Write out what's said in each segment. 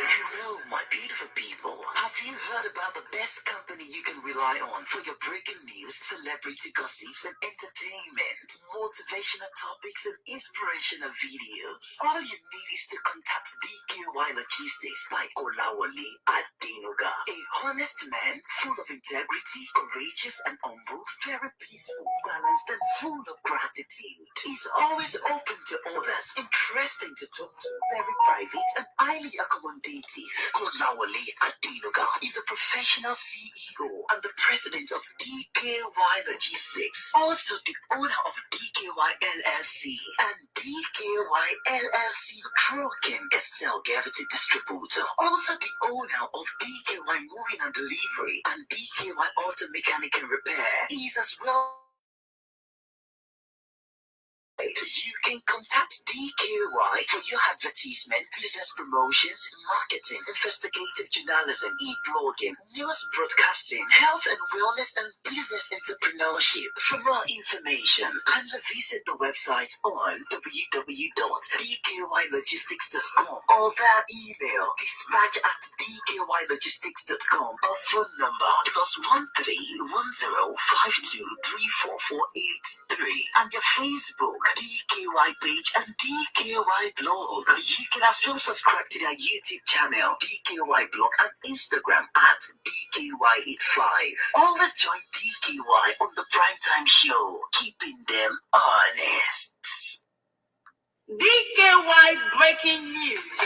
Hello, my beautiful people. Have you heard about the best company you can rely on for your breaking news, celebrity gossips, and entertainment, motivational topics, and inspirational videos? All you need is to contact DKY Logistics by Kolawole Adinuga, a honest man, full of integrity, courageous and humble, very peaceful, balanced, and full of gratitude. He's always open to others, interesting to talk to, very private and highly accommodative. Kolawole Adinuga is a professional CEO and the president of DKY Logistics, also the owner of DKY LLC and DKY LLC Trucking SL Gravity Distributor, also the owner of DKY Moving and Delivery and DKY Auto Mechanic and Repair. He's as well. You can contact DKY for your advertisement, business promotions, marketing, investigative journalism, e-blogging, news broadcasting, health and wellness, and business entrepreneurship. For more information, kindly visit the website on www.dkylogistics.com or via email dispatch@dkylogistics.com or phone number +1310523448 and your Facebook DKY page and DKY blog. You can also subscribe to their YouTube channel DKY blog and Instagram @DKY85. Always join DKY on the primetime show, keeping them honest. DKY breaking news.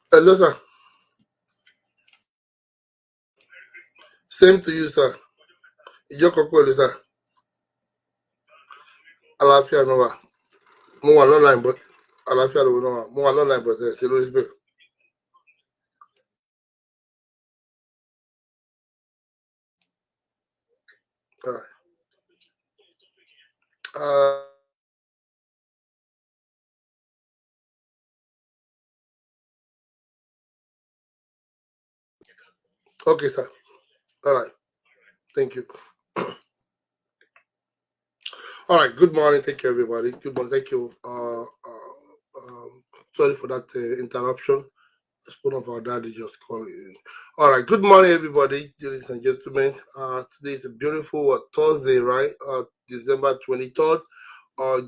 Hello, sir. Same to you, sir. Ìjókòó pẹ̀lú, sir. Àlàáfíà náà wà. Mo wà online, but àlàáfíà lòun náà wà. Mo wà online, but ṣe lórí síbẹ̀. All right. Okay, sir. All right. Thank you. All right. Good morning. Thank you, everybody. Good morning. Thank you. Sorry for that interruption. One of our daddy just calling in. All right. Good morning, everybody, ladies and gentlemen. Today is a beautiful Thursday, right? December 23rd.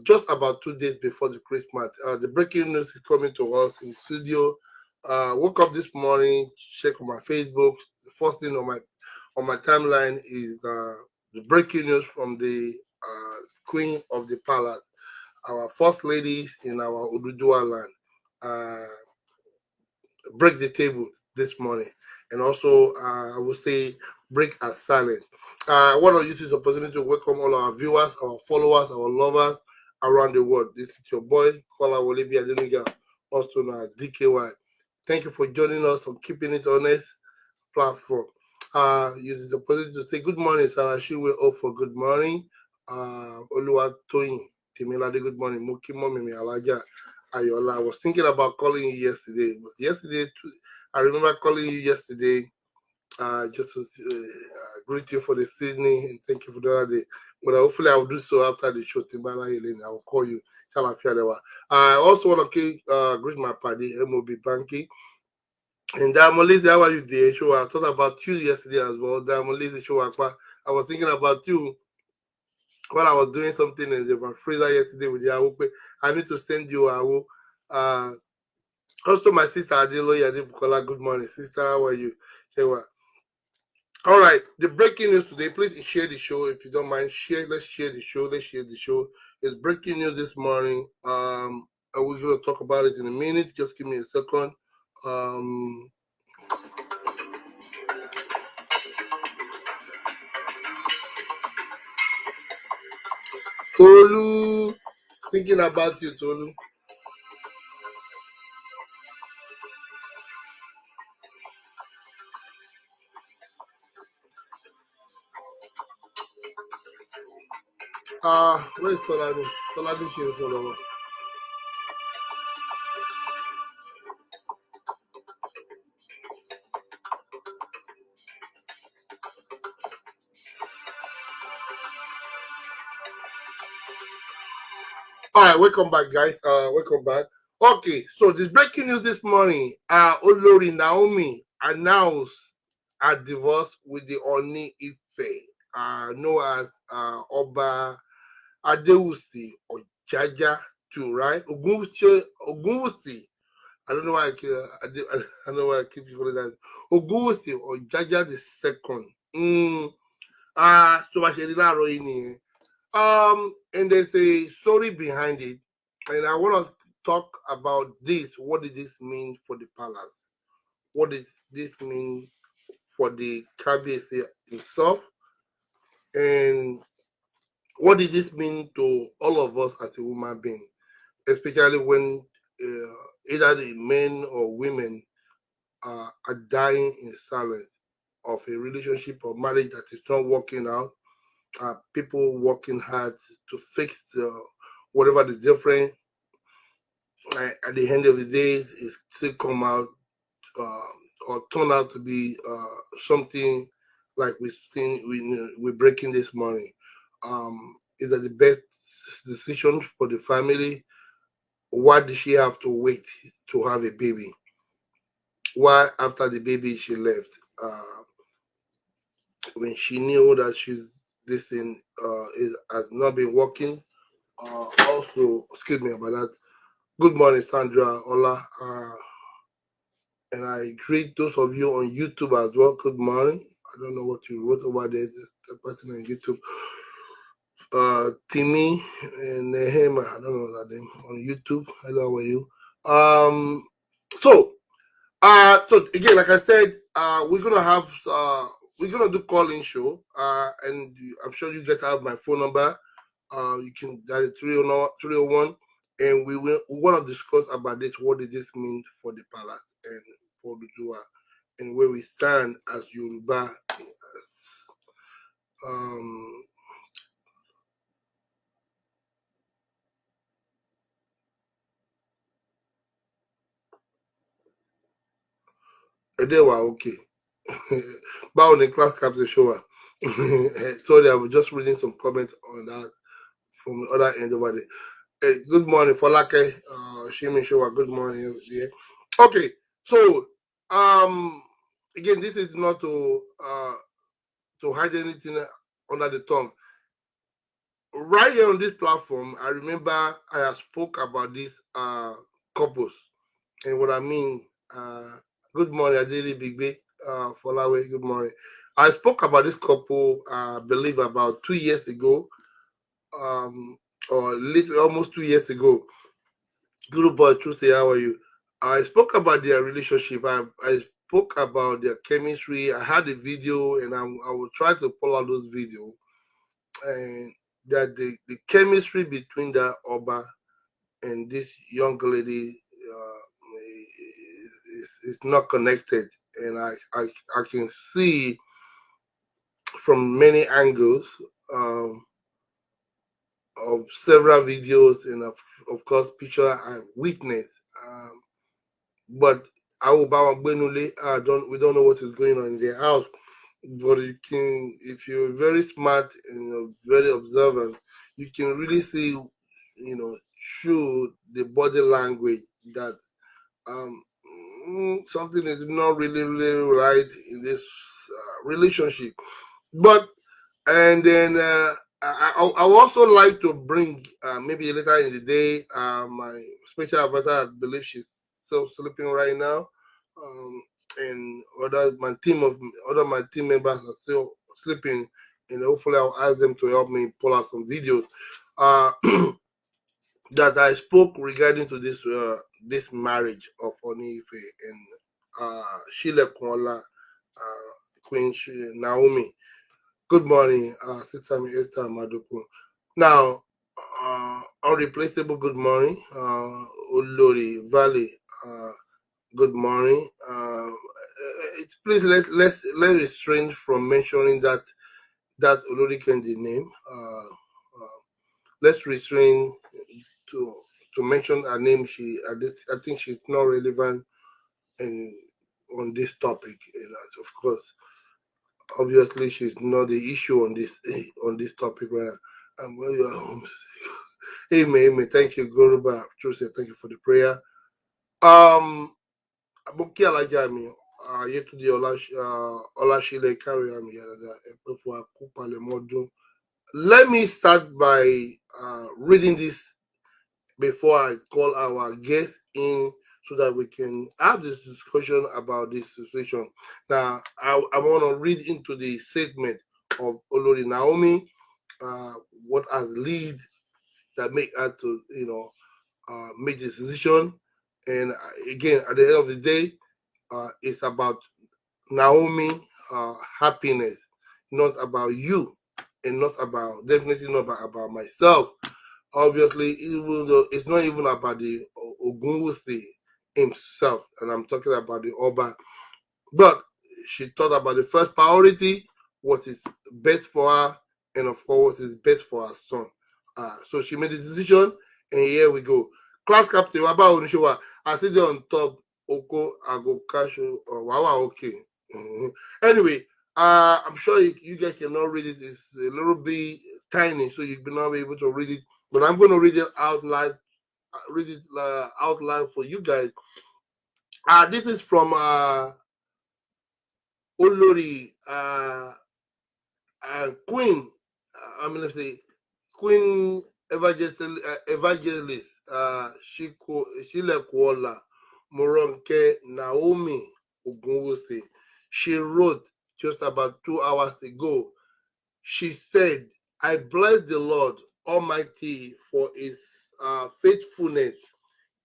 Just about 2 days before the Christmas. The breaking news is coming to us in studio. Woke up this morning, check on my Facebook. The first thing on my timeline is the breaking news from the Queen of the Palace, our first ladies in our Ududua land. Break the table this morning, and also I would say break our silence. I want to use this opportunity to welcome all our viewers, our followers, our lovers around the world. This is your boy Kolawole Adinuga, also known as DKY. Thank you for joining us on Keeping It Honest platform. Use this opportunity to say good morning, Sarah Shiwe. Oh, for good morning. Oluwa Toyin Timilade, good morning. Muki Momimi Alaja Ayola. I was thinking about calling you yesterday. I remember calling you yesterday just to greet you for the seasoning and thank you for the other day. But hopefully I will do so after the show. Timbala Helene, I will call you. I also want to greet my party, MOB Banking. And Diamond, how are you there? Show I thought about you yesterday as well. Diamond, show I was thinking about you when I was doing something in my freezer yesterday with Yahoo. I need to send you Yahoo. Also, my sister Adeloye Adebukola, good morning, sister. How are you? All right, the breaking news today. Please share the show if you don't mind. Let's share the show. It's breaking news this morning. We're going to talk about it in a minute. Just give me a second. Tolu Thinking about you, Tolu. Where's Tolani? Tolani she is all over. All right, welcome back, guys. Welcome back. Okay, so this breaking news this morning. Olori Naomi announced a divorce with the Oni Ife, known as Oba Adewusi or Jaja too, right? Ogunwusi. I don't know why I don't know why I keep calling that. Ogunwusi or Jaja the second. So I said that and there's a story behind it, and I want to talk about this. What did this mean for the palace? What does this mean for the cabinet itself? And what did this mean to all of us as a human being, especially when either the men or women are dying in silence of a relationship or marriage that is not working out? People working hard to fix whatever the difference. At the end of the day, it still come out or turn out to be something like we're breaking this morning. Is that the best decision for the family? Why did she have to wait to have a baby? Why after the baby she left? When she knew that this thing has not been working. Also, excuse me about that. Good morning, Sandra, Ola, and I greet those of you on YouTube as well. Good morning. I don't know what you wrote over there. Just the person on YouTube. Timmy and Nehema, I don't know that name on YouTube. Hello, how are you? Um, so so again, like I said, we're gonna do call-in show. And I'm sure you guys have my phone number. You can dial it 301, and we want to discuss about this. What did this mean for the palace and for the Dua, and where we stand as Yoruba? Um, they were okay. Bow the class captain show. Sorry, I was just reading some comments on that from the other end over there. Good morning, Folake. Shimi Showa. Good morning. Yeah. Okay, so um, again, this is not to hide anything under the tongue. Right here on this platform, I remember I have spoke about this couples, and what I mean. Good morning, Adeli Bigbe. Folawe. Good morning. I spoke about this couple, I believe, about 2 years ago, um, or literally almost 2 years ago. Good boy, Tuesday, how are you? I spoke about their relationship. I spoke about their chemistry. I had a video, and I will try to pull out those videos. And that the chemistry between that Oba and this young lady is not connected. And I can see from many angles um, of several videos and of course picture I witnessed. But Aobawa Benule, don't we don't know what is going on in their house. But you can, if you're very smart and you're very observant, you can really see, through the body language that um, something is not really right in this relationship. But and then I would also like to bring maybe later in the day my special advisor. I believe she's still sleeping right now, and other my team members are still sleeping. And hopefully, I'll ask them to help me pull out some videos uh, that I spoke regarding to this marriage of Onife and Sheila Kuala, Queen Naomi. Good morning, Sister Esther Maduku. Now, Unreplaceable, good morning. Olori Valley, good morning. Please let restrain from mentioning that Olori Kendi name. Let's restrain to to mention her name. I think she's not relevant in on this topic. Of course, obviously, she's not the issue on this topic. Where where you are home. Amen, amen. Thank you, Goruba. Joseph, thank you for the prayer. Um, Aboki Alaja mi, Yetunde Olasile carry am yàrá ẹ pẹ́ fún akópalẹ̀mọ́. Let me start by reading this before I call our guest in so that we can have this discussion about this situation. Now, I want to read into the statement of Olori Naomi, what has lead that make her to, make this decision. And again, at the end of the day, it's about Naomi happiness, not about you, and not about definitely not about myself. Obviously, even though it's not even about the Ogunwusi himself, and I'm talking about the Oba, but she thought about the first priority, what is best for her, and of course, what is best for her son. So she made the decision, and here we go. Class captain, Waba Onishiwa, I sit there on top, Oko, Ago, Kashu, or Wawa, okay. Mhm. Anyway, I'm sure you guys cannot read it. It's a little bit tiny, so you'll not be able to read it. But I'm going to read it out loud, out loud for you guys. This is from Olori Queen. I'm going to say Queen Evangelist Shilekuola Moronke Naomi Ogunwusi. She wrote just about 2 hours ago. She said, I bless the Lord Almighty for his faithfulness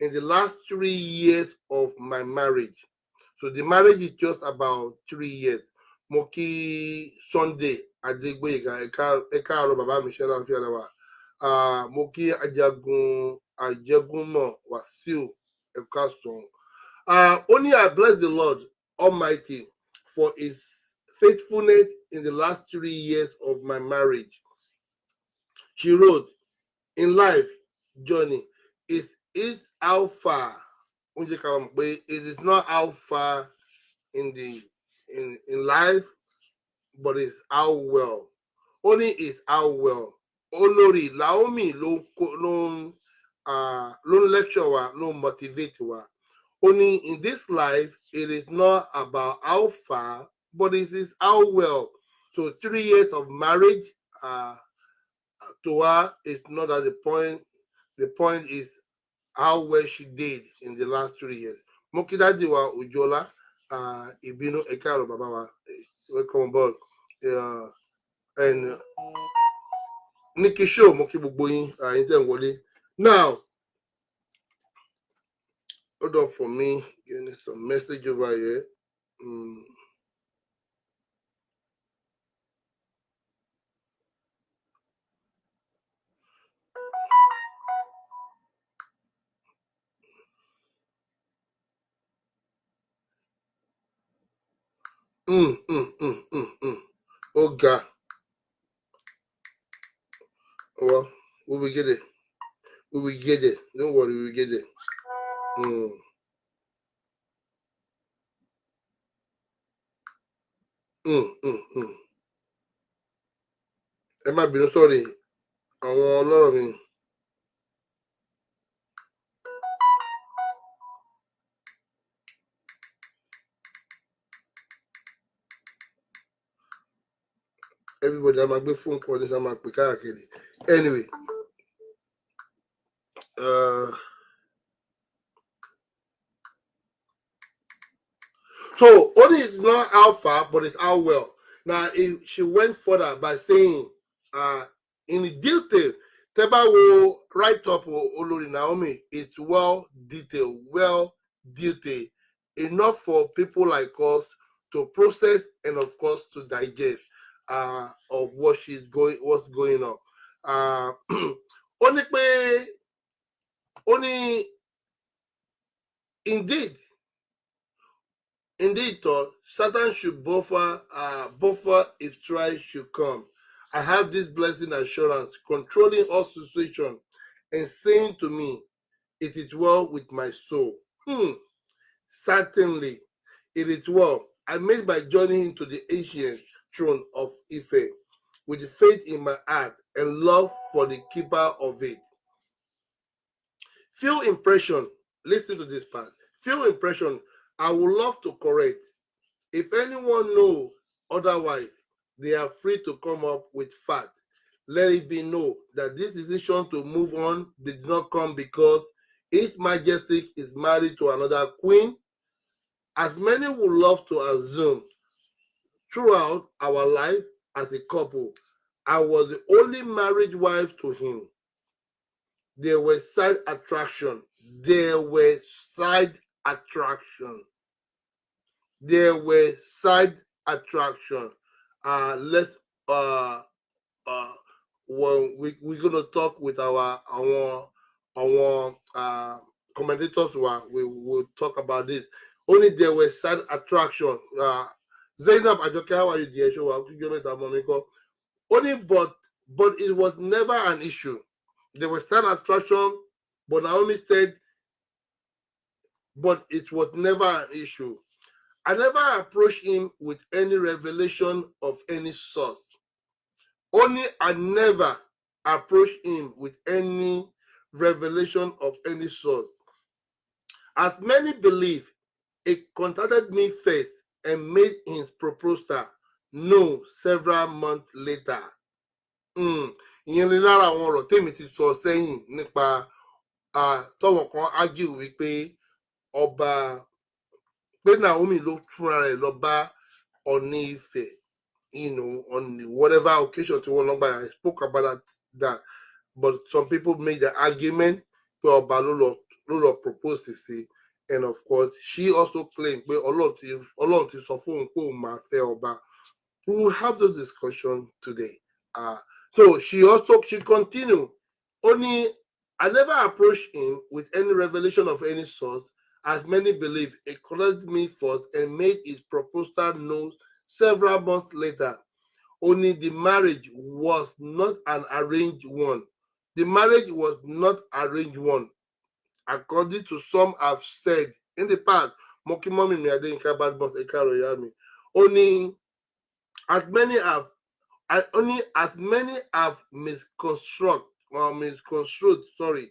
in the last 3 years of my marriage. So the marriage is just about 3 years. Moki Sunday Adegboyega Eka Baba Michelle Afialawa. Moki Ajagun Ajagunmo Wasiu Ekason. Only I bless the Lord Almighty for his faithfulness in the last 3 years of my marriage. She wrote, in life journey, it is how far. It is not how far in the in life, but it's how well. Only is how well. Olori Naomi ló ń lecture wa, ló ń motivate wa. Only in this life, it is not about how far, but it is how well. So 3 years of marriage to her is not at the point. The point is how well she did in the last 3 years. Mokidadi wa Ujola, Ibinu Ekaro Babawa, welcome aboard. And Nikki Show, Moki Buboyin, Wole. Now, hold on for me, getting some message over here. Oh God. Well, we will get it. We will get it. Don't worry, we will get it. Mm. Ẹ má bínú sọ́ọ̀rì àwọn ọlọ́rọ̀ mi. Everybody a máa gbé fóònù kan ní sá máa pè káàkiri. Anyway. So only is not how far, but it's how well. Now, she went further by saying, in the detail, Teba will write up Olori Naomi. It's well detailed, enough for people like us to process and, of course, to digest of what's going on. ó ní pé ó ní indeed Satan should buffer if trial should come. I have this blessing assurance, controlling all situations and saying to me, it is well with my soul. Certainly, it is well. I made my journey into the ancient throne of Ife with faith in my heart and love for the keeper of it. Few impression, listen to this part. Few impression, I would love to correct. If anyone know otherwise, they are free to come up with fact. Let it be known that this decision to move on did not come because His Majesty is married to another queen, as many would love to assume. Throughout our life as a couple, I was the only married wife to him. There were side attraction. There were side attraction. There were side attraction. Let's uh when we're gonna talk with our commentators who are, we will talk about this. Only there were side attraction. Zainab Ajoke, how are you, dear? Only but it was never an issue. There was side attraction, but Naomi said, but it was never an issue. I never approached him with any revelation of any sort. Only I never approached him with any revelation of any sort. As many believe, he contacted me first and made his proposal known several months later. Ìyẹn ni lára àwọn ọ̀rọ̀ tèmi ti sọ sẹ́yìn nípa tọ́wọ̀n kan ágìw wípé ọba pé Naomi ló fúnra rẹ̀ lọ bá Ọọ̀ni Ifẹ̀, on whatever occasion tí wọ́n lọ gbà. I spoke about that, but some people made the argument pé ọba ló lọ propose sí, and of course she also claimed pé Ọlọ́run ti sọ fún òun pé òun máa fẹ́ ọba. We will have those discussions today. So she continued. Only I never approached him with any revelation of any sort, as many believe. He contacted me first and made his proposal known several months later. Only the marriage was not an arranged one. The marriage was not arranged one, according to some have said in the past. Mokimomi mi Adeyinka Badmus Eka Royami. Only as many have misconstrued. Sorry.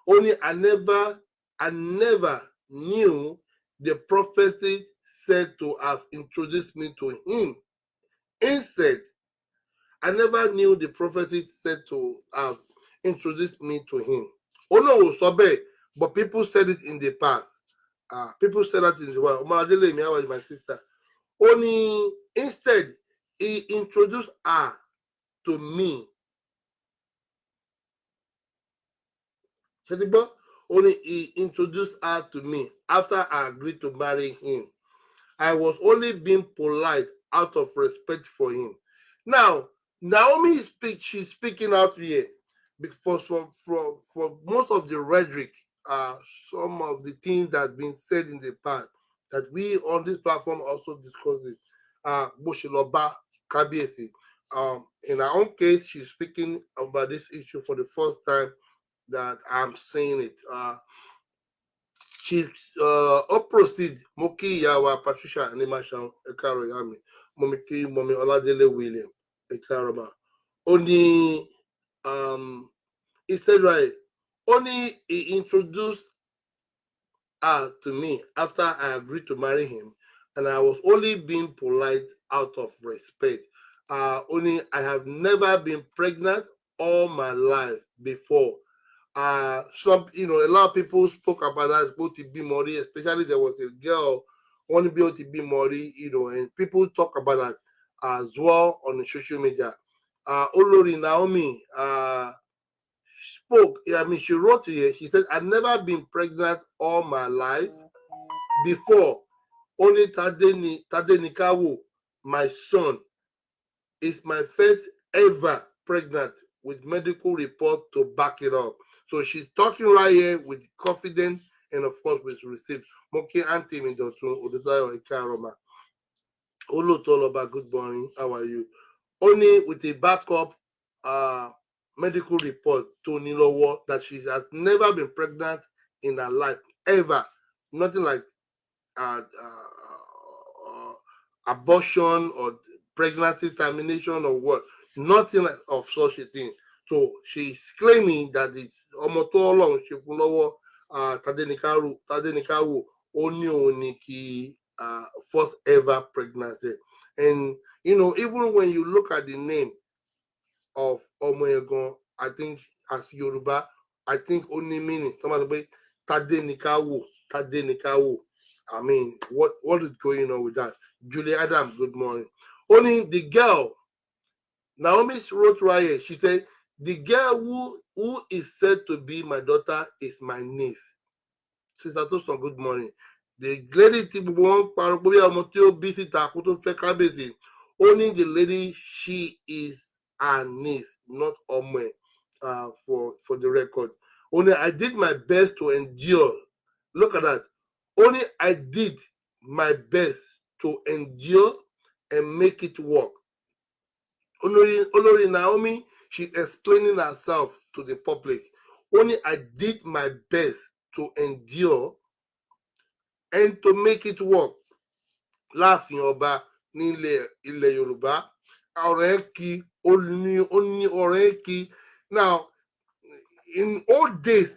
Only I never knew the prophecy said to have introduced me to him. Instead, I never knew the prophecy said to have introduced me to him. Oh no, Sobe, but people said it in the past. People said that in the world. My sister. Only instead, he introduced her to me. Only he introduced her to me after I agreed to marry him. I was only being polite out of respect for him. Now, Naomi she's speaking out here because for most of the rhetoric, some of the things that have been said in the past that we on this platform also discussed it. Boshiloba Kabiesi. In her own case, she's speaking about this issue for the first time that I'm saying it. She proceed Moki Yawa Patricia Animashan Ekaro Yami Momiki Momi Oladele William Ekaraba. Only he said right. Only he introduced her to me after I agreed to marry him, and I was only being polite out of respect. Only I have never been pregnant all my life before. Some, a lot of people spoke about that, both to Mori, especially there was a girl, one to be Mori, and people talk about that as well on the social media. Olori Naomi spoke, she wrote here, she said, I've never been pregnant all my life before. Only Tadenikawo, my son, is my first ever pregnant with medical report to back it up. So she's talking right here with confidence and of course with receipts. Monkey auntie mi dọ̀tun Odutayo Ikaroma. Olotoloba, good morning. How are you? Only with a backup uh, medical report to Nilowo that she has never been pregnant in her life ever. Nothing like abortion or pregnancy termination or what. Nothing of such a thing. So she's claiming that it's ọmọ tó Ọlọ́run ṣe fún lọ́wọ́ Tadenikawo ó ní òun ní kí first ever pregnancy. And even when you look at the name of Omoegon, I think as Yoruba, I think only meaning Tadenikawo. I mean, what is going on with that? Julie Adams, good morning. Only the girl, Naomi wrote right here. She said, the girl who is said to be my daughter is my niece. Sister Tosin, good morning. The lady tí gbogbo wọn parọ́ pé ọmọ tí ó bí síta kó tó fẹ́ kábíyèsí, only the lady, she is her niece, not ọmọ ẹ̀, for the record. Only I did my best to endure. Look at that. Only I did my best to endure and make it work. Olori Naomi, she's explaining herself to the public. Only I did my best to endure and to make it work. Láàfin ọba ní ilẹ̀ Yorùbá, ọ̀rọ̀ ẹ̀ kí ó ní ọ̀rọ̀ ẹ̀ kí. Now, in old days,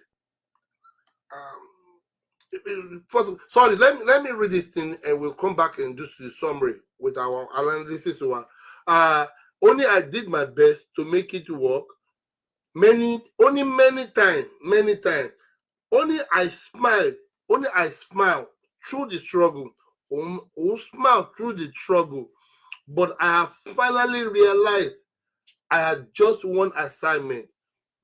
first, sorry, let me read this thing and we'll come back and do the summary with our analysis. Only I did my best to make it work. Many times. Only I smile through the struggle. Smile through the struggle. But I have finally realized I had just one assignment,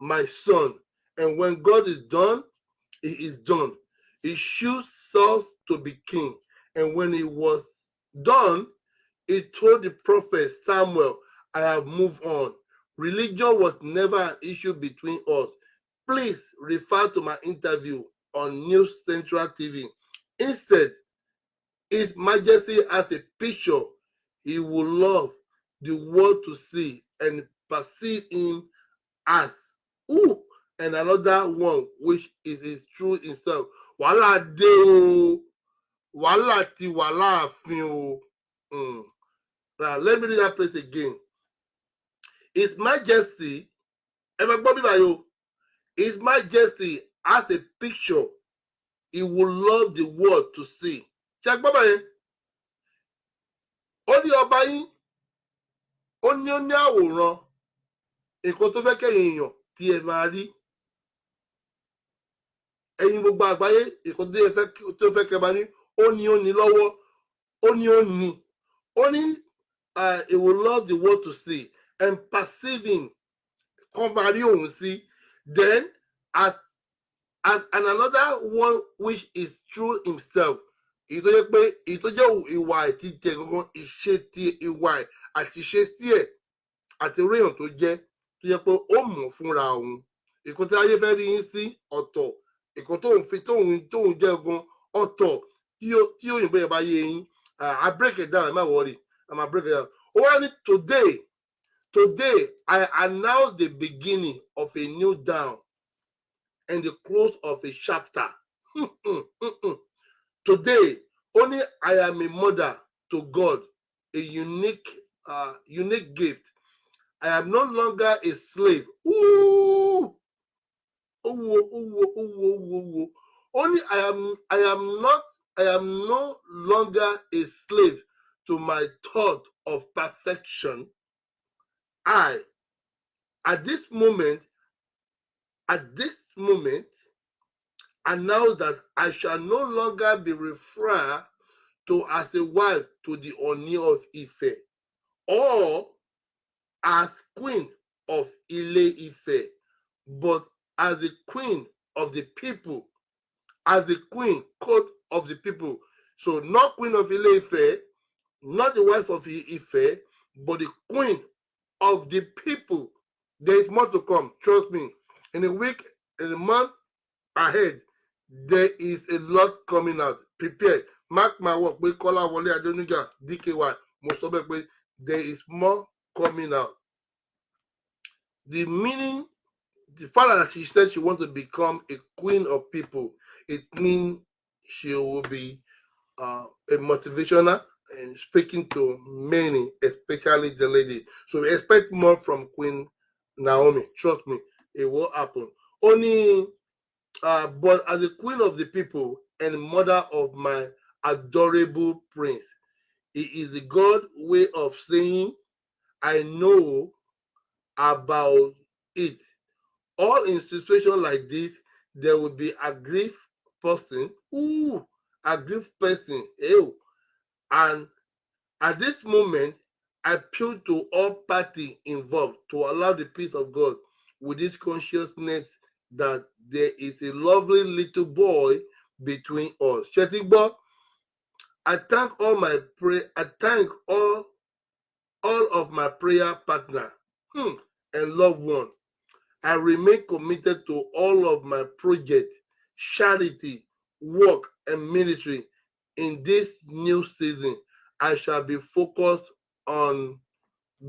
my son. And when God is done, he is done. He chose Saul to be king. And when he was done, he told the prophet Samuel, I have moved on. Religion was never an issue between us. Please refer to my interview on News Central TV. Instead, His Majesty has a picture he would love the world to see and perceive him as. Ooh, and another one which is his true himself. Wàhálà dé o, wàhálà ti wà láàfin o. Now let me read that place again. His Majesty, His Majesty has a picture he would love the world to see. Ṣé ẹ gbọ́ báyẹn? Ó ní ọba yín, ó ní àwòrán nǹkan tó fẹ́ kẹ́yìn èèyàn tí ẹ máa rí. Ẹ̀yin gbogbo àgbáyé nǹkan tó fẹ́ kẹ́ máa rí, ó ní lọ́wọ́, ó ní. Ó ní he would love the world to see and perceiving, kan máa rí òun sí. Then as and another one which is true himself, èyí tó jẹ́ pé èyí tó jẹ́ ìwà àti tiẹ̀ gangan, ìṣe ti ìwà ẹ̀ àti ìṣe sí ẹ̀ àti orí èèyàn tó jẹ́ pé ó mọ̀ fúnra òun. Nǹkan tí ayé fẹ́ rí yín sí ọ̀tọ̀, nǹkan tóun jẹ́ gan ọ̀tọ̀, tí òyìnbó yẹn bá yé yín. I break it down, ẹ má worry, I'm gonna break it down. Ó wá ní today I announce the beginning of a new dawn and the close of a chapter. Today, only I am a mother to God, a unique gift. I am no longer a slave. Ooh. Only I am no longer a slave to my thought of perfection. At this moment, announce that I shall no longer be referred to as a wife to the Oni of Ife or as queen of Ile Ife, but as the queen of the people, as the queen court of the people. So not queen of Ile Ife, not the wife of Ife, but the queen of the people. There is more to come. Trust me. In a week, in a month ahead, there is a lot coming out. Prepare. Mark my word. We call our Wale Adoniga DKY. Most of it, there is more coming out. The meaning, the fact that she said she wants to become a queen of people, it means she will be a motivational and speaking to many, especially the lady. So we expect more from Queen Naomi. Trust me, it will happen. Only, but as the queen of the people and mother of my adorable prince, it is the God way of saying, I know about it. All in situations like this, there will be a grief person. Ooh, a grief person. Ew. And at this moment, I appeal to all parties involved to allow the peace of God with this consciousness that there is a lovely little boy between us. Shetigbo, I thank all of my prayer partner and loved one. I remain committed to all of my projects, charity, work, and ministry in this new season. I shall be focused on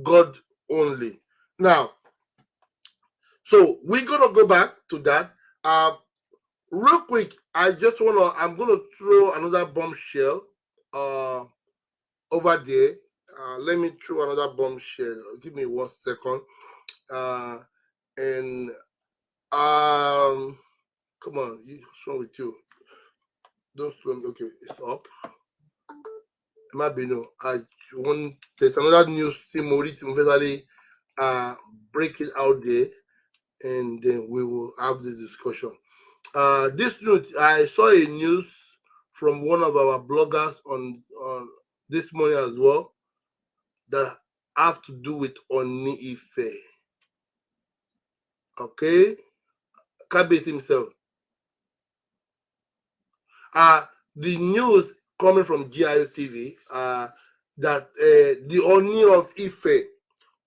God only. Now, so we're gonna go back to that. Real quick, I'm gonna throw another bombshell uh over there. Let me throw another bombshell. Give me 1 second. Uh and come on, what's wrong with you? Don't swim. Okay, it's up. It might be no. I want there's another news Simori Timfesali break it out there, and then we will have the discussion. This news, I saw a news from one of our bloggers on this morning as well that have to do with Oni Ife. Okay, Kabis himself. The news coming from GIO TV that the Oni of Ife,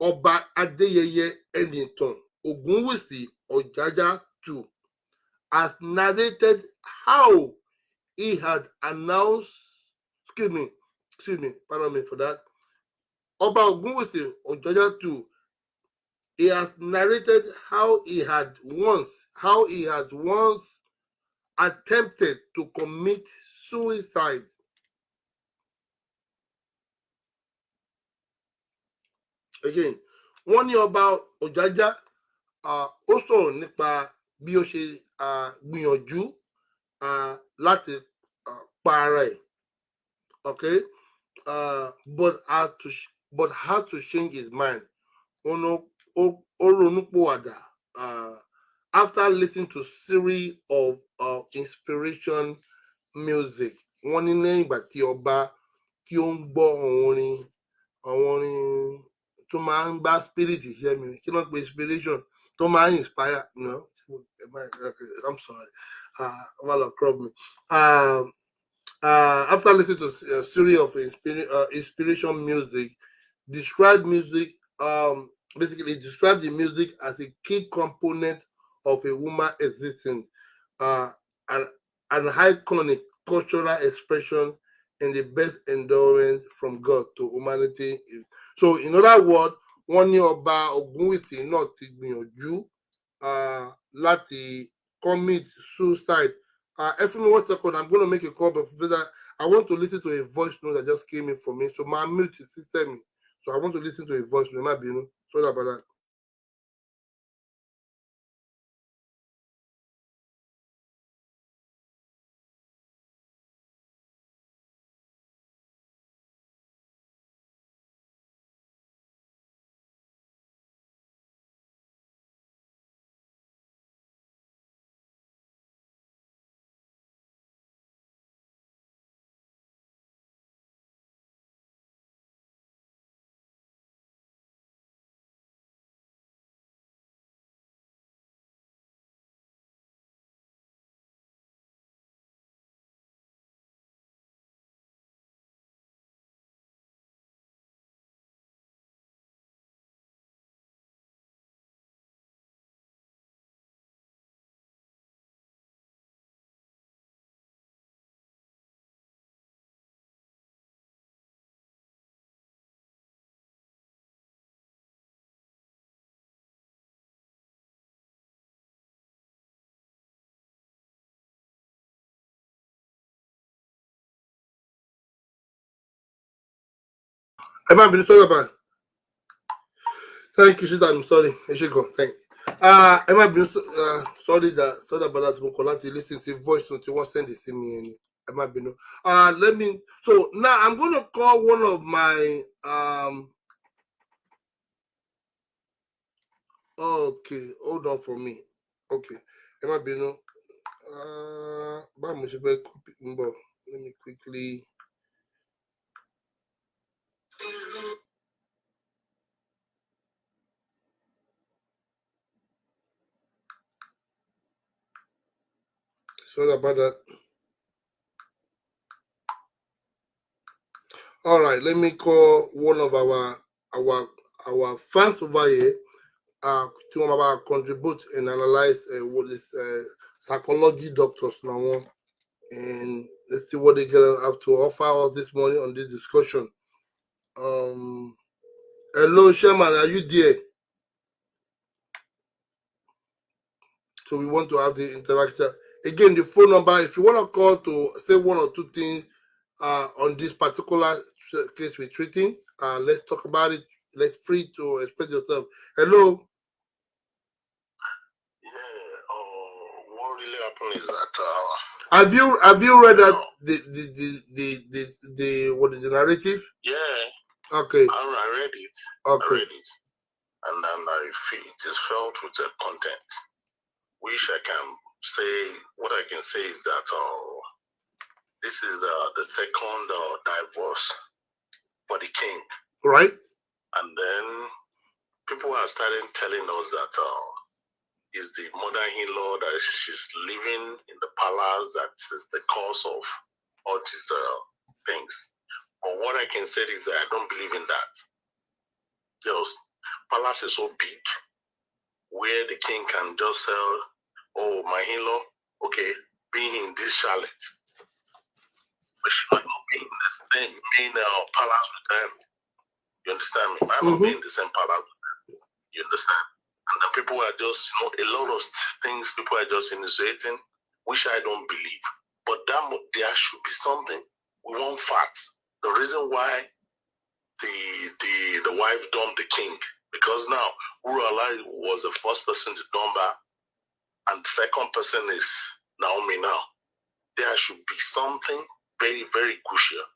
Oba Adeyeye Ellington Ogunwusi Ojaja II, has narrated how he had announced, excuse me, pardon me for that. Oba Ogunwusi Ojaja II, he has narrated how he has once attempted to commit suicide. Again, wọ́n ní ọba Ọ̀jájá ó sọ̀rọ̀ nípa bí ó ṣe gbìyànjú láti pa ara ẹ̀, okay, but had to change his mind. Ó ronúpìwàdà after listening to series of inspiration music. Wọ́n ní lẹ́yìn ìgbà tí ọba tí ó ń gbọ́ àwọn orin tó máa ń bá spirit ṣiṣẹ́ mi kí wọ́n pe inspiration tó máa ń inspire, okay, I'm sorry, well, crop me. After listening to a series of inspiration music, describe music, basically describe the music as a key component of a woman existence, an, an iconic cultural expression and the best endowment from God to humanity. So, in other words, wọ́n ní ọba Ògúnwùsì náà ti gbìyànjú láti commit suicide. Ẹ fún mi 1 second, I'm going to make a call, but Professor, I want to listen to a voice note that just came in for me. So, my mute system. So, I want to listen to a voice note. It might be, sorry about that. Am I being sorry about? Thank you, sister. I'm sorry. I should go. Thank you. Am I being sorry about that? Mokola, listen to voice until one send it to me. Am I being? Let me. So now I'm going to call one of my Okay, hold on for me. Okay, am I being? Let me quickly. Sorry about that. All right, let me call one of our fans over here to contribute and analyze what is psychology doctors now, and let's see what they gonna have to offer us this morning on this discussion. Hello, Sherman, are you there? So we want to have the interaction. Again, the phone number, if you want to call to say one or two things on this particular case we're treating, let's talk about it. Let's free to express yourself. Hello. What really happened is that have you read that the what is the narrative? Yeah. Okay. I read it. Okay. I read it, and then I feel it is filled with the content, which I can say. What I can say is that this is the second divorce for the king. Right. And then people are starting telling us that is the mother-in-law that she's living in the palace that's the cause of all these things. But what I can say is that I don't believe in that. Just palace is so big where the king can just tell, oh, my in-law, okay, being in this chalet. But she might not be in the same main palace with them. You understand me? Might not be in the same palace with them. You understand? And then people are just, a lot of things people are just initiating, which I don't believe. But there should be something. We want facts. The reason why the wife dumped the king, because now Urala was the first person to dump her, and the second person is Naomi now. There should be something very, very crucial,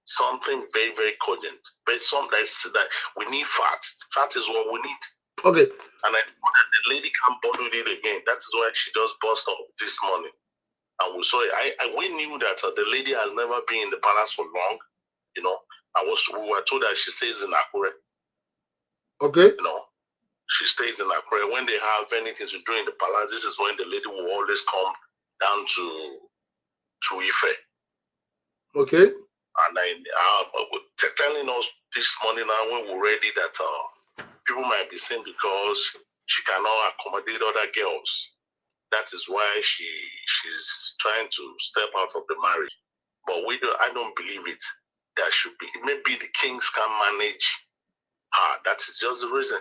something very, very cogent, but something that we need facts. Fact is what we need. Okay. And I know that the lady can't bother with it again. That is why she just burst up this morning. And we saw it. We knew that the lady has never been in the palace for long. We were told that she stays in Akure. Okay. She stays in Akure. When they have anything to do in the palace, this is when the lady will always come down to Ife. Okay. And telling us this morning now when we're ready that people might be saying because she cannot accommodate other girls. That is why she's trying to step out of the marriage. But I don't believe it. There should be, maybe the kings can manage her. That is just the reason.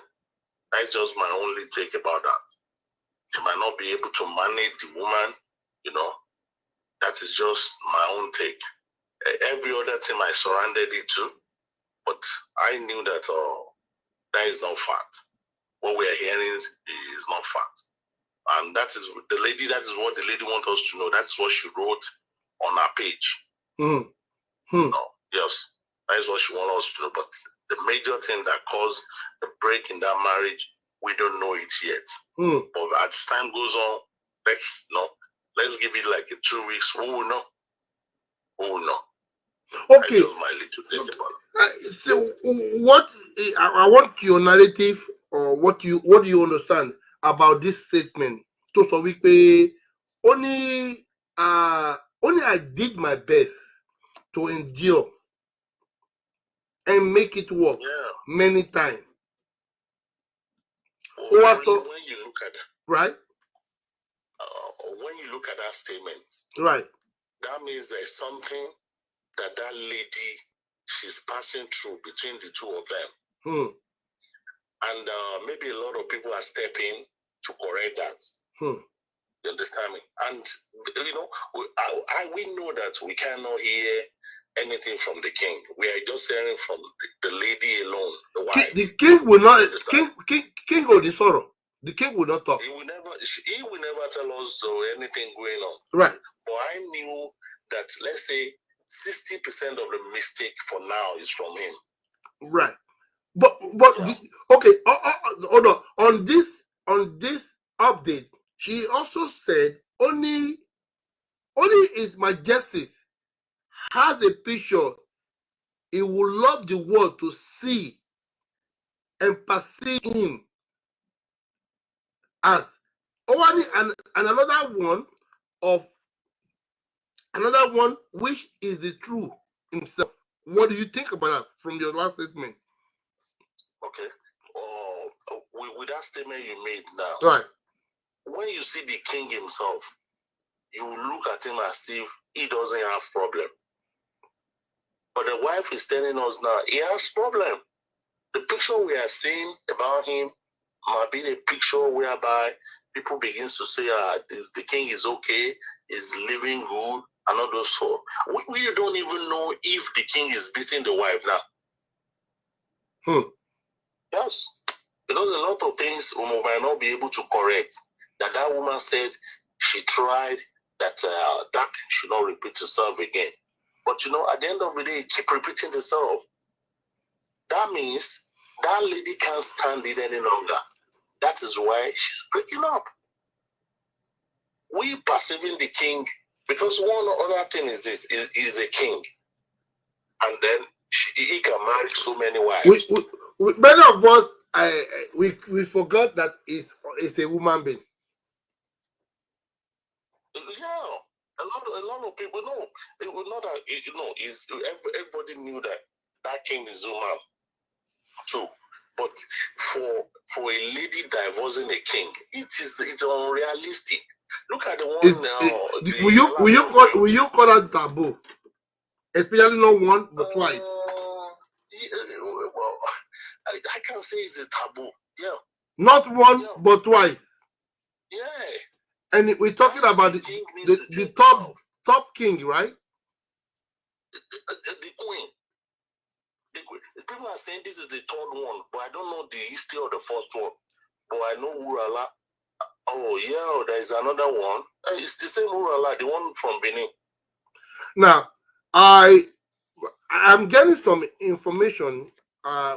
That's just my only take about that. She might not be able to manage the woman, That is just my own take. Every other thing I surrounded it to, but I knew that that is not fact. What we are hearing is not fact. And that is what the lady wants us to know. That's what she wrote on her page. Yes, that is what she wants us to know. But the major thing that caused the break in that marriage, we don't know it yet. But as time goes on, let's give it like 2 weeks. We will know. We will know. Okay. So what I want your narrative, or what do you understand about this statement? So we pay only I did my best to endure and make it work many times. When you look at that, right? When you look at that statement, right, that means there's something that lady she's passing through between the two of them. And maybe a lot of people are stepping to correct that. You understand me? And we know that we cannot hear anything from the king. We are just hearing from the lady alone, the wife. The king will not. King will the sorrow. The king will not talk. He will never tell us anything going on. Right. But I knew that, let's say, 60% of the mistake for now is from him. Right. But yeah. Okay. Hold on. On this update, she also said only His Majesty has a picture he would love the world to see and perceive him as only and another one which is the true himself. What do you think about that from your last statement? Okay. With that statement you made now, right? When you see the king himself, you look at him as if he doesn't have problem. But the wife is telling us now he has problem. The picture we are seeing about him might be a picture whereby people begin to say, the king is okay, is living good, and all those so. We don't even know if the king is beating the wife now. Yes. Because a lot of things we might not be able to correct. That woman said she tried, that that should not repeat itself again. But at the end of the day, it keep repeating itself. That means that lady can't stand it any longer. That is why she's breaking up. We perceiving the king, because one other thing is this: is a king, and then he can marry so many wives. Many of us, we forgot that it's a woman being. Yeah, a lot of people know. It was not that everybody knew that king is woman too. But for a lady divorcing a king, it's unrealistic. Look at the one. Will you call that taboo? Especially not one but twice. Well, I can't say it's a taboo. Yeah. Not one but twice. Yeah. And we're talking about the top king, right? The queen. People are saying this is the third one, but I don't know the history of the first one. But I know Urala. Oh yeah, there is another one. It's the same Urala, the one from Benin. Now, I'm getting some information,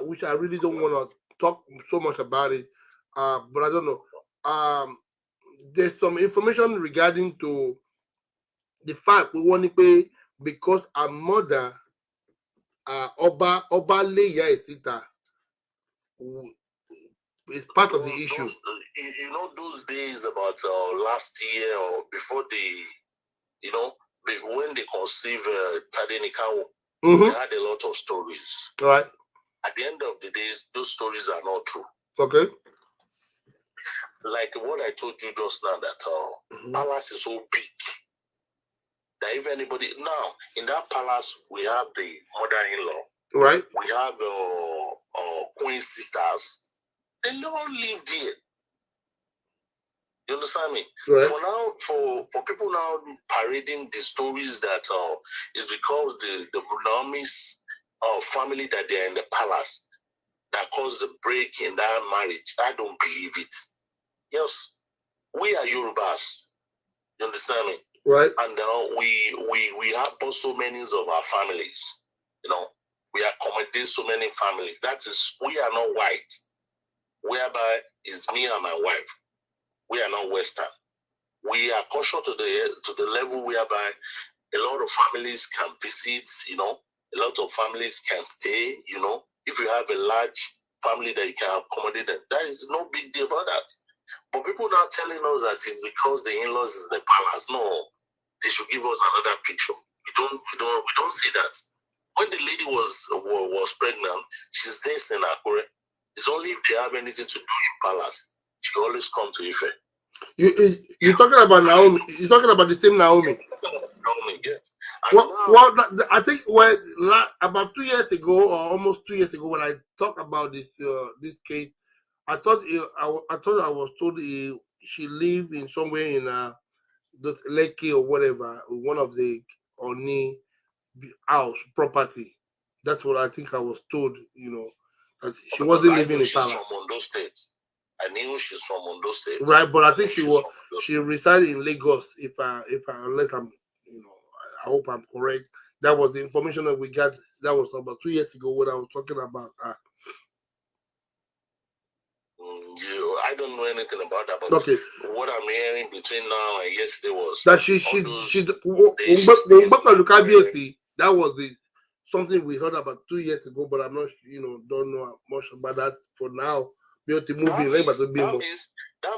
which I really don't want to talk so much about it, but I don't know. There's some information regarding to the fact we want to pay because our mother, Oba Leia Esita, is part of the issue. Those days about last year or before when they conceived Tadenikawo, they had a lot of stories. Right. At the end of the day, those stories are not true. Okay. Like what I told you just now, that palace is so big that if anybody now in that palace we have the mother-in-law, right? We have queen sisters. They all live there. You understand me? Right. For now, for people now parading the stories that is because the Naomi's family that they're in the palace that caused the break in that marriage. I don't believe it. Yes, we are Yorubas. You understand me? Right. And we have so many of our families. We accommodate so many families. That is, we are not white. Whereby is me and my wife. We are not Western. We are cultural to the level whereby a lot of families can visit. A lot of families can stay. If you have a large family that you can accommodate them, that is no big deal about that. But people now telling us that it's because the in-laws is the palace. No, they should give us another picture. We don't see that. When the lady was pregnant, she's there in Akure. It's only if they have anything to do in palace. She always come to Ife. You're talking about Naomi. You're talking about the same Naomi. Naomi, yes. I think about 2 years ago, or almost 2 years ago, when I talked about this case, I thought I was told she lived in somewhere in the Lekki or whatever, one of the Oni house, property. That's what I think I was told, that she Because wasn't I living knew in she's palace. from Ondo State. I knew she's from Ondo State. Right, but I think She's from Ondo she resided in Lagos, unless I'm, I hope I'm correct. That was the information that we got. That was about 2 years ago when I was talking about I don't know anything about that, but okay, what I'm hearing between now and yesterday was that that was the something we heard about 2 years ago, but I'm not, don't know much about that for now. That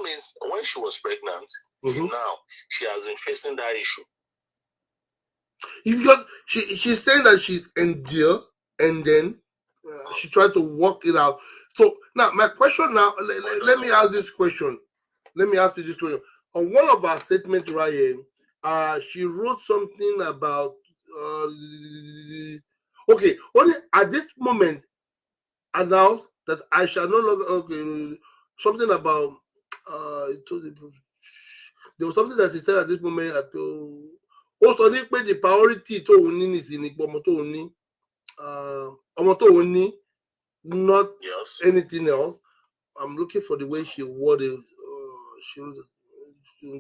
means when she was pregnant, till now, she has been facing that issue. Because she's saying that she's endured, and then she tried to work it out. So now my question now, let me ask this question. Let me ask you this question. On one of our statements right here, she wrote something about okay, only at this moment announced that I shall no longer something about there was something that she said at this moment also the priority to not anything else. I'm looking for the way she worded. She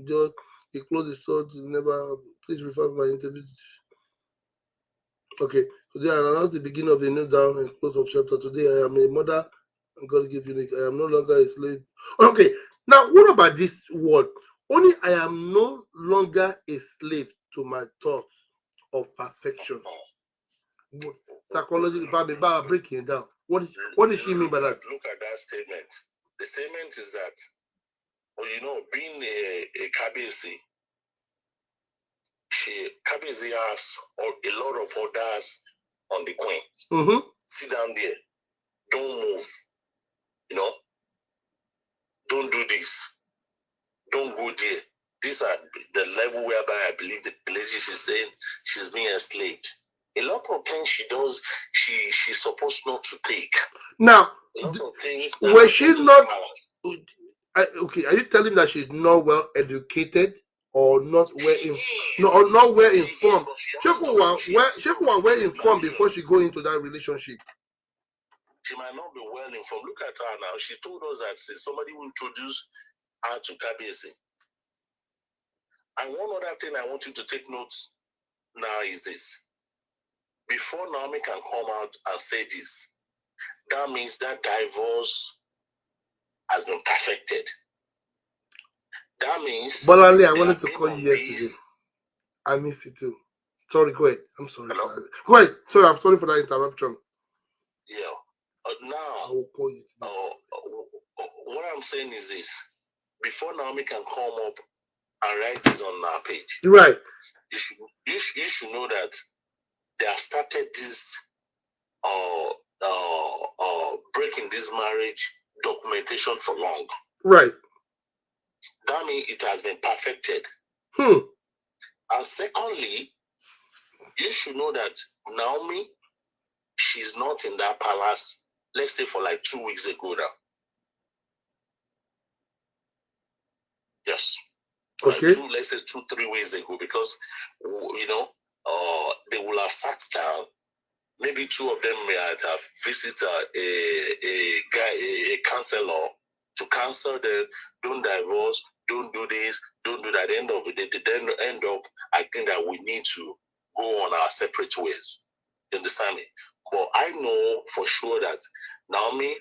just he closed the store. Never. Please refer to my interview. Okay. Today I announced the beginning of a new down and close of chapter. Today I am a mother, and God give you. I am no longer a slave. Okay. Now what about this word? Only I am no longer a slave to my thoughts of perfection. Psychology, breaking it down. What does she mean by that? Look at that statement. The statement is that, being a Kabezi, Kabezi has a lot of orders on the queen. Sit down there. Don't move. Don't do this. Don't go there. These are the level whereby I believe the lady is saying she's being enslaved. A lot of things she does, she's supposed not to take. Now, a lot of things was she not? Okay, are you telling me that she's not well educated or not well not well informed? She was well informed before she go into that relationship. She might not be well informed. Look at her now. She told us that somebody will introduce her to Kabezi. And one other thing I want you to take notes now is this. Before Naomi can come out and say this, that means that divorce has been perfected. That means... Bolali, I wanted to call you yesterday. I missed it too. Sorry, go ahead. I'm sorry. Go ahead. Sorry, I'm sorry for that interruption. Yeah. Now, I will call you. What I'm saying is this. Before Naomi can come up and write this on our page, right? You should know that they have started this breaking this marriage documentation for long. Right. That means it has been perfected. And secondly, you should know that Naomi, she's not in that palace, let's say for like 2 weeks ago now. Yes. Okay. Like let's say 2-3 weeks ago, because they will have sat down. Maybe 2 of them may have visited a counselor to counsel them. Don't divorce. Don't do this. Don't do that. At the end of it, they then end up. I think that we need to go on our separate ways. You understand me? But I know for sure that Naomi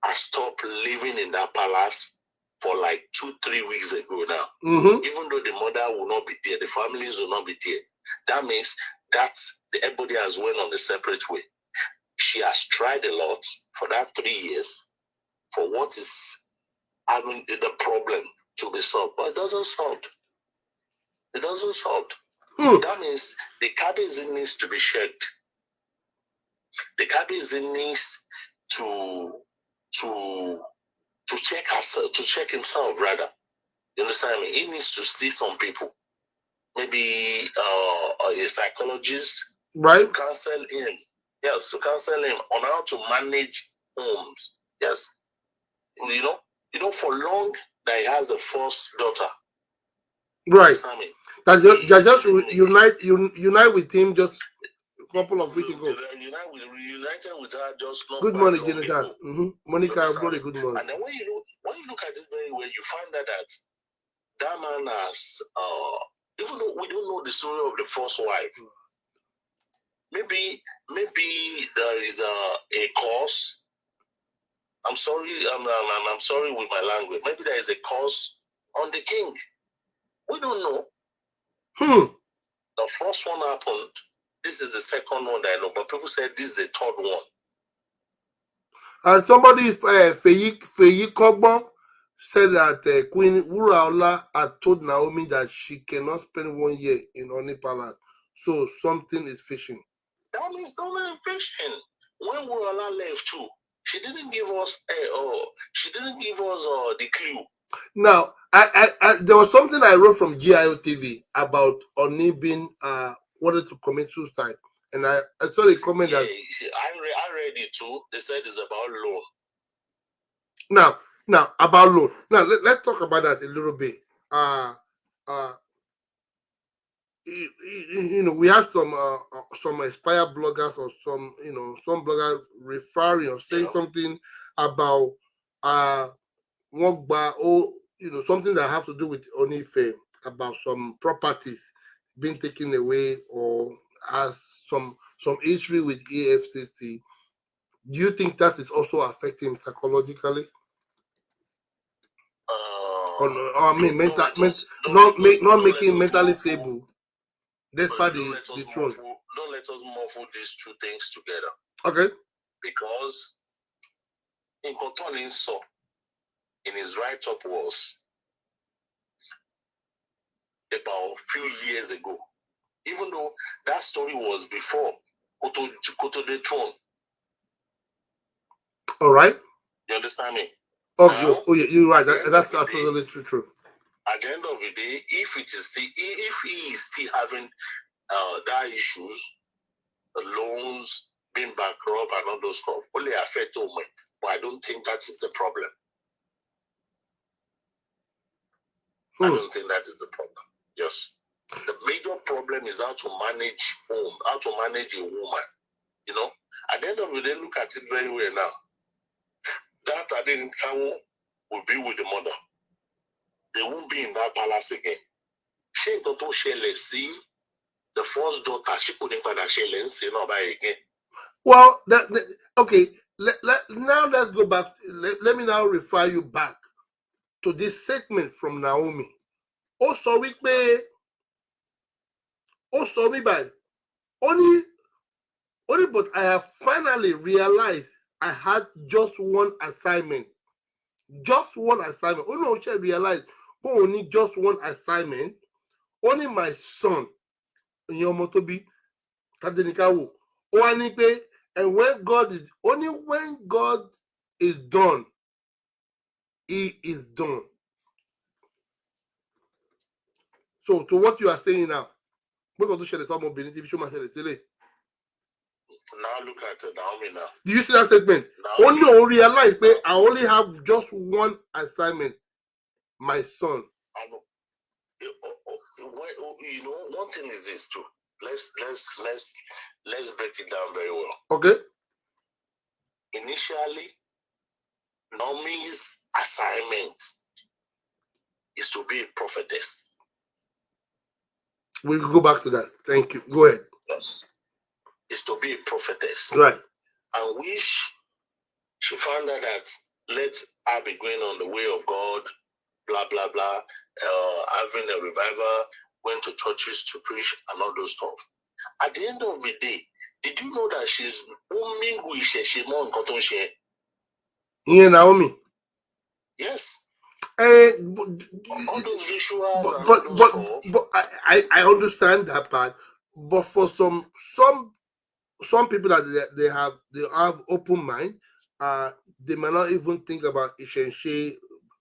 has stopped living in that palace for like 2-3 weeks ago now. Even though the mother will not be there, the families will not be there. That means that's everybody has went on a separate way. She has tried a lot for that 3 years for what is having the problem to be solved, but it doesn't solve. It doesn't solve. That means the Kabezi needs to be checked. The Kabezi needs to check herself, to check himself rather. You understand me? He needs to see some people, maybe a psychologist, right, to counsel him. Yes, to counsel him on how to manage homes. Yes, for long that he has a first daughter. Right. That just unite with him just couple of weeks ago. Reunited with her just not. Good morning, Jonathan. Monica, brother, good morning. And then when you look at it very well, you find out that that man has, even though we don't know the story of the first wife, maybe there is a cause. I'm sorry, I'm sorry with my language. Maybe there is a cause on the king. We don't know. The first one happened. This is the second one that I know, but people said this is the third one. Somebody, Feyi Kogbon, said that Queen Wuraola had told Naomi that she cannot spend 1 year in Oni Palace. So something is fishing. That means something is fishing. When Wuraola left too, she didn't give us the clue. Now, I there was something I wrote from GIO TV about Oni being wanted to commit suicide, and I saw the comment that I read it too. They said it's about loan. Now about loan. Now let's talk about that a little bit. You know, we have some Aspire bloggers or some bloggers referring or saying something about something that has to do with Onife, about some properties being taken away or has some history with EFCC. Do you think that is also affecting him psychologically? Not making him mentally stable despite the throne. Don't let us muffle these two things together. Okay. Because in Kotonin saw in his write-up was about a few years ago, even though that story was before Koto the throne. All right. You understand me? Oh, yeah, you're right. That's absolutely true. At the end of the day, if he is still having that issues, the loans, being bankrupt and all those stuff, only affect women. But I don't think that is the problem. I don't think that is the problem. Yes. The major problem is how to manage home, how to manage a woman. You know, at the end of the day, look at it very well now. That Adenikawo will be with the mother. They won't be in that palace again. She don't see the first daughter. She couldn't say no by again. Well, okay. Now let's go back. Let me now refer you back to this statement from Naomi. Also, by only, but I have finally realized I had just one assignment. Just one assignment. Oh no, I realized only just one assignment. Only my son, Yomotobi Kadenikawo. And when God is done, He is done. So to what you are saying now, we're going to share the top of Benity. Now look at Naomi now. Do you see that statement? Only realize I only have just one assignment. My son. I know. You know, one thing is this too. Let's break it down very well. Okay. Initially, Naomi's assignment is to be a prophetess. We'll go back to that. Thank you. Go ahead. Yes. Is to be a prophetess. Right. And which she found out that let her be going on the way of God, blah, blah, blah, having a revival, went to churches to preach and all those stuff. At the end of the day, did you know that she's Yeah, Naomi. Yes. All those visuals but I understand that part. But for some people that they have open mind, they might not even think about Ishenshi,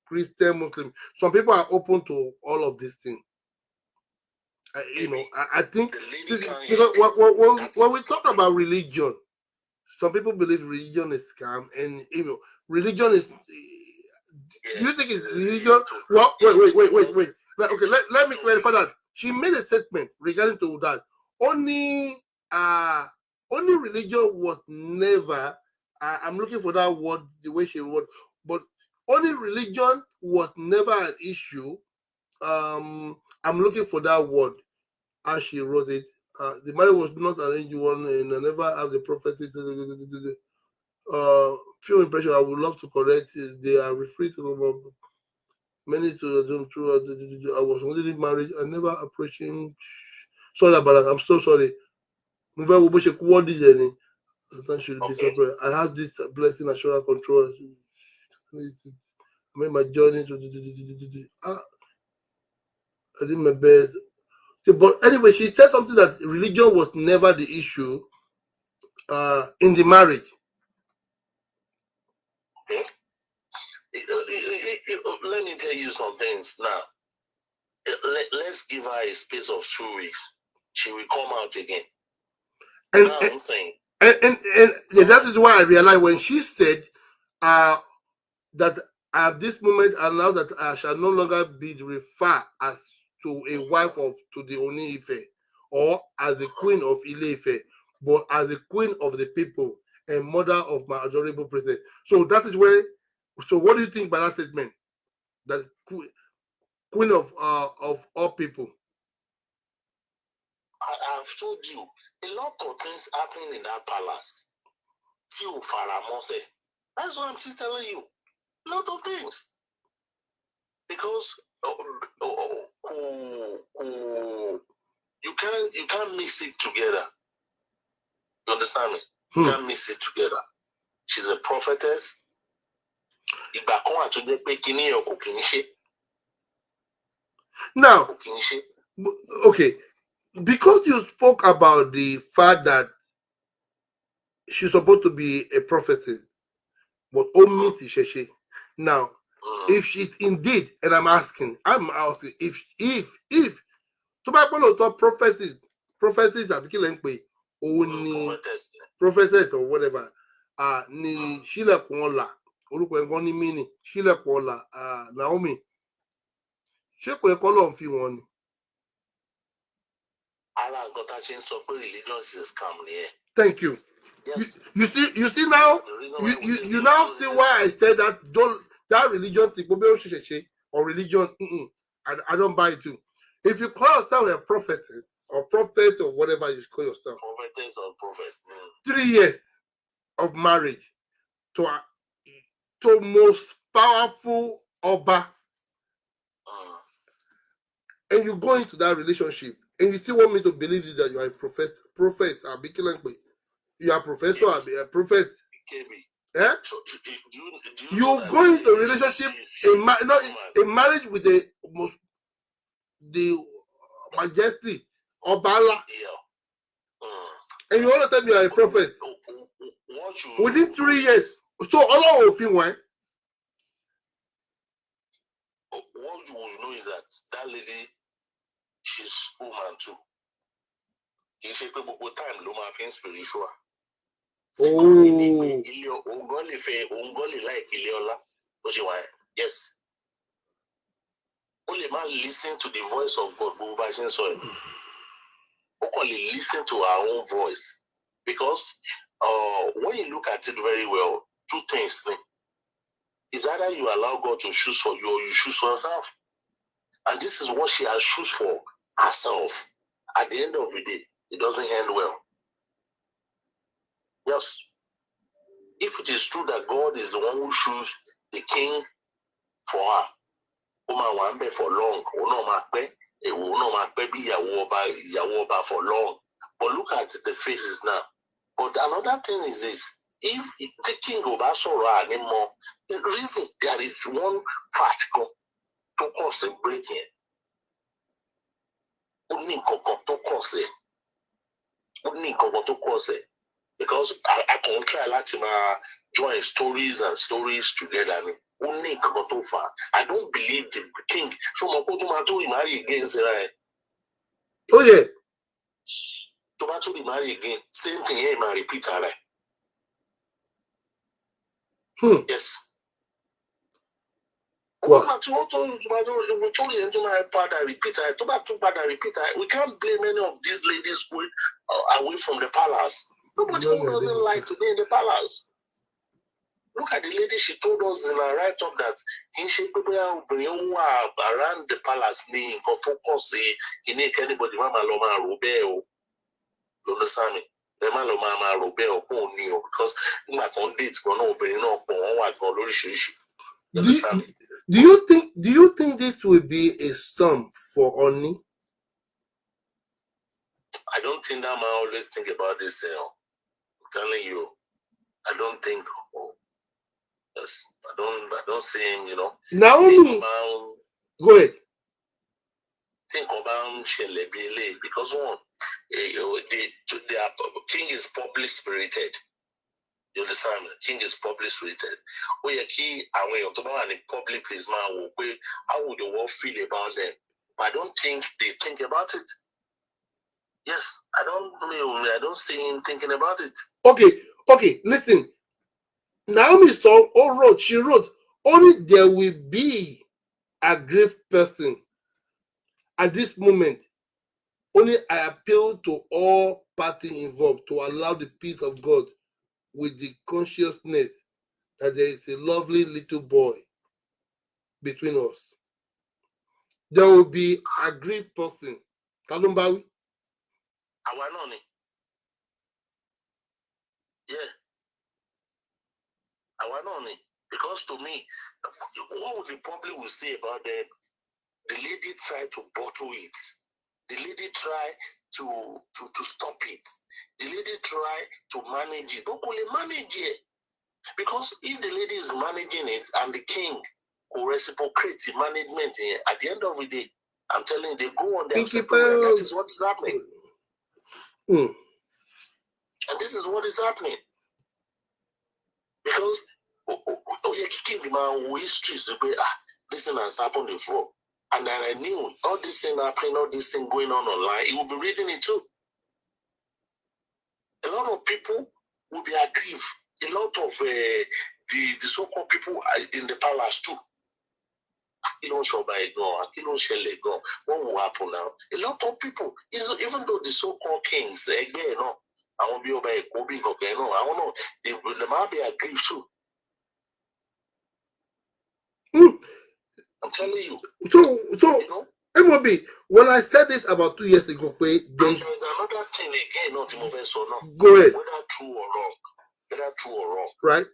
Christian, Muslim. Some people are open to all of these things. You know, I think because when we talk about religion, some people believe religion is scam, and religion is. Do you think it's religion? Well, wait. Okay, let me clarify that. She made a statement regarding to that. Only only religion was never. I'm looking for that word, the way she wrote, but only religion was never an issue. I'm looking for that word as she wrote it. The marriage was not arranged one, and I never have the prophecy. Few impression. I would love to correct. They are referred to many to them through. I was only married. I never approaching. Sorry about that. I'm so sorry. What is any? Satan should be separate. I had this blessing assurance control. I made my journey to. I did my best. So, but anyway, she said something that religion was never the issue in the marriage. Okay. Let me tell you some things now. Let's give her a space of 2 weeks. She will come out again. And, now I'm saying. And that is why I realized when she said that at this moment and now that I shall no longer be referred as to a wife of to the Oni Ife or as the queen of Ile Ife, but as the queen of the people and mother of my adorable president. So that is where. So what do you think by that statement? That queen of all people. I've told you a lot of things happening in that palace. That's what I'm still telling you. A lot of things. Because you can't mix it together. You understand me? You can't mix it together. She's a prophetess. Now, okay, because you spoke about the fact that she's supposed to be a prophetess, but only Sheshe. Now, if she's indeed, and I'm asking if to my point of prophecies are killing me, only prophetess or whatever, ni ṣílẹ̀kùn ọlà orúkọ ẹ̀gbọ́n ní mí ṣílẹ̀kùn ọlà Naomi ṣé kò yẹ kọ́ lọ́n fi wọn ni. Religion is a scam. Thank you. Yes. You see now you now see why I said that that religion thing or religion I don't buy it too. If you call yourself a prophetess or prophet or whatever you call yourself, prophetess or prophet, 3 years of marriage to most powerful Oba, and you go into that relationship and you still want me to believe that you are a prophet, you are a professor, a prophet. Eh? You go into a relationship, a marriage with the majesty Obala, and you want to tell me you are a prophet within 3 years. So all of you went. What you will know is that lady, she's woman too. She's a people time Loma fin spiritual. Yes. Only man listen to the voice of God, only listen to our own voice. Because when you look at it very well, 2 things. Is either you allow God to choose for you or you choose for yourself. And this is what she has choose for herself. At the end of the day, it doesn't end well. Yes. If it is true that God is the one who chooses the king for her, for long, for long. But look at the faces now. But another thing is this: if the king of Asura anymore, the reason there is one part to cause a breaking. Only to cause it. Because I can try to join stories and stories together. Only I don't believe the king. So my go to marry again, right? Oh yeah. To marry again, same thing here, my repeat, right? Yes. We can't blame any of these ladies going away from the palace. Nobody who doesn't like to be in the palace. Look at the lady, she told us in her write-up that around the palace, anybody, you understand me? Because do you think this will be a storm for Oni? I don't think that man always think about this. I'm telling you, I don't think. Yes, I don't see him. Naomi, go ahead. Think about Shelebile because one, the king is public spirited. You understand? King is public spirited. Public place man, how would the world feel about them? But I don't think they think about it. Yes, I don't see him thinking about it. Okay, listen. Naomi she wrote, only there will be a grave person. At this moment, only I appeal to all parties involved to allow the peace of God with the consciousness that there is a lovely little boy between us. There will be a grieved person. Kalumbawi? Awanoni. Yeah. Awanoni. Because to me, what would the public will say about them? The lady tried to bottle it. The lady tried to stop it. The lady tried to manage it. Don't manage it. Because if the lady is managing it and the king will reciprocate the management, at the end of the day, I'm telling you, they go on their separate way. That is what is happening. And this is what is happening. Because you're kicking the man who history to be, this thing has happened before. And then I knew all this thing happening, all this thing going on online, he will be reading it too. A lot of people will be aggrieved. A lot of the so-called people in the palace too. What will happen now? A lot of people, even though the so-called kings, I won't be obey Kobe, I don't know, they might be aggrieved too. I'm telling you. So MOB, when I said this about 2 years ago, there's another thing again, not no. Go ahead. Whether true or wrong. Right.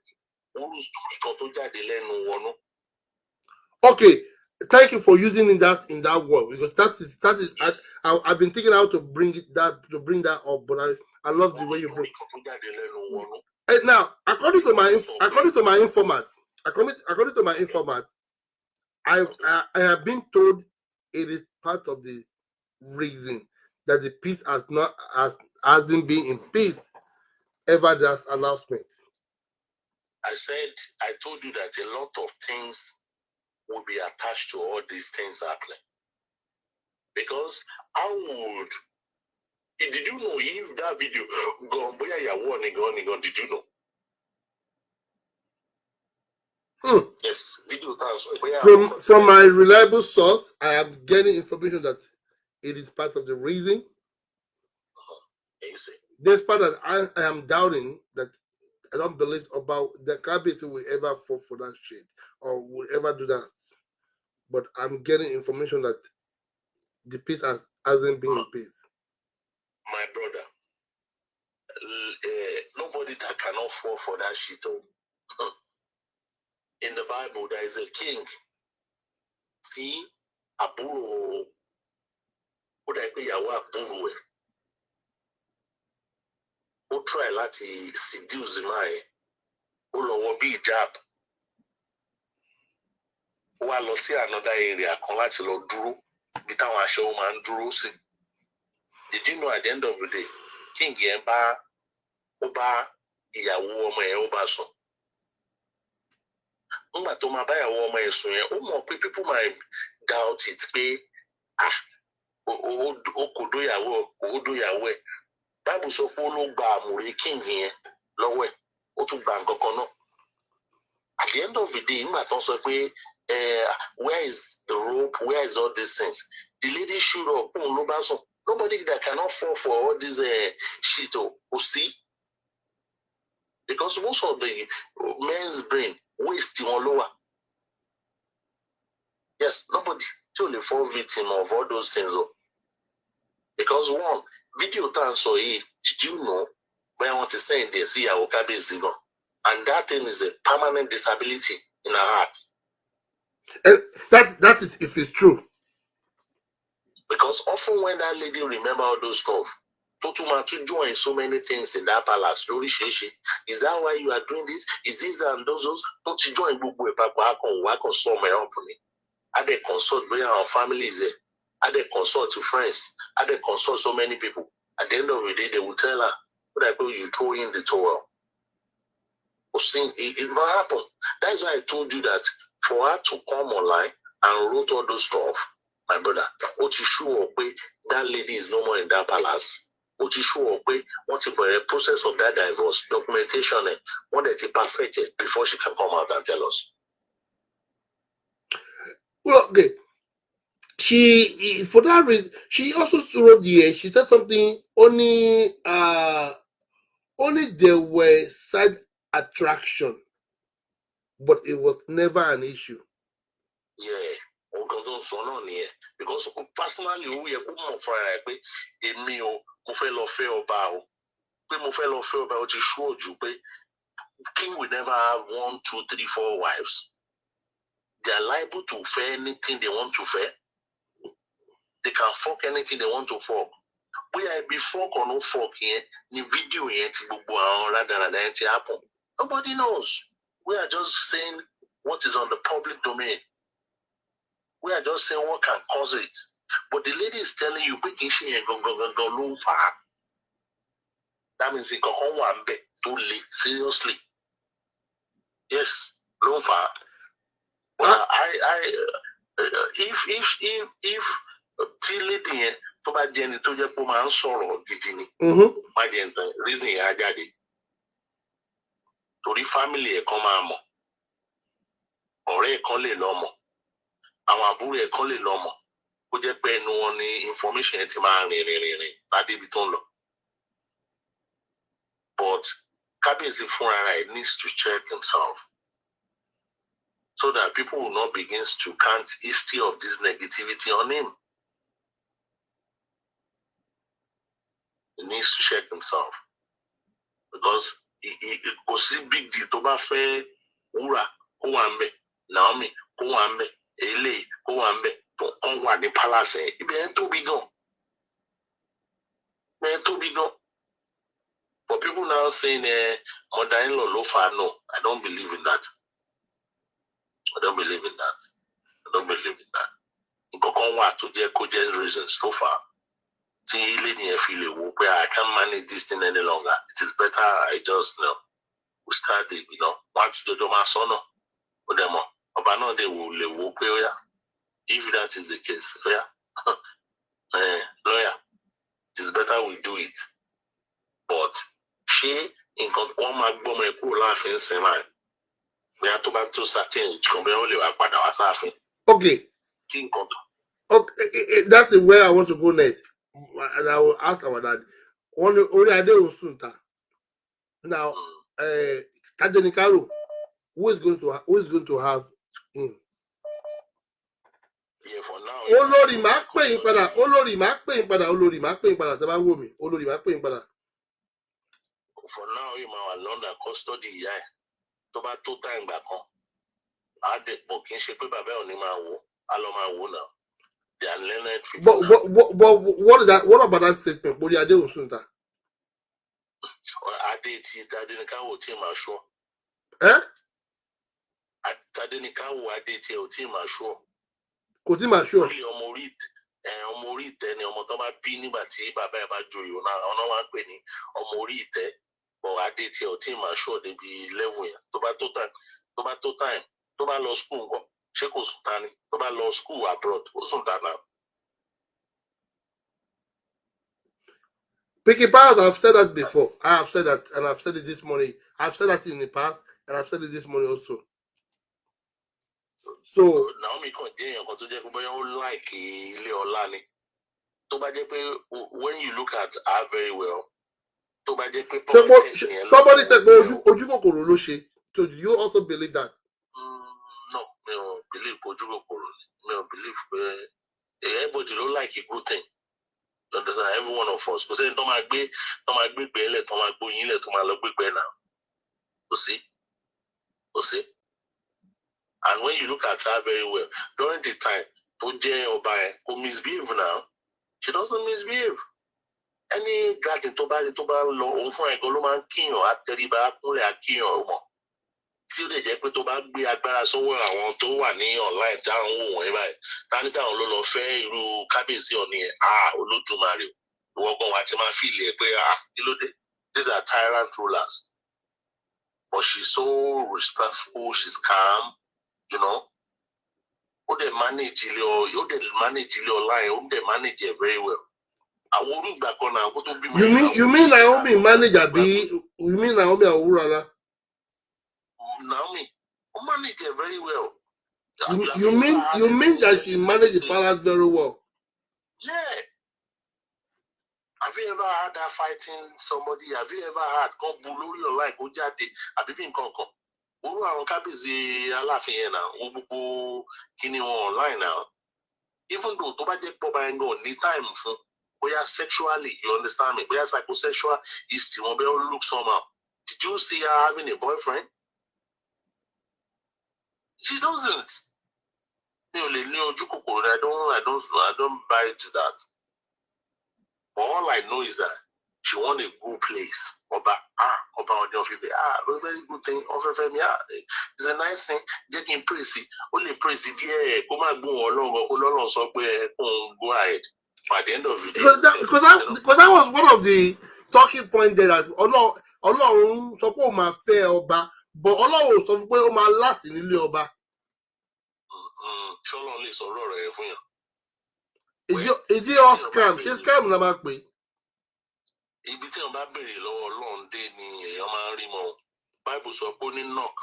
Okay. Thank you for using that in that word, because that is yes. I've been thinking how to bring that up, but I love the way you bring it. Now, according to my informant, I have been told it is part of the reason that the peace hasn't been in peace ever this announcement. I told you that a lot of things will be attached to all these things happening. Because did you know if that video did you know? Yes, video from my reliable source, I am getting information that it is part of the reason. Despite that, I am doubting that. I don't believe about the cabinet will ever fall for that shit or will ever do that. But I'm getting information that the peace hasn't been in peace. My brother, nobody that cannot fall for that shit. In the Bible, there is a king. See, Aburo. What I pay Aburo. Who try láti seduce the man. Ó lọ wọ bí hijab. Ó wá lọ sí another area kan láti lọ dúró bí táwọn aṣẹ́wó máa ń dúró sí. Did you know at the end of the day, king yẹn bá ìyàwó ọmọ yẹn ó bá sùn. Nígbà tó máa bá ìyàwó ọmọ yẹn sùn yẹn, ó mọ̀ pé people might doubt it pé ó kò dóyàwó ẹ̀. Bible sọ pé ó ló gba àmùrè king yẹn lọ́wọ́ ẹ̀, ó tún gba nǹkan kan náà. At the end of the day, nígbà tó ń sọ pé where is the rope, where is all these things? The lady showed up, òun ló bá sùn. Nobody that cannot fall for all this shit, see? Because most of the men's brain waste on lower. Yes, nobody truly fall victim of all those things. Because one video time so did you know when I want to say in there, see I will and that thing is a permanent disability in her heart. And that is if it's true. Because often when that lady remember all those stuff, to join so many things in that palace. Is that why you are doing this? Is this and those? Don't you join book with Papa? I can solve my own for me. I they consult where our family is there. I they consult to friends. I they consult so many people. At the end of the day, they will tell her, "What I you throw in the towel." It will happen. That's why I told you that for her to come online and wrote all those stuff, my brother, what you sure that lady is no more in that palace. What you sure what's the process of that divorce documentation? What that is perfected before she can come out and tell us. Well, okay. She for that reason she also wrote here. She said something only there were side attraction, but it was never an issue. Yeah. Because personally, we are more for a meal, Mufelo Feobao. Mufelo Feobao to show you, King will never have 1, 2, 3, 4 wives. They are liable to fair anything they want to fair. They can fuck anything they want to fuck. We are before or no fuck here, the video yet rather than happen. Nobody knows. We are just saying what is on the public domain. We are just saying what can cause it. But the lady is telling you, go low far. That means we can come one bit too late. Seriously. Yes, low far. Well, if lady to bá jẹ́ ẹni tó jẹ́ pé ó máa ń sọ̀rọ̀ gidi ni. Má jẹ́ nǹkan reason yẹn á jáde. Torí family ẹ̀ kan máa mọ̀. Ọ̀rẹ́ ẹ̀ kan lè lọ mọ̀. Àwọn àbúrò ẹ̀ kan lè lọ mọ̀. Ó jẹ́ pé ẹnu wọn ni information yẹn ti máa rìn láti ibi tó ń lọ. But Kábíyèsí fúnra ẹ̀ needs to check himself so that people will not begin to count history of this negativity on him. He needs to check himself because it was a big deal. Tó bá fẹ́ wúrà kó wà ń bẹ̀, Naomi kó wà ń bẹ̀, eléyìí kó wà ń bẹ̀, tó kàn wà ní palace ẹ̀. Ibẹ̀ yẹn tóbi gan. Ibẹ̀ yẹn tóbi gan. But people now saying, mother-in-law ló fà. No, I don't believe in that. I don't believe in that. I don't believe in that. Nǹkan wà tó jẹ́ kó jẹ́ reasons so far. See, lady, I feel it. I can't manage this thing any longer. It is better I just we start it, once the doma sono, or them on they will if that is the case, lawyer, it is better we do it. But she in one laughing same we have to back to certain okay. Okay, that's the way I want to go next. And I will ask our dad. Only I do Sunta. Now, Kajenikaru, who is going to have him? Yeah, for now. Olórí máa pè yín padà. Olórí máa pè yín padà. Ṣé bá wò mí? Olórí máa pè yín padà. For now, you are under custody. Yeah, tó bá tó time back on. I did book in shape bàbá ò ní máa wò. A lọ máa wò now. They are learned people. But what is that? What about that statement? Bori Ade Osunta. Ade Tadenikawo team are sure. Tadenikawo Ade team are sure. Kò tí máa sure. Ọmọ orí ìtẹ́ ni ọmọ tó bá bí nígbà tí bàbá ẹ̀ bá joyè ọ̀nà wa ń pè ní ọmọ orí ìtẹ́. But Ade team are sure they be level yẹn. Tó bá tó time. Tó bá lọ school nǹkan. Ṣé kò sùn ta ni? Tó bá lọ school abroad, ó sùn ta náà. Picky Powers, I've said that before. I have said that, and I've said it this morning. I've said that in the past, and I've said it this morning also. So Naomi kan jẹ́ èèyàn kan tó jẹ́ pé bóyá ó like ilé ọlá ni. Tó bá jẹ́ pé when you look at her very well, Somebody said, Oju kokoro ló ṣe. So do you also believe that? No, me don't believe Oju kokoro. Me don't believe everybody don't like a good thing. You understand? Every one of us. Because don't my big belle, don't my boy, don't my big belle now. You see? And when you look at her very well, during the time, Toje Obaye, who misbehave now, she doesn't misbehave. Any garden to buy law, on for a Goloman king or at Teriba, only a king or more. See the Jepo to buy be at Baraso, I want to one near online down, wherever. Tanita on Lolo Fair, you cabins on near, Olutumari. Walk on what my feel, these are tyrant rulers. But she's so respectful, she's calm, you know. They manage your line, they manage it very well. You mean Naomi manage you mean Naomi Awurala? Naomi manage it very well. You mean that she managed the palace very well? Yeah. Have you ever had that fighting somebody? Have you ever had come below your life? Have you been come? Uru àwọn kábíyèsí aláàfin yẹn náà wọ́n gbogbo kíní wọn online now. Even though tó bá jẹ́ pọ̀ báyìí náà ní time fún bóyá sexually, you understand me? Bóyá psychosexual is tí wọ́n bẹ́ẹ̀ look somehow. Did you see her having a boyfriend? She doesn't. Mi ò lè ní ojú kòkòrò. I don't buy into that. But all I know is that she want a good place. Oba on your very good thing. It's a nice thing. Just in praise it. Only praise it. Yeah, come on, go along. So go ahead. By the end of it, because that was one of the talking points there that Ọlọ́run sọ pé ó máa fẹ́ ọba, but Ọlọ́run sọ pé ó máa last nílé ọba. Ṣọlọ́run lè sọ̀rọ̀ rẹ̀ fún yàn. Is it all scam? Ṣé scam la máa pè? Ibi tí wọ́n bá béèrè lọ́wọ́ Ọlọ́run dé ni èèyàn máa ń rí mọ́. Bible sọ pé ó ní knock.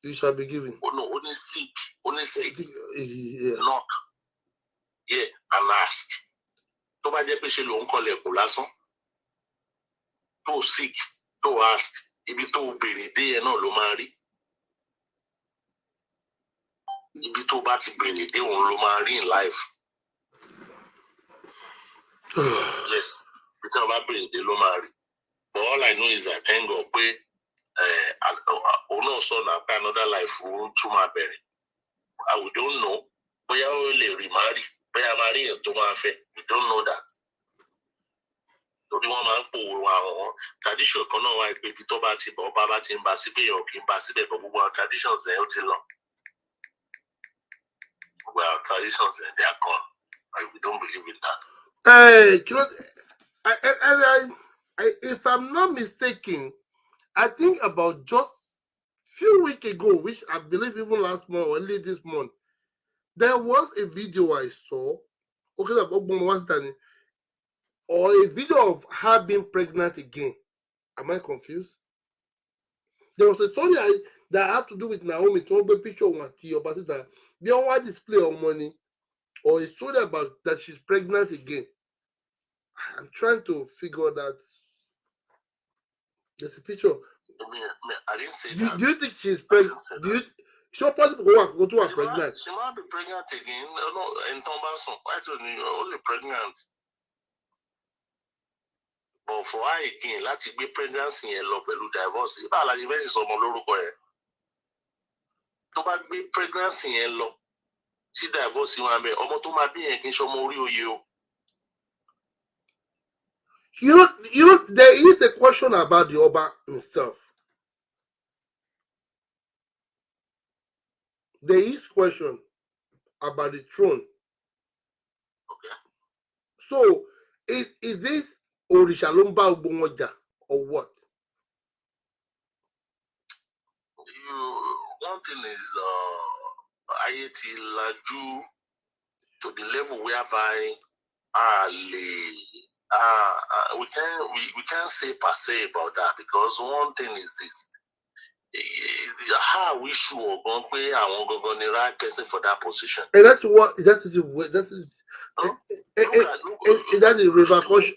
You shall be given. Oh no, only seek. Yeah. Knock. Yeah, and ask. Tó bá jẹ́ pé ṣe ló ń kọlẹ̀ kò lásán. Tó seek, tó ask. Ibi tó béèrè dé yẹn náà ló máa rí. Ibi tó bá ti béèrè dé òun ló máa rí in life. Yes, ibi tí wọ́n bá béèrè dé ló máa rí. But all I know is that thank God pé òun náà sọ̀nà pé another life òun tún máa bẹ̀rẹ̀. We don't know. Bóyá ó lè remarry. Bóyá máa rí èèyàn tó máa fẹ́. We don't know that. Torí wọ́n máa ń pòwò àwọn tradition kan náà wáyé pé ibi tó bá ti bọ̀ ọba bá ti ń ba síbẹ̀ èèyàn kì í ba síbẹ̀ bọ̀ gbogbo àwọn traditions ẹ̀ ó ti lọ. Gbogbo àwọn traditions ẹ̀ they are gone. Like, we don't believe in that. If I'm not mistaken, I think about just few weeks ago, which I believe even last month or early this month, there was a video I saw. Okay, or a video of her being pregnant again. Am I confused? There was a story that have to do with Naomi. To be picture one about it that they don't want display of money, or a story about that she's pregnant again. I'm trying to figure that. There's a picture. I didn't say that. Do you think she's pregnant? So possible go to her pregnant? She might be pregnant again. No, in Tombason, I told you only pregnant. But for her again, láti gbé pregnancy yẹn lọ pẹ̀lú divorce. Báwo la ṣe fẹ́ ṣe sọmọ lórúkọ yẹn? Tó bá gbé pregnancy yẹn lọ sí divorce wọn abẹ, ọmọ tó máa bí yẹn kì í ṣọmọ orí oyè o. You know, there is a question about the Oba himself. There is question about the throne. Okay. So, is this Orishalomba Ogbonmoja or what? One thing is Ayeti Laju to the level whereby we can't say per se about that, because one thing is this. How are we sure pé àwọn gangan the right person for that position? And that's what That is repercussion.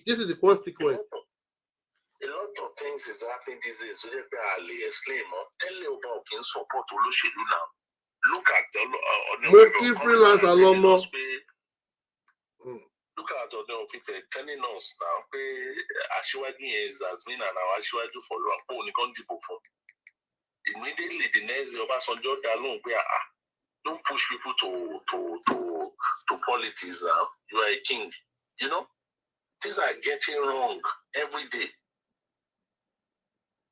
This is the consequence. A lot of things is happening these days. So they barely explain more. Tell you about in support Olóṣèlú now. Look at the freelance alumni. Look at the people telling us now. Aṣíwájú has been an Aṣíwájú for long. Immediately the next day, Obasanjo alone, don't push people to politics now. You are a king. You know, things are getting wrong every day.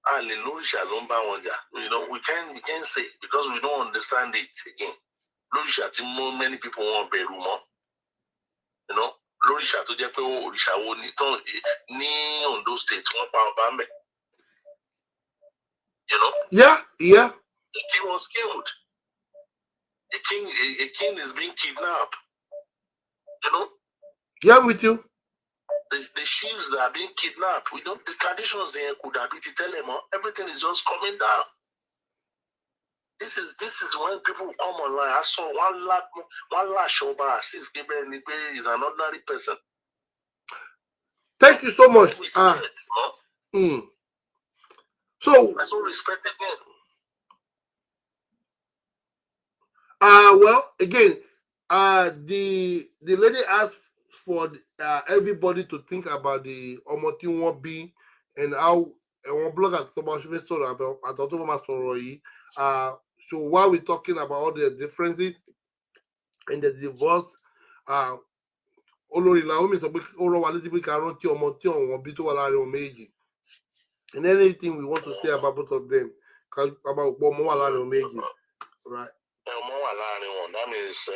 Hallelujah, you know, we can't say because we don't understand it again. Many people want Berumo. You know, Lorisha to Jepe Orisha ni Ondo State, one power Bambe. You know? Yeah. The king was killed. A king is being kidnapped. You know? Yeah, with you. The chiefs are being kidnapped. We don't. The traditions here could have been to tell them everything is just coming down. This is when people come online. I saw one lash over as if Gabriel is an ordinary person. Thank you so much. So I so respect again. Well, again, the lady asked for everybody to think about the Omoti 1B and how one blogger about so while we're talking about all the differences and the divorce, Olori Naomi sọ pé ó rán wa létí pé ká rántí ọmọ tí ọ̀wọ́n bí tó wà láàrin ọmọ méjì. And anything we want to say about both of them, about ọmọ wà láàrin ọmọ méjì, right? Ọmọ wà láàrin wọn, that means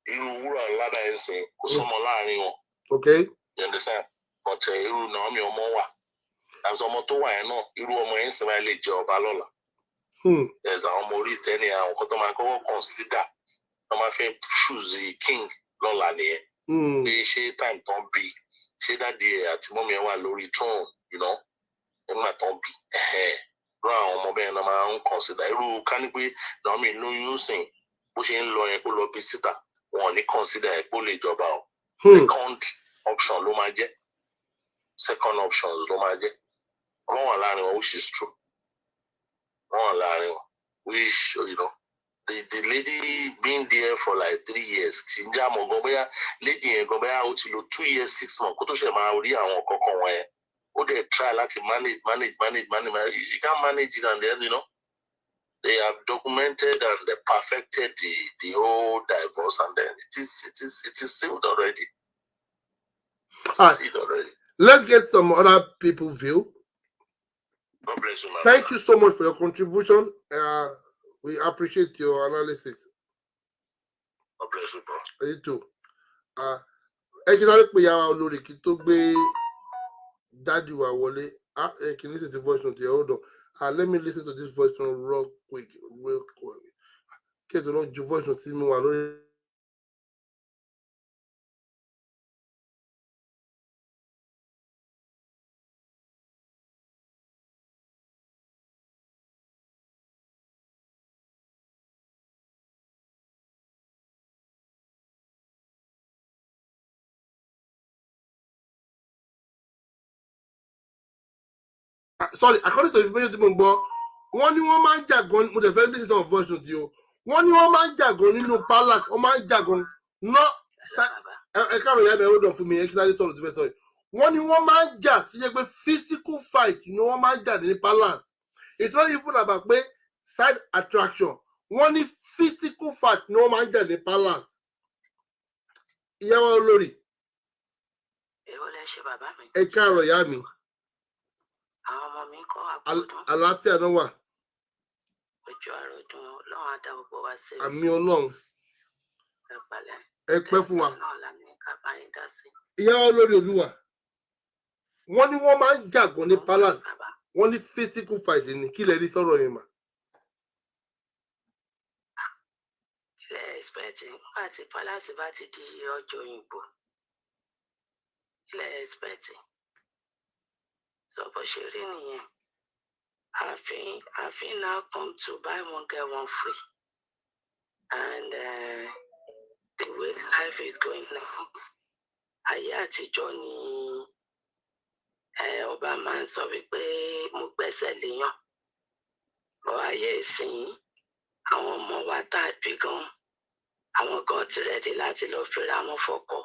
irú wúrà ládà ẹ̀ ń sìn kò sọmọ láàrin wọn. Okay. You understand? But irú Naomi ọmọ wà. Àti ọmọ tó wà yẹn náà, irú ọmọ yẹn ń sìn báyìí lè jẹ ọba lọ́la. There's àwọn ọmọ orí ìtẹ́ ni àwọn kan tó máa kọ́kọ́ consider tó máa fẹ́ choose the king lọ́la nìyẹn. Pé ṣé time tó ń bí ṣé dáàdi ẹ̀ àti mọ́mí ẹ̀ wà lórí throne, you know, nígbà tó ń bí. Rú àwọn ọmọ bẹ́ẹ̀ náà máa ń consider. Irú ká ní pé Naomi lóyún sìn bó ṣe ń lọ yẹn kó lọ bí síta wọn ò ní consider ẹ̀ kó lè jọba o. Second option ló máa jẹ́. Second option ló máa jẹ́. Wọ́n wà láàrin wọn, which is true. Wọ́n wà láàrin wọn, which, you know, the lady been there for like 3 years. Tí ń já mọ̀ gan bóyá lady yẹn gan bóyá ó ti lò 2 years 6 months kó tó ṣe máa rí àwọn kọ̀ọ̀kan wọn yẹn. Ó dẹ̀ try láti manage. You can't manage it and then, you know, they have documented and they perfected the whole divorce and then it is sealed already. Sealed already. Let's get some other people's view. God bless you, man. Thank you so much for your contribution. We appreciate your analysis. God bless you, bro. You too. Ẹ kí sáré pé yàrá olórí kí tó gbé dájú wa wọlé. Ẹ kí listen to voice note here. Hold on. Let me listen to this voice note real quick. Kí ẹ tó lọ ju voice note sí mi wà lórí. Sorry, according to information tí mo gbọ́, wọ́n ní wọ́n máa ń jàgàn mo dẹ̀ fẹ́ listen to voice note yìí o. Wọ́n ní wọ́n máa ń jàgàn nínú palace, wọ́n máa ń jàgàn ná ẹ káàrọ̀ ìyá mi hold on fún mi ẹ kí sáré sọ̀rọ̀ tó fẹ́ sọ yìí. Wọ́n ní wọ́n máa ń jà kí jẹ́ pé physical fight ni wọ́n máa ń jà ní palace. It's not even about pé side attraction. Wọ́n ní physical fight ni wọ́n máa ń jà ní palace. Ìyá wa olórí. Èwo lẹ ṣe bàbá mi. Ẹ káàrọ̀ ìyá mi. Àwọn ọmọ mi kọ́ àpòdún. Àlàáfíà náà wà. Ojú àrò dùn Ọlọ́run á dá gbogbo wa sí. Àmì Ọlọ́run. Ẹ pẹ̀lẹ́. Ẹ pẹ́ fún wa. Náà la ní ká bá yín dá sí. Ìyá olórí Olúwa. Wọ́n ní wọ́n máa ń jàgàn ní palace. Wọ́n ní physical fight ni kí lẹ rí sọ̀rọ̀ yẹn mà. Ilẹ̀ ẹ̀sìpẹ̀tì nígbà tí palace bá ti di ọjọ́ òyìnbó. Ilẹ̀ ẹ̀sìpẹ̀tì. So bó ṣe rí nìyẹn. Ààfin now come to buy one get one free. And the way life life is going now. Ayé àtijọ́ ni ọba máa ń sọ wípé mo gbẹ́sẹ̀ léyàn. Bọ́ ayé ìsìn àwọn ọmọ wa tá a bí gan, àwọn gan ti rẹ́dí láti lọ fira wọn fọ́kọ.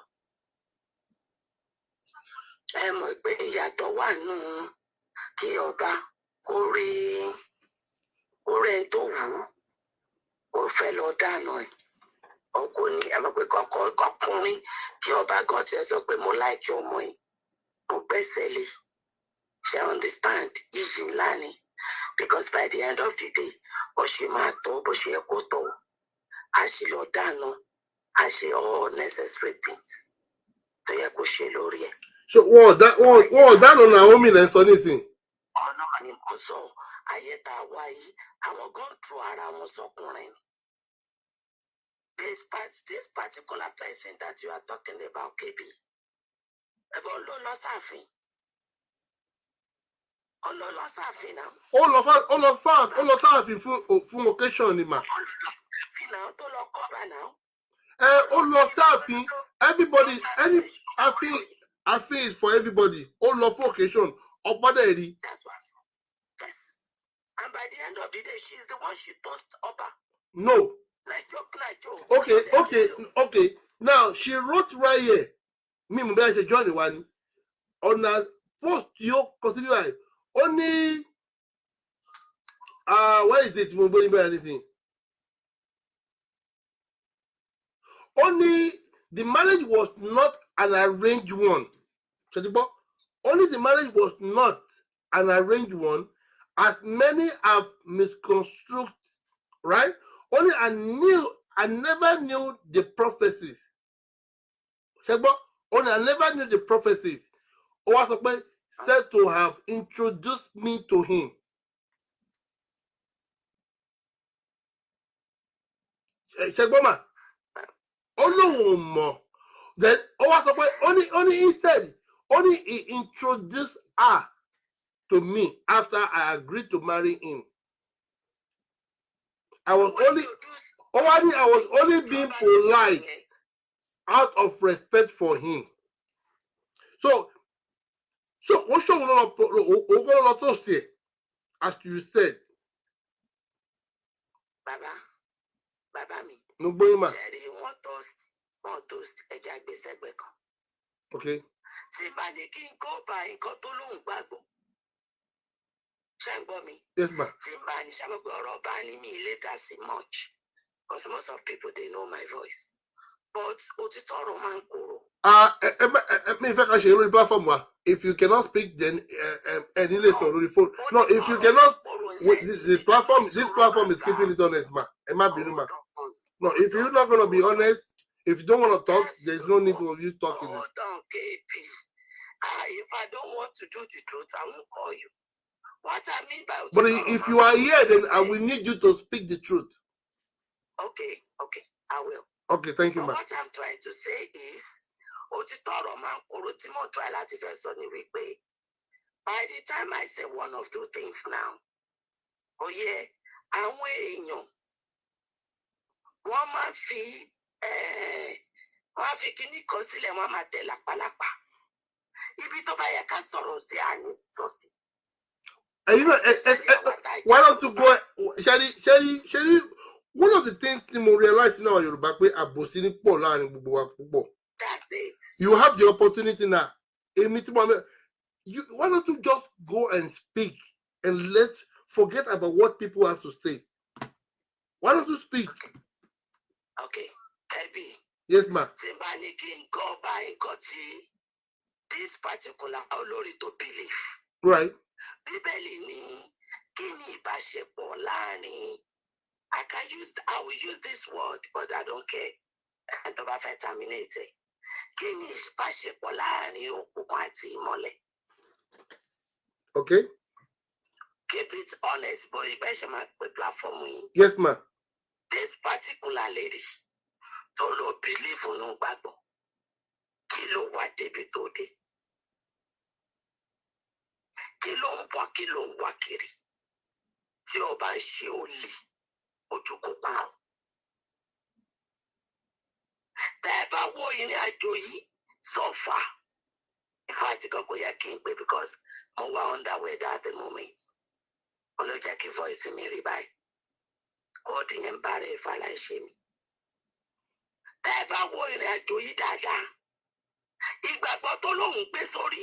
Ẹ mọ̀ pé ìyàtọ̀ wà nù kí ọba kó rí tó wù ú kó fẹ́ lọ dáná ẹ̀. Ọkọ ni ẹ mọ̀ pé kọkùnrin kí ọba gan tiẹ̀ sọ pé mo láìkí ọmọ yìí, mo gbẹ́sẹ̀ lé. Ṣé understand? Ìyì ńlá ni. Because by the end of the day, bó ṣe máa tọ́ bó ṣe yẹ kó tọ́, a ṣe lọ dáná, a ṣe all necessary things tó yẹ kó ṣe lórí ẹ̀. So wọ́n dáná Naomi lẹ́ sọ nísìn. Ọ̀nà ni mo sọ, ayé tá a wá yìí, àwọn gan tu ara wọn sọkùnrin ni. This particular person that you are talking about, KB, ẹ̀bọ̀n ló lọ sáàfin. Ó lọ sáàfin náà. Ó lọ sáàfin fún occasion ni mà. Ó lọ sáàfin náà tó lọ kọ́ba náà. Ó lọ sáàfin, everybody, I think it's for everybody. Ó lọ fún occasion, ọ̀pọ̀dọ̀ rí. That's what I'm saying. Yes. And by the end of the day, she's the one she tossed Oba. No. Okay. Now, she wrote right here. Me, I should join the one. On a post, you consider like only. Where is it? Anything? Only the marriage was not an arranged one. Only the marriage was not an arranged one, as many have misconstrued, right? Only I never knew the prophecies. Only I never knew the prophecies. Owasope said to have introduced me to him. Shegboma. Then Owasope only instead, only he introduced her to me after I agreed to marry him. I was only being polite out of respect for him. So what should we as you said? Baba mi. No boyma. One toast, Okay. Yes, ma'am. Much. Because most of people, they know my voice. But in fact, I should platform. If you cannot speak, then any less on the phone. No, if you cannot, this platform is keeping it honest, ma. No, if you're not gonna be honest, if you don't want to talk, there's no need for you talking. Hold on, KP. If I don't want to do the truth, I won't call you. What I mean by but if you are here, then I will need you to speak the truth. Okay, I will. Okay, thank you, ma'am. What I'm trying to say is, by the time I say one of two things now, I'm waiting. One man fee, one fikini conceal one matela palapa. If you don't buy a castle, say I need trust. Why don't you go, Sherry? One of the things you realize now, you're back with a bossing Paul and that's it. You have the opportunity now. Why don't you just go and speak and let's forget about what people have to say? Why don't you speak? Okay, KB. Yes, ma'am. This particular Olori to believe. Right. I will use this word, but I don't care. And to be terminated. Okay. Keep it honest, but you platform. Yes, ma'am. This particular lady, Tolo believe in no Bible. Kilo wa debi to de. Kilo wa kiri. Tí ó bá ṣe olè, ojú kò pa. Tẹ́ bá wo ìrìn àjò yìí so far. In fact, I can't pay because I'm on that way at the moment. I'm not taking voice in me, by quoting and barry if I like shame. Tẹ́ẹ̀bá wo ìrìn àjò yìí dáadáa. Ìgbàgbọ́ tó lóhùn gbé sórí,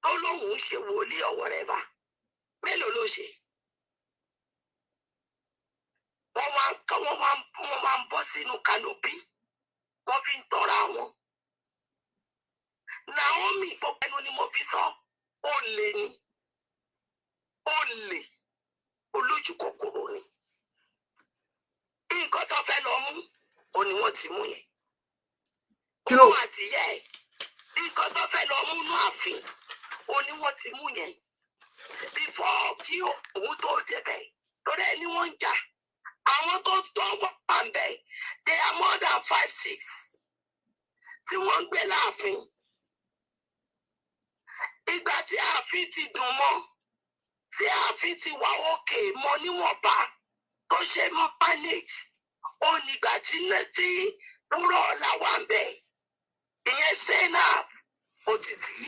tó lóhùn ṣe wòlíì or whatever. Mélòó ló ṣe? Wọ́n máa ń bọ́ sínú kanopi. Wọ́n fi ń tọra wọn. Naomi gbogbo ẹnu ni mo fi sọ. Ó lè ní. Ó lè. Olójú kòkòrò ni. Nǹkan tó fẹ́ lọ mú, ó ní wọ́n ti mú yẹn. Òun àti ìyá ẹ̀. Nǹkan tó fẹ́ lọ mú inú ààfin, ó ní wọ́n ti mú yẹn. Before kí òun tó débẹ̀, torí ẹni wọ́n ń jà. Àwọn tó wà ń bẹ̀, they are more than 5, 6. Tí wọ́n ń gbé láàfin. Ìgbà tí ààfin ti dùn mọ́, tí ààfin ti wà òkè mọ́ níwọ̀nba tó ṣe manage, ó nígbà tí wúrọ̀ ọ̀la wà ń bẹ̀. Ìyẹn Zainab òtítì.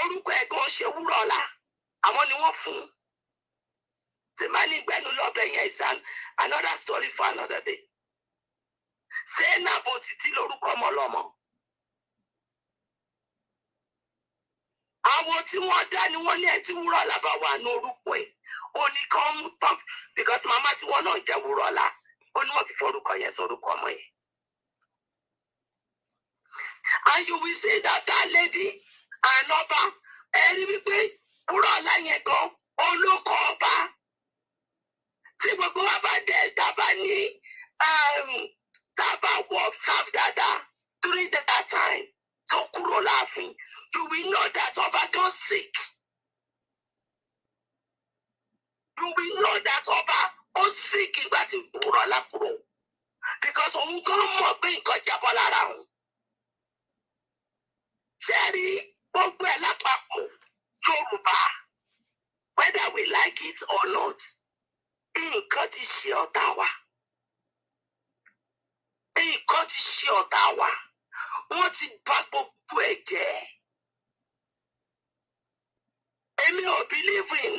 Orúkọ ẹ̀gbọ́n ṣe wúrọ̀ ọ̀la, àwọn ni wọ́n fún. Tí máa ní ìgbẹ́nu lọ́bẹ̀ yẹn is another story for another day. Zainab òtítì lórúkọ ọmọ ọlọ́mọ. Àwọn tí wọ́n dá ni wọ́n ní ẹ̀ tí wúrọ̀ ọ̀la bá wà ní orúkọ ẹ̀. Ó ní kán mú tán because màmá tí wọ́n náà jẹ́ wúrọ̀ ọ̀la. Ó ní wọ́n fi forúkọ yẹn sórúkọ ọmọ yẹn. And you will see that lady and ọba ẹni wípé wúrọ̀ ọ̀la yẹn gan olóko ọba. Tí gbogbo wa bá dẹ̀ dábà ní dábà wọ observe dáadáa during that time tó kúrò láàfin, you will know that ọba gan sick. You will know that ọba ó sick ìgbà tí wúrọ̀ ọ̀la kúrò. Because òun gan mọ̀ pé nǹkan jábọ́ lára òun. Ṣé rí gbogbo ẹ̀ lápapọ̀ Yorùbá, whether we like it or not, nǹkan ti ṣe ọ̀tá wa. Nǹkan ti ṣe ọ̀tá wa. Wọ́n ti bà gbogbo ẹ̀ jẹ́. Èmi ò believe in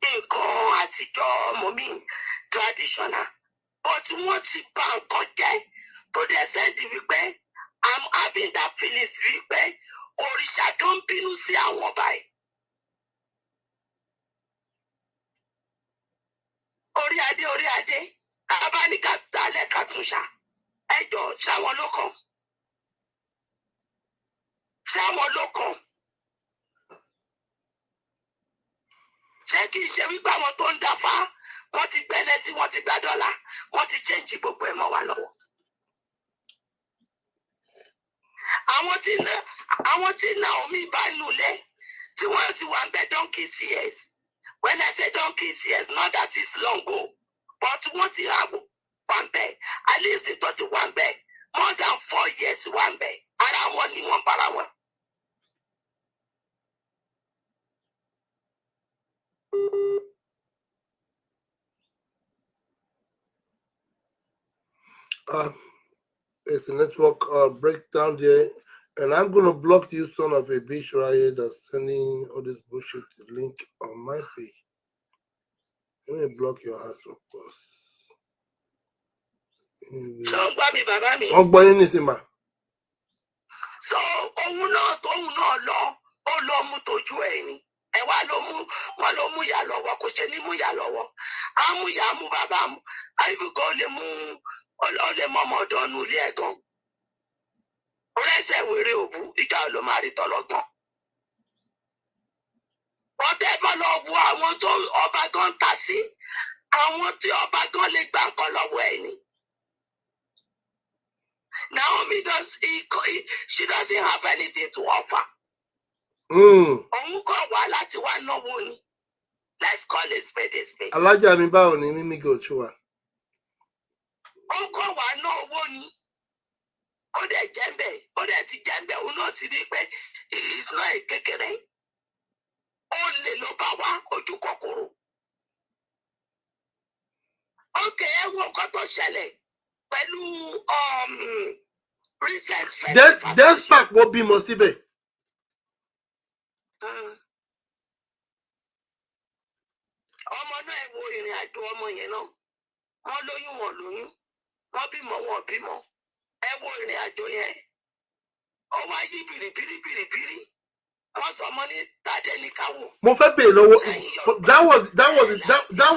nǹkan àtijọ́ mọ̀mí traditional, but wọ́n ti bà nǹkan jẹ́ tó dẹ̀ sẹ́ndì wípé I'm having that feeling wípé òrìṣà kan bínú sí àwọn báyìí. Orí adé, abáníkà dálẹ̀ kàtúnṣà. Ẹjọ́ ṣáwọn ló kàn. Ṣáwọn ló kàn. Ṣé kì í ṣe wípé àwọn tó ń dáfá, wọ́n ti gbẹ́lẹ́ sí, wọ́n ti gba dọ́là, wọ́n ti change gbogbo ẹ̀ mọ́ wa lọ́wọ́. Àwọn tí Naomi bá nulẹ̀, tí wọ́n ti wà ń bẹ donkey years. When I say donkey years, not that it's long ago, but wọ́n ti wà ń bẹ, at least tó ti wà ń bẹ, more than 4 years wà ń bẹ, ara wọn ni wọ́n bára wọn. It's a network breakdown there, and I'm gonna block you, son of a bitch, right here that's sending all this bullshit link on my page. Let me block your ass, of course. Wọ́n gbọ́ yín nísìnyí mà. So òun náà lọ mú tójú ẹ̀ ni. Ẹ wá wọn ló mú ìyá lọ́wọ́, kò ṣe ní mú ìyá lọ́wọ́. Á mú ìyá mú bàbá mú. Àìbùkọ́ ó lè mú ọmọ ọ̀dọ́ nu ilé ẹ̀ gan. Rẹ́sẹ̀ wèrè òbú, ìjà ló máa rí tọ́lọ́gbọ́n. Wọ́n tẹ́ bá lọ wo àwọn tó ọba gan tà sí, àwọn tí ọba gan lè gbà nǹkan lọ́wọ́ ẹ̀ ni. Naomi she doesn't have anything to offer. Òun kàn wá láti wá náwó ni. Let's call it spade a spade. Alájà mi báwo ni mímí gò tú wa? Ó kàn wá ná owó ni. Ó dẹ̀ jẹ́ńbẹ̀, ó dẹ̀ ti jẹ́ńbẹ̀, òun náà ti rí pé it's not kékeré. Ó lè lọ bá wá ojú kòkòrò. Ókè ẹ wo nǹkan tó ṣẹlẹ̀. pẹ̀lú recent festival. Despark wọ́n bímọ síbẹ̀. Ọmọ náà ẹ wo ìrìn àjò ọmọ yẹn náà. Wọ́n lóyún wọn lóyún. Wọ́n bímọ wọn bímọ. Ẹ wo ìrìn àjò yẹn. Ó wá yí bìrìbìrì. Wọ́n sọ ọmọ ní Tádé ní káwọ́. Mo fẹ́ bèèrè lọ́wọ́ that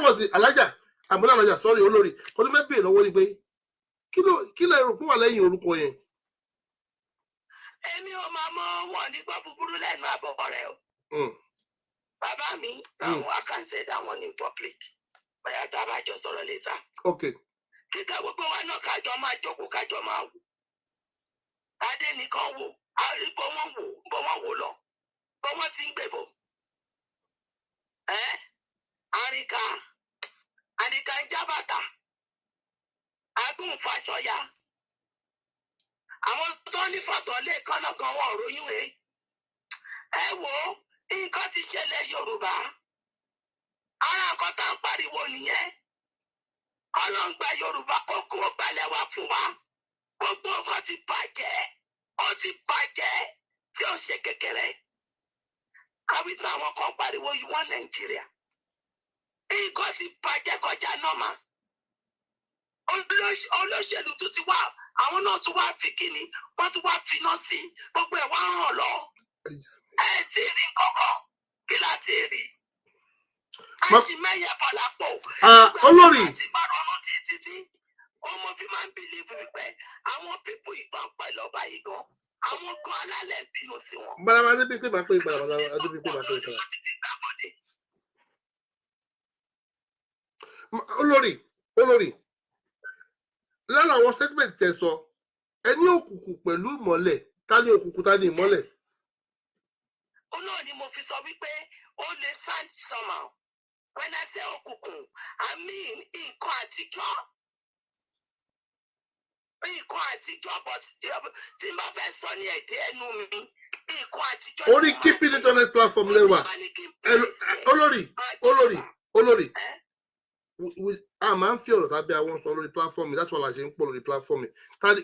was the Alájà àbúrò Alájà sorry olórí. Mo ní fẹ́ bèèrè lọ́wọ́ ni pé kí lẹ rò pé wà lẹ́yìn orúkọ yẹn. Èmi ò máa mọ wọn ní gbọ́ búburú lẹ́nu àbọ̀ rẹ̀ o. Bàbá mi àwọn àkànṣe dáwọn ní public. Bóyá tá a bá jọ sọ̀rọ̀ later. Okay. Kíkà gbogbo wa náà kájọ máa jókòó kájọ máa wò. Tádé nìkan wò. Àrí bọ́ wọ́n wò lọ. Bọ́ wọ́n ti ń gbèbò. Àríkà ń já bàtà. Agún fàṣọyà. Àwọn tó ní fọ̀tọ̀ lé kọ́nàkan wọn ròyìn ẹ̀. Ẹ wo nǹkan ti ṣẹlẹ̀ Yorùbá. Ara nǹkan tá ń pariwo nìyẹn. Ọlọ́ngbà Yorùbá kókó balẹ̀ wá fún wa. Gbogbo nǹkan ti bàjẹ́. Ó ti bàjẹ́ tí ó ṣe kékeré. Àwítà àwọn kan pariwo yìí wọ́n Nàìjíríà. Nǹkan ti bàjẹ́ kọjá nọ́mà. Olóṣèlú tó ti wá àwọn náà tún wá fi kíni wọ́n tún wá finá sí gbogbo ẹ̀ wá ràn lọ. Ẹ ti rí kankan kí láti rí. Àṣìmẹ́yẹ Bọ́lápọ̀. Olórí. Àti Bárọ̀nù títí. Ọmọ fi máa ń bìlíìfù wípé àwọn pípù ìtàn pẹ̀lú ọba yìí gan. Àwọn kan alálẹ̀ bínú sí wọn. Bàbá Adébíyí máa pé Bàbá Adébíyí máa pé ìtàn. Olórí. Lára àwọn statement tẹ́ sọ ẹni òkùnkùn pẹ̀lú ìmọ́lẹ̀ ta ni òkùnkùn ta ni ìmọ́lẹ̀. Olóòní ni mo fi sọ wípé ó lè sound somehow when I say òkùnkùn I mean nǹkan àtijọ́ but tí n bá fẹ́ sọ ní èdè ẹnu mi nǹkan àtijọ́. Orí keeping internet platform lẹ́wà olórí. A máa ń fi ọ̀rọ̀ sábẹ́ àwọn sọ lórí platform that's why la ṣe ń pọ̀ lórí platform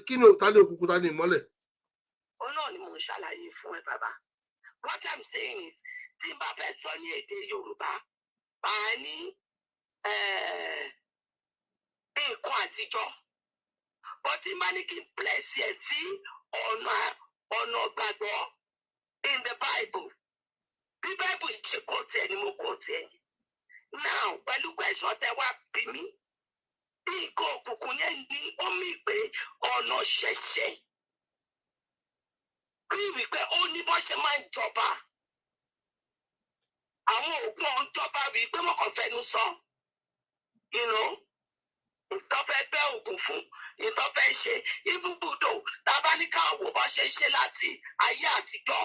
kí ni ta ni òkùnkùn ta ni ìmọ́lẹ̀. Ó náà ni mo ń ṣàlàyé fún ẹ bàbá. What I'm saying is tí n bá fẹ́ sọ ní èdè Yorùbá máa ní nǹkan àtijọ́ but tí n bá ní kí n place ẹ̀ sí ọ̀nà gbàgbọ́ in the Bible bí Bible ṣe kó tiẹ̀ ni mo kó tiẹ̀ yìí. Now pẹ̀lú question tẹ wá bí mi nǹkan òkùnkùn yẹn ní ó mì pé ọ̀nà ṣẹ̀ṣẹ̀ bí wípé ó ní bó ṣe máa ń jọba àwọn òògùn ọ̀njọba wípé wọ́n kàn fẹnu sọ nǹkan fẹ́ bẹ́ òògùn fún nǹkan fẹ́ ṣe ibùdó tábánikà wò bá ṣe ṣe láti ayé àtijọ́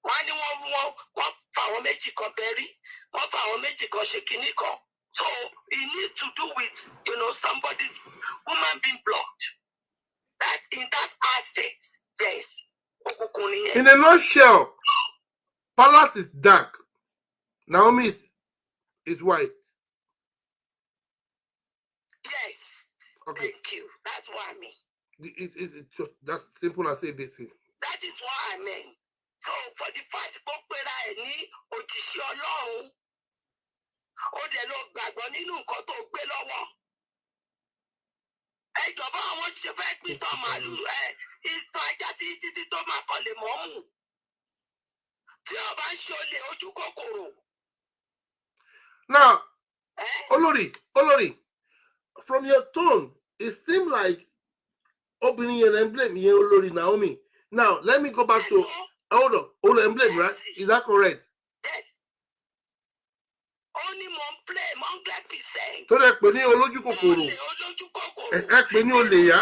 wọ́n ní wọ́n fa àwọn méjì kan bẹ́rí wọ́n fa àwọn méjì kan ṣe kinní kan so it need to do with somebody's woman being blocked that in that aspect yes òkùnkùn nìyẹn. In a nutshell, Palace is dark, Naomi is white. Yes. Okay. Thank you. That's what I mean. It's just that simple as ABC. That is what I mean. So for the fact kó pera ẹ̀ ní òjíṣẹ́ Ọlọ́run ó dẹ̀ lọ gbàgbọ́ nínú nǹkan tó gbé lọ́wọ́. Ìjọba àwọn ṣe fẹ́ pìtàn màálùú ìtàn ajá títí tó máa kọ́ lè mọ́ mù. Tí ọba ń ṣọlẹ̀ ojú kòkòrò. Now, Olórí, from your tone, it seems like obìnrin yẹn emblem yẹn Olórí Naomi. Now, let me go back to hold on, emblem, right? Is that correct? Yes. Only mon play, mon black percent. Tó dẹ̀ pè ní olójú kòkòrò. Ẹ pè ní olè yá.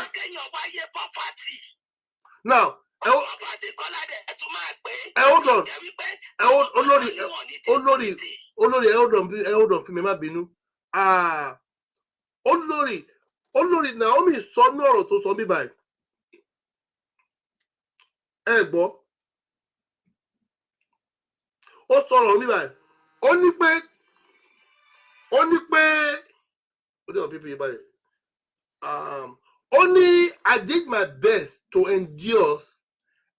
Now, hold on. Olórí, hold on, fún mi má bínú. Olórí Naomi sọ ní ọ̀rọ̀ tó sọ bí báyìí. Ẹ gbọ́. Ó sọ̀rọ̀ ní báyìí. Ó ní pé ó ní àwọn pípé yìí báyìí. Only I did my best to endure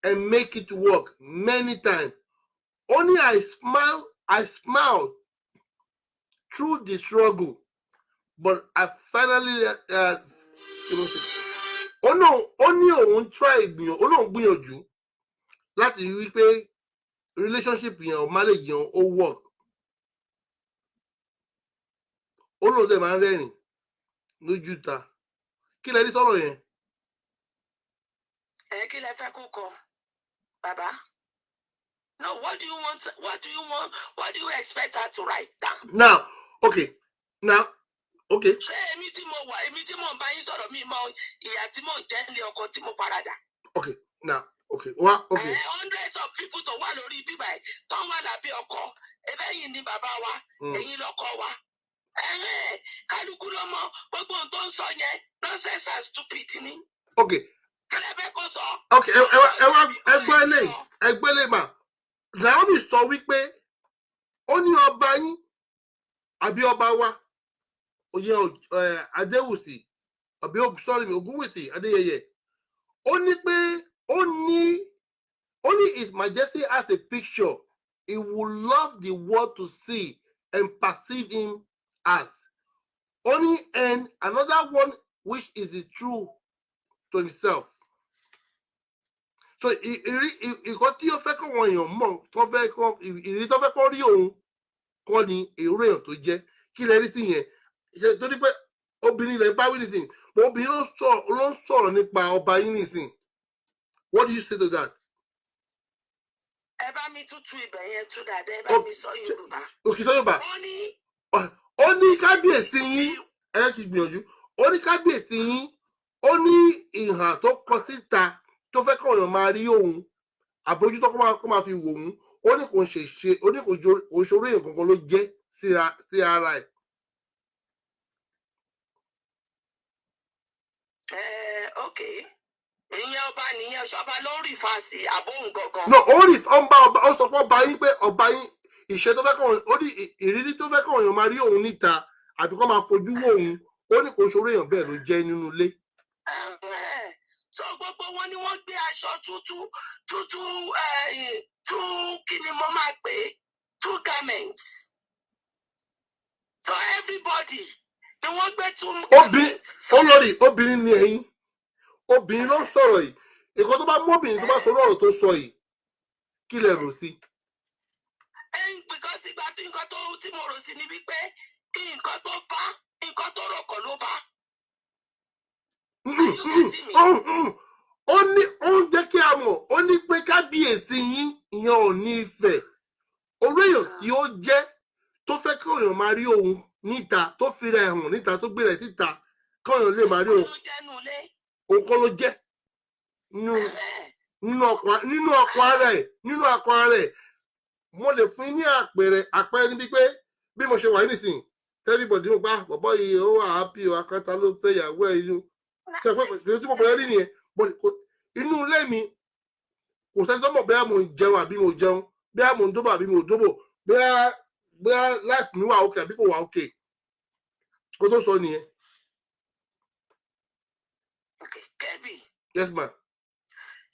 and make it work many times. Only I smiled through the struggle, but I finally only òun try gbìyànjú láti rí pé relationship yẹn or marriage yẹn ó work. Olóhùn tẹ̀ máa ń rẹ́rìn lójú ta. Kí lẹ rí sọ̀rọ̀ yẹn? Kí lẹ fẹ́ kó kọ, bàbá? No, what do you want? What do you expect her to write down? Now, okay. Ṣé èmi tí mo ń bá yín sọ̀rọ̀ mi mọ ìyà tí mò ń jẹ nílé ọkọ tí mo paradà? Okay, now, okay. Well, okay. Hundreds of people tó wà lórí bíbá ẹ̀ tó ń wà lábẹ́ ọkọ. Ebe yìí ni bàbá wa, ẹ̀yin lọ́kọ wa. Kálukú ló mọ gbogbo ohun tó ń sọ yẹn nonsense and stupid ni. Okay. Kílẹ̀ fẹ́ kó sọ. Okay, ẹgbẹ́ ilé mà. Naomi sọ wípé ó ní ọba yín àbí ọba wa oyè Adéwùsì àbí Ògúnwùsì Adéyẹyẹ. Ó ní pé only His Majesty has a picture he would love the world to see and perceive him as. Only and another one which is the truth to himself. So ìkọ́ tí ó fẹ́ kọ́ wọn èèyàn mọ̀ tó fẹ́ kọ́ ìrírí tó fẹ́ kọ́ rí òun kọ́ ni èrò èèyàn tó jẹ́ kí lẹ rí sí yẹn torí pé obìnrin ilẹ̀ bá wí nìsín obìnrin ló ń sọ̀rọ̀ nípa ọba yín nìsín. What do you say to that? Ẹ bá mi tútù ibẹ̀ yẹn tú dáadáa, ẹ bá mi sọ Yorùbá. Òkè sọ Yorùbá. Ó ní kábíyèsí yín ẹ kì í gbìyànjú. Ó ní kábíyèsí yín ó ní ìhà tó kọ síta tó fẹ́ kọ́ ọ̀yàn máa rí òun àbójútó kó máa fi wò òun ó ní kò ṣòro èèyàn kankan ló jẹ́ sí ara ẹ̀. Okay. Ìyẹn ọba nìyẹn ṣọba ló ń rí fàásì àbóhùn gangan. No, ó sọ pé ọba yín pé ọba yín ìṣe tó fẹ́ kọ́ ó ní ìrírí tó fẹ́ kọ́ ọ̀yàn máa rí òun níta àbí kó máa fojú wò òun ó ní kò ṣòro èèyàn bẹ́ẹ̀ ló jẹ́ nínú ilé. So gbogbo wọn ni wọ́n gbé aṣọ tuntun kí ni mo máa pè é 2 garments. So everybody ni wọ́n gbé 2 garments. Obìnrin ni ẹ̀yin obìnrin ló ń sọ̀rọ̀ yìí nǹkan tó bá mú obìnrin tó bá sọ ọ̀rọ̀ tó sọ yìí kí lẹ rò sí. Because ìgbà tí nǹkan tí mo rò sí ni wípé nǹkan tó rọ̀kọ̀ ló bá. Ó jẹ́ kí a mọ̀ ó ní pé kábíyèsí yín ìyẹn ò ní Ifẹ̀ orí èèyàn tí ó jẹ́ tó fẹ́ kí èèyàn máa rí òun níta tó fi rẹ̀ hàn níta tó gbé rẹ̀ síta kí èèyàn lè máa rí òun kọ́ ló jẹ́ nínú ọkọ̀ ara ẹ̀ mo lè fún yín ní àpẹẹrẹ níbi pé bí mo ṣe wà nísìnyí everybody mo gbá bọ̀bọ̀ yìí ó wà happy akátá ló fẹ́ ìyàwó ẹ̀ inú ṣe pé tí mo bẹ̀rẹ̀ rí nìyẹn inú ilé mi kò sẹ́ni tó mọ̀ bẹ́ẹ̀ mo ń jẹun àbí mo jẹun bẹ́ẹ̀ mo ń dóbò àbí mo dóbò bẹ́ẹ̀ life mi wà òkè àbí kò wà òkè kó tó sọ nìyẹn. Kẹ́bì. Yes ma.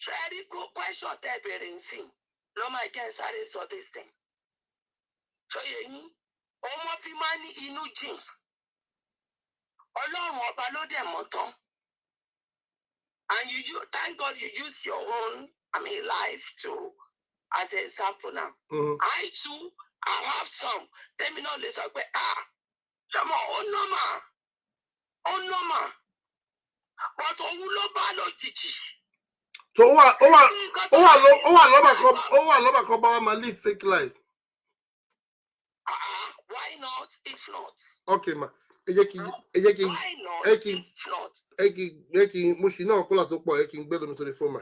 Ṣé ẹ rí question tẹ́ bẹ̀rẹ̀ ń sìn ló máa jẹ́ sáré sọ this thing. Ṣọyẹ yín ọmọ fi máa ní inú jìn Ọlọ́run ọba ló dẹ̀ mọ̀ tán. And thank God you use your own, life as an example now. I too, I have some. Let me not listen. Come on, normal. But òun ló bá lọ jìjì. So ó wà lọ́bà kan bá wa máa live fake life. Why not if not? Okay ma. Why not if not? Mo ṣì náà kó láti pọ̀ ẹ kí n gbé lómi sórí fún ma.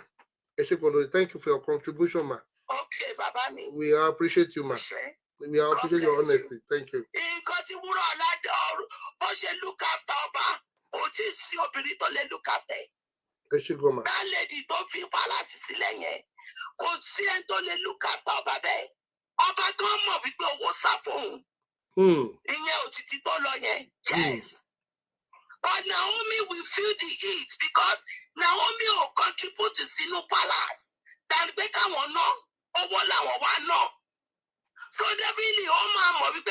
Ẹ ṣé gan-an. Thank you for your contribution ma. Okay, bàbá mi. We appreciate you ma. We appreciate your honesty. Thank you. Nǹkan tí wúrọ̀ ọ̀làdà bó ṣe look after ọba kò tí ì sí obìnrin tó lè look after. Ẹ ṣé gan-an ma. That lady tó fi palace sílẹ̀ yẹn kò sí ẹni tó lè look after ọba bẹ́ẹ̀. Ọba gan mọ̀ wípé owó sá fóun. Ìyẹn òtítí tó lọ yẹn. Yes. But Naomi will feel the heat because Naomi will contribute to Sinu Palace. That they come on no, or what no. So definitely, oh mama, we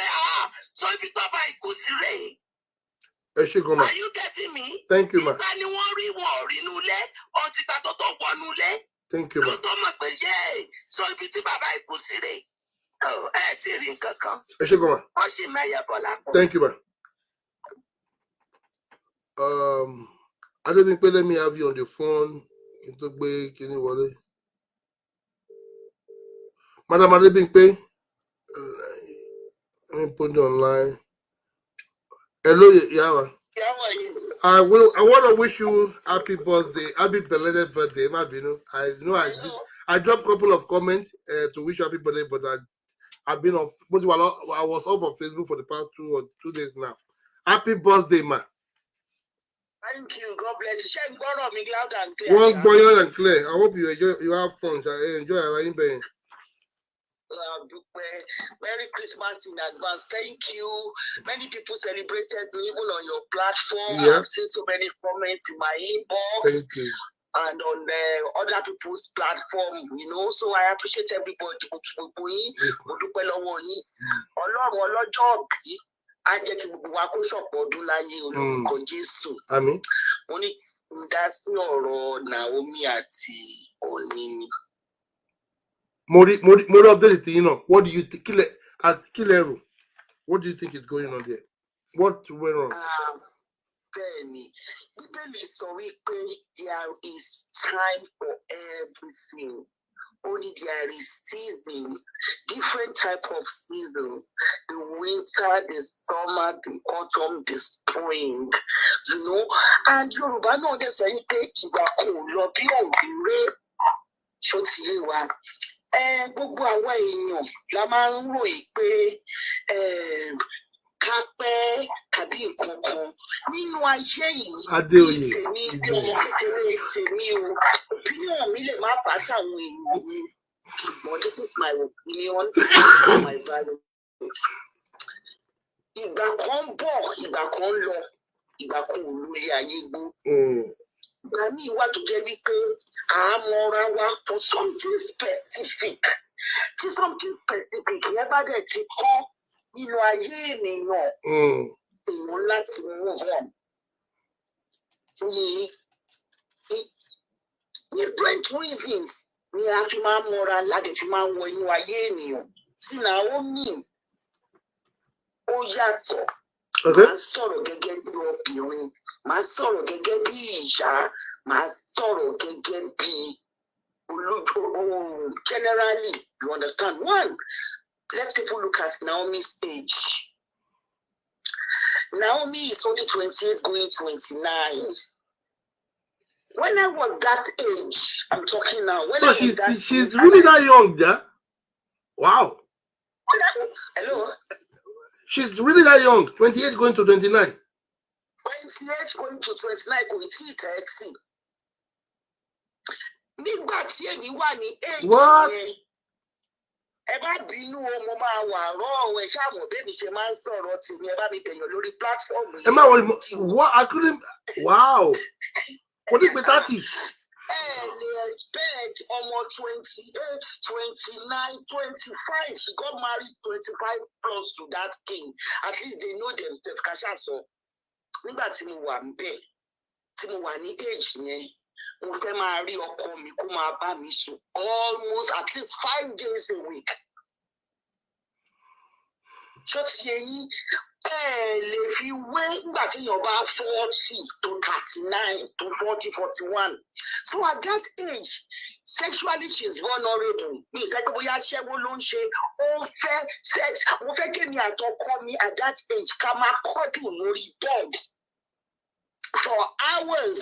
so if you talk about Kusire. Are you getting me? Thank you, ma. Thank you, ma. So if you talk about Kusire. Oh, thank you, ma. I don't think let me have you on the phone. Madam Adebimpe, let me put it online. Hello, Yawa. I want to wish you happy birthday, happy belated birthday, Mabino. I know I dropped a couple of comments to wish you happy birthday, but I've been off. I was off of Facebook for the past 2 days now. Happy birthday, ma. Thank you. God bless you. Share God of me loud and clear. One boy and clear. I hope you enjoy. You have fun. Enjoy your Merry Christmas in advance. Thank you. Many people celebrated me even on your platform. Yeah. I've seen so many comments in my inbox. Thank you. And on other people's platform, so I appreciate everybody. Amen. Naomi àti Oni. More of this, what do you think? Kilero, what do you think is going on there? What went wrong? Bẹ́ẹ̀ni, Bíbélì sọ wípé there is time for everything. Only there is seasons, different type of seasons. The winter, the summer, the autumn, the spring. And Yorùbá náà dẹ̀ sọ wípé ìgbà kò lọ bí òwúrẹ́. Ṣó ti yé wa? Gbogbo àwa èèyàn la máa ń ròyìn pé ká pẹ́ tàbí nǹkan kan nínú ayé yìí tèmi bí ọmọ kékeré tèmi o opinion mi lè má bá sáwọn èèyàn mi but this is my opinion and my values. Ìgbà kan bọ̀ ìgbà kan lọ ìgbà kan ò lórí ayé gbó. Ìgbà míì wà tó jẹ́ wípé àmọ́ra wa for something specific tí something specific yẹn bá dẹ̀ ti kọ́ nínú ayé ènìyàn èèyàn láti move on. Different reasons ni a fi máa ń mọ́ra láti fi máa ń wọ inú ayé ènìyàn. Tí Naomi ó yàtọ̀. Màá sọ̀rọ̀ gẹ́gẹ́ bí obìnrin, màá sọ̀rọ̀ gẹ́gẹ́ bí ìyá, màá sọ̀rọ̀ gẹ́gẹ́ bí generally, you understand? One, let's people look at Naomi's age. Naomi is only 28 going 29. When I was that age, I'm talking now. So she's really that young, yeah? Wow. Hello? She's really that young, 28 going to 29. 28 going to 29 going to 30. Nígbà tí èmi wà ní age yẹn, ẹ bá bínú o, mo máa wà rọ́ ẹ ṣáà mọ̀ bẹ́ẹ̀ mi ṣe máa ń sọ̀rọ̀ tì mí ẹ bá mi tẹ̀yàn lórí platform yìí. Ẹ má wọlé what I couldn't wow. What did Betati? They expect almost 28, 29, 25. She got married 25 plus to that king. At least they know themselves. Kasha so. Nígbà tí mo wà ńbẹ̀, tí mo wà ní age yẹn, mo fẹ́ máa rí ọkọ mi kó máa bá mi sùn almost at least 5 days a week. Ṣó ti yé yín? Lè fi wé nígbà tí èèyàn bá 40 to 39 to 40, 41. So at that age, sexually she's vulnerable. Mi ì fẹ́ kí bóyá ṣẹ́wó ló ń ṣe, ó fẹ́ sex. Mo fẹ́ kí èmi àtọkọ mi at that age ká máa cuddle lórí bed for hours,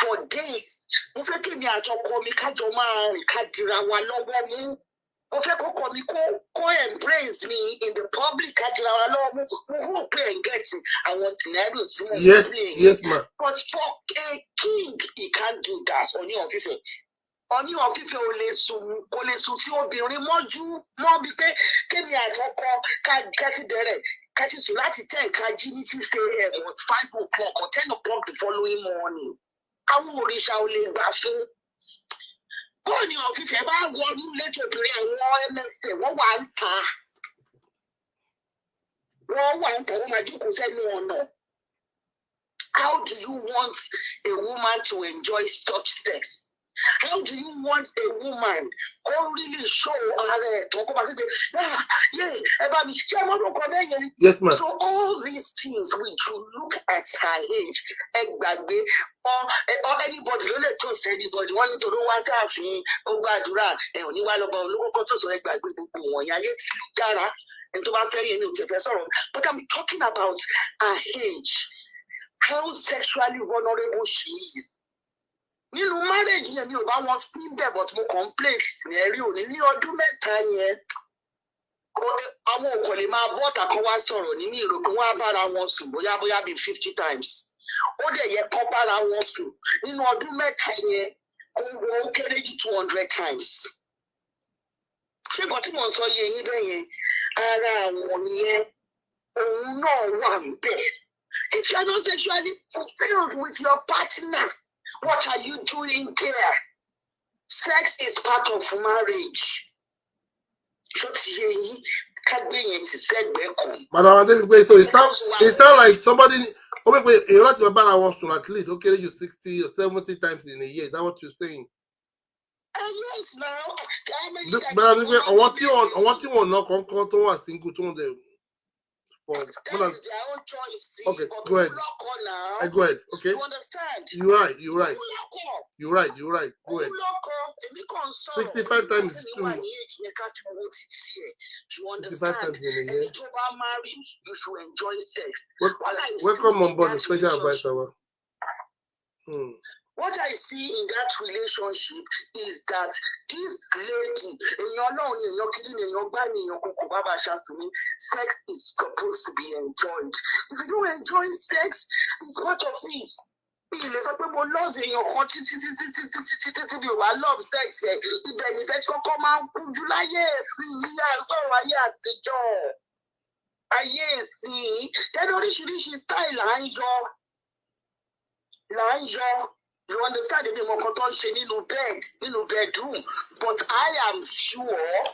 for days. Mo fẹ́ kí èmi àtọkọ mi ká jọ máa rìn ká dira wa lọ́wọ́ mú. Mo fẹ́ kọ́kọ́ mi kó embrace me in the public ká dira wa lọ́wọ́ mú. Mo hope and get àwọn scenario tí mo ń play. Yes, ma'am. But for a king, he can't do that. Ọọ̀ni of Ifẹ̀. Ọọ̀ni of Ifẹ̀ kò lè sùn tí obìnrin mọ́jú mọ́ bí pé kémi àtọkọ ká ti bẹ̀rẹ̀ ká ti sùn láti 10 ká jí ní 6 a.m. or 5 o'clock or 10 o'clock following morning. Àwọn òrìṣà ò lè gbà fún. Bọ́ọ̀ ni ọ̀fìfẹ́ bá wọnú létí obìnrin àwọn ẹlẹ́sẹ̀ wọ́n wà ń ta. Wọ́n wà ń ta wọ́n máa jókòó sẹ́nu ọ̀nà. How do you want a woman to enjoy such sex? How do you want a woman who really show her talk about it? Yes, ma'am. So all these things we should look at her age, or anybody, don't let us anybody want to know what happening. Oh, Badura, and only one about local to select by but I'm talking about her age, how sexually vulnerable she is. Nínú marriage yẹn mi ò bá wọn sí bẹ́ẹ̀ but mo complain ní ẹ̀rí òní ní ọdún mẹ́ta yẹn àwọn òkò lè máa bọ́ ọ̀tà kan wá sọ̀rọ̀ nínú ìrò pé wọ́n á bára wọn sùn bóyá bíi 50 times ó dẹ̀ yẹ kán bára wọn sùn nínú ọdún mẹ́ta yẹn ó kéré jù 200 times. Ṣé nǹkan tí mò ń sọ yé yín bẹ́ẹ̀ yẹn ara àwọn yẹn òun náà wà ń bẹ̀. If you are not sexually fulfilled with your partner, what are you doing there? Sex is part of marriage. Madam, so it sounds like somebody. Wait, a lot of about wants to at least okay, you 60 or 70 times in a year. Is that what you're saying? Yes, now. But I want you on not come to a single tone there. That is their own choice. Okay, but go ahead. Now, go ahead. Okay. You understand? You're right. Go ahead. 65 times too. You understand? Times in a year. If you are married, you should enjoy sex. Welcome on board, special advisor. What I see in that relationship is that this lady, sex is supposed to be enjoyed. If you don't enjoy sex, it's part of it. Some people love love sex. You understand the bedroom, but I am sure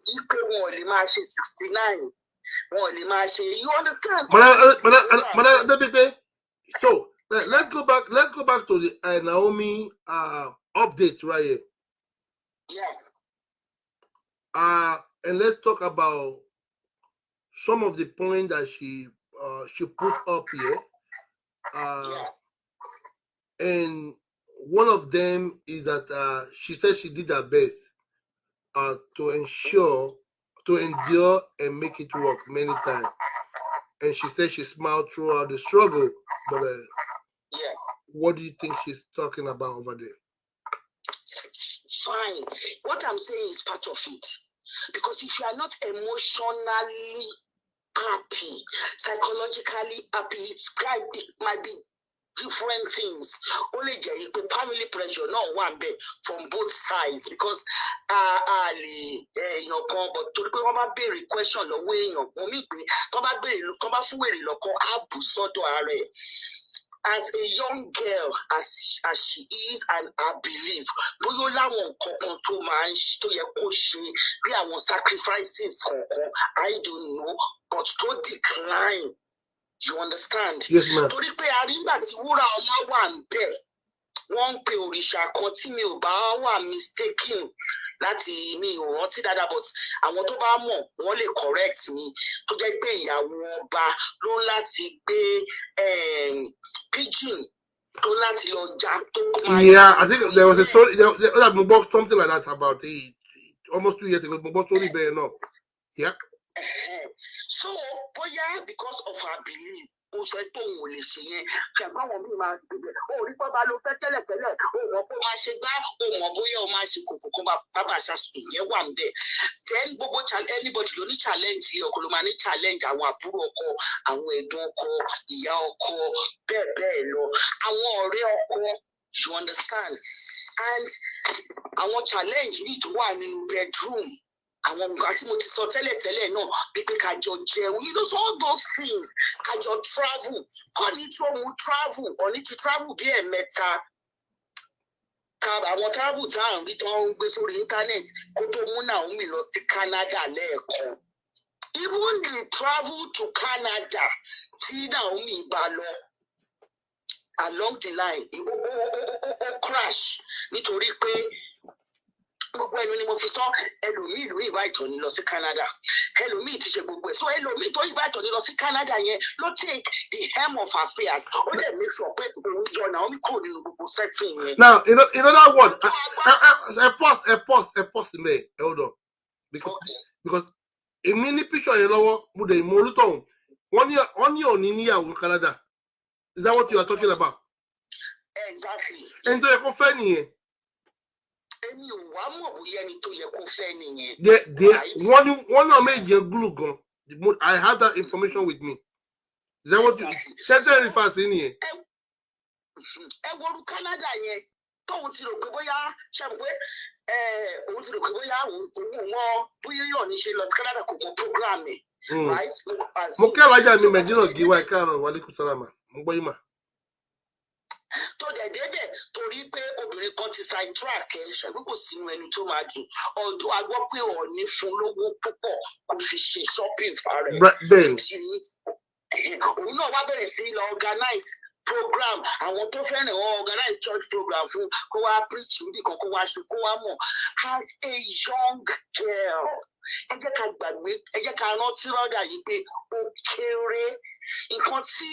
you can 69. You understand? So let's go back to the Naomi update right here. Yeah. And let's talk about some of the points that she put up here. Yeah. And one of them is that she said she did her best to endure and make it work many times. And she said she smiled throughout the struggle. But yeah. What do you think she's talking about over there? Fine. What I'm saying is part of it. Because if you are not emotionally happy, psychologically happy, it might be different things. Only the family pressure, not one bit from both sides. Because but to the question as a young girl, as she is, and I believe, sacrifices, I don't know, but to decline. You understand? Yes, ma'am. Wọ́n pe òrìṣà kan tí mi ò bá wà mistaken láti mi ò rántí dáadáa but àwọn tó bá mọ̀ wọ́n lè correct mi tó jẹ́ pé ìyàwó ọba ló ń láti gbé pigeon tó láti lọ já tó máa. Yeah, I think there was a story. There something like that about almost 2 years ago. Story there, no. Yeah. So, bóyá because of her belief. Ó sọ pé òun ò lè ṣe yẹn ṣàgbọ́n àwọn míì máa gbé ó rí bọ́ba ló fẹ́ tẹ́lẹ̀tẹ́lẹ̀ ó mọ̀ pé ó máa ṣe gbá ó mọ̀ bóyá ó máa ṣe kòkò kan bàbá àṣàṣùn yẹn wà ń bẹ̀. Then gbogbo anybody ló ní challenge yìí ọkọ ló máa ní challenge àwọn àbúrò ọkọ àwọn ẹ̀gbọ́n ọkọ ìyá ọkọ bẹ́ẹ̀ bẹ́ẹ̀ lọ àwọn ọ̀rẹ́ ọkọ you understand and àwọn challenge míì tó wà nínú bedroom àwọn nǹkan tí mo ti sọ tẹ́lẹ̀tẹ́lẹ̀ náà bí pé kájọ jẹun so all those things kájọ travel kọ́ni tó mu travel ọ̀ní ti travel bí ẹ̀mẹ́ta àwọn travel tá à ń rí tán ń gbé sórí internet kó tó mú Naomi lọ sí Canada lẹ́ẹ̀kan even the travel to Canada tí Naomi bá lọ along the line ó crash nítorí pé gbogbo ẹnu ni mo fi sọ ẹlòmíì ló invite ní lọ sí Canada ẹlòmíì ti ṣe gbogbo ẹ so ẹlòmíì tó invite ní lọ sí Canada yẹn ló take the helm of affairs ó dẹ̀ make sure pé òun yọ Naomi kúrò nínú gbogbo setting yẹn. Now in other words a pause in there hold on because èmi ní picture yẹn lọ́wọ́ mo dẹ̀ mọ olùtọ̀hún wọ́n ní òní níyàwó Canada is that what you are talking about? Exactly. ẹni tó yẹ kó fẹ́ nìyẹn. Èmi ò wá mọ̀ bóyá ẹni tó yẹ kó fẹ́ nìyẹn. Wọ́n náà méje glue gan. I have that information with me. Is that what you ṣẹ́tẹ̀ rí fàṣẹ nìyẹn? Ẹ wọ̀rù Canada yẹn tóun ti rò pé bóyá ṣàmùpé òun ti rò pé bóyá òun wọn bóyá yóò ní ṣe lọ sí Canada kò mọ program ẹ̀. Mo kẹ́ alájà mi Mẹ̀dínà Gíwá ẹ̀ka àrùn wàlíkù sálámà mo gbọ́ yín mà. Tó dẹ̀ débẹ̀ torí pé obìnrin kan ti sidetrack ẹ̀ ṣàbí kò sínú ẹni tó máa dùn ọ̀dọ́ a gbọ́ pé ọ̀ọ́ni fún lówó púpọ̀ kò fi ṣe shopping fara ẹ̀. Òun náà wá bẹ̀rẹ̀ sí lọ organize program àwọn tó fẹ́ràn wọn organize church program fún kó wá preach nìkan kó wá ṣe kó wá mọ̀ as a young girl ẹ jẹ́ ká gbàgbé ẹ jẹ́ ká rántí rọ́dà yìí pé ó kéré nǹkan tí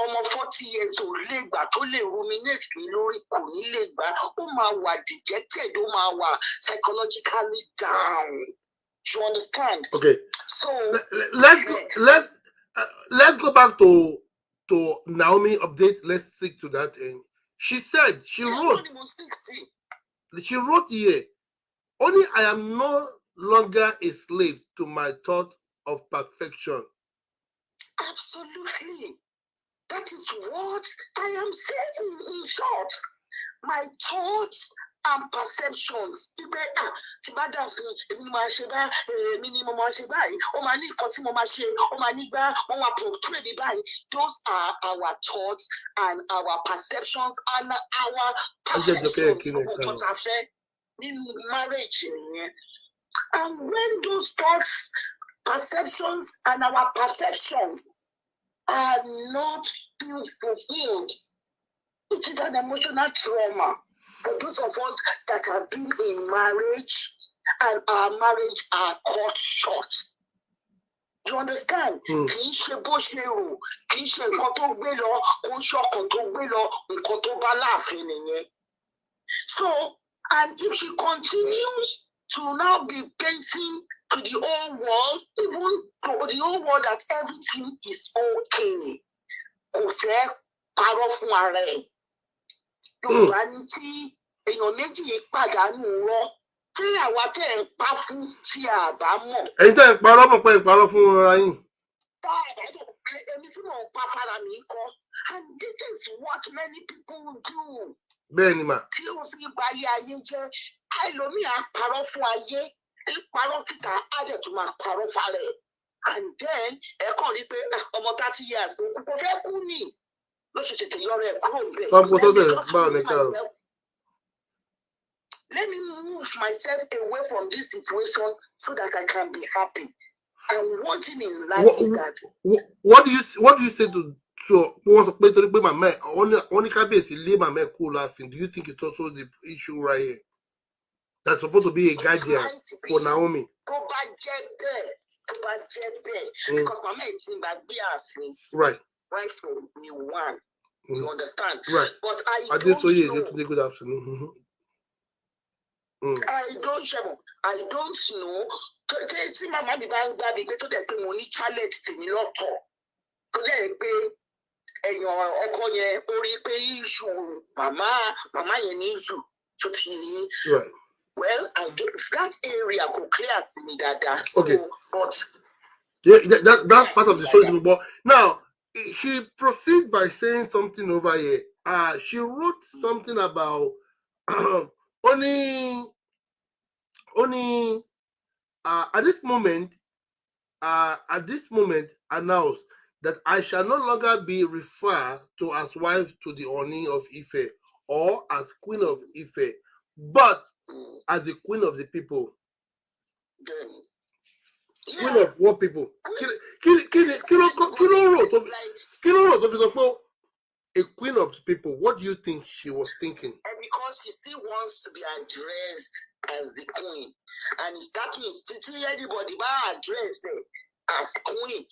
ọmọ 40 years ò lè gbà tó lè ruminate ní lórí kò ní lè gbà ó máa wà dejected ó máa wà psychologically down you understand. Okay, so let's go back to Naomi update. Let's stick to that. And she said she wrote here only I am no longer a slave to my thought of perfection. Absolutely. That is what I am saying in short. My thoughts and perceptions. Tí bá dà fún èmi ni máa ṣe bá èmi ni mo máa ṣe báyìí. Ó máa ní nǹkan tí mo máa ṣe. Ó máa ní gbá wọ́n máa portray mi báyìí. Those are our thoughts and our perceptions and our perceptions. Nǹkan tá a fẹ́ nínú marriage nìyẹn. And when those thoughts, perceptions, and our perceptions are not being fulfilled, it is an emotional trauma for those of us that have been in marriage and our marriage are cut short. You understand? Kì í ṣe bó ṣe rò, kì í ṣe nǹkan tó gbé lọ, kò ń ṣọkàn tó gbé lọ, nǹkan tó bá láàfin nìyẹn. So, and if she continues to now be painting to the whole world, even to the whole world that everything is okay. Kò fẹ́ parọ́ fún ara ẹ̀. Yorùbá ní tí èèyàn méjì pàdánù rọ tí àwa tẹ̀ ń pa fún tí a bá mọ̀. Ẹ̀yin tẹ́ ń parọ́ mọ̀ pé ń parọ́ fún ara yín. Tá àbájọ èmi tí mò ń pa fara mi kọ́. And this is what many people do. Bẹ́ẹ̀ni mà. Tí o fi balẹ̀ ayé jẹ́ àìlómi àparọ́ fún ayé parọ́ síta á dẹ̀ tún máa parọ́ falẹ̀. And then ẹ kàn rí pé ọmọ 30 years òkú kò fẹ́ kú ni ló ṣe tètè yọrọ ẹ̀ kúrò bẹ́ẹ̀. Sọ́kò tó tẹ̀ báwo ni ká. Let me move myself away from this situation so that I can be happy. And one thing in life is that. What do you say to wọ́n sọ pé torí pé màmá ẹ̀ wọ́n ní kábíyèsí lé màmá ẹ̀ kú láàfin? Do you think it's also the issue right here? That's supposed to be a guardian for Naomi. Tó bá jẹ́ bẹ́ẹ̀, because màmá ẹ̀ ti bá gbé ààfin. Right. Right from new one. You understand? Right. But I don't know. Good afternoon. I don't know. Tí màmá mi bá ń gbá mi pé tó dẹ̀ pé mo ní challenge tèmi lọ́tọ̀. Tó dẹ̀ pé èèyàn ọkọ yẹn ó rí pé issue màmá yẹn ní issue tó ti yín. Right. Well, I do that area could clear to me that. Okay. So, but yeah, that's part of the story. But now she proceeds by saying something over here. She wrote something about only at this moment announced that I shall no longer be referred to as wife to the Oni of Ife or as Queen of Ife, but as the Queen of the people. Queen of what people? A queen of people. What do you think she was thinking? And because she still wants to be addressed as the queen, and that means to anybody by address it as queen.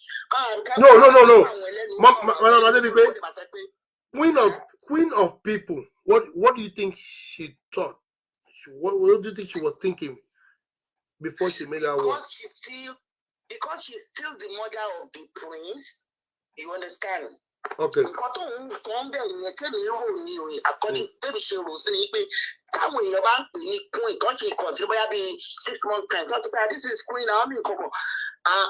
No. Queen of people. What do you think she thought? What do you think she was thinking before she made that word? Because she's still the mother of the prince. You understand? Okay. Nǹkan tó ń sọ ń bẹ̀rù yẹn tẹ́mi rò ní ìròyìn according tẹ́mi ṣe rò sí ni pé táwọn èèyàn bá ń pè ní queen kan ṣe consider bóyá bíi 6 months time tó ti pé this is queen Naomi kọ̀ọ̀kan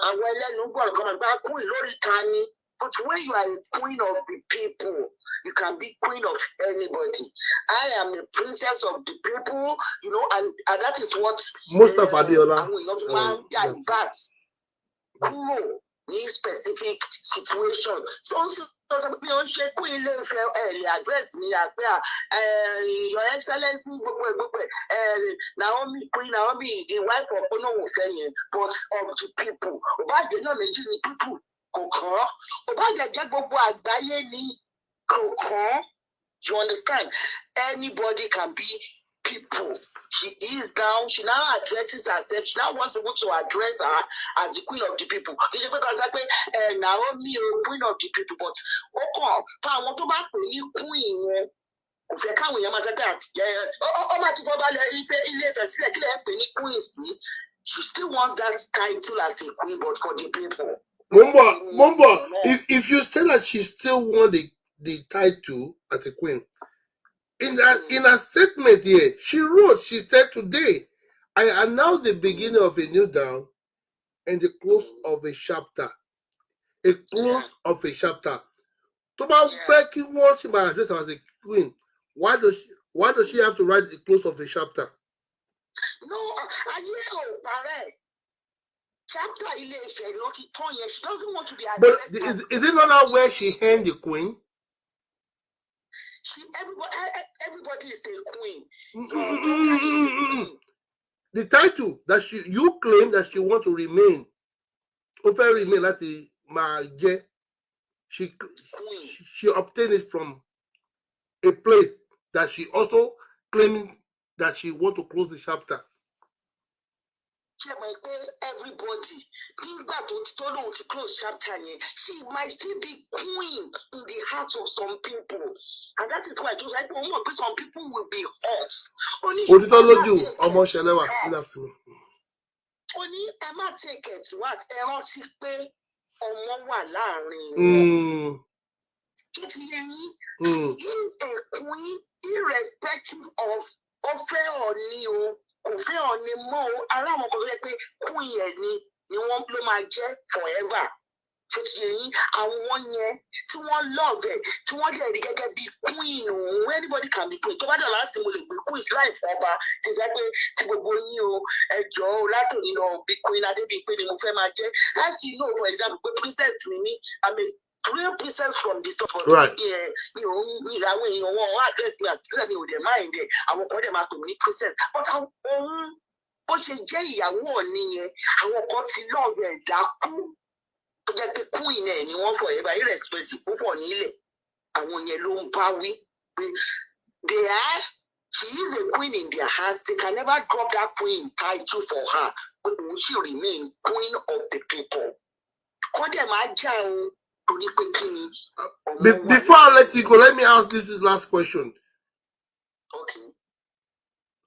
àwọn ẹlẹ́nu gbọ́dọ̀ kan náà gba queen lórí ta ni. But when you are a queen of the people, you can be queen of anybody. I am a princess of the people, you know, and that is what Mustafa Adiola kúrò ní specific situation. So bí wọ́n ṣe kú ilé ìfẹ́ ẹ̀rì address ní àpẹ́ Your Excellency gbogbo Naomi Queen Naomi the wife of Onowofẹ́ yẹn but of the people. Òbájẹ́ náà méjì ni people kò kàn. Òbájẹ́ jẹ́ gbogbo àgbáyé ni kò kàn. You understand? Anybody can be people. She is down. She now addresses herself. She now wants people to address her as the queen of the people. It's because Naomi is queen of the people, but àwọn tó bá pè ní queen yẹn kò fẹ́ káwọn èèyàn máa sọ pé ó máa ti bọ́ balẹ̀ ilé ìfẹ́ sílẹ̀ kí lè pè ní queen sí. She still wants that title as a queen, but for the people. Mumbo, if you say that she still wants the title as a queen, in her statement here, she said today, I announced the beginning of a new dawn and the close of a chapter. A close of a chapter. To what she might address as a queen, why does she have to write the close of a chapter? No, chapter 11, she doesn't want to be addressed. But is it not where she hanged the queen? Everybody is a queen. The title that you claim that she want to remain, she obtained it from a place that she also claiming that she want to close the chapter. Everybody, to close chapter, she might still be queen in the hearts of some people, and that is why just like some people will be hot. Only Emma take it what she pay ọmọ wà láàrin. She is a queen irrespective of ọfẹ ọ̀ni o. Kò fẹ́ ọ̀ni mọ́ o, aláwọn kan tó yẹ pé queen yẹn ni wọ́n ló máa jẹ́ forever. Tó ti yẹ yín, àwọn yẹn tí wọ́n love ẹ̀, tí wọ́n dẹ̀ rí gẹ́gẹ́ bí queen òun, anybody can be queen. Tó bá dẹ̀ láti mo lè gbé queen life ọba, kì í ṣe pé tí gbogbo yín o, ẹjọ́ o látòní lọ bí queen Adébíyìnpé ni mo fẹ́ máa jẹ́. As you know, for example, pé princess ni mí, I'm a real princess from the start. Right. Àwọn èèyàn wọn address mi àti mi ò dẹ̀ mind ẹ̀, àwọn kan dẹ̀ máa pè mí ní princess. But òun bó ṣe jẹ́ ìyàwó Ọ̀ọ̀ni yẹn, àwọn kan ti lọ́ọ̀rọ̀ ẹ̀ dákú. Tó jẹ́ pé queen ẹ̀ ni wọ́n fọ̀ ẹ̀ bá irrespective ó fọ̀ nílẹ̀. Àwọn yẹn ló ń bá wí. She is a queen in their hearts. They can never drop that queen title for her. But she remain queen of the people. Kọ́ dẹ̀ máa já o. Before I let you go, let me ask this last question. Okay.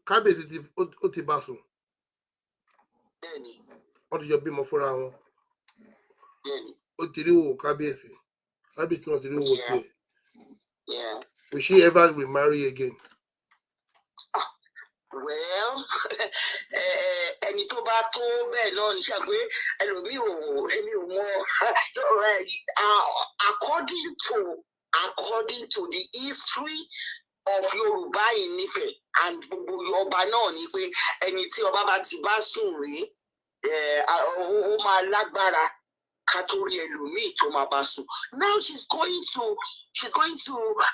Kábíyèsí ó ti bá sùn. Bẹ́ẹ̀ni. Wọ́n ti jọ bímọ fúnra wọn. Bẹ́ẹ̀ni. Ó ti rí wo kábíyèsí. Kábíyèsí náà ti rí wo tiẹ̀. Yeah. Will she ever remarry again? Well, ẹni tó bá tó bẹ́ẹ̀ náà ní ṣàgbé ẹlòmíì èmi ò mọ according to the history of Yorùbá in Ifẹ̀ and gbogbo ọba náà ni pé ẹni tí ọba bá ti bá sùn rí ó máa lágbára ká tó rí ẹlòmíì tó máa bá sùn. Now she's going to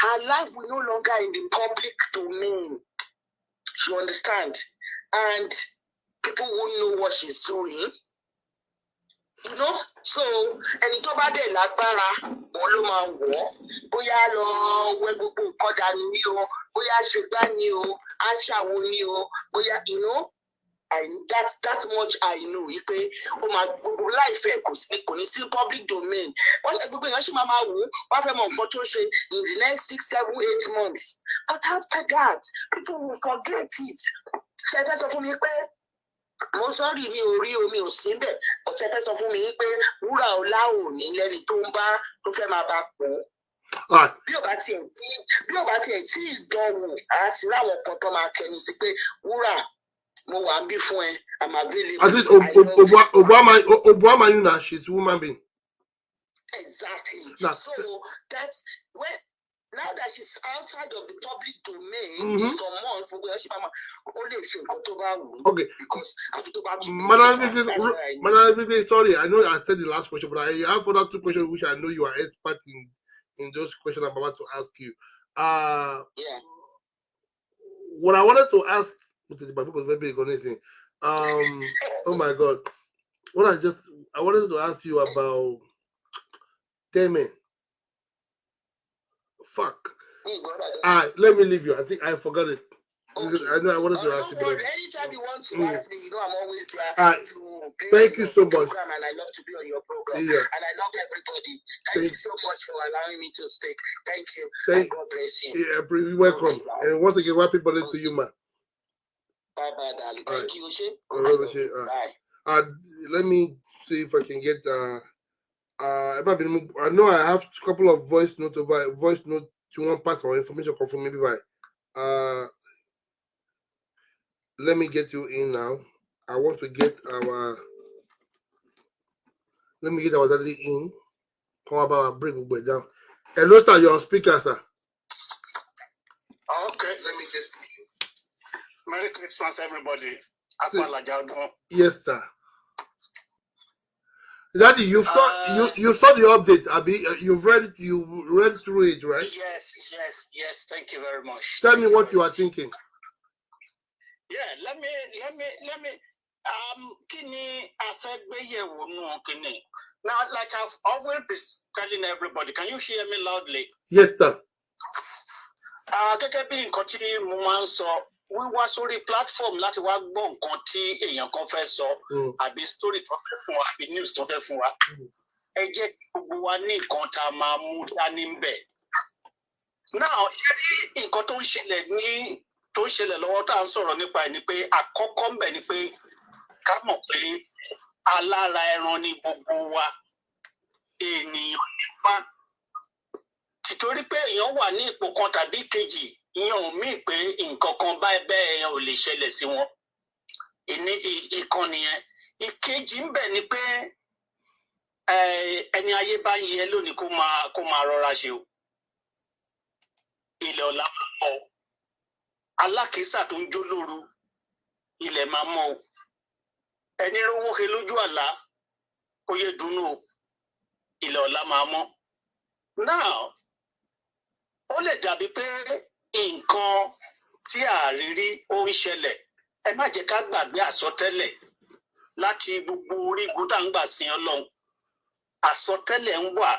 her life will no longer in the public domain. You understand? And people won't know what she's doing. You know? So ẹni tó bá dẹ̀ lágbára òun ló máa wọ̀ ọ́. Bóyá lọ wẹ gbogbo nǹkan dànù ni o, bóyá ṣègbà ni o, aṣàwo ni o, bóyá you know. That much I know. Pé ó máa gbogbo láìfẹ́ kò ní sí public domain. Wọ́n lè gbogbo èèyàn ṣì máa wò ó, wọ́n fẹ́ mọ nǹkan tó ṣe in the next 6, 7, 8 months. But after that, people will forget it. Ṣé ẹ fẹ́ sọ fún mi pé mo sọ́ọ̀rì mi ò rí omi ò sí bẹ̀? Ṣé ẹ fẹ́ sọ fún mi pé wúrà ọlá ò ní lẹ́ni tó fẹ́ máa bá pò ó? Bí ò bá tiẹ̀ tí ìdánwò àti ráwọn kan tó máa kẹnu sí pé wúrà mo wà ń bí fún ẹ, I'm available. At least Obama, you know, she's a woman being. Exactly. Nah. So that's when now that she's outside of the public domain in some months, okay. Because Madam, sorry, I know I said the last question, but I have other 2 questions which I know you are expert in those questions I'm about to ask you. Yeah. What I wanted to ask, because maybe anything. Oh my God, I wanted to ask you about Temen. Fuck. Let me leave you. I think I forgot it. Okay. I know I wanted to ask you. Anytime you want to ask me, you know I'm always there. Thank you so much. And I love to be on your program. Yeah. And I love everybody. Thank you so much for allowing me to speak. Thank you. And God bless you. Yeah, you're welcome. And once again, happy birthday to you, man. Bye, darling. Thank you, Bye. Let me see if I can get I know I have a couple of voice note to one pass or information come from maybe by let me get you in now. I want to get our daddy in. Come about our break down. Hello, sir, you're on speaker, sir. Okay, let me just Merry Christmas, everybody. Yes, sir. Daddy, you saw the update, Abi. You've read through it, right? Yes. Thank you very much. Tell me what you are thinking. Yeah, let me. Kini kini. Now, like I've always been telling everybody, can you hear me loudly? Yes, sir. Gẹ́gẹ́ bí nǹkan tí mo máa ń sọ, wíwá sórí platform láti wá gbọ́ nǹkan tí èèyàn kan fẹ́ sọ, àbí story tó fẹ́ fún wa, àbí news tó fẹ́ fún wa. Ẹ jẹ́ kí gbogbo wa ní nǹkan tá a máa mú dání ń bẹ̀. Now, ṣé ní nǹkan tó ń ṣẹlẹ̀ lọ́wọ́ tá à ń sọ̀rọ̀ nípa ẹ̀ ni pé àkọ́kọ́ ń bẹ̀ ni pé ká mọ̀ pé alára ẹran ni gbogbo wa, ènìyàn nípa. Títorí pé èèyàn wà ní ipò kan tàbí kejì, ìyẹn ò mí pé nǹkan kan bẹ́ẹ̀ yẹn ò lè ṣẹlẹ̀ sí wọn. Ìkan nìyẹn. Ìkejì ń bẹ̀ ni pé ẹni ayé bá ń yẹ lónìí kó máa rọra ṣe o. Ilẹ̀ ọ̀la máa mọ́ o. Alákìísà tó ń jó lóru, ilẹ̀ máa mọ́ o. Ẹni rówó he lójú àlá, kó yé dunú o. Ilẹ̀ ọ̀la máa mọ́. Now, ó lè dàbí pé nǹkan tí àrírí ó ń ṣẹlẹ̀, ẹ má jẹ́ ká gbàgbé àsọtẹ́lẹ̀ láti gbogbo orígun tá à ń gbà sin Ọlọ́run. Àsọtẹ́lẹ̀ ń wà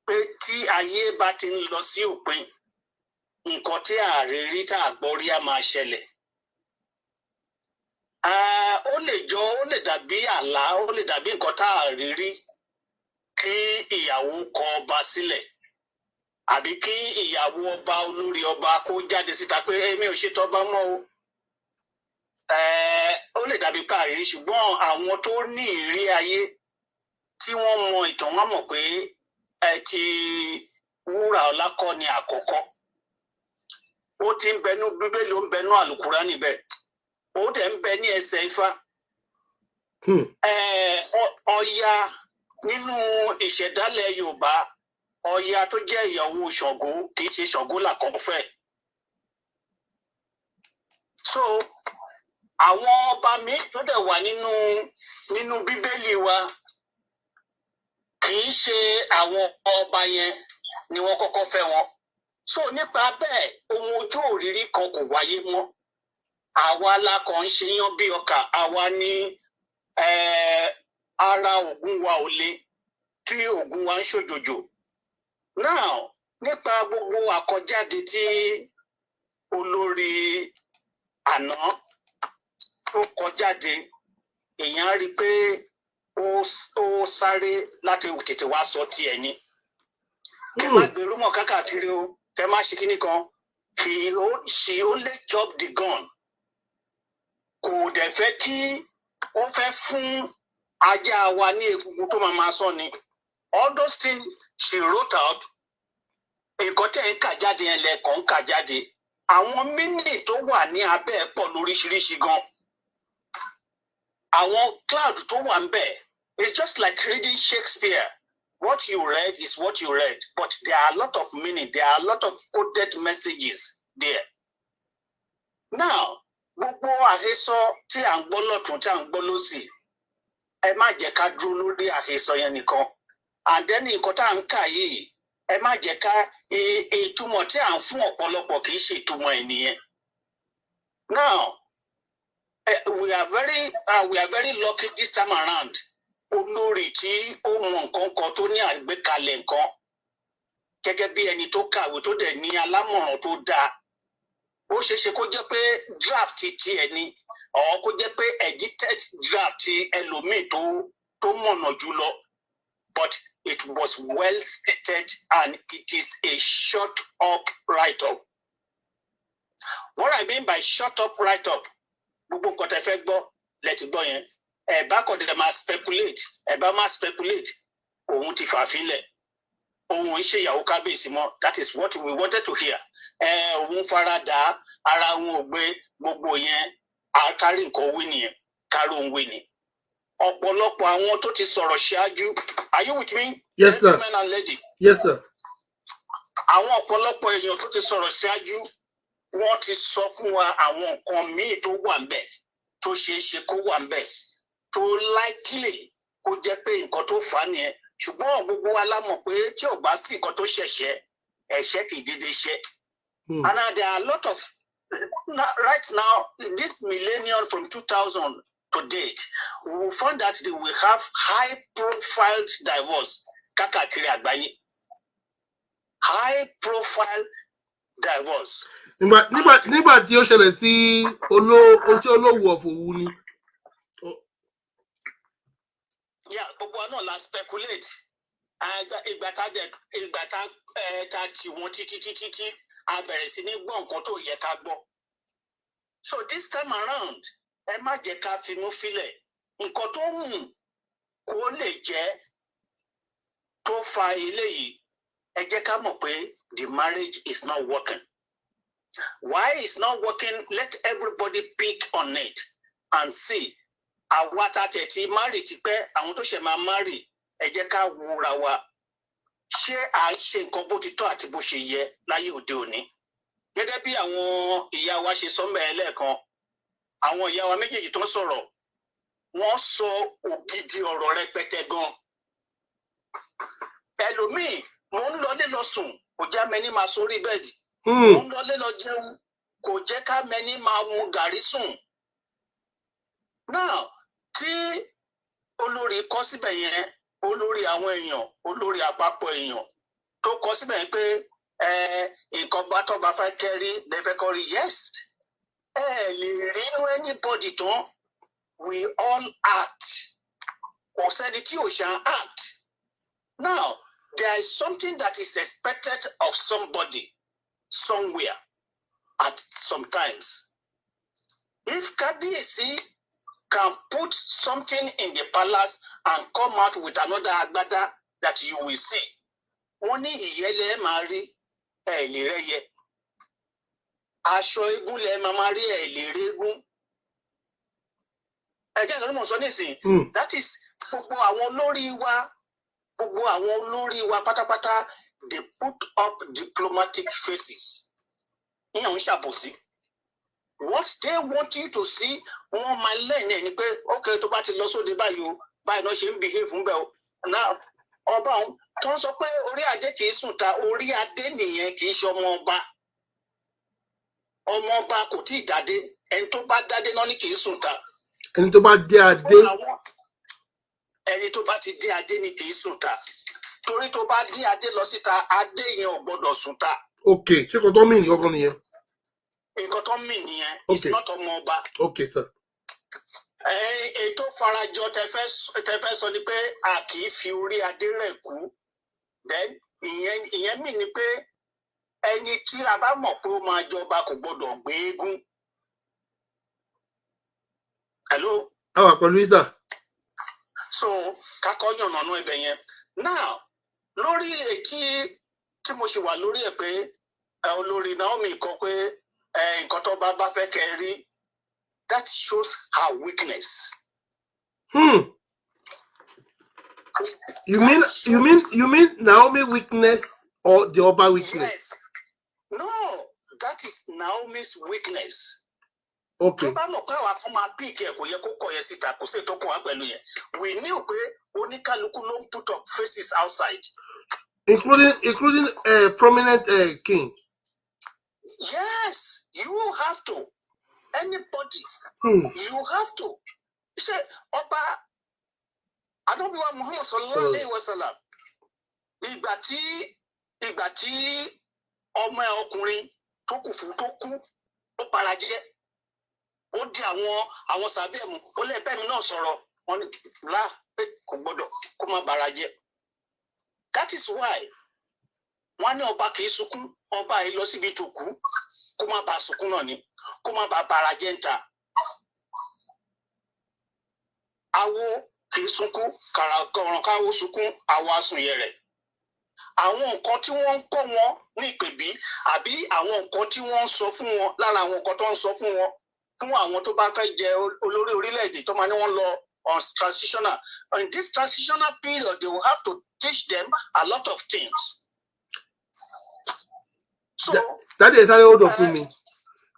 pé tí ayé bá ti ń lọ sí òpin, nǹkan tí àrírí tá a gbọ́ rí á máa ṣẹlẹ̀. Ó lè dàbí àlá, ó lè dàbí nǹkan tá a rí rí kí ìyàwó kọ ọba sílẹ̀, àbí kí ìyàwó ọba olórí ọba kó jáde síta pé èmi ò ṣe tọ́ba mọ́ o. Ó lè dàbí káàrí, ṣùgbọ́n àwọn tó ní ìrírí ayé tí wọ́n mọ ìtàn wọn mọ̀ pé ti wúrà ọlá kọ́ ni àkọ́kọ́. Ó ti ń bẹnu Bíbélì, ó ń bẹnu Àlùkùránì níbẹ̀, ó dẹ̀ ń bẹ ní ẹsẹ̀ Ifá. Ọya nínú ìṣẹ̀dálẹ̀ Yorùbá, Ọya tó jẹ́ ìyàwó Ṣàngó kì í ṣe Ṣàngó làkọ́kọ́ fẹ́. So àwọn ọba mi tó dẹ̀ wà nínú bíbélì wa kì í ṣe àwọn ọba yẹn ni wọ́n kọ́kọ́ fẹ́ wọn. So nípa bẹ́ẹ̀ ohun ojú òrírí kan kò wáyé mọ́. Àwa la kàn ń ṣe yán bí ọkà, àwa ní ara ògùn wa ò le tí ògùn wa ń ṣòjòjò. Now nípa gbogbo àkọjáde tí olórí àná tó kọjáde, èèyàn rí i pé ó sáré láti tètè wá sọ tiẹ̀ ni. Kẹ má gbèrú mọ́ káàkiri o, kẹ má ṣe kíní kan. She only dropped the gun. Kò dẹ̀ fẹ́ kí ó fẹ́ fún ajá wa ní egungun tó máa sọ ni. All those things she wrote out, nǹkan tẹ̀ ń kà jáde yẹn lẹ́ẹ̀kan ń kà jáde. Àwọn mínì tó wà ní abẹ́ ẹ̀ pọ̀ lóríṣiríṣi gan. Àwọn cloud tó wà ń bẹ̀, it's just like reading Shakespeare. What you read is what you read, but there are a lot of meaning, there are a lot of coded messages there. Now, gbogbo àhesọ tí à ń gbọ́ lọ́tún tí à ń gbọ́ lósì, ẹ má jẹ́ ká dúró lórí àhesọ yẹn nìkan. And then nǹkan tá à ń kà yìí, ẹ má jẹ́ ká ìtumọ̀ tí à ń fún ọ̀pọ̀lọpọ̀ kì í ṣe ìtumọ̀ ẹ̀ nìyẹn. Now, we are very lucky this time around. Olórí tí ó mọ nǹkan kan tó ní àgbékalẹ̀ nǹkan gẹ́gẹ́ bí ẹni tó kàwé tó dẹ̀ ní alámọ̀ràn tó dáa. Ó ṣeéṣe kó jẹ́ pé draft ti ẹni or kó jẹ́ pé edited draft ẹlòmíì tó mọ̀nà jùlọ, but it was well stated and it is a shut up write-up. What I mean by shut up write-up, gbogbo nǹkan tẹ́ fẹ́ gbọ́ lẹ́tì gbọ́ yẹn. Ẹ̀bá kọ̀ dẹ̀ máa speculate, ẹ̀bá máa speculate, òun ti fàfilẹ̀, òun ń ṣe ìyàwó kábíyèsí mọ́, that is what we wanted to hear. Òun farada, ara òun ò gbé gbogbo yẹn, kárí nǹkan wí nìyẹn, kárí òun wí ni. Ọ̀pọ̀lọpọ̀ àwọn tó ti sọ̀rọ̀ ṣáájú, are you with me? Yes, sir. Gentlemen and ladies. Yes, sir. Àwọn ọ̀pọ̀lọpọ̀ èèyàn tó ti sọ̀rọ̀ ṣáájú, wọ́n ti sọ fún wa àwọn nǹkan míì tó wà ńbẹ̀, tó ṣeé ṣe kó wà ńbẹ̀, tó likely kó jẹ́ pé nǹkan tó fà á nìyẹn. Ṣùgbọ́n gbogbo wa la mọ̀ pé tí ò bá sí nǹkan tó ṣẹ̀ṣẹ̀, ẹ̀ṣẹ̀ kì í dédé ṣẹ. And there are a lot of, right now, this millennium from 2000 to date, we will find that they will have high-profile divorce kákàkiri àgbáyé. High-profile divorce. Nígbà tí ó ṣẹlẹ̀ sí olówó ọ̀fọ̀wù ni. Yeah, gbogbo wa náà la speculate. Ìgbà tá tì wọ́n títí a bẹ̀rẹ̀ sí ní gbọ́ nǹkan tó yẹ ká gbọ́. So this time around, ẹ má jẹ́ ká finú fílẹ̀. Nǹkan tó wù kó lè jẹ́ tó fa eléyìí, ẹ jẹ́ ká mọ̀ pé the marriage is not working. Why it's not working? Let everybody pick on it and see. Àwa tá tẹ̀ tí marry ti pẹ́, àwọn tó ṣẹ̀ máa marry, ẹ jẹ́ ká wúra wa. Ṣé à ń ṣe nǹkan bó ti tọ́ àti bó ṣe yẹ láyé òde òní? Gẹ́gẹ́ bí àwọn ìyá wa ṣe sọ́mọ̀ ẹ lẹ́ẹ̀kan, àwọn ìyá wa méjèèjì tó ń sọ̀rọ̀, wọ́n sọ ògidì ọ̀rọ̀ rẹpẹtẹ gan. Ẹlòmíì, mò ń lọlé lọ sùn, kò já mẹ́ni máa sórí bẹ́ẹ̀dì. Mò ń lọlé lọ jẹun, kò jẹ́ ká mẹ́ni máa mu gàrí sùn. Now, tí olórí kọ síbẹ̀ yẹn, olórí àwọn èèyàn, olórí àpapọ̀ èèyàn tó kọ síbẹ̀ yẹn pé nǹkan bá tọ́ba fẹ́ kẹ́rí lẹ́fẹ́ kọ́rí, yes. Lè rí inú anybody tán, we all act. Kò sẹ́ni tí ò ṣe act. Now, there is something that is expected of somebody somewhere at sometimes. If Kábíyèsí can put something in the palace and come out with another agbada that you will see, wọ́n ní ìyẹ́lẹ̀ máa rí lè rẹ́yẹ. Aṣọ eégún lẹ máa rí lè régún. Ẹ̀jẹ̀ ìsọ̀rọ̀ mọ̀ sọ nísìnyí. That is gbogbo àwọn olórí wa pátápátá, they put up diplomatic faces. Ìyẹn ń ṣàbòsí. what they want you to see, wọ́n máa learn ẹ̀ ni pé okay tó bá ti lọ sóde báyìí o báyìí náà ṣe ń behave ń bẹ̀ o now ọba òun tó ń sọ pé orí adé kì í sùn ta orí adé nìyẹn kì í ṣe ọmọ ọba kò tí ì dádé ẹni tó bá dádé náà ni kì í sùn ta. ẹni tó bá dé adé. ẹni tó bá ti dé adé ni kì í sùn ta torí tó bá dé adé lọ síta adé yẹn ò gbọdọ̀ sùn ta. ok ṣé kò tó mí nìkan kan nìyẹn. nǹkan tó mì nìyẹn it's not ọmọ ọba. ok sir. ètò farajọ tẹfẹ sọ ni pé a kì í fi orí adé rẹ̀ kú then ìyẹn mì ni pé ẹni tí a bá mọ̀ pé ó máa jọba kò gbọdọ̀ gbé eégún. hello. a wà pẹ̀lú ìsà. so kakọ yànnànú ibẹ̀ yẹn now lórí ètí tí mo ṣe wà lórí ẹ̀ pé olórí Naomi kọ pé nǹkan tó bá fẹ́ kẹ́ rí that shows her weakness. You mean Naomi weakness or the Oba weakness? Yes. No, that is Naomi's weakness. Okay. Tó bá mọ̀ pé àwọn akọ́ máa pick ẹ̀ kò yẹ kó kọ̀ yẹn síta kò sí ètò kún wa pẹ̀lú yẹn. We knew pé oníkálukú ló ń put up faces outside. Including a prominent king. Yes, you have to. Anybody, you have to. Ṣé ọba Adóbiwá Muhammad sallallahu alayhi wa sallam ìgbà tí ọmọ ẹ̀ ọkùnrin tó kù fún tó kú ó parajẹ́ ó di àwọn sàbí ẹ̀mú ó lè bẹ́ẹ̀ mi náà sọ̀rọ̀ wọn ni là pé kò gbọ́dọ̀ kó má bara jẹ́. That is why wọ́n ní ọba kì í sunkún ọba yìí lọ síbi tó kú kó má bàa sunkún náà ni kó má bàa bara jẹ́ ń ta. Awo kì í sunkún kọ̀ọ̀ràn káwo sunkún àwọ̀ àsùnyẹ rẹ̀. Àwọn nǹkan tí wọ́n ń kọ́ wọn ní ìpèbí àbí àwọn nǹkan tí wọ́n ń sọ fún wọn lára àwọn nǹkan tó ń sọ fún wọn fún àwọn tó bá fẹ́ jẹ olórí orílẹ̀-èdè tó máa ní wọ́n lọ on transitional. In this transitional period they will have to teach them a lot of things. So that is how old of me.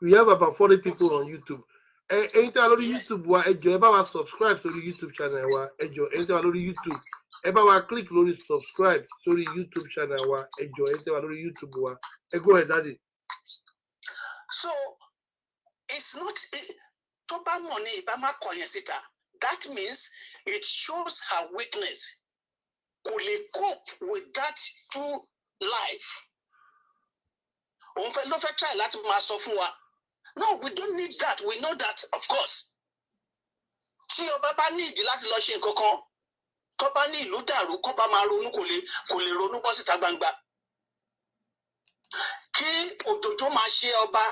We have about 40 people on YouTube. Anytime on YouTube, wa ejo ẹ bá wa subscribe to the YouTube channel wa ejo. Anytime on YouTube, ẹ bá wa click lórí subscribe to the YouTube channel wa ejo. Anytime on YouTube wa. Go ahead, Daddy. So it's not tó bá mọ̀ ní ìbá má kọ̀ yẹn síta. That means it shows her weakness. Kò lè cope with that true life. Òun fẹ́ ló fẹ́ try láti máa sọ fún wa. No, we don't need that. We know that, of course. Tí ọba bá ní ìdí láti lọ ṣe nǹkan kan, tó bá ní ìlú dàrú, kó bá máa ronú kò lè ronú bọ́ síta gbangba. Kí òjòjò máa ṣe ọba,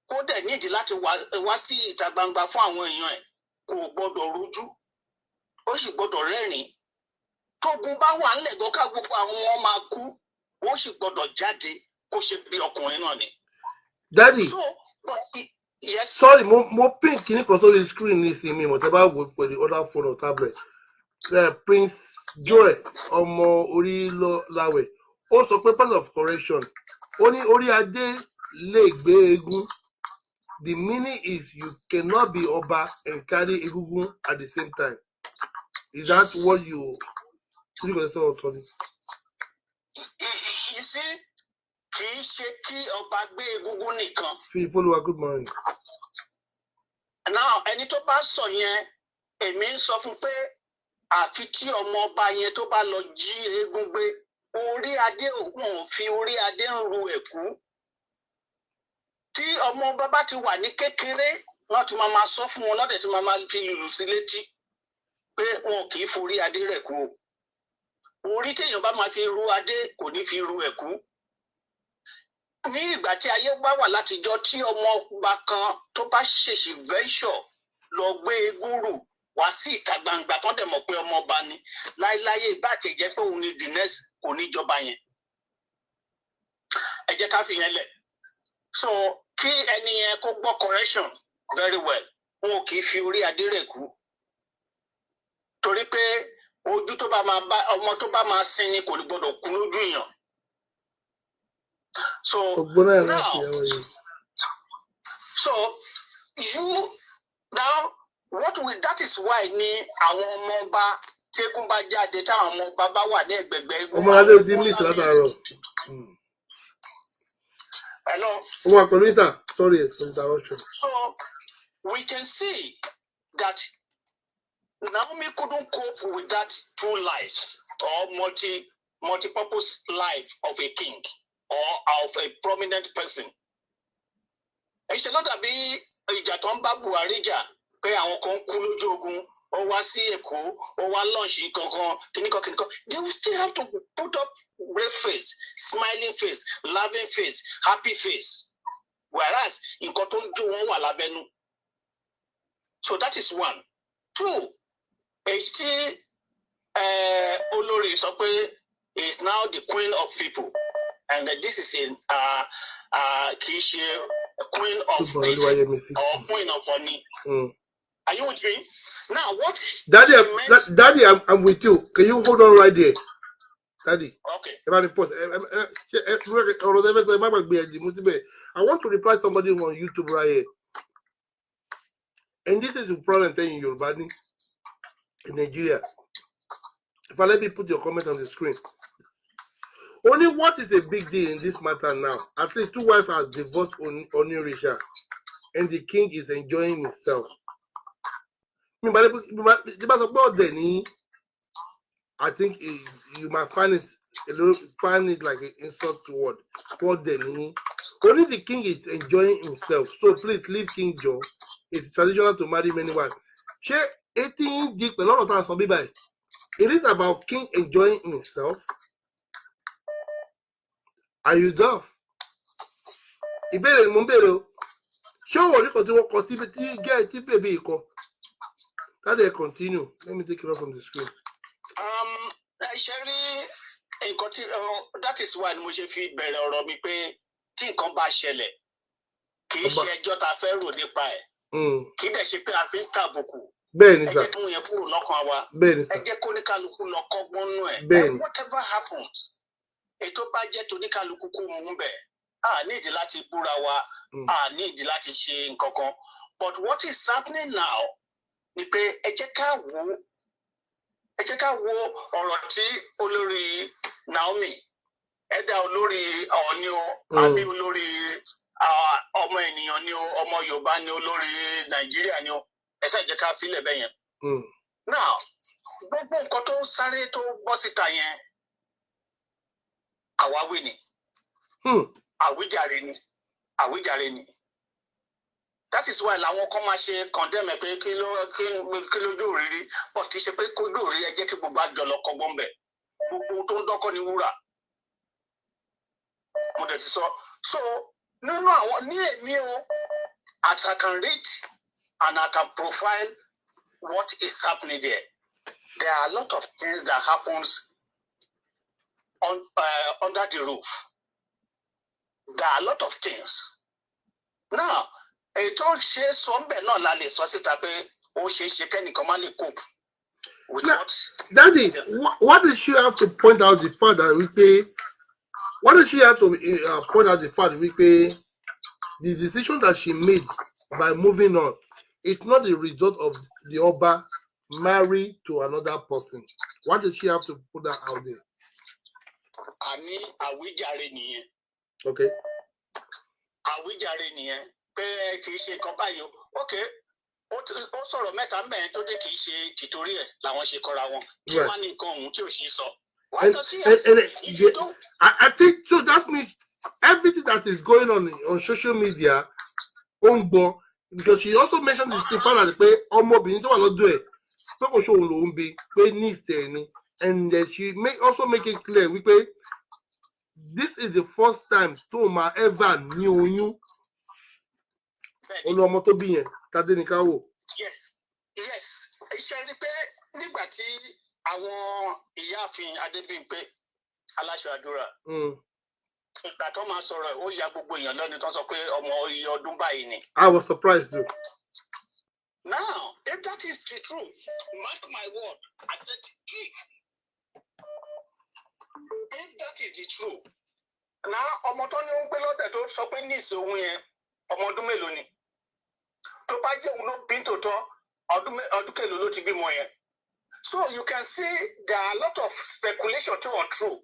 kó dẹ̀ ní ìdí láti wá sí ìta gbangba fún àwọn èèyàn ẹ̀, kò gbọ́dọ̀ rújú, ó sì gbọ́dọ̀ rẹ́rìn-ín. Tógun bá wà nílẹ̀ gan ká gbogbo àwọn wọn máa kú, ó sì gbọ́dọ̀ jáde kó ṣe bí ọkùnrin náà ni. Daddy. So, yes. Sorry, mo pin kini kan sórí screen ní ìsinmi mo tẹ́ bá wò pé the other phone or tablet. Prince Joy ọmọ orí láwẹ̀ ó sọ pé part of correction ó ní orí adé lè gbé eégún. The meaning is you cannot be ọba and carry egungun at the same time. Is that what you think of the You see, kì í ṣe kí ọba gbé egungun nìkan. Fi follow good morning. Now, ẹni tó bá sọ yẹn, èmi ń sọ fún pé àfi tí ọmọ ọba yẹn tó bá lọ jí eégún gbé, orí adé òun ò fi orí adé ń ru ẹ̀kú. Tí ọmọ ọba bá ti wà ní kékeré, wọ́n ti máa sọ fún wọn lọ́dẹ̀ tí máa fi lùlù sí létí pé wọn kì í forí adé rẹ̀ kú. Orí téèyàn bá máa fi ru adé kò ní fi ru ẹ̀kú. Ní ìgbà tí ayé bá wà látijọ́ tí ọmọ ọba kan tó bá ṣèṣì venture lọ gbé eégún rù wá sí ìta gbangba tó dẹ̀ mọ̀ pé ọmọ ọba ni láéláyé ìbáàtẹ̀ jẹ́ pé òun ni the next kò ní jọba yẹn. Ẹ jẹ́ ká fi yẹn lẹ̀. So kí ẹni yẹn kó gbọ́ correction very well. Wọn kì í fi orí adé rẹ̀ kú. Torí pé ojú tó bá máa bá ọmọ tó bá máa sin ni kò ní gbọdọ̀ kú lójú èèyàn. So now, so that is why ni àwọn ọmọ ọba tẹ́kùn bá jáde táwọn ọmọ ọba bá wà ní ẹ̀gbẹ̀gbẹ̀ igun. ọmọ adé ti miss látàárọ̀. Hello. ọmọ àpọ̀lọ́sà sorry for interruption. So we can see that Naomi couldn't cope with that two lives or multi-purpose life of a king or of a prominent person. It's not dàbí ìjà tó ń bá Buhari jà pé àwọn kan kú lójú ogun ó wá sí Èkó ó wá lọ́ọ̀ṣì kankan kìnnìkan. They will still have to put up brave face, smiling face, laughing face, happy face. Whereas nǹkan tó ń jó wọn wà lábẹ́nú. So that is one. Two, HT Olori sọ pé is now the queen of people, and this is in kì í ṣe queen of or queen of money. Are you with me? Now what? Daddy, I'm with you. Can you hold on right there? Daddy. Okay. I want to reply somebody on YouTube right here. And this is the problem thing in Yoruba in Nigeria. If I let me put your comment on the screen. Only what is a big deal in this matter now? At least two wives are divorced on Onisha, and the king is enjoying himself. I think you might find it like an insult word. Only the king is enjoying himself. So please leave King Joe. It's traditional to marry many wives. It is about king enjoying himself. Are you deaf? Show what you baby. How do I continue? Let me take it off from the screen. Sherry, that is why mo ṣe fi bẹ̀rẹ̀ ọ̀rọ̀ mi pé tí nǹkan bá ṣẹlẹ̀ kì í ṣe ẹjọ́ ta fẹ́ rò nípa ẹ̀. Kì í dẹ̀ ṣe pé a fi ń tàbùkù. Bẹ́ẹ̀ni sà. Ẹ jẹ́ kí wọ́n yẹn kúrò lọ́kàn wa. Bẹ́ẹ̀ni sà. Ẹ jẹ́ kó oníkálukú lọ kọ́gbọ́n nú ẹ̀. Bẹ́ẹ̀ni. Whatever happens, ètò bá jẹ́ toníkálukú kó mú bẹ̀. A ní ìdí láti búra wa. A ní ìdí láti ṣe nǹkan kan. But what is happening now ni pé ẹ jẹ́ ká wo ọ̀rọ̀ tí olórí Naomi ẹ̀dá olórí Ọọ̀ni o àbí olórí ọmọ ènìyàn ni o ọmọ Yorùbá ni olórí Nàìjíríà ni o ẹ ṣáà jẹ́ ká filẹ̀ bẹ́ẹ̀ yẹn. Now gbogbo nǹkan tó sáré tó bọ́ síta yẹn àwáwí ni àwíjàre ni. That is why làwọn kan máa ṣe condemn ẹ pé kí lójú òrírí but kì í ṣe pé kójú òrírí ẹ jẹ́ kí gbogbo àjọ lọ kọ́gbọ́n bẹ̀. Gbogbo tó ń dọ́kọ́ ni wúrà. Mo dẹ̀ ti sọ. So nínú àwọn ní èmi o as I can read and I can profile what is happening there. There are a lot of things that happens under the roof. There are a lot of things. Now, ètò ṣe sọ́nbẹ̀ náà la lè sọ síta pé ó ṣe é ṣe kẹ́nìkan má lè cope with what. Daddy, what does she have to point out the fact that the decision that she made by moving on is not the result of the Oba married to another person? Why does she have to put that out there? Àní àwíjàre nìyẹn. Okay. Àwíjàre nìyẹn. Pé kì í ṣe nǹkan báyìí o. Okay. Ó sọ̀rọ̀ mẹ́ta mẹ́rin tó dé kì í ṣe tìtorí ẹ̀ làwọn ṣe kọ́ra wọn. Kí wá ní nǹkan ọ̀hún tí ò ṣe sọ. Why does he have to? I think so. That means everything that is going on social media, because she also mentioned the fact that ọmọbìnrin tó wà lọ́dọ̀ ẹ̀ pé kò ṣòwò lòún bí pé ní ìtẹ̀ ni, and she also make it clear wípé this is the first time tó máa ever ní oyún. Olú ọmọ tó bí yẹn Tadé ní ká wò. Yes. Iṣẹ́ rí pé nígbà tí àwọn ìyáàfin Adébímpé aláṣọ àdúrà ìgbà tó máa sọ̀rọ̀ ó ya gbogbo èèyàn lẹ́nu tó sọ pé ọmọ iye ọdún báyìí ni. I was surprised too. Now, if that is the truth, mark my word, I said if that is the truth, now ọmọ tó ní ó ń gbé lọ́dẹ̀ tó sọ pé ní ìṣòwò yẹn ọmọ ọdún mélòó ni? Tó bá jẹ́ òun ló bí tòótọ́ ọdún kelo ló ti bímọ yẹn. So you can see there are a lot of speculation tó untrue.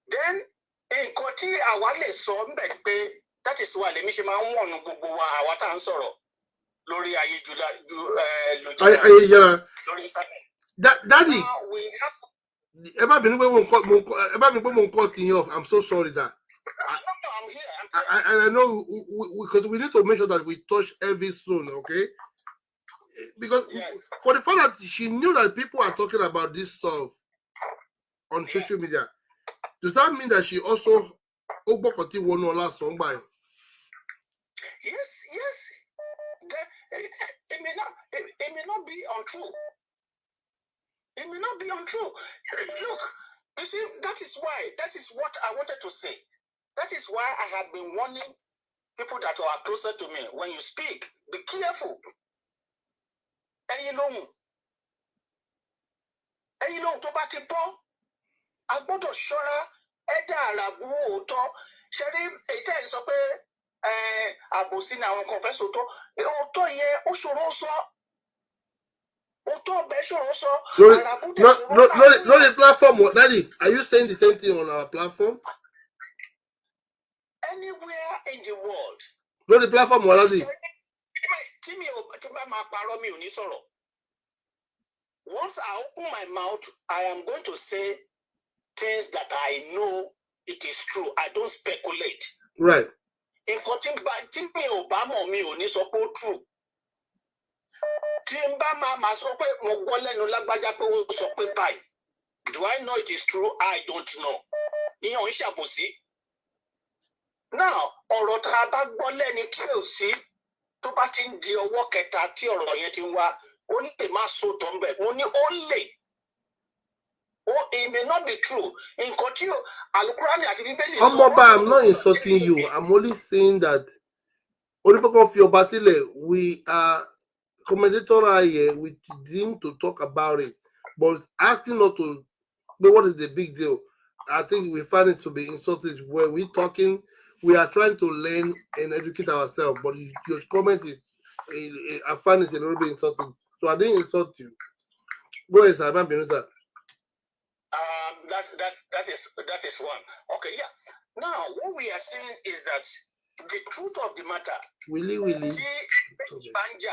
Then nǹkan tí àwa lè sọ ń bẹ̀ pé that is why lèmi ṣe máa ń wọ̀nù gbogbo wa àwa tá à ń sọ̀rọ̀ lórí ayélujára lórí internet. Daddy, Now we have to. Eba mi pé mo cut you off. I'm so sorry that. No, I'm here. And I know because we need to make sure that we touch every soon, okay? Because Yes. for the fact that she knew that people are talking about this stuff on social media, does that mean that she also Ogbokoti won her last song by? Yes. It may not be untrue. It may not be untrue. Look, you see, that is what I wanted to say. That is why I have been warning people that are closer to me. When you speak, be careful. Ẹyin lóhùn tó bá ti bọ́, a gbọ́dọ̀ ṣọ́ra ẹ̀dá àràbù òótọ́. Ṣé rí èyí tẹ́ ẹ̀ sọ pé àbòsí ni àwọn kan fẹ́ sòótọ́? Òótọ́ yẹn ó ṣòro sọ. Òótọ́ ọbẹ̀ ṣòro sọ. Àràbù dẹ̀ ṣòro náà. No, the platform. Daddy, are you saying the same thing on our platform? Anywhere in the world. No, the platform, Daddy. Tí bá máa parọ́ mi ò ní sọ̀rọ̀. Once I open my mouth, I am going to say things that I know it is true. I don't speculate. Right. Nǹkan tí mi ò bá mọ̀ mi ò ní sọ pé ó true. Tí n bá máa sọ pé mo gbọ́ lẹ́nu lágbájá pé ó sọ pé báyìí. Do I know it is true? I don't know. Ìyẹn ò ń ṣàbòsí. Now, ọ̀rọ̀ tá a bá gbọ́ lẹ́ni tí ò sí tó bá ti ń di ọwọ́ kẹta tí ọ̀rọ̀ yẹn ti ń wá, ó ní lè má sòótọ́ ń bẹ̀. Mo ní ó lè. It may not be true. Nǹkan tí Alukurani àti Bíbélì sọ. Omoba, I'm not insulting you. I'm only saying that we are commentator here. We deem to talk about it, but asking not to. But what is the big deal? I think we find it to be insulting. When we're talking, we are trying to learn and educate ourselves. But your comment is, I find it a little bit insulting. So I didn't insult you. Go ahead, sir. That is one. Okay, yeah. Now, what we are saying is that the truth of the matter. Willy. Banja.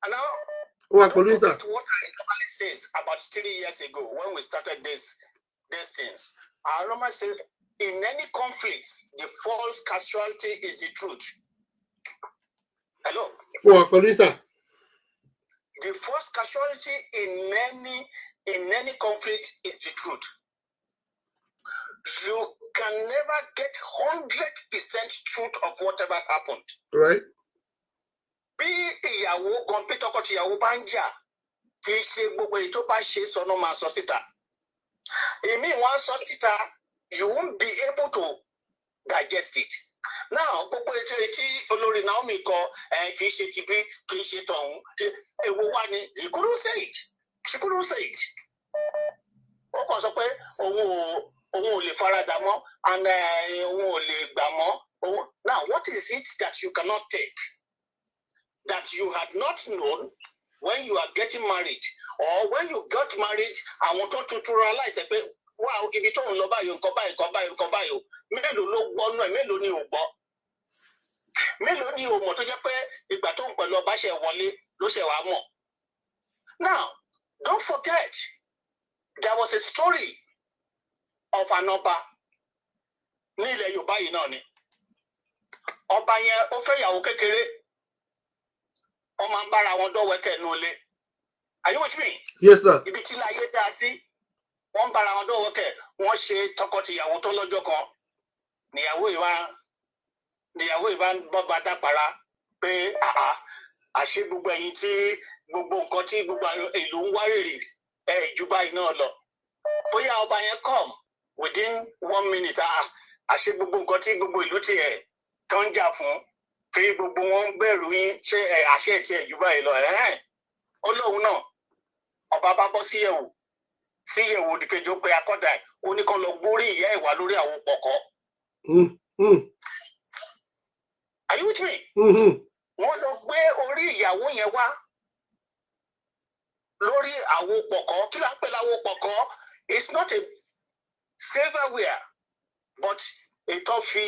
And now, what I normally says about 3 years ago when we started these things. I normally say, in any conflict, the false casualty is the truth. Hello? What, Polita? The false casualty in any conflict is the truth. You can never get 100% truth of whatever happened. Right. Bí ìyàwó gan bí tọkọtìyàwó bá ń jà, kì í ṣe gbogbo èyí tó bá ṣe sọnù máa sọ síta. Èmi wọ́n sọ síta, you won't be able to digest it. Now, gbogbo ètò tí olórí Naomi kọ kì í ṣe ti bí, kì í ṣe tọ̀hún. Èwo wá ni, he couldn't say it. She couldn't say it. Ó kàn sọ pé òun ò lè faradà mọ́ and òun ò lè gbà mọ́. Now, what is it that you cannot take? That you had not known when you are getting married, or when you got married, àwọn tó tuntun realize pé wow, ibi tó ń lọ báyìí nǹkan báyìí o, mélòó ló gbọ́ náà, mélòó ni ò gbọ́, mélòó ni ò mọ̀ tó jẹ́ pé ìgbà tó ń pẹ̀lú ọba ṣe wọlé ló ṣe wàá mọ̀. Now, don't forget, there was a story of an ọba ní ilẹ̀ Yorùbá yìí náà ni. Ọba yẹn ó fẹ́ ìyàwó kékeré. Wọ́n máa ń bára wọn dọ́wẹ́kẹ̀ nù ilé. Are you with me? Yes, sir. Ibi tí láyé dá sí, wọ́n ń bára wọn dọ́wẹ́kẹ̀, wọ́n ṣe tọkọtìyàwó tó lọ́jọ́ kan. Níyàwó ìbá ń bọ́ba dápara pé àṣé gbogbo ẹ̀yin tí gbogbo nǹkan tí gbogbo ìlú ń wárìrì ju báyìí náà lọ. Bóyá ọba yẹn come within 1 minute, àṣé gbogbo nǹkan tí gbogbo ìlú tiẹ̀ tó ń jà fún. Tí gbogbo wọn ń bẹ̀rù yín ṣé àṣẹ ẹ̀ tí ẹ̀ jù báyìí lọ ó lóun náà ọba bá bọ́ síyẹ̀wò òdìkejì ó pe akọ́dà ẹ̀ ó ní kán lọ gbórí ìyá ẹ̀ wá lórí àwọn pọ̀kọ́. Are you with me? Wọ́n lọ gbé orí ìyàwó yẹn wá lórí àwo pọ̀kọ́ kí ló ń pè láwo pọ̀kọ́ it's not a silverware but ètò fi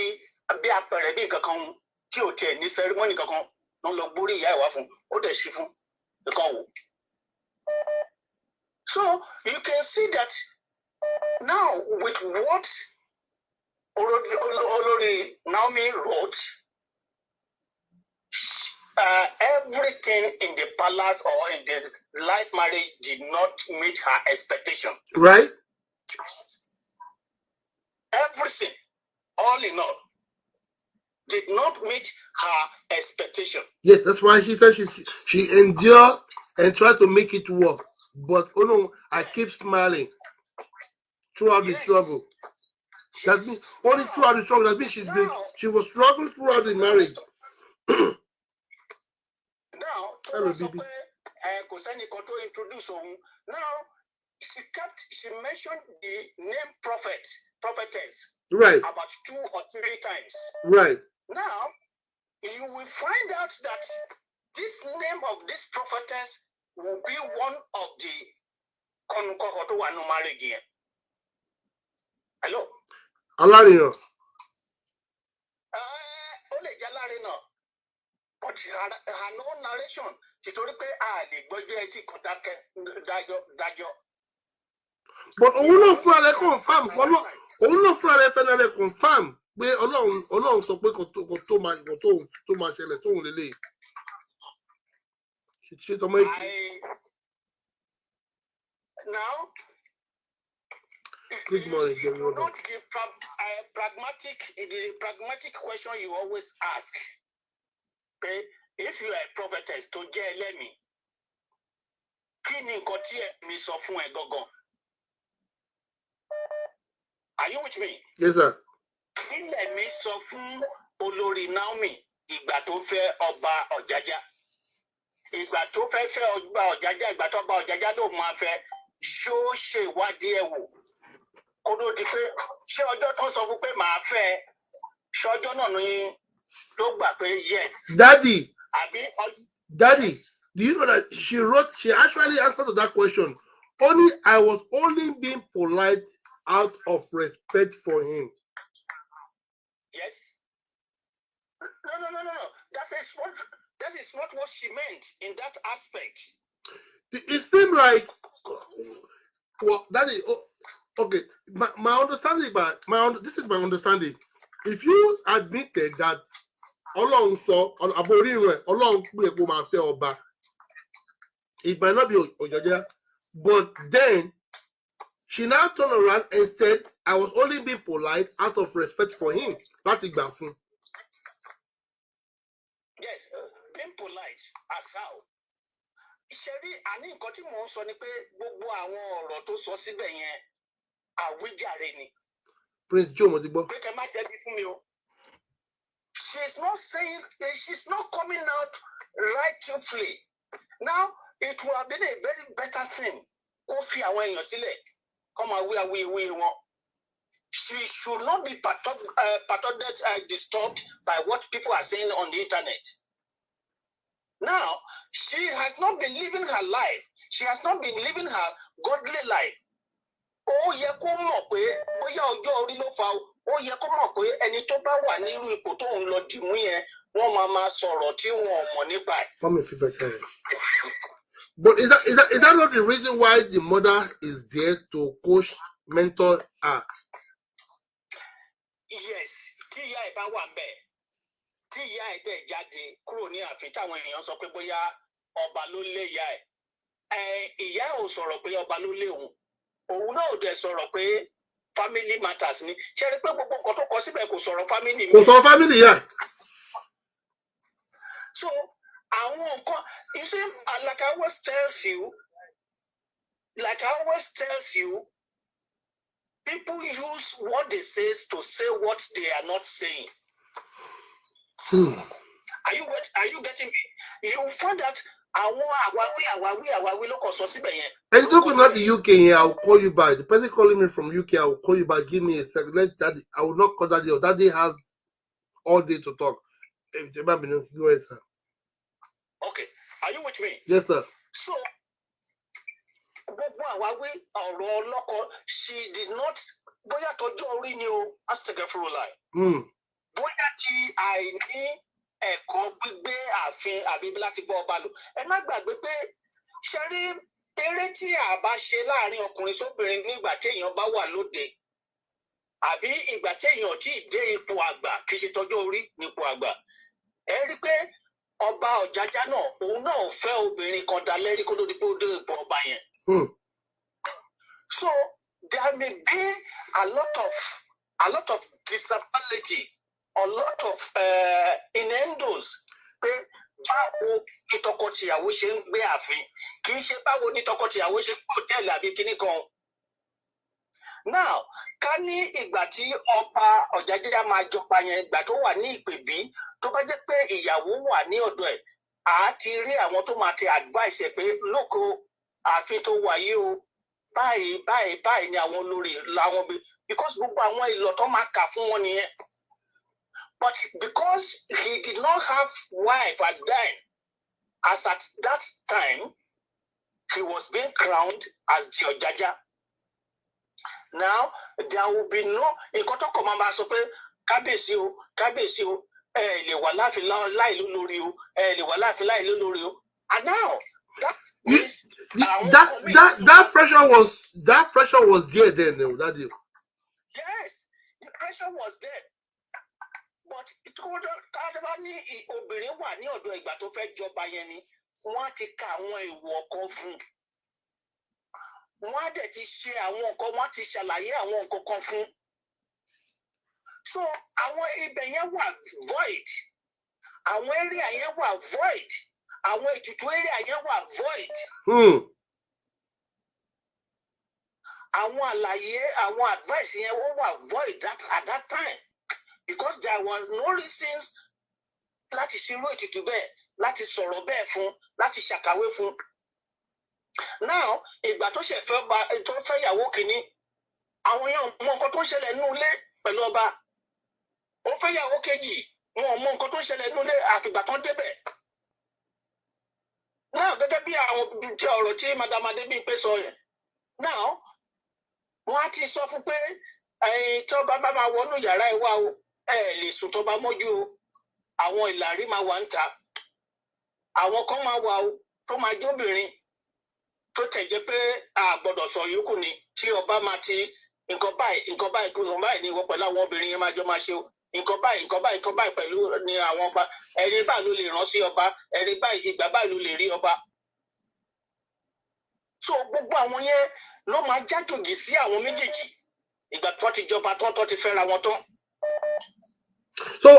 bí apẹ̀rẹ̀ bí nǹkan kan tí ò tiẹ̀ ní ceremony kankan ló ń lọ gbórí ìyá ìwá fún ó dẹ̀ ṣí fún nǹkan wò. So you can see that now with what Olori Naomi wrote, everything in the palace or in the life marriage did not meet her expectation. Right? Everything, all in all, did not meet her expectation. Yes, that's why she said she endured and tried to make it work. But oh no, I keep smiling throughout the struggle. That means only throughout the struggle. That means she was struggling throughout the marriage. Now, hello, baby. Now, she mentioned the name prophetess. Right. About 2 or 3 times. Right. Now, you will find out that this name of this prophetess will be one of the Konukohotowa marriage. Hello? Alario. Only Jalarino. But her no narration. Titoripe le gbọ́jọ́ etí kan dájọ́. But òun náà fún alẹ́ confam. Òun náà fún alẹ́ fẹ́nalẹ́ confam pé Ọlọ́run sọ pé kò tó máa ṣẹlẹ̀ tóun lélẹ̀. Ṣé tọmọ èkì? Now, good morning, everyone. Not the pragmatic question you always ask. Okay? If you are a prophetess to jẹ́ ẹlẹ́mìí, kí ni nǹkan tí ẹ̀mí sọ fún ẹ gangan? Are you with me? Yes, sir. Kí lẹ̀mí sọ fún Olórí Naomi ìgbà tó fẹ́ ọba Ọ̀jájá? Ìgbà tó fẹ́ ọba Ọ̀jájá, ìgbà tó ọba Ọ̀jájá ló máa fẹ́ ṣó ṣe ìwádìí ẹ̀ wò. Kó ló di pé ṣé ọjọ́ tó sọ fún pé màá fẹ́ ṣọjọ́ náà ni ló gbà pé yes. Daddy. Daddy, yes. Do you know that she actually answered to that question? I was only being polite out of respect for him. Yes. No. That is not what she meant in that aspect. It seemed like, well, Daddy, okay, my understanding, this is my understanding. If you admitted that Ọlọ́run sọ àbórí rẹ̀ Ọlọ́run pé kó máa fẹ́ ọba, it might not be Ọ̀jájá, but then she now turned around and said, I was only being polite out of respect for him. Láti gbà fún. Yes, being polite as how? Ṣebí àní nǹkan tí mò ń sọ ni pé gbogbo àwọn ọ̀rọ̀ tó sọ síbẹ̀ yẹn àwíjàre ni. Prince Joe mo ti gbọ́. Pé kẹ́ má jẹ̀bi fún mi o. She's not coming out rightfully. Now, it would have been a very better thing. Kó fi àwọn èèyàn sílẹ̀, kó máa wí awuyewuye wọn. She should not be disturbed by what people are saying on the internet. Now, she has not been living her life. She has not been living her godly life. Ó yẹ kó mọ̀ pé bóyá ọjọ́ orí ló fà ó. Ó yẹ kó mọ̀ pé ẹni tó bá wà nírú ipò tó ń lọ dìmú yẹn wọ́n máa sọ̀rọ̀ tí wọ́n mọ̀ nípa ẹ̀. But is that not the reason why the mother is there to coach, mentor her? Yes, tí ìyá ẹ̀ bá wà ń bẹ̀, tí ìyá ẹ̀ dẹ̀ jáde kúrò ní ààfin táwọn èèyàn sọ pé bóyá ọba ló lé ìyá ẹ̀. Ìyá ò sọ̀rọ̀ pé ọba ló lé òun. Òun náà ò dẹ̀ sọ̀rọ̀ pé family matters ni. Ṣé rí pé gbogbo nǹkan tó kọ síbẹ̀ kò sọ̀rọ̀ family mi? Kò sọ̀rọ̀ family yẹn. So, àwọn nǹkan, you see, like I always tells you, people use what they say to say what they are not saying. Are you getting me? You find that àwọn àwáwí ló kàn sọ síbẹ̀ yẹn. And talking about the UK here, I'll call you back. The person calling me from UK, I will call you back. Give me a second. Daddy, I will not call Daddy. Daddy has all day to talk. Go ahead, sir. Okay. Are you with me? Yes, sir. So, gbogbo àwáwí ọ̀rọ̀ ọlọ́kọ she did not bóyá tọjú orí ni o astagfirullah bóyá ti àìní ẹ̀kọ́ gbígbé ààfin àbí láti bọ́ ọba lò ẹ má gbàgbé pé ṣe rí eré tí a bá ṣe láàrin ọkùnrin sóbìnrin nígbà téèyàn bá wà lóde àbí ìgbà téèyàn tí ì dé ipò àgbà kì í ṣe tọjú orí nípò àgbà ẹ rí i pé ọba Ọ̀jájá náà òun náà fẹ́ obìnrin kan dalẹ́rí kó tó di pé ó dé ipò ọba yẹn. So there may be a lot of disability, a lot of innuendos pé báwo ni tọkọtìyàwó ṣe ń gbé ààfin kì í ṣe báwo ni tọkọtìyàwó ṣe ń gbé hòtẹ́ẹ̀lì àbí kinní kan. Now ká ní ìgbà tí ọba Ọ̀jájá máa jọba yẹn ìgbà tó wà ní ìpèbí tó bá jẹ́ pé ìyàwó wà ní ọ̀dọ̀ ẹ̀ á ti rí àwọn tó máa ti advice ẹ̀ pé lóko ààfin tó wà yìí o báyìí ni àwọn olórí làwọn bí because gbogbo àwọn ìlọ tó máa kà fún wọn nìyẹn. But because he did not have wife at then, as at that time, he was being crowned as the Ọ̀jájá. Now, there will be no nǹkan tó kọ̀ máa sọ pé kábíyèsí o, ẹ lè wà láàfin láì lólórí o, ẹ lè wà láàfin láì lólórí o. And now, that pressure was there then, that day. Yes, the pressure was there. But káàdébá ní obìnrin wà ní ọ̀dọ̀ ìgbà tó fẹ́ jọba yẹn ni wọ́n ti ka àwọn èèwọ̀ kan fún un wọ́n á dẹ̀ ti ṣe àwọn nǹkan wọ́n ti ṣàlàyé àwọn nǹkan kan fún un. So àwọn ibẹ̀ yẹn wà void àwọn area yẹn wà void àwọn ètùtù area yẹn wà void. Àwọn àlàyé àwọn advice yẹn wọ́n wà void at that time. Because there was no reasons láti ṣírò ètùtù bẹ́ẹ̀ láti sọ̀rọ̀ bẹ́ẹ̀ fún láti ṣàkàwé fún. Now ìgbà tó ṣe fẹ́ ìyàwó kìíní àwọn èèyàn mọ nǹkan tó ń ṣẹlẹ̀ nínú ilé pẹ̀lú ọba ó fẹ́ ìyàwó kejì wọn mọ nǹkan tó ń ṣẹlẹ̀ nínú ilé àfìgbà tán débẹ̀. Now gẹ́gẹ́ bí àwọn ọ̀rọ̀ tí Madam Adébímpé sọ yẹn now wọ́n á ti sọ fún pé tí ọba bá máa wọnú yàrá ẹ wá o ẹ lè sùn tó bá mọ́jú o àwọn ìlàrí máa wà ń ta àwọn kan máa wà o tó máa jóbìnrin tó tẹ̀ jẹ́ pé a gbọ́dọ̀ sọ yòókù ni tí ọba máa ti nǹkan báyìí ni ìwọ pẹ̀lú àwọn obìnrin yẹn máa jọ máa ṣe o nǹkan báyìí pẹ̀lú ni àwọn ọba ẹ̀rí báyìí ló lè rán sí ọba ẹ̀rí báyìí ìgbà báyìí ló lè rí ọba. So gbogbo àwọn yẹn ló máa jájòjì sí àwọn méjèèjì ìgbà tó ti jọba tó ti fẹ́ra wọn tán. So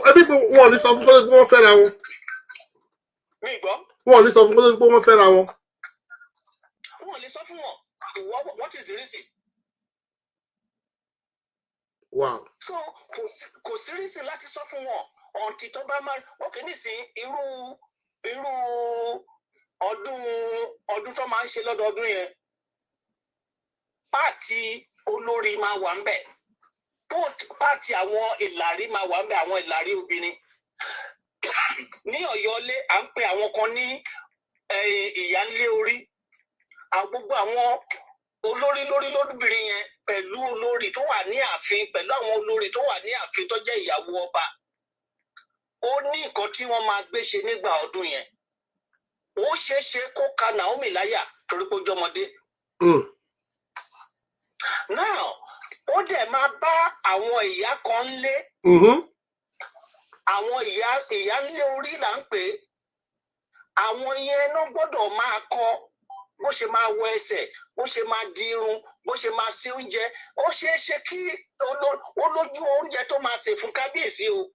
ẹbí pé wọn ò ní sọ fún pé wọ́n fẹ́ra wọn. Mi gbọ́. Wọn ò ní sọ fún pé wọ́n fẹ́ra wọn. Wọn ò lè sọ fún wọn. What is the reason? Wow. So kò sí reason láti sọ fún wọn ọ̀ǹtì tó bá máa ókè nísìnyí irú ọdún tó máa ń ṣe lọ́dọọdún yẹn páàtì olórí máa wà ń bẹ̀ páàtì àwọn ìlàrí máa wà ń bẹ̀ àwọn ìlàrí obìnrin ní Ọ̀yọ́lé à ń pe àwọn kan ní ìyálé orí gbogbo àwọn olórí lóbìnrin yẹn pẹ̀lú olórí tó wà ní ààfin pẹ̀lú àwọn olórí tó wà ní ààfin tó jẹ́ ìyàwó ọba ó ní nǹkan tí wọ́n máa gbé ṣe nígbà ọdún yẹn ó ṣeé ṣe kó ka Naomi láyà torí pé ó jọmọdé. Now ó dẹ̀ máa bá àwọn ìyá kan lé àwọn ìyá ńlé orí là ń pè é àwọn yẹn náà gbọ́dọ̀ máa kọ́ bó ṣe máa wọ ẹsẹ̀ bó ṣe máa di irun bó ṣe máa ṣe oúnjẹ ó ṣeé ṣe kí ó lójú oúnjẹ tó máa ṣe fún kábíyèsí o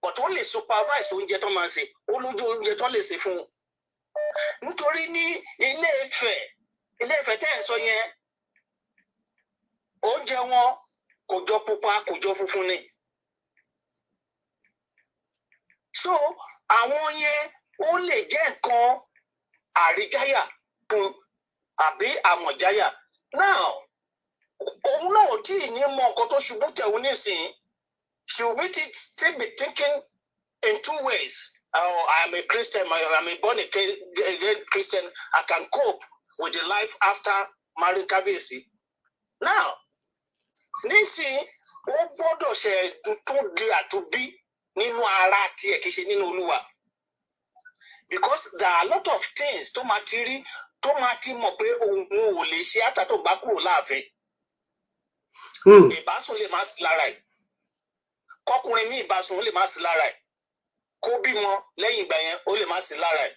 but ó lè supervise oúnjẹ tó máa ṣe ó lójú oúnjẹ tó lè ṣe fún un nítorí ní Ilé Ifẹ̀ tẹ́ ẹ̀ sọ yẹn oúnjẹ wọn kò jọ pupa kò jọ funfun ni so àwọn yẹn ó lè jẹ́ nǹkan àríjáyà fún àbí àmọ̀jáyà now òun náà ò tí ì ní mọ nǹkan tó ṣubú tẹ̀wọ́n nísìnyí she will still be thinking in two ways I'm a Christian, I'm a born again Christian, I can cope with the life after marrying Kabiyesi. Now, nísìnyí, ó gbọ́dọ̀ ṣe tó di àtúnbí nínú ara tiẹ̀ kìí ṣe nínú Olúwa. Because there are a lot of things tó máa ti rí tó máa ti mọ̀ pé òun ò lè ṣe àtà tó bá kúrò láàfin. Ìbásùn lè má sí lára ẹ̀. Kọkùnrin ní ìbásùn ó lè má sí lára ẹ̀. Kó bímọ lẹ́yìn ìgbà yẹn ó lè má sí lára ẹ̀.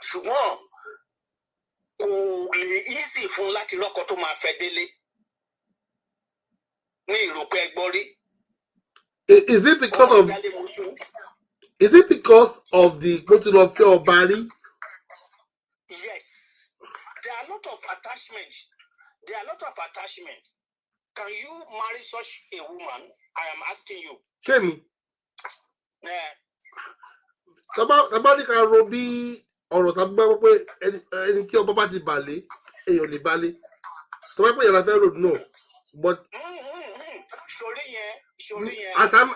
Ṣùgbọ́n kò lè easy fún láti rọ́kọ tó máa fẹ́ délé. Ní ìròpẹ́ ẹgbọ́ rí. Is it because of the quoting of your body? Yes. There are a lot of attachments. Can you marry such a woman? I am asking you. Kemi. Somebody can robi ọ̀rọ̀ tàbí gbọ́ pé ẹni tí ọba bá ti balẹ̀ èèyàn lè balẹ̀. Tó bá pè yàrá fẹ́ road no. But as an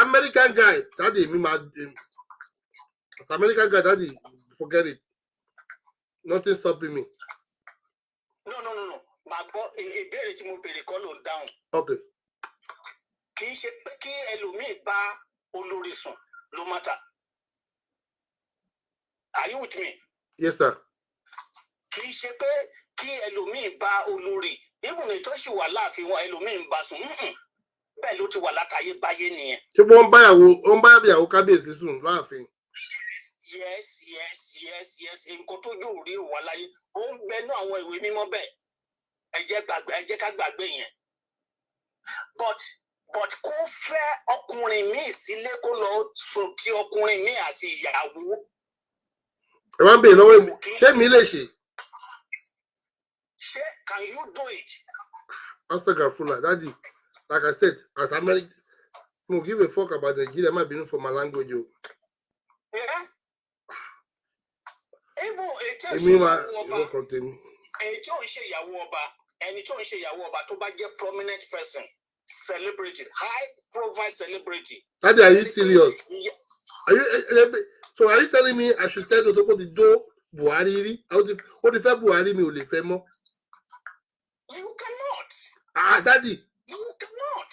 American guy, daddy, as American guy, daddy, forget it. Nothing stopping me. No. Màá gbọ́ ìbéèrè tí mo béèrè kọ́ ló ń dáhùn. Okay. Kì í ṣe pé kí ẹlòmíì bá olórí sùn ló mọ́ta. Are you with me? Yes, sir. Kì í ṣe pé kí ẹlòmíì bá olórí. Even tó ṣì wà láàfin wọn ẹlòmíì ń bá sùn. Bẹ́ẹ̀ ló ti wà látayé báyé nìyẹn. Ṣé wọ́n bá ìyàwó Kábíyèsí sùn láàfin? Yes. Nǹkan tó yóò rí wà láyé. Ó ń bẹnu àwọn ìwé mímọ́ bẹ́ẹ̀. Ẹ jẹ́ ká gbàgbé yẹn. But kó fẹ́ ọkùnrin míì sílé kó lọ sùn tí ọkùnrin míì àti ìyàwó. Ẹ máa ń bèèrè lọ́wọ́ èmi. Ṣé mi lè ṣe? Ṣé can you do it? Pastor Fula, daddy, like I said, as American, no give a fuck about Nigeria. Might be for my language. Yeah. Even ẹni tó ń ṣe ìyàwó ọba tó bá jẹ́ prominent person, celebrity, high profile celebrity. Daddy, are you serious? So are you telling me I should tell you to go to Joe Buhari? What if Buhari mi ò lè fẹ́ mọ́? You cannot. Daddy. You cannot.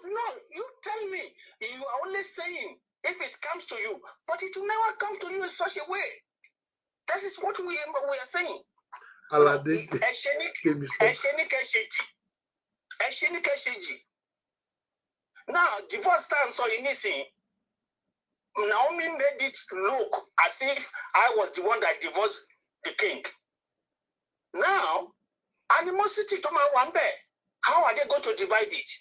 No, you tell me. You are only saying if it comes to you, but it will never come to you in such a way. That is what we are saying. Now, divorce time, so you need Naomi made it look as if I was the one that divorced the king. Now, animosity to my one bed. How are they going to divide it?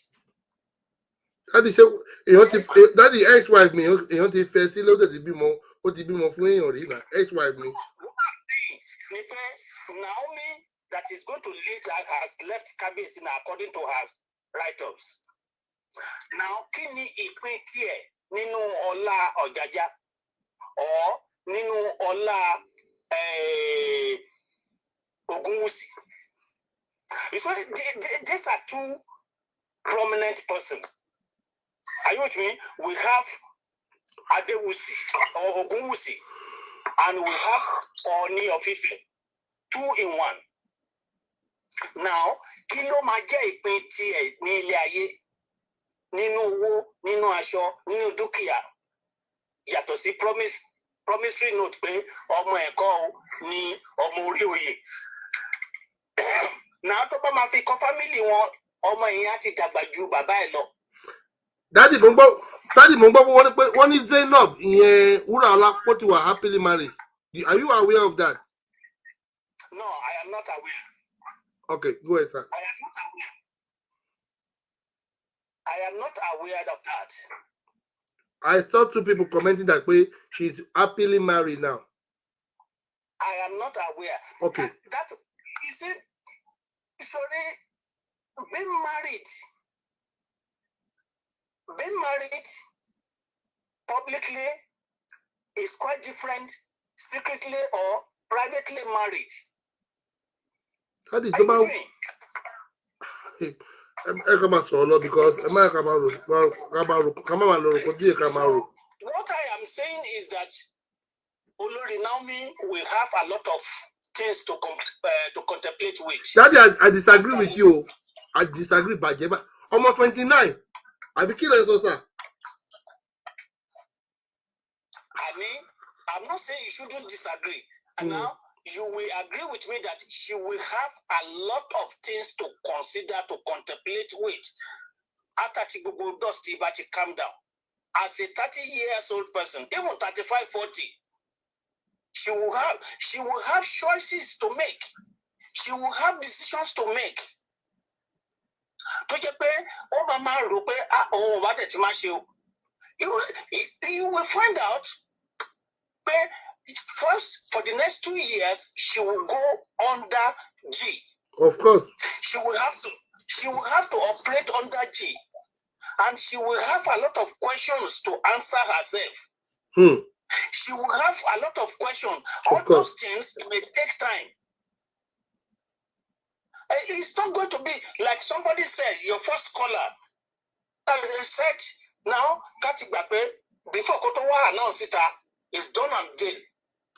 Daddy, ex-wife me, èèyàn ti fẹ́ sí lóde ti bímọ, ó ti bímọ fún èèyàn rí náà, ex-wife me. Naomi, that is going to lead, has left Kabiyesi now according to her write-ups. Now, kí ni ìpín tiẹ̀ nínú ọlá Ọ̀jájá or nínú ọlá Ògúnwùsì? So these are two prominent persons. Are you with me? We have Adewusi or Ogunwusi, and we have Oni of Ife, 2 in 1. Now, kí ló máa jẹ́ ìpín tiẹ̀ ní ilé ayé, nínú owó, nínú aṣọ, nínú dúkìá, yàtọ̀ sí promissory note pé ọmọ ẹ̀kọ́ ni ọmọ orí oyè. Now, tó bá máa fi kọ́ family wọn, ọmọ ìyẹn á ti dàgbà ju bàbá ẹ̀ lọ. Daddy, mo gbọ́ wọ́n ní Zainab ìyẹn Wúràọlá kó ti wà happily married. Are you aware of that? No, I am not aware. Okay, go ahead, sir. I am not aware of that. I saw 2 people commenting that way she's happily married now. I am not aware. Okay. That you see, sorry, being married publicly is quite different, secretly or privately married. That is about because what I am saying is that Olori Naomi will have a lot of things to contemplate with. Daddy, I disagree with you. I disagree, but almost 29. I be killing sir. I mean, I'm not saying you shouldn't disagree. And now you will agree with me that she will have a lot of things to consider, to contemplate with after Chibubu Dusty but she calm down. As a 30-year-old person, even 35, 40, she will have choices to make. She will have decisions to make. You will find out. First, for the next 2 years, she will go under G. Of course. She will have to operate under G. And she will have a lot of questions to answer herself. She will have a lot of questions. All those things may take time. It's not going to be like somebody said, your first caller. They said, now, before Kotowa announced it, it's done and dead.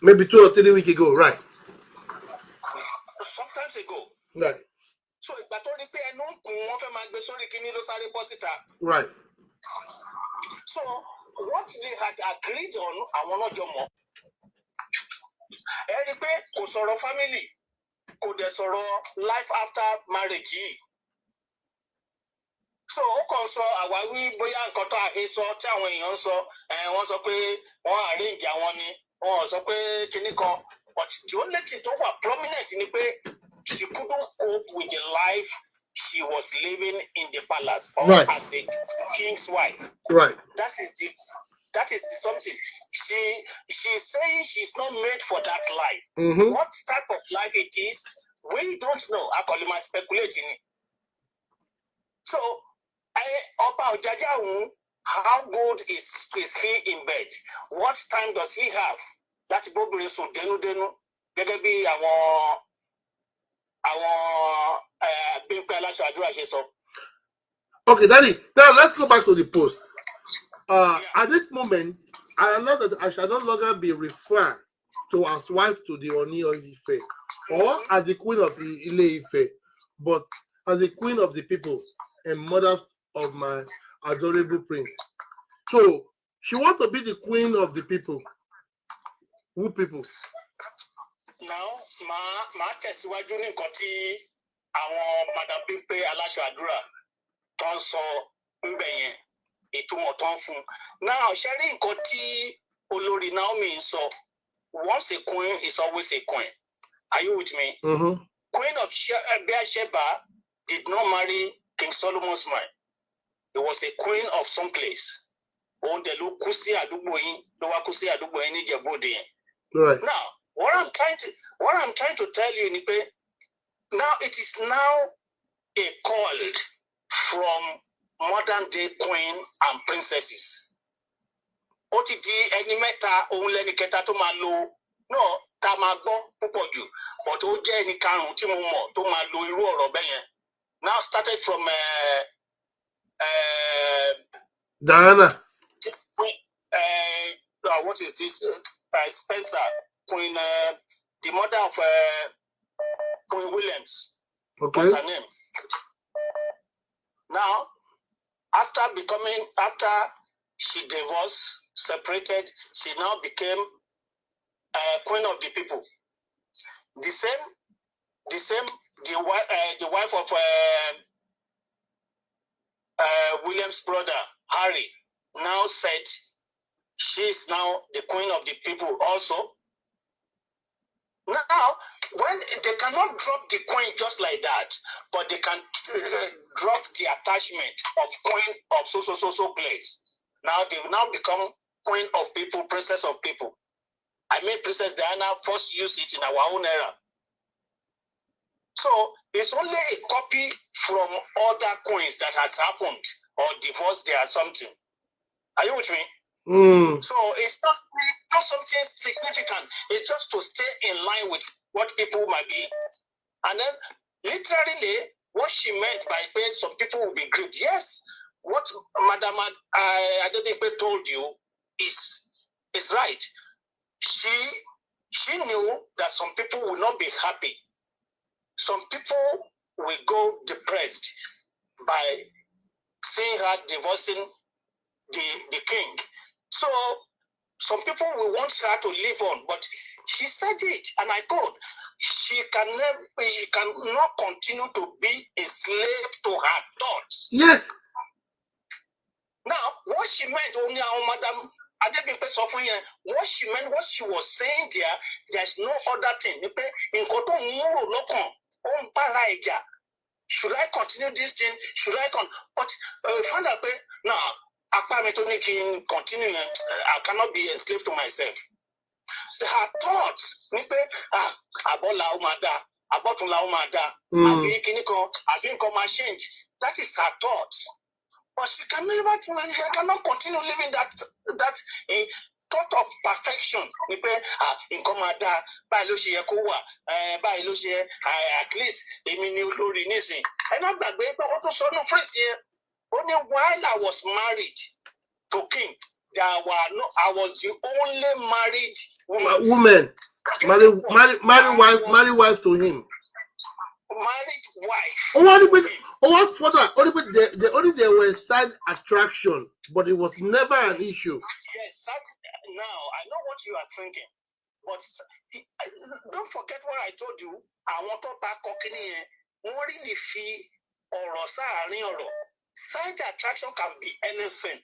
Maybe 2 or 3 weeks ago, right? Sometimes ago. Right. So, right. So, what they had agreed on, I want to know. Family, life after marriage. So ó kàn sọ àwáwí bóyá nǹkan tó àhesọ tí àwọn èèyàn ń sọ wọ́n sọ pé wọ́n arrange àwọn ni wọ́n sọ pé kinní kan but the only thing tó wà prominent ni pé she couldn't cope with the life she was living in the palace or right. as a king's wife. Right. That is the something. She's saying she's not made for that life. What type of life it is, we don't know. I call it speculating. So how good is he in bed? What time does he have? That Bobri so denu gẹ́gẹ́ bí àwọn Bímpé Aláṣọ Àdúrà ṣe sọ. Okay, Daddy. Now let's go back to the post. At this moment, I know that I shall no longer be referred to as wife to the Oni of Ife or as the queen of the Ile Ife, but as the queen of the people and mother of my adorable prince. So she wants to be the queen of the people. Who people? Now, ma tẹ̀síwájú ní nǹkan tí àwọn Madam Bímpé Aláṣọ Àdúrà tó ń sọ ńbẹ̀ yẹn ìtumọ̀ tó ń fún. Now, ṣe rí nǹkan tí Olórí Naomi ń sọ. Once a queen is always a queen. Are you with me? Queen of Sheba did not marry King Solomon's mind. It was a queen of some place. Right. Now, what I'm trying to tell you, Nipe, now it is now a call from modern day queen and princesses. OTT ẹni mẹ́ta òun lẹ́ni kẹta tó máa lo náà tá máa gbọ́ púpọ̀ jù but ó jẹ́ ẹni karùn-ún tí mo mọ̀ tó máa lo irú ọ̀rọ̀ bẹ́ẹ̀ yẹn. Now started from Diana. This queen, what is this? Spencer, Queen, the mother of Queen Williams. Okay. What's her name? Now, after she divorced, separated, she now became queen of the people. The wife of William's brother Harry now said she's now the queen of the people also. Now, when they cannot drop the queen just like that, but they can drop the attachment of queen of so place. Now they will now become queen of people, princess of people. I mean, Princess Diana first used it in our own era. So it's only a copy from other queens that has happened or divorced there or something. Are you with me? So it's not something significant. It's just to stay in line with what people might be. And then literally, what she meant by pé some people will be grieved. Yes, what Madam Adebimpe told you is right. She knew that some people will not be happy. Some people will go depressed by seeing her divorcing the king. So some people will want her to live on, but she said it, and I quote, she cannot continue to be a slave to her thoughts. Yes. Now, what she meant, only our Madam Adebimpe sọ fún yẹn, what she meant, what she was saying there's no other thing. Nǹkan tó ń rò lọ́kàn, ó ń bára ẹ̀jà. Should I continue this thing? Should I But find out, now, apá mi tó ní kí n continue, I cannot be a slave to myself. Her thoughts ni pé àbọ̀là ó máa dá, àbọ̀túnlà ó máa dá, àbí kíní kan, àbí nǹkan máa change. That is her thoughts. But she cannot continue living that thought of perfection. Ni pé nǹkan máa dá, báyìí ló ṣe yẹ kó wà, báyìí ló ṣe yẹ, at least èmi ni olórí nísìn. Ẹ má gbàgbé pé wọ́n tún sọ ní phrase yẹn. Only while I was married to King, I was the only married woman. Married wife to him. Married wife. Only there were side attraction, but it was never an issue. Yes, now I know what you are thinking, but don't forget what I told you. I want to back here. Wọ́n really fi ọ̀rọ̀ sáàárín ọ̀rọ̀. Side attraction can be anything.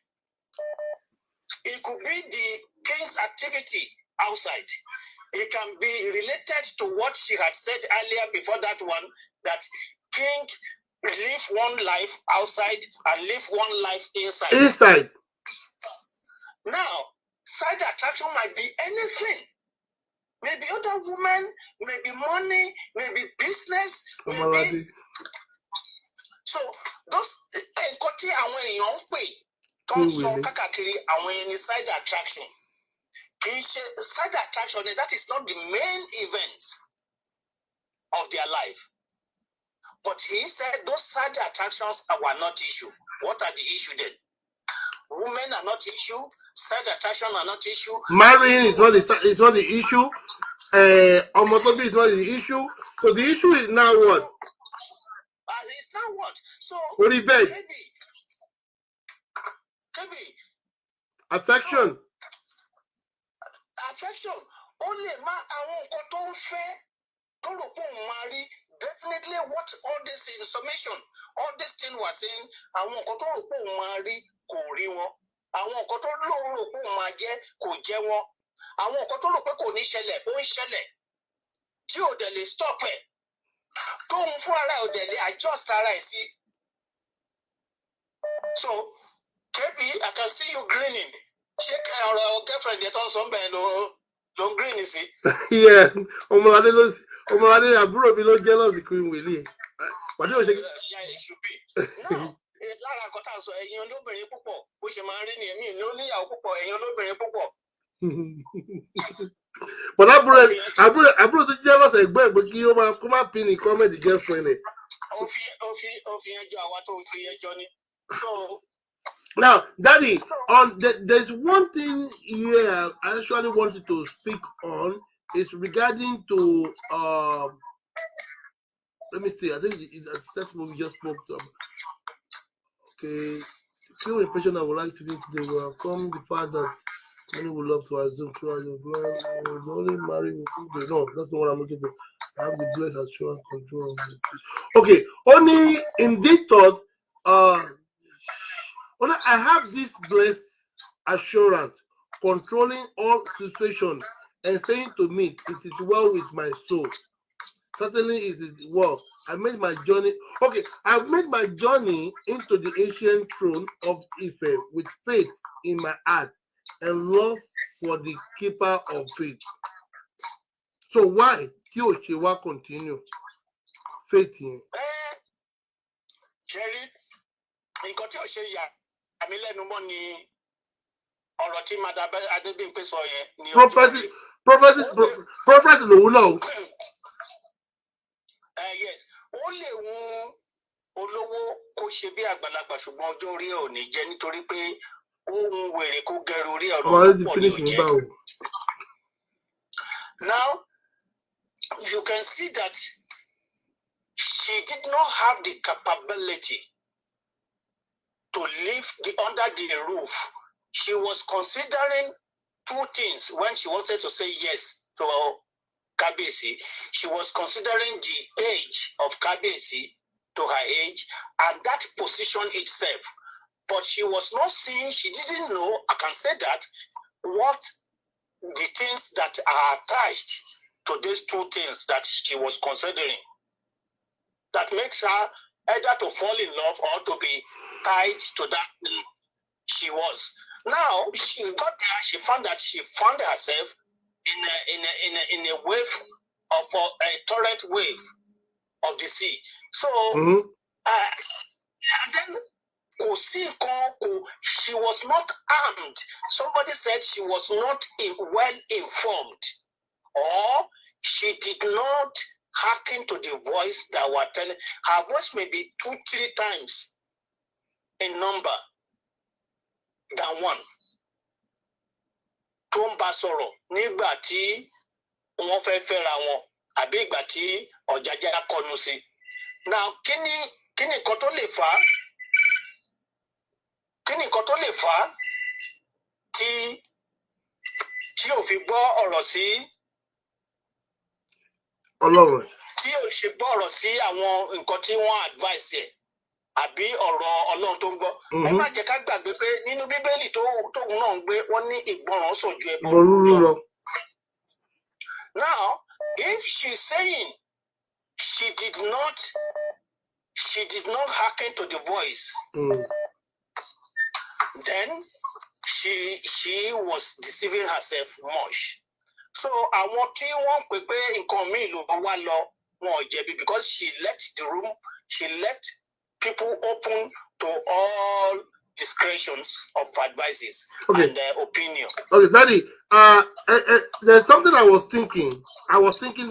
It could be the king's activity outside. It can be related to what she had said earlier before that one, that king live one life outside and live one life inside. Inside. Now, side attraction might be anything. Maybe other women, maybe money, maybe business, maybe. So those nǹkan tí àwọn èèyàn ń pè tó ń sọ káàkiri àwọn ẹni side attraction. Kì í ṣe side attraction, that is not the main event of their life. But he said those side attractions were not issue. What are the issue then? Women are not issue. Side attraction are not issue. Marrying is not the issue. Homophobia is not the issue. So the issue is now what? It's now what? So Kebi. Affection. So, affection. Only àwọn nǹkan tó ń fẹ́ tó rò pé òun máa rí. Definitely what all this in summation, all this thing was saying, àwọn nǹkan tó rò pé òun máa rí kò rí wọn. Àwọn nǹkan tó rò pé òun máa jẹ kò jẹ wọn. Àwọn nǹkan tó rò pé kò ní ṣẹlẹ̀ ó ń ṣẹlẹ̀. Tí ò dẹ̀ lè stop ẹ̀. Tó ń fún ara ò dẹ̀ lè adjust ara ẹ̀ sí. So, KB, I can see you grinning. Ṣé ọ̀rọ̀ girlfriend yẹn tó ń sọ ń bẹ̀ ló ń grin sí? Yeah, ọmọládé àbúrò mi ló jealous Queen Willie. Wàdí ò ṣe. Yeah, it should be. Now, lára nǹkan tá à ń sọ ẹ̀yin olóbìnrin púpọ̀ bó ṣe máa ń rí ni èmi ní oníyàwó púpọ̀ ẹ̀yin olóbìnrin púpọ̀. But àbúrò ti jealous ẹgbẹ́ pé kí ó máa pin ní comment girlfriend ẹ̀. Ó fi ẹjọ́ àwa tó ń fi ẹjọ́ ni. So. Now, Daddy, there's one thing here I actually wanted to speak on. It's regarding to let me see. I think it's a movie we just spoke to. Okay, few impression I would like to make today will come the fact that many would love to assume throughout the blind only marry no, that's not what I'm looking for. I have the blessed assurance control of the okay, only in this thought, only I have this blessed assurance controlling all situations and saying to me, it is well with my soul. Certainly it is well. I've made my journey into the ancient throne of Ife with faith in my heart and love for the keeper of faith. So why she will continue faith in? Jerry, nǹkan tí ó ṣe yà àmì lẹ́nu mọ́ ni ọ̀rọ̀ tí Madam Adebimpe sọ yẹn ni prophet lòun náà. Yes, ó lè wù olówó kó ṣe bí àgbàlagbà ṣùgbọ́n ọjọ́ orí ẹ̀ ò ní jẹ́ nítorí pé ohun wèrè kó gẹrun orí ọ̀rọ̀ tó pọ̀ ní òjẹ́. Now, you can see that she did not have the capability to live under the roof. She was considering two things when she wanted to say yes to Kabesi. She was considering the age of Kabesi to her age and that position itself. But she was not seeing, she didn't know, I can say that, what the things that are attached to these two things that she was considering. That makes her either to fall in love or to be tied to that thing she was. Now she got there, she found that she found herself in a wave of a torrent wave of the sea. So and then she was not armed. Somebody said she was not well informed, or she did not hearken to the voice that were telling her. Voice may be 2-3 times in number than one. Tó ń bá sọ̀rọ̀ nígbà tí wọ́n fẹ́ fẹ́ra wọn àbí ìgbà tí ọ̀jájá kọnu sí. Now kí ni nǹkan tó lè fà á? Kí ni nǹkan tó lè fà á tí ò fi gbọ́ ọ̀rọ̀ sí Ọlọ́run? Tí ò ṣe gbọ́ ọ̀rọ̀ sí àwọn nǹkan tí wọ́n advice ẹ̀ àbí ọ̀rọ̀ Ọlọ́run tó ń gbọ́. Ẹ má jẹ́ ká gbàgbé pé nínú Bíbélì tóun náà ń gbé wọ́n ní ìgbọràn sàn ju ẹbọ rúrú lọ. Now, if she's saying she did not hearken to the voice, then she was deceiving herself much. So àwọn tí wọ́n pè pé nǹkan míì ló wá lọ wọn ò jẹ̀bi because she left the room, she left people open to all discretions of advices and opinion. Okay, Daddy, there's something I was thinking.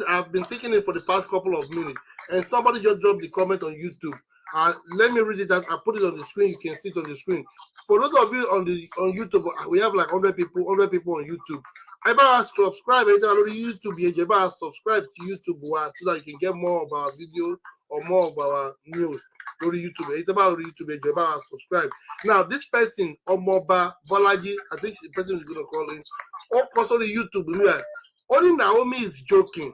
I've been thinking it for the past couple of minutes, and somebody just dropped the comment on YouTube. Let me read it out. I put it on the screen. You can see it on the screen. For those of you on YouTube, we have like 100 people on YouTube. I better subscribe. YouTube, subscribe to YouTube so that you can get more of our videos or more of our news. Go to YouTube. It's about YouTube. Subscribe. Now, this person, Omoba Bolaji, I think the person is going to call him. Of course, on the YouTube, only Naomi is joking.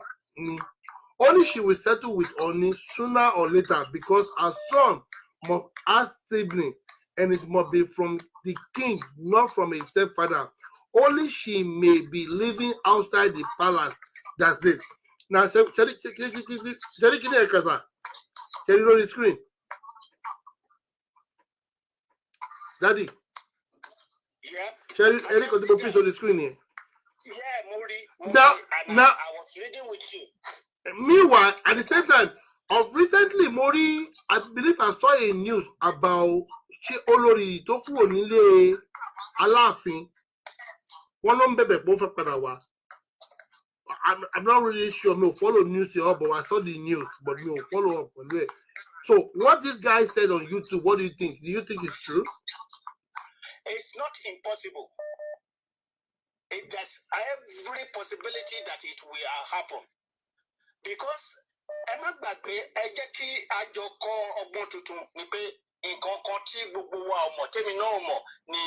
Only she will settle with Oni sooner or later because her son must have sibling and it must be from the king, not from a stepfather. Only she may be living outside the palace. That's it. Now, can you know the screen? Daddy. Yeah. Shall you please on the screen here? Yeah, Muri. Now, I was reading with you. Meanwhile, at the same time, recently, Mori, I believe I saw a news about Olori tó kúrò nílé Aláàfin. Wọ́n ló ń bẹ̀bẹ̀ pé ó fẹ́ padà wá. I'm not really sure. No, follow news here, but I saw the news, but no, follow up on it. So, what this guy said on YouTube, what do you think? Do you think it's true? It's not impossible. There's every possibility that it will happen. Because ẹ má gbàgbé ẹ jẹ́ kí a jọ kọ́ ọgbọ́n tuntun ni pé nǹkan kan tí gbogbo wa ò mọ̀ tèmi náà mọ̀ ni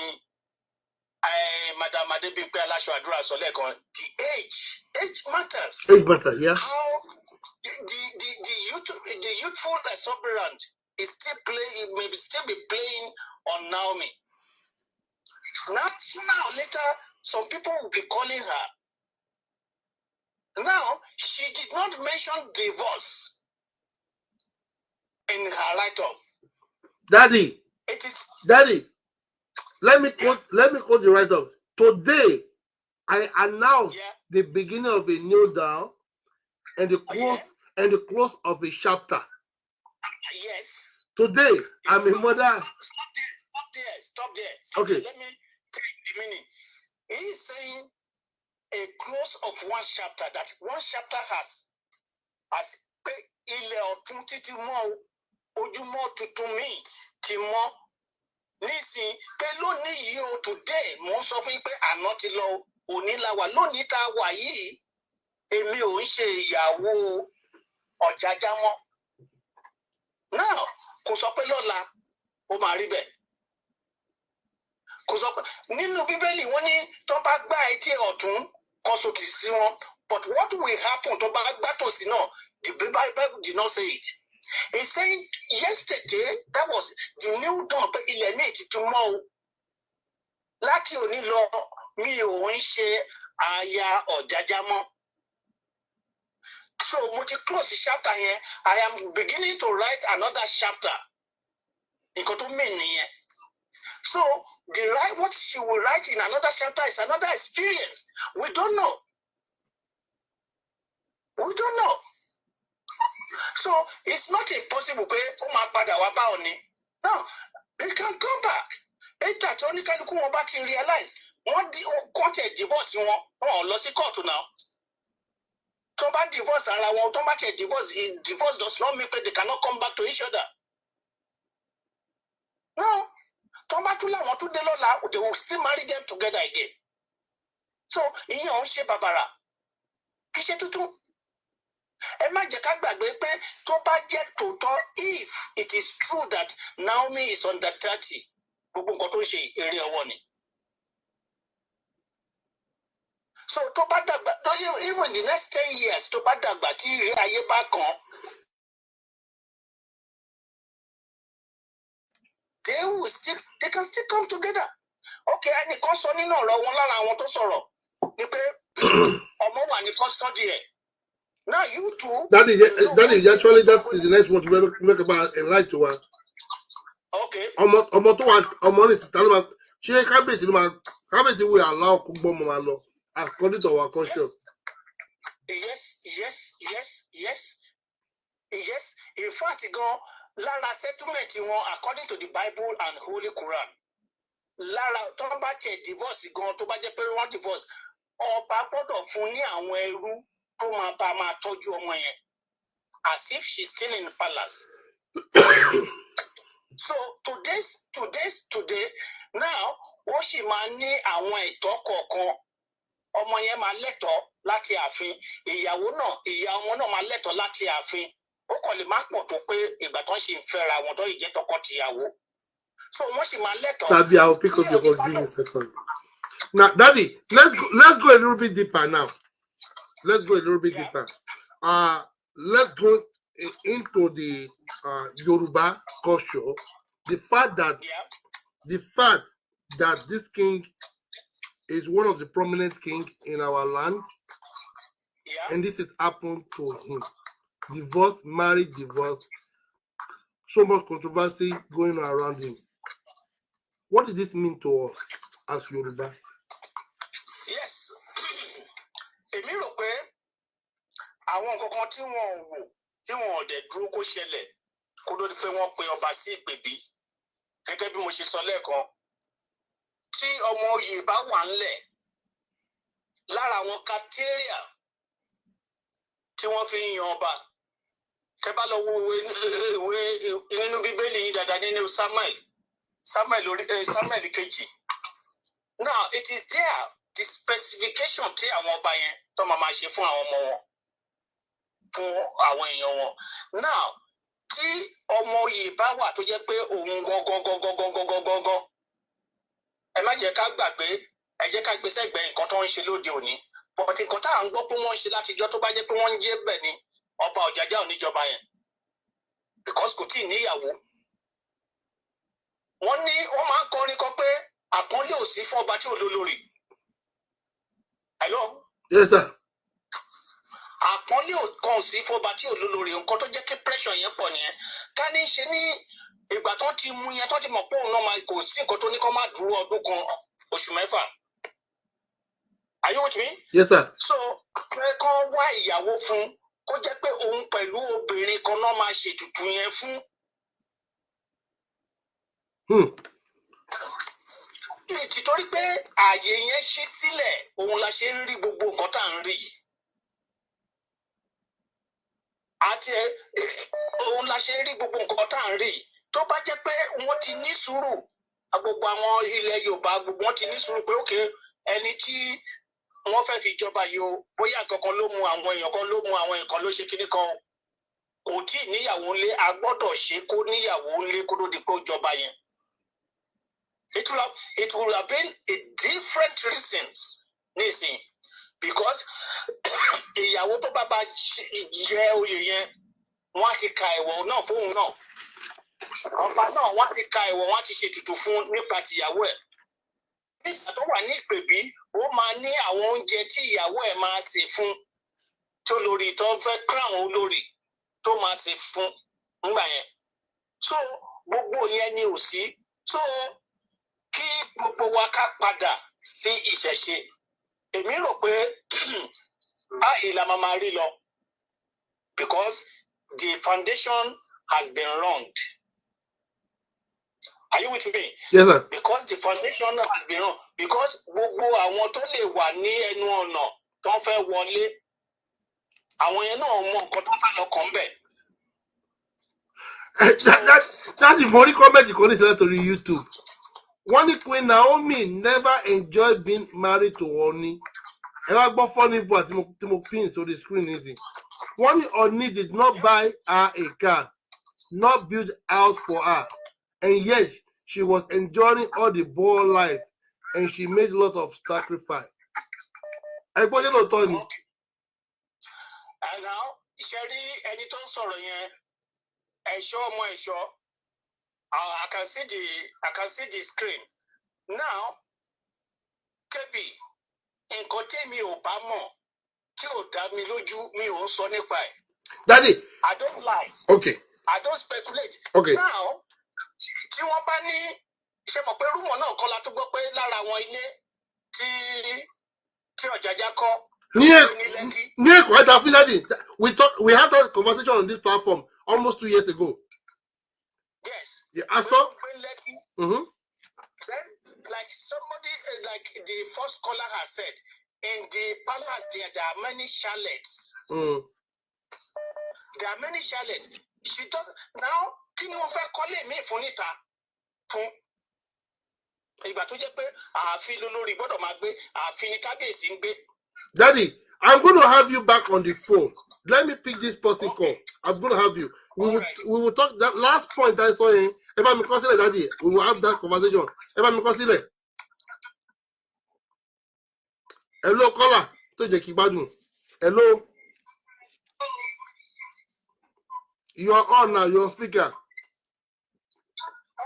Madam Adebimpe Aláṣọ Àdúrà sọ lẹ́ẹ̀kan, the age matters. Age matters, yeah. How the youthful exuberant is still playing, may still be playing on Naomi. Now, sooner or later, some people will be calling her. Now, she did not mention divorce in her write-up. Daddy, Daddy, let me quote the write-up. Today, I announced the beginning of a new dawn and the close of a chapter. Yes. Today, I'm a mother. Stop there. Okay. Let me take the meaning. He is saying a close of one chapter, that one chapter has ilẹ̀ ọ̀tún títí mọ́ ojúmọ́ tuntun míì ti mọ́ nísìn pé lónìí yìí o today mo ń sọ fún yín pé àná ti lọ òní la wà lónìí tá a wà yìí èmi ò ń ṣe ìyàwó Ọ̀jájá mọ́ náà kò sọ pé lọ́la ó máa rí bẹ́ẹ̀ kò sọ pé nínú bíbélì wọ́n ní tó bá gbá etí ọ̀tún kan sòtì sí wọn but what will happen tó bá gbá tòsí náà the Bible did not say it. He said yesterday that was the new dawn pé ilẹ̀ míì ti tún mọ́ o láti òní lọ mi ò ń ṣe aya Ọ̀jájá mọ́. So mo ti close the chapter yẹn I am beginning to write another chapter nǹkan tó mean nìyẹn. So what she will write in another chapter is another experience. We don't know. We don't know. So it's not impossible pé ó máa padà wá bá Ọọ̀ni. No, he can come back. Ètò àti oníkálukú wọn bá ti realize wọ́n kọ́ńtẹ̀ divorce wọn ò lọ sí kóòtù náà. Tó bá divorce ara wọn tó bá tẹ̀ divorce does not mean pé they cannot come back to each other. No, tó bá tún láwọn tún dé lọ́la they will still marry them together again. So ìyẹn ò ń ṣe bàbàrà kì í ṣe tuntun. Ẹ má jẹ́ ká gbàgbé pé tó bá jẹ́ tòótọ́ if it is true that Naomi is under 30 gbogbo nǹkan tó ń ṣe eré ọwọ́ ni. So tó bá dàgbà even the next 10 years tó bá dàgbà tí ìrírí ayé bá kàn they can still come together. Okay, ẹnìkan sọ nínú ọ̀rọ̀ wọn lára àwọn tó sọ̀rọ̀ ni pé ọmọ wà ní custody ẹ̀. Now you too. That is actually that is the next one to make about enlighten to one. Okay. Ọmọ tó wà ọmọ ní ti tàló máa ṣe kábíyèsí will allow kó gbọ́ ọmọ wa lọ according to our culture. Yes. In fact, gan lára settlement wọn according to the Bible and Holy Quran. Lára tó bá tiẹ̀ divorce gan tó bá jẹ́ pé wọ́n divorce ọba gbọ́dọ̀ fún ní àwọn ẹrú tó máa tọ́jú ọmọ yẹn as if she's still in the palace. So today now ó sì máa ní àwọn ẹ̀tọ́ kọ̀ọ̀kan ọmọ yẹn máa lẹ́tọ̀ọ́ láti ààfin ìyá ọmọ náà máa lẹ́tọ̀ọ́ láti ààfin ó kàn lè má pọ̀ tó pé ìgbà tó ń ṣe ń fẹ́ra wọn tó yìí jẹ́ tọkọ-tìyàwó so wọ́n sì máa lẹ́tọ̀ọ́. Sabi, I'll pick up your call. Give me a second. Now, Daddy, let's go a little bit deeper now. Let's go a little bit deeper. Let's go into the Yoruba culture. The fact that this king is one of the prominent kings in our land, and this has happened to him. Divorce, marriage, divorce. So much controversy going around him. What does this mean to us as Yoruba? Yes. Èmi rò pé àwọn nǹkan kan tí wọ́n wò tí wọ́n ò dẹ̀ dúró kó ṣẹlẹ̀ kó ló di pé wọ́n pe ọba sí ìpèbí gẹ́gẹ́ bí mo ṣe sọ lẹ́ẹ̀kan tí ọmọ oyè bá wà ńlẹ̀ lára àwọn kàtíríà tí wọ́n fi ń yan ọba tẹ́ bá lọ wo ìwé nínú bíbélì yìí dáadáa nínú Samuel kejì. Now it is there the specification tí àwọn ọba yẹn tó máa ṣe fún àwọn ọmọ wọn fún àwọn èèyàn wọn. Now tí ọmọ oyè bá wà tó jẹ́ pé òun gangan ẹ má jẹ́ ká gbàgbé ẹ jẹ́ ká gbé sẹ́gbẹ̀ẹ́ nǹkan tó ń ṣe lóde òní but nǹkan tá à ń gbọ́ pé wọ́n ń ṣe látijọ́ tó bá jẹ́ pé wọ́n ń jẹ́ bẹ̀ ni ọba Ọ̀jájá ò níjọba yẹn because kò tí ì níyàwó. Wọ́n máa ń kọrin kan pé àpọ́nlé ò sí fún ọba tí ò lólórí. Hello? Yes, sir. Àpọ́nlé kan ò sí fún ọba tí ò lólórí nǹkan tó jẹ́ kí pressure yẹn pọ̀ nìyẹn. Ká ní ṣe ní ìgbà tó ti mú yẹn tó ti mọ̀ pé òun náà máa kò sí nǹkan tó ní kó má dúró ọdún kan oṣù mẹ́fà. Are you with me? Yes, sir. So fẹ́ kán wá ìyàwó fún kó jẹ́ pé òun pẹ̀lú obìnrin kan náà máa ṣètùtù yẹn fún. Ìtìtorí pé ààyè yẹn ṣí sílẹ̀ òun la ṣe ń rí gbogbo nǹkan tá à ń rí yìí. àti òun la ṣe rí gbogbo nǹkan tá à ń rí tó bá jẹ́ pé wọ́n ti ní sùúrù gbogbo àwọn ilẹ̀ Yorùbá gbogbo wọn ti ní sùúrù pé òkè ẹni tí wọ́n fẹ́ fi jọba yìí o bóyá kankan ló mú àwọn èèyàn kan ló mú àwọn èèyàn kan ló ṣe kíní kan kò tí ì níyàwó ńlé a gbọ́dọ̀ ṣe kó níyàwó ńlé kó ló di pé ó jọba yẹn. It will have been a different reasons nísìnyí because ìyàwó tó bá bá jẹ oyè yẹn wọ́n á ti ka ẹ̀wọ̀ náà fóun náà ọba náà wọ́n ti ka ẹ̀wọ̀ wọ́n ti ṣe ètùtù fún nípa tìyàwó ẹ̀ nígbà tó wà ní ìpèbí ó máa ní àwọn oúnjẹ tí ìyàwó ẹ̀ máa ṣe fún tó lórí tó fẹ́ crown olórí tó máa ṣe fún nígbà yẹn so gbogbo yẹn ni ò sí so kí gbogbo wa ká padà sí ìṣẹ̀ṣe èmi rò pé báyìí la máa rí lọ because the foundation has been wronged. Are you with me? Yes, sir. Because the foundation has been wrong. Because gbogbo àwọn tó lè wà ní ẹnu ọ̀nà tó ń fẹ́ wọlé àwọn yẹn náà mọ nǹkan tó ń fẹ́ lọ kàn bẹ̀. That's the money comment you can listen to YouTube. One Queen Naomi never enjoyed being married to Oni. And I bought funny but to pin to the screen easy. One Oni did not buy her a car, not build house for her. And yes, she was enjoying all the ball life and she made a lot of sacrifice. I put it Tony. And now, Sherry, editor sorry, ẹ̀ṣọ́ ọmọ ẹ̀ṣọ́. I can see the screen. Now, Kebi, nǹkan tẹ́mi ò bá mọ̀ tí ò dá mi lójú mi ò sọ nípa ẹ̀. Daddy. I don't lie. Okay. I don't speculate. Okay. Now, tí wọ́n bá ní ṣe mọ̀ pé rúmọ̀ náà kọ́ la tó gbọ́ pé lára àwọn ilé tí Ọ̀jájá kọ́. We had that conversation on this platform almost 2 years ago. Yes. Yeah, I saw. Then, like somebody, like the first caller has said, in the palace there are many chalets. There are many chalets. She does now. Kí ni wọ́n fẹ́ kọ́lé mi fún níta fún ìgbà tó jẹ́ pé ààfin lólórí gbọ́dọ̀ máa gbé ààfin ní kábíyèsí ń gbé. Daddy, I'm going to have you back on the phone. Let me pick this person call. I'm going to have you. We will talk that last point I saw in. If I'm consider Daddy, we will have that conversation. If I'm consider. Hello, caller. Hello. You are on now. You're on speaker.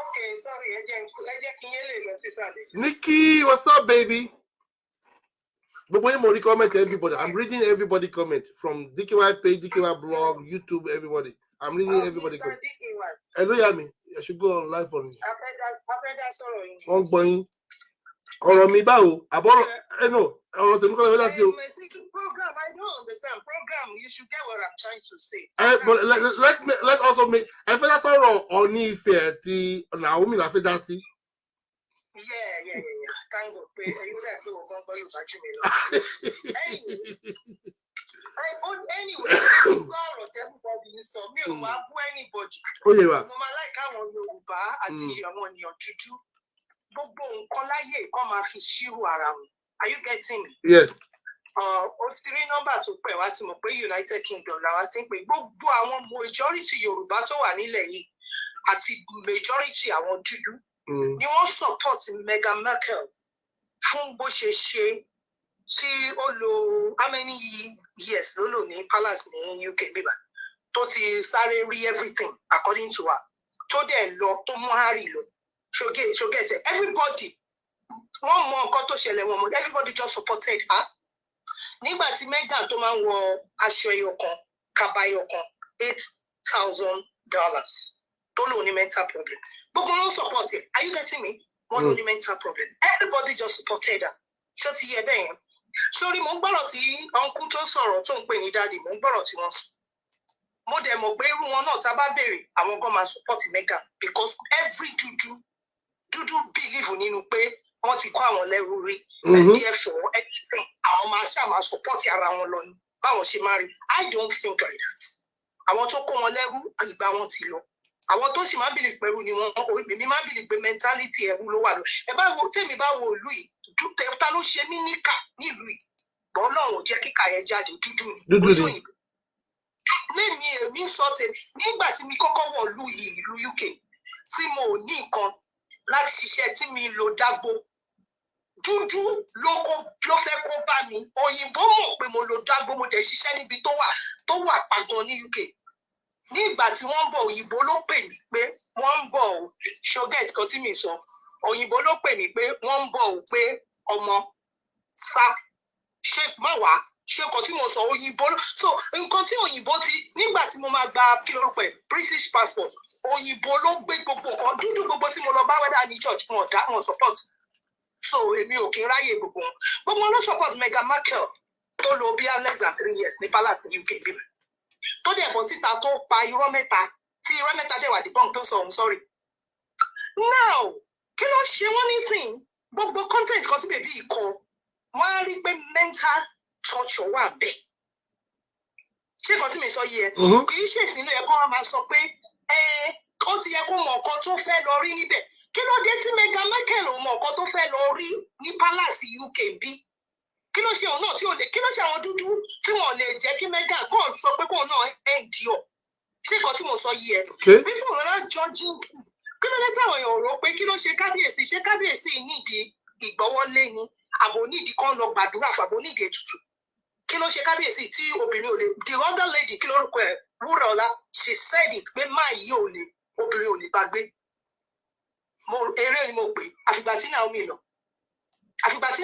Okay, sorry. Nikki, what's up, baby? But when you comment to everybody, I'm reading everybody comment from DKY page, DKY blog, YouTube, everybody. I'm reading everybody. Hello, Yami. I should go on live on you. On going. Or me bow. I know. Program, I don't understand. Program, you should get what I'm trying to say. But let's also make. I feel that's all on if the Naomi la feel that. Yeah. Thank God. Anyway, everybody so me o ma bu anybody. Oh yeah. Mo ma like àwọn Yorùbá àti àwọn ènìyàn dúdú. Gbogbo nǹkan láyé kó máa fi ṣírò ara wọn. Are you getting me? Yes. O ti rí nọ́mbà tó pè wá tí mo pé United Kingdom làwa ti ń pè gbogbo àwọn majority Yorùbá tó wà nílẹ̀ yìí àti majority àwọn dúdú ni wọ́n support Meghan Markle fún bó ṣe ṣe tí ó lò how many years ló lò ní palace ní UK bíbá tó ti sáré rí everything according to her tó dẹ̀ lọ tó mú Harry lọ ṣogẹ́tẹ̀ everybody wọ́n mọ nǹkan tó ṣẹlẹ̀ wọn mọ everybody just supported her nígbà tí Meghan tó máa ń wọ aṣọ ẹyọkan kaba ẹyọkan $8,000 tó lò ní mental problem gbogbo wọn support it. Are you getting me? Wọ́n lò ní mental problem everybody just supported her ṣó ti yẹ bẹ́ẹ̀ yẹn sórí mo ń gbọ́rọ̀ tí ọ̀nkú tó sọ̀rọ̀ tó ń pè ní dáàdì mo ń gbọ́rọ̀ tí wọ́n sọ mo dẹ̀ mọ̀ pé irú wọn náà tá a bá béèrè àwọn gan máa support Meghan because every dúdú believe nínú pé wọ́n ti kó àwọn lẹ́rú rí therefore anything àwọn máa ṣáà máa support ara wọn lọ ní báwọn ṣe máa rí I don't think like that àwọn tó kó wọn lẹ́rú ìgbà wọn ti lọ àwọn tó sì máa ń bìlì pẹ̀lú ni wọn èmi máa ń bìlì pé mentality ẹ̀rú ló wà lọ ẹ bá wo tèmi bá wo ìlú yìí ta ló ṣe mí níkà nílùú yìí bọ́ Ọlọ́run ò jẹ́ kíkà yẹn jáde dúdú ni òyìnbó lèmi èmi sọ tèmi nígbà tí mi kọ́kọ́ wọ̀ ìlú yìí ìlú UK tí mo ò ní nǹkan láti ṣiṣẹ́ tí mi lò dágbó dúdú ló fẹ́ kó bá mi òyìnbó mọ̀ pé mo lò dágbó mo dẹ̀ ṣiṣẹ́ níbi tó wà pàgàn ní UK ní ìgbà tí wọ́n ń bọ̀ òyìnbó ló pè mí pé wọ́n ń bọ̀ ṣọ́gẹ́t kan tí mi sọ òyìnbó ló pè mí pé wọ́n ń bọ̀ pé ọmọ sá ṣe má wá ṣe nǹkan tí mo sọ òyìnbó so nǹkan tí òyìnbó ti nígbà tí mo máa gba kí lórúkọ ẹ̀ British passport òyìnbó ló gbé gbogbo nǹkan dúdú gbogbo tí mo lọ bá wẹ́dà ní church wọn ọ̀dà wọn support so èmi ò kí ń ráyè gbogbo wọn ló support Meghan Markle tó lò bí less than 3 years ní palace UK bíbẹ̀ tó dẹ̀ bọ́ síta tó pa irọ́ mẹ́ta tí irọ́ mẹ́ta dẹ̀ wà debunk tó sọ òun sorry. Now kí ló ṣe wọ́n nísìn gbogbo content kan tí bèbí yìí kọ wọ́n á rí pé mental torture wà bẹ́ẹ̀. Ṣé nǹkan tí mi sọ yìí ẹ? Kì í ṣèṣin ló yẹ kó wọ́n máa sọ pé ó ti yẹ kó mọ nǹkan tó fẹ́ lọ rí níbẹ̀. Kí ló dé tí Meghan Markle ò mọ nǹkan tó fẹ́ lọ rí ní palace UK bí? Kí ló ṣe òun náà tí ò lè kí ló ṣe àwọn dúdú tí wọn lè jẹ́ kí Meghan kàn sọ pé kóun náà endure ṣé nǹkan tí mo sọ yìí ẹ people are not judging kí ló dé táwọn èèyàn rò pé kí ló ṣe kábíyèsí ṣé kábíyèsí nídìí ìgbọ́wọ́lé ni àbò nídìí kan lọ gbàdúrà fàbò nídìí ètùtù kí ló ṣe kábíyèsí tí obìnrin ò lè the other lady kí lórúkọ ẹ Wúrọ̀ọ́lá she said it pé máa yí ò lè obìnrin ò lè bá gbé eré ni mo pè àfìgbà tí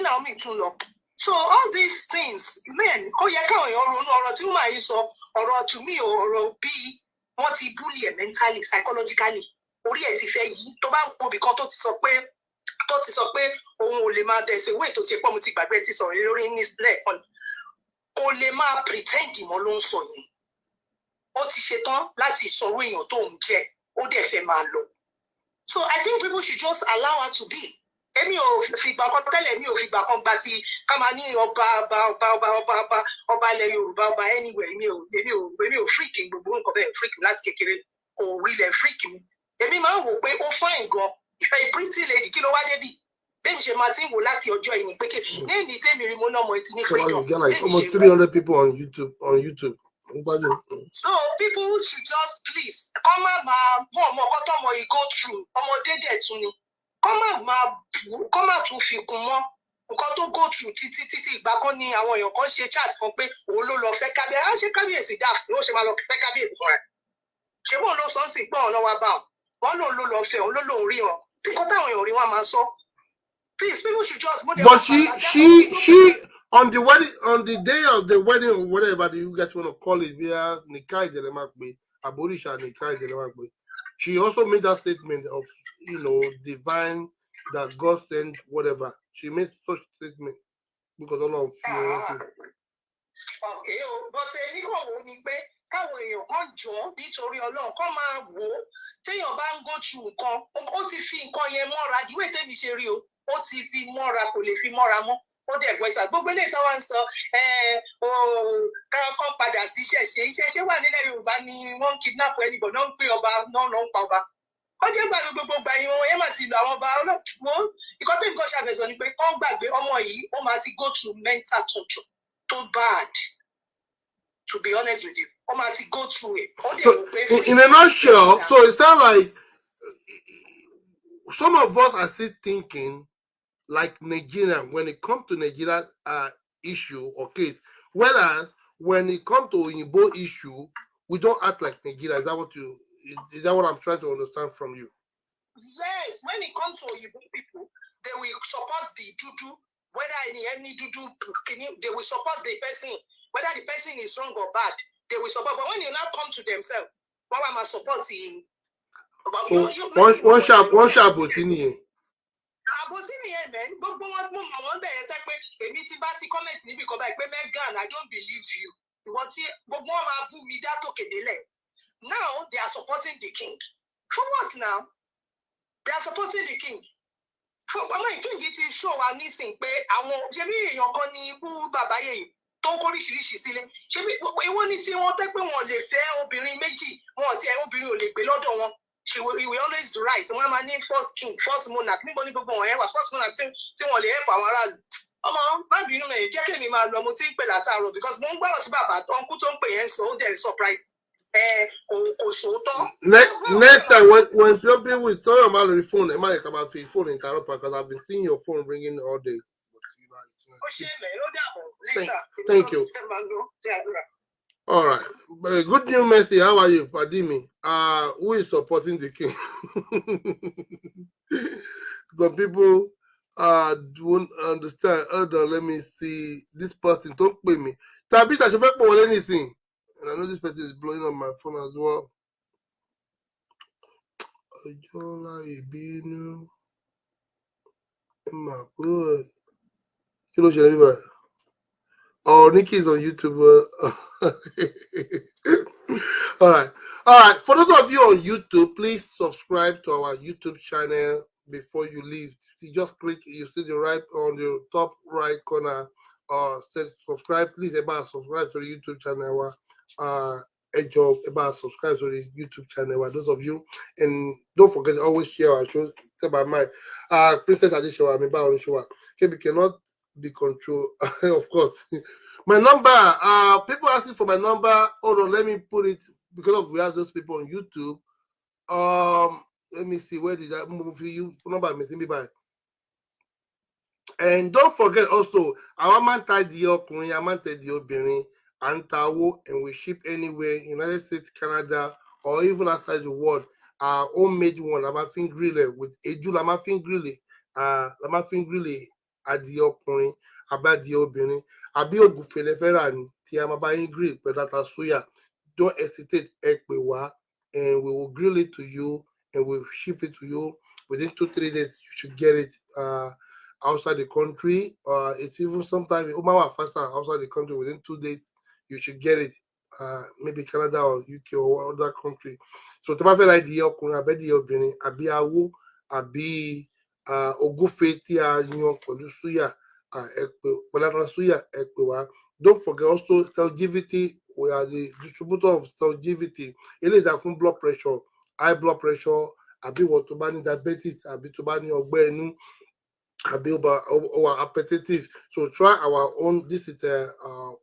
Naomi tún lọ. So all these things, men, ó yẹ káwọn èèyàn ronú ọ̀rọ̀ tí wọ́n máa yí sọ ọ̀rọ̀ to me ọ̀rọ̀ bí wọ́n ti bully ẹ̀ mentally, psychologically. Orí ẹ̀ ti fẹ́ yí tó bá gbòbí kan tó ti sọ pé òun ò lè máa dẹ̀sẹ̀ owó ètò tí ẹ pọ́ mo ti gbàgbé ti sọ̀rọ̀ lórí nílẹ̀ kan. Kò lè máa pretend mọ́ ló ń sọ yẹn. Ó ti ṣetán láti sọ̀rọ̀ èèyàn tó ń jẹ́ ó dẹ̀ fẹ́ máa lọ. So I think people should just allow her to be. Èmi ò fìgbà kan tẹ́lẹ̀ mi ò fìgbà kan gba ti ká máa ní ọba ilẹ̀ Yorùbá ọba anywhere èmi ò freak gbogbo nǹkan bẹ́ẹ̀ freak láti kékeré kò rílẹ̀ freak mi èmi máa ń wò pé ó fine gan ìfẹ́ pretty lady kí ló wá débi bẹ́ẹ̀ ṣe máa ti ń wò láti ọjọ́ yìí ni pé kí ní ní tèmi rí mo náà mọ etí ní freedom. Almost 300 people on YouTube. So people should just please kọ́ máa bọ̀ ọmọ ọkọ tọmọ yìí go through ọmọdé dẹ̀ tún ni kọ́ máa tún fi kún mọ́ nǹkan tó go through títí ìgbà kan ní àwọn èèyàn kan ṣe chat kan pé òun ló lọ fẹ́ kábíyèsí ṣé kábíyèsí daft ló ṣe máa lọ fẹ́ kábíyèsí fún rẹ̀ ṣé bóun ló sọ ń sìn pé òun lọ́wọ́ bá wọn lòun ló lọ fẹ́ òun ló lòun rí wọn tí nǹkan táwọn èèyàn rí wọn máa sọ please people should just. But she on the day of the wedding or whatever you guys want to call it, via Nikai Jelemakbe, Aborisha Nikai Jelemakbe, she also made that statement of divine that God sent whatever. She made such statement because all of you. Okay, but èmi kò wò ni pé káwọn èèyàn kan jọ nítorí Ọlọ́run kọ́ máa wò ó téèyàn bá ń go through nǹkan ó ti fi nǹkan yẹn mọ́ra ìwé tèmi ṣe rí o ó ti fi mọ́ra kò lè fi mọ́ra mọ́ ó dẹ̀ gbọ́ ìsà gbogbo eléyìí tó wá ń sọ káwọn padà sí ìṣẹ̀ṣe wà nílẹ̀ Yorùbá ni wọ́n ń kidnap ẹnìbọ̀ náà ń pè ọba náà ń pa ọba ó jẹ́ gbàgbé gbogbo gbà yín wọn ẹ máa ti lọ àwọn ọba ọlọ́pàá ìkọ́ tó nǹkan ṣàfẹ́sọ ni pé kọ́ gbàgbé ọmọ yìí ó máa ti go through mental torture too bad, to be honest with you. Go through it. So, in a nutshell, so it's not like some of us are still thinking like Nigeria when it comes to Nigeria issue or case, whereas when it comes to Oyinbo issue, we don't act like Nigeria. Is that what I'm trying to understand from you? Yes, when it comes to Oyinbo people, they will support the Dudu. Whether any Dudu, they will support the person. Whether the person is wrong or bad, they will support. But when you now come to themselves, what am I supporting? One sharp opinion. Àbòsíní ẹ̀ mẹ́ gbogbo wọn mú àwọn bẹ̀rẹ̀ tẹ́ pé èmi ti bá ti comment níbi kan báyìí pé Meghan I don't believe you. Ìwọ tí gbogbo wọn máa bú mi dátòkè délẹ̀. Now they are supporting the king. For what now? They are supporting the king. Ọmọ ìkíngì ti show wa nísìn pé àwọn ṣebí èèyàn kan ní ikú bàbá yèyí tó kóríṣiríṣi sílé ṣé ìwọ ní tí wọ́n tẹ́ pé wọ́n lè fẹ́ obìnrin méjì wọn ti obìnrin ò lè gbé lọ́dọ̀ wọn she will always right wọ́n máa ní first king first monarch níbo ní gbogbo wọn yẹn wà first monarch tí wọ́n lè help àwọn aráàlú ọmọ má bínú náà jẹ́ kémi máa lọ mo ti ń pè látàárọ̀ because mo ń gbọ́dọ̀ sí bàbá ọ̀nkú tó ń pè yẹn sọ ó dẹ̀ surprise kò sòótọ́. Next time when some people tell your man on the phone, it might come out for your phone interrupt because I've been seeing your phone ringing all day. Thank you. All right. Good news, Messi. How are you, Padimi? Who is supporting the king? Some people don't understand. Hold on, let me see. This person don't pay me. Tabitha, should I put anything? And I know this person is blowing on my phone as well. Ojola Ibinu. My God. Kilo Shariba. Oh, Nikki's on YouTube. All right. For those of you on YouTube, please subscribe to our YouTube channel before you leave. You just click, you see the right on the top right corner. Says subscribe. Please subscribe to the YouTube channel. Subscribe to the YouTube channel. Those of you, and don't forget to always share our shows. Say by my Princess Adishawa, me ba show. Okay, we cannot be controlled, of course. My number, people asking for my number. Hold on, let me put it because we have those people on YouTube. Let me see, where did that move for you? Number missing me by. And don't forget also, our man tied the Queen, our man tied the Benin, and Tawo, and we ship anywhere, United States, Canada, or even outside the world. Our homemade one, Lamafin Grille with Eju Lamafin Grille, at the Queen, about the Benin. Àbí ògùnfẹ̀ lẹ fẹ́ rà ní tí a máa bá yín grill pẹ̀lú ata soya, don't hesitate, ẹ pè wá and we will grill it to you and we will ship it to you within 2-3 days. You should get it outside the country. It's even sometimes it might faster outside the country. Within 2 days you should get it. Maybe Canada or UK or other country. So tí a bá fẹ́ ra ìdíyẹ ọkùnrin àbẹ́díyẹ obìnrin àbí awó àbí ògúnfẹ̀ tí a yan pẹ̀lú soya. Don't forget also Celgivity. We are the distributor of Celgivity. It is that from blood pressure, high blood pressure, àbí what to ban diabetes, àbí to ban ọgbẹ́ inú, àbí over appetitive. So try our own. This is a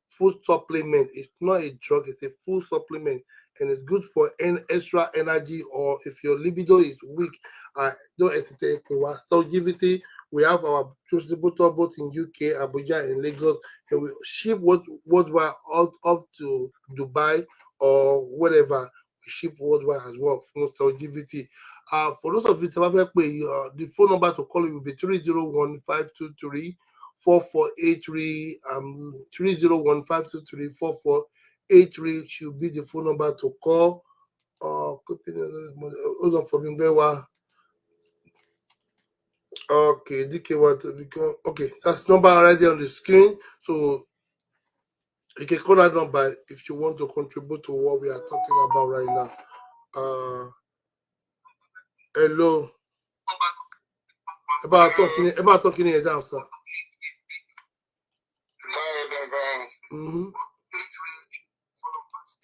food supplement. It's not a drug. It's a food supplement, and it's good for extra energy. Or if your libido is weak, don't hesitate. Celgivity. We have our distributor both in UK, Abuja, and Lagos, and we ship worldwide up to Dubai or whatever. We ship worldwide as well from Celgivity. For those of you the phone number to call you will be 301-523-4483. 301-523-4483 should be the phone number to call. Hold on for me very well. Okay, DK okay, that's the number already on the screen. So you can call that number if you want to contribute to what we are talking about right now. Hello. About talking here down, sir. Mm-hmm.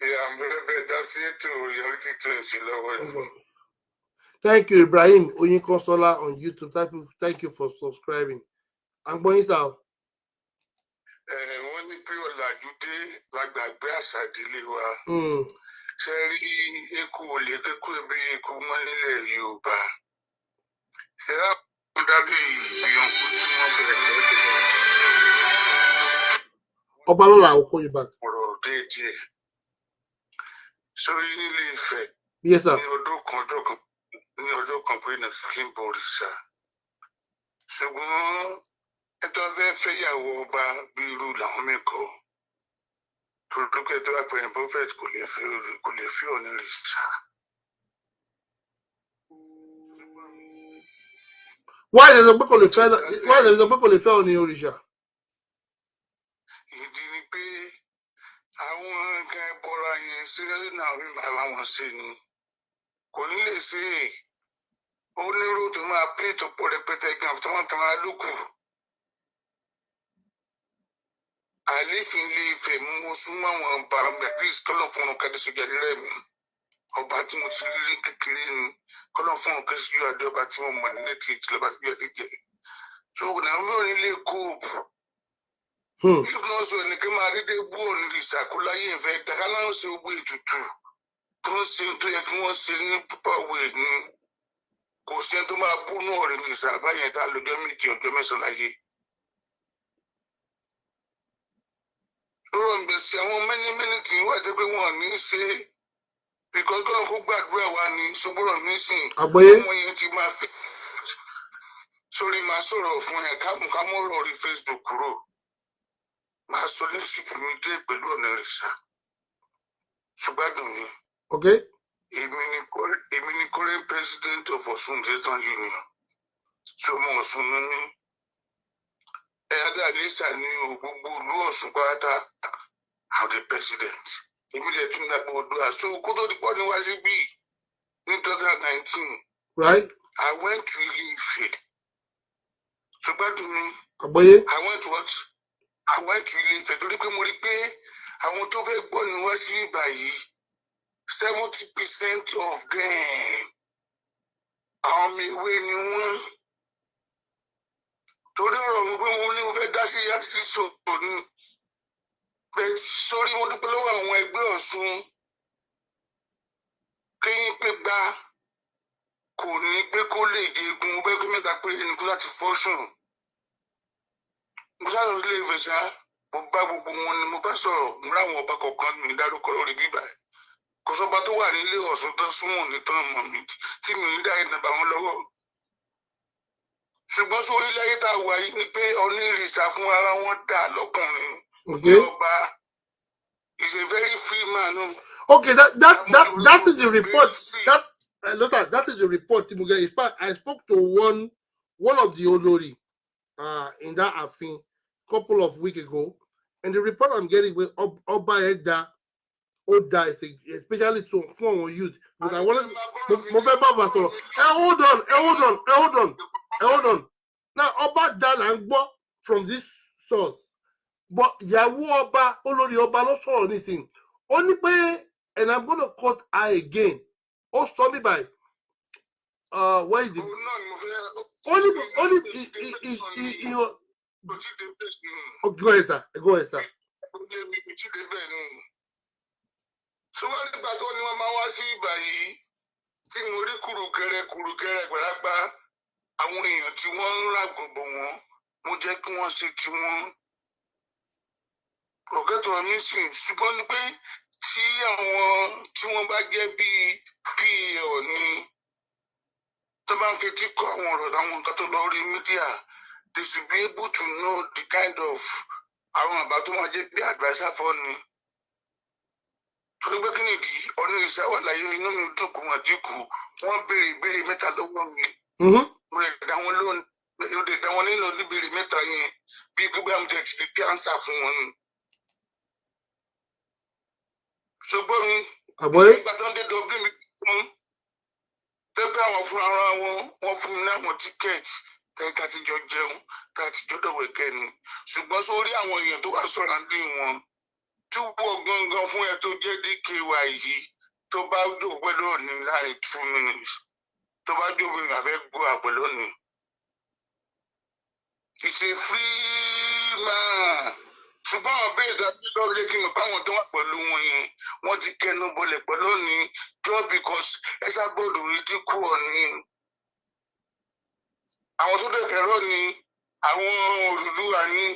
Yeah, I'm very that's it to reality to Thank you, Ibrahim Oyinkansola on YouTube. Thank you for subscribing. I'm going down. Wọ́n ní pé ọ̀làjú dé lágbàgbé àṣà ìdílé wa. Ṣé rí eku ò lè kékú ebi eku mọ́ nílẹ̀ Yorùbá? Ṣé láwọn dábì ìyànkú tí wọ́n bẹ̀rẹ̀ tẹ́lẹ̀? Ọba lọ́la àwòkọ́ yìí bá. Ọ̀rọ̀ déédéé. Sórí nílé Ifẹ̀. Yes, sir. Ní ọjọ́ kan pé kí n bọ òrìṣà. Ṣùgbọ́n ẹjọ́ fẹ́ fẹ́yàwó ọba bí irú làwọn mẹ́kọ̀ọ́. Tolúkẹ́ tó wà pẹ̀lú prophet kò lè fi ọ̀nà òrìṣà. Why is the book on the ọ̀nà òrìṣà? Ìdí ni pé àwọn nǹkan ẹbọra yẹn sílẹ̀ náà rí bàbá wọn ṣe ni. Kò ní lè ṣe é. Ó nírò tó máa pé tó pọ̀ rẹpẹtẹ gan tí wọ́n tan alókù. àlífín lè fẹ́ mú súnmọ́ àwọn ọba at least kọ́lọ̀ fún ọ̀nà kẹ́dẹ́ sójà rẹ̀ mi ọba tí mo ti rí kékeré ni kọ́lọ̀ fún ọ̀nà kẹ́dẹ́ sójà adé ọba tí mo mọ̀ nílẹ̀ tí ìtìlọ́ba tí yóò dé jẹ́ so Naomi ò ní lè cope if not so ní kí n máa rí dé bú òní ìṣàkóláyé ìfẹ́ dákàlá ń ṣe gbogbo ètùtù tó ń ṣe tó yẹ kí wọ́n ṣe ní púpọ̀ wèé ní kò sí ẹni tó máa bú ní ọ̀rẹ́ ní ìṣàbáyẹn tá lọ́jọ́ méje ọjọ́ mẹ́sàn-án láyé. lọ́rọ̀ ń bẹ̀ sí àwọn mẹ́ni tí wọ́n ti pé wọ́n ní í ṣe because kọ́nà kó gbàdúrà wa ní ṣùgbọ́n nísìn ọmọ yẹn ti máa fi sórí máa sọ̀rọ̀ fún ẹ̀ ká mọ́ ọ̀rọ̀ orí Facebook kúrò máa sọ ní ṣùkú mi dé pẹ̀lú ọ̀nà ìṣà ṣùgbọ́n dùn mí. èmi ni current president of Ọ̀ṣun State Union so mo Ọ̀ṣun ní ẹ̀yàdá àlẹ́sà ní gbogbo ìlú Ọ̀ṣun pátá I'm the president. Èmi lè tún dàgbà odò àṣọ kó tó di pọ́ ní wá sí bí ní 2019. Right. I went to Ilé-Ifẹ̀. Ṣùgbọ́n dùn mí. Àgbọ́yé. I went to what? I went to Ilé-Ifẹ̀ torí pé mo rí pé àwọn tó fẹ́ gbọ́ ní wá sí ibà yìí 70% of them àwọn ọmọ ìwé ni wọ́n. Torí ọ̀rọ̀ mi pé mo ní mo fẹ́ dá sí yàtí sọ̀tọ̀ ni. Bẹ́ẹ̀ sórí mo dúpẹ́ lọ́wọ́ àwọn ẹgbẹ́ Ọ̀ṣun kéyìn pé gbá kò ní pé kó lè jẹ egun mo bẹ́ẹ̀ pé mẹ́ta pé ẹni kó láti fọ́ṣùn. Mo sáré Ilé-Ifẹ̀ ṣá mo bá gbogbo wọn ni mo bá sọ̀rọ̀ mo láwọn ọba kọ̀ọ̀kan mi dárúkọ lórí bíbá ẹ̀. Kò sọ́ba tó wà nílé Ọ̀ṣun tó súnmọ́ nìtàn mọ̀ mi tí mi ní dáhìn nàbà wọn lọ́wọ́. Ṣùgbọ́n sórí láyé tá a wà yìí ni pé onírìṣà fún ara wọn dà lọ́kùnrin. Ọba is a very free man. Okay, that is the report. That is the report, Timuge. In fact, I spoke to one of the Olori in that affair a couple of weeks ago, and the report I'm getting with Oba Eda Oda, especially to former youth. But I want to hold on. Now Oba Dalangbo from this source. But Yawu Oba, Olori Oba, no saw anything. Only pay, and I'm going to quote I again. Oh, sorry, by where is it? Only oh, go ahead, sir. Go ahead, sir. So wọ́n nígbà tó ní wọ́n máa wá sí ibà yìí tí mo rí kùrùkẹrẹ gbàlágbá àwọn èèyàn tí wọ́n ń rà gbogbo wọn mo jẹ́ kí wọ́n ṣe tí wọ́n. Ọ̀gẹ́tọ̀ mi sìn ṣùgbọ́n ní pé tí àwọn tí wọ́n bá jẹ́ bíi PO ní tó bá ń fetí kọ́ àwọn ọ̀rọ̀ àwọn nǹkan tó lọ rí mídíà they should be able to know the kind of àwọn àbá tó máa jẹ́ bí adviser for ni. Torí pé kí nìdí ọ̀nà ìṣàwà láyé inú mi dùn kó wọn dínkù wọ́n béèrè ìbéèrè mẹ́ta lọ́wọ́ mi. Mo lè dá wọn nínú ìbéèrè mẹ́ta yẹn bí gbogbo àwọn jẹ́ ti lè bí ánsà fún wọn ni. Ṣùgbọ́n mi nígbà tó ń dé dọ́gbé mi fún pẹ́pẹ́ àwọn fún ara wọn fún mi ní àwọn tíkẹ́ẹ̀tì tẹ́ka ti jọ jẹun tá a ti jọ dọ̀wọ́ ẹ̀kẹ́ ni ṣùgbọ́n sórí àwọn èèyàn tó wà sọ̀rọ̀ àdé wọn tí wọ́n gangan fún ẹ tó jẹ́ DKY yìí tó bá jò pẹ̀lú òní láàrin 2 minutes tó bá jò bí àfẹ́ gbọ́ àpẹ̀lú òní. It's a free man. Ṣùgbọ́n àwọn bẹ́ẹ̀ dájú lọ́ọ́ lé kí n bá wọn tó wà pẹ̀lú wọn yẹn wọ́n ti kẹnu bọlẹ̀ pẹ̀lú òní just because ẹ sábọ́ọ̀dù rí dínkù ọ̀ní. Àwọn tó dẹ̀ fẹ́ràn ni àwọn Odùduwà ní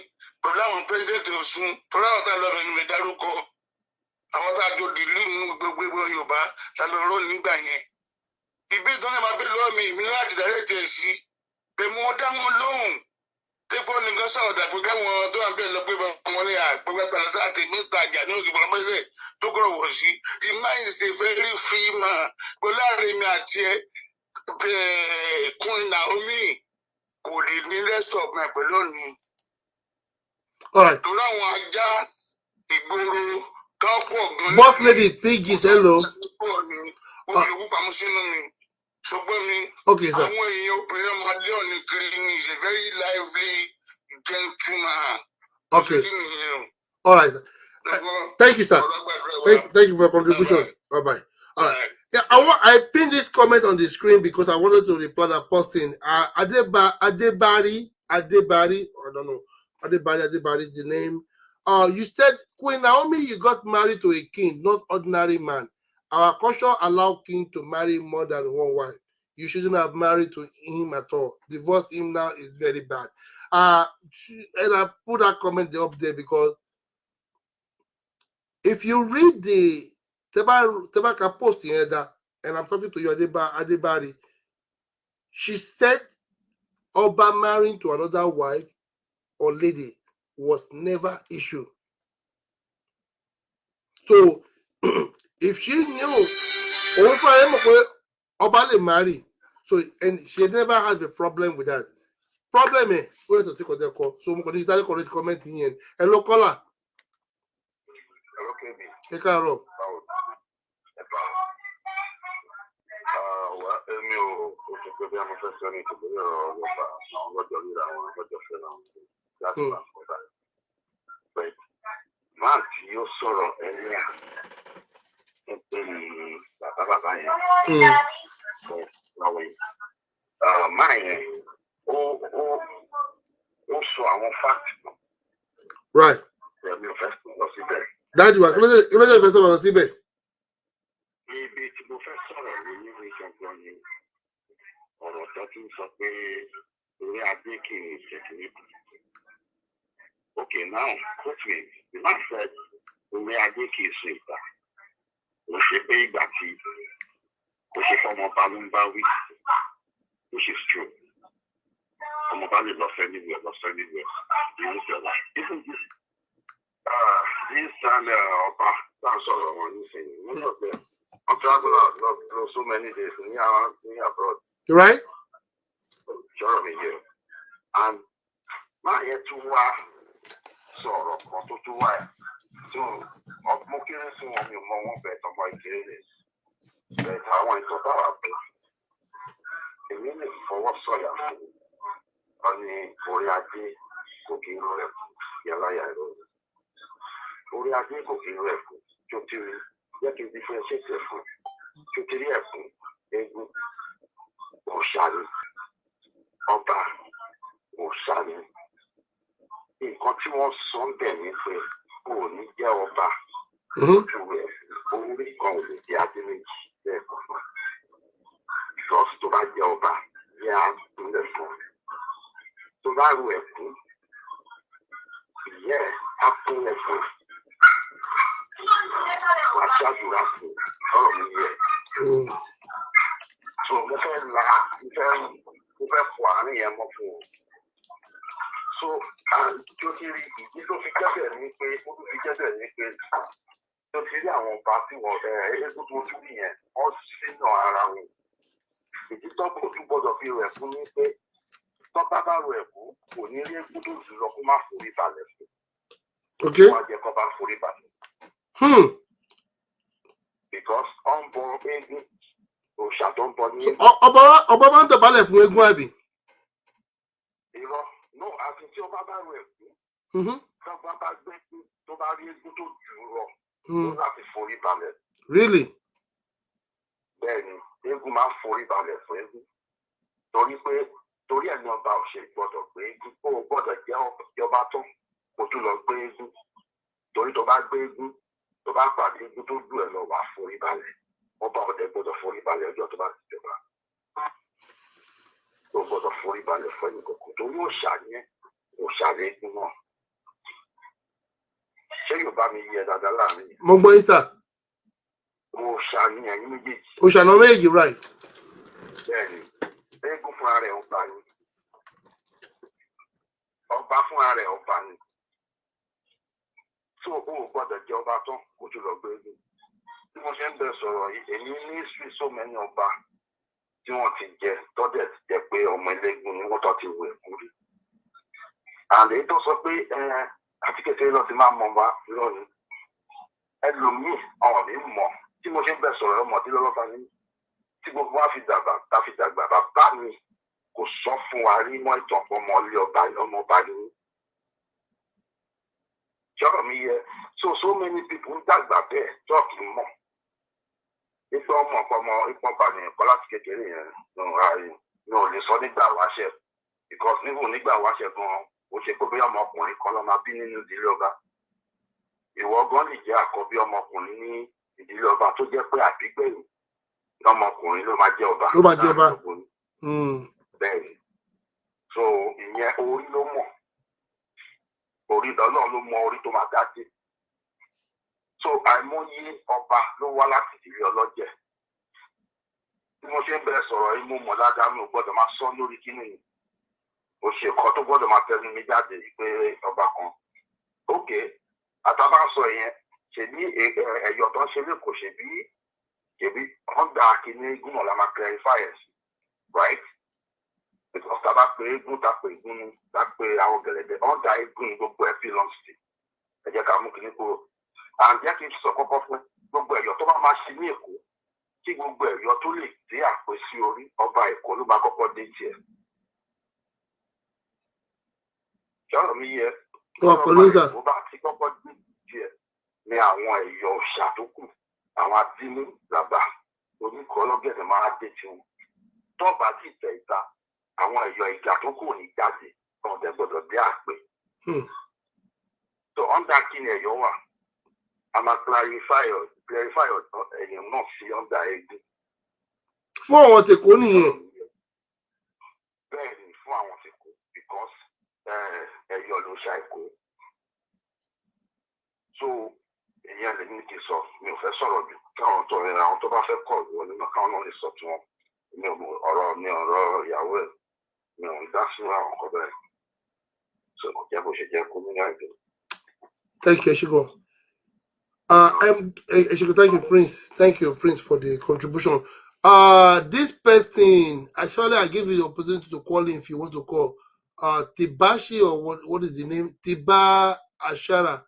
pẹ̀lú àwọn pẹ́sidẹ̀ntì Ọ̀ṣun pẹ̀lú àwọn tá a lọ rẹ̀ nílẹ̀ dárúkọ àwọn tá a jọ dìlú nínú gbogbo Yorùbá tá a lọ rọ́ nígbà yẹn. Ìbéèrè tó ń máa bẹ lọ́wọ́ mi ìmí láti dàrẹ́ tẹ̀ sí pé mo dá wọn lóhùn. Dépò nìkan sọ̀rọ̀ dàpọ̀ káwọn tó wà bẹ́ẹ̀ lọ pé wọn ní àgbẹ̀gbẹ̀ pàṣẹ àti mẹ́tajà ní òkè bọ̀lọ́ pẹ́sẹ̀ tó kọ̀ wọ̀ sí. The man is a very free man. Pẹ̀lú àárín mi àti ẹ Queen Naomi kò lè ní rest of my pẹ̀lú òní. Torí àwọn ajá ìgboro kan pọ̀ gan-an. Boss lady pig is hello. Olùkú pamọ́ sínú mi. Ṣùgbọ́n mi, àwọn èèyàn obìnrin ọmọ adé ọ̀nì kiri ni is a very lively gentleman. Okay. All right, sir. Thank you, sir. Thank you for your contribution. Bye-bye. All right. Yeah, I pinned this comment on the screen because I wanted to reply that posting. Adebari, I don't know. Adebari, the name. You said, Queen Naomi, you got married to a king, not ordinary man. Our culture allow king to marry more than one wife. You shouldn't have married to him at all. Divorce him now is very bad. And I put that comment up there because if you read the Tebaka post here, and I'm talking to you, Adebari, she said Oba marrying to another wife or lady was never issue. So if she knew Oba le marry, so and she never had a problem with that. Problem is, we have to take on their call. So I'm going to correct comment here. Hello, caller. Hey, Carol. Man, you sorrow earlier. Right. That you are going to festival on Tibet. Okay, now, quote me. The man said, we are going to say that. We should pay back to you. We should form a balloon bar, which is true. I'm about to lost anywhere. Isn't this? This and that's all I want to say. I'm traveling out so many days. Me abroad. You right? Sure, me here. And my head to sorrow, or to wire. So, I'm looking at some of your mom better by this. But I want to talk about a minute for what so you have. Only Oriati cooking rep, Yalaya. Oriati cooking rep, to get to differentiate the food. To the airport, they go Oshari, Oba, Oshari. Nǹkan tí wọ́n sọ ń bẹ̀ ní pé kò ní jẹ́ ọba ojú rẹ̀ orí kan ò lè jẹ́ adé méjì lẹ́ẹ̀kan náà. Ìjọsìn tó bá jẹ́ ọba ní àtúnlẹ̀ fún un. Tó bá ru ẹ̀kún, ìyẹ́ àtúnlẹ̀ fún un. Wàá ṣàdúrà fún ọ̀rọ̀ mi yẹ. So mo fẹ́ fọ àárín yẹn mọ́ fún un. So, tó ti rí ìdí tó fi jẹ́bẹ̀ ní pé tó ti rí àwọn ọba tí wọ́n eégún tó tún nìyẹn wọ́n sínú ara wọn. Ìdí tó kò tún gbọ́dọ̀ fi rẹ̀ fún ní pé tọ́ba bá rẹ̀ fún kò ní rí eégún tó jù lọ kó má forí balẹ̀ fún. Wọ́n á jẹ́ kó bá forí balẹ̀. Because ó ń bọ eégún òòṣà tó ń bọ ní eégún. Ọba máa ń tẹ̀bálẹ̀ fún eégún àbí? Irọ́. No, àfi tí ọba bá rẹ̀ kú, tọ́ba bá gbé kú, tó bá rí eégún tó jù ú rọ, ó láti forí balẹ̀. Really? Bẹ́ẹ̀ni, eégún máa ń forí balẹ̀ fún eégún. Torí ẹ̀ ní ọba ò ṣe gbọ́dọ̀ gbé eégún, ó gbọ́dọ̀ jẹ́ ọba tán, kó tún lọ gbé eégún. Torí tó bá gbé eégún, tó bá pàdé eégún tó jù ẹ̀ lọ wà forí balẹ̀. Ọba ọ̀dẹ gbọ́dọ̀ forí balẹ̀ ọjọ́ tó bá ti jọba. Ó gbọ́dọ̀ forí balẹ̀ fún ẹnì kọ̀ọ̀kan torí òòṣà lẹ́gùn náà. Ṣé Yorùbá mi yẹ dáadáa láàrin? Mo gbọ́ yín sà. Òòṣà ni ẹ̀yin méjèèjì. Òòṣà náà méjèèjì right. Bẹ́ẹ̀ni, eégún fúnra rẹ̀ ọba ni. Ọba fúnra rẹ̀ ọba ni. Tó o gbọ́dọ̀ jẹ́ ọba tán kó tó lọ gbé eégún. Bí mo ṣe ń bẹ sọ̀rọ̀ yìí, èmi ní so many ọba tí wọ́n ti jẹ tọ́dẹ̀ ti jẹ pé ọmọ ẹlẹ́gùn ni wọ́n tọ́ ti wẹ̀ kúrì. Àlè tó sọ pé àti kékeré lọ ti máa mọ̀ wá lọ́nìí. Ẹlòmíì ọ̀rọ̀ mi mọ̀ tí mo ṣe ń bẹ sọ̀rọ̀ ọmọdé lọ́lọ́ba ní tí gbogbo wa fi dàgbà bàbá mi kò sọ fún wa rí mọ́ ìtàn ọmọ ilé ọba ọmọ ọba ni. Ṣọ́rọ̀ me here. So many people that there talking more. It's almost from a company, Kolas no, the solid that was it. Because even Nigga was it gone, which a copy of my point, Colonna being in the yoga. You were going to get a copy of my point in the yoga to get a big baby. No more point, no my job. Bẹ́ẹ̀ni, so ìyẹn orí ló mọ̀ orí lọ́nà ló mọ orí tó máa dájú so àìmọye ọba ló wá láti ìdílé ọlọ́jẹ̀ bí mo ṣe ń bẹ̀rẹ̀ sọ̀rọ̀ yìí mo mọ̀ ládàá mi ò gbọ́dọ̀ máa sọ lórí kíní yìí mo ṣe kọ́ tó gbọ́dọ̀ máa tẹnu mi jáde pé ọba kan ókè àtàbà sọ yẹn ṣèbí ẹ̀yọ̀ tó ń ṣe lè kò ṣèbí wọ́n gba kíní gúnmọ̀ la máa clarify ẹ̀ sí right. Because taba pe egun ta pe egun ta pe àwọn gẹ̀lẹ́dẹ̀ on da egun gbogbo ẹ̀ belongs to ẹ jẹ́ ká mú kíní kúrò and jẹ́ kí n sọ kọ́kọ́ fún gbogbo ẹ̀yọ́ tó bá máa ṣe ní Èkó kí gbogbo ẹ̀yọ́ tó lè dé àpè sí orí ọba Èkó ló bá kọ́kọ́ dé tiẹ̀. Ṣọ́rọ̀ mi yẹ ọba Èkó bá ti kọ́kọ́ dé tiẹ̀ ní àwọn ẹ̀yọ́ ọ̀ṣà tó kù àwọn adínú làbà oníkọ́ ọlọ́gẹ̀dẹ̀ máa dé tiwọn tọ́ba ti tẹ̀ ìta àwọn ẹ̀yọ́ ìjà tó kù ní jáde ọ̀dẹ gbọ́dọ̀ dé àpè. So under kí ni ẹ̀yọ́ wà a máa clarify ẹ̀yìn náà sí under egun. Fún àwọn tèkó nìyẹn. Bẹ́ẹ̀ ni fún àwọn tèkó because ẹ̀yọ́ ló ṣe àìkó. So ìyẹn lè ní kí n sọ mi ò fẹ́ sọ̀rọ̀ jù káwọn àwọn tó bá fẹ́ kọ̀ wọlé náà káwọn náà lè sọ tí wọ́n mi ò ọ̀rọ̀ ìyàwó ẹ̀. No, that's not correct. So, thank you, Eshigo. Eshigo, thank you, Prince. Thank you, Prince, for the contribution. This person, actually, I give you the opportunity to call in if you want to call. Tibashi, or what is the name? Tiba Ashara.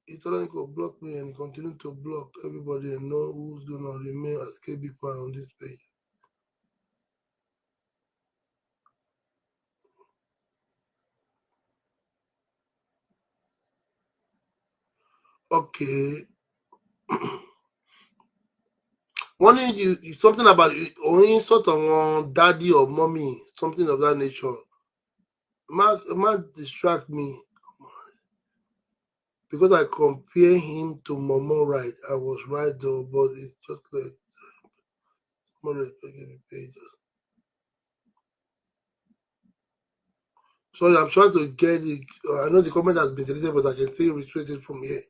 He told me to block me and he continued to block everybody and know who's going to remain as KB on this page. Okay. One you something about only sort of daddy or mommy, something of that nature. Might distract me because I compare him to Momo, right? I was right though, but it's just like more respected pages. Sorry, I'm trying to get it. I know the comment has been deleted, but I can still retrieve it from here.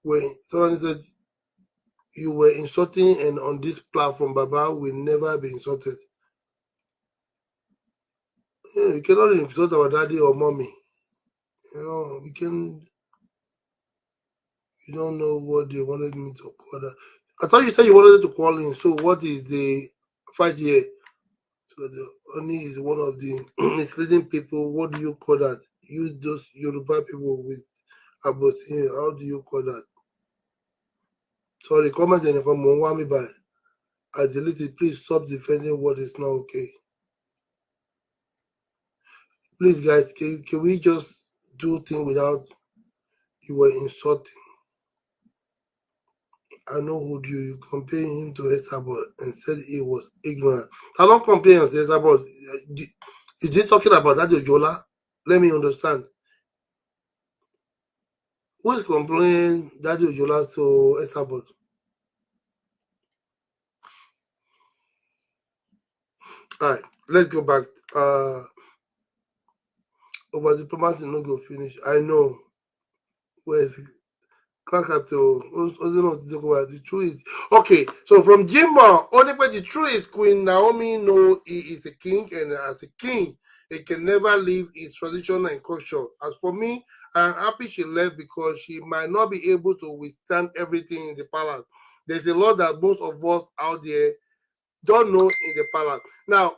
When someone said you were insulting and on this platform, Baba will never be insulted. Yeah, you cannot insult our daddy or mommy. You know, you don't know what they wanted me to call that. I thought you said you wanted to call in. So what is the fight here? So the only is one of the misleading people. What do you call that? You those Yoruba people with about here. How do you call that? Sorry, comment and if I'm on me by I deleted. Please stop defending what is not okay. Please, guys, can we just do things without you were insulting? I know who you compare him to Esabod and said he was ignorant. I don't compare him to Esabod. Is he talking about that Yola? Let me understand. Who is comparing that Yola to Esabod? All right, let's go back. Over diplomacy, no go finish. I know. Where's the truth. Okay, so from Jimma, only the truth is Queen Naomi know he is a king, and as a king, he can never leave his tradition and culture. As for me, I'm happy she left because she might not be able to withstand everything in the palace. There's a lot that most of us out there don't know in the palace. Now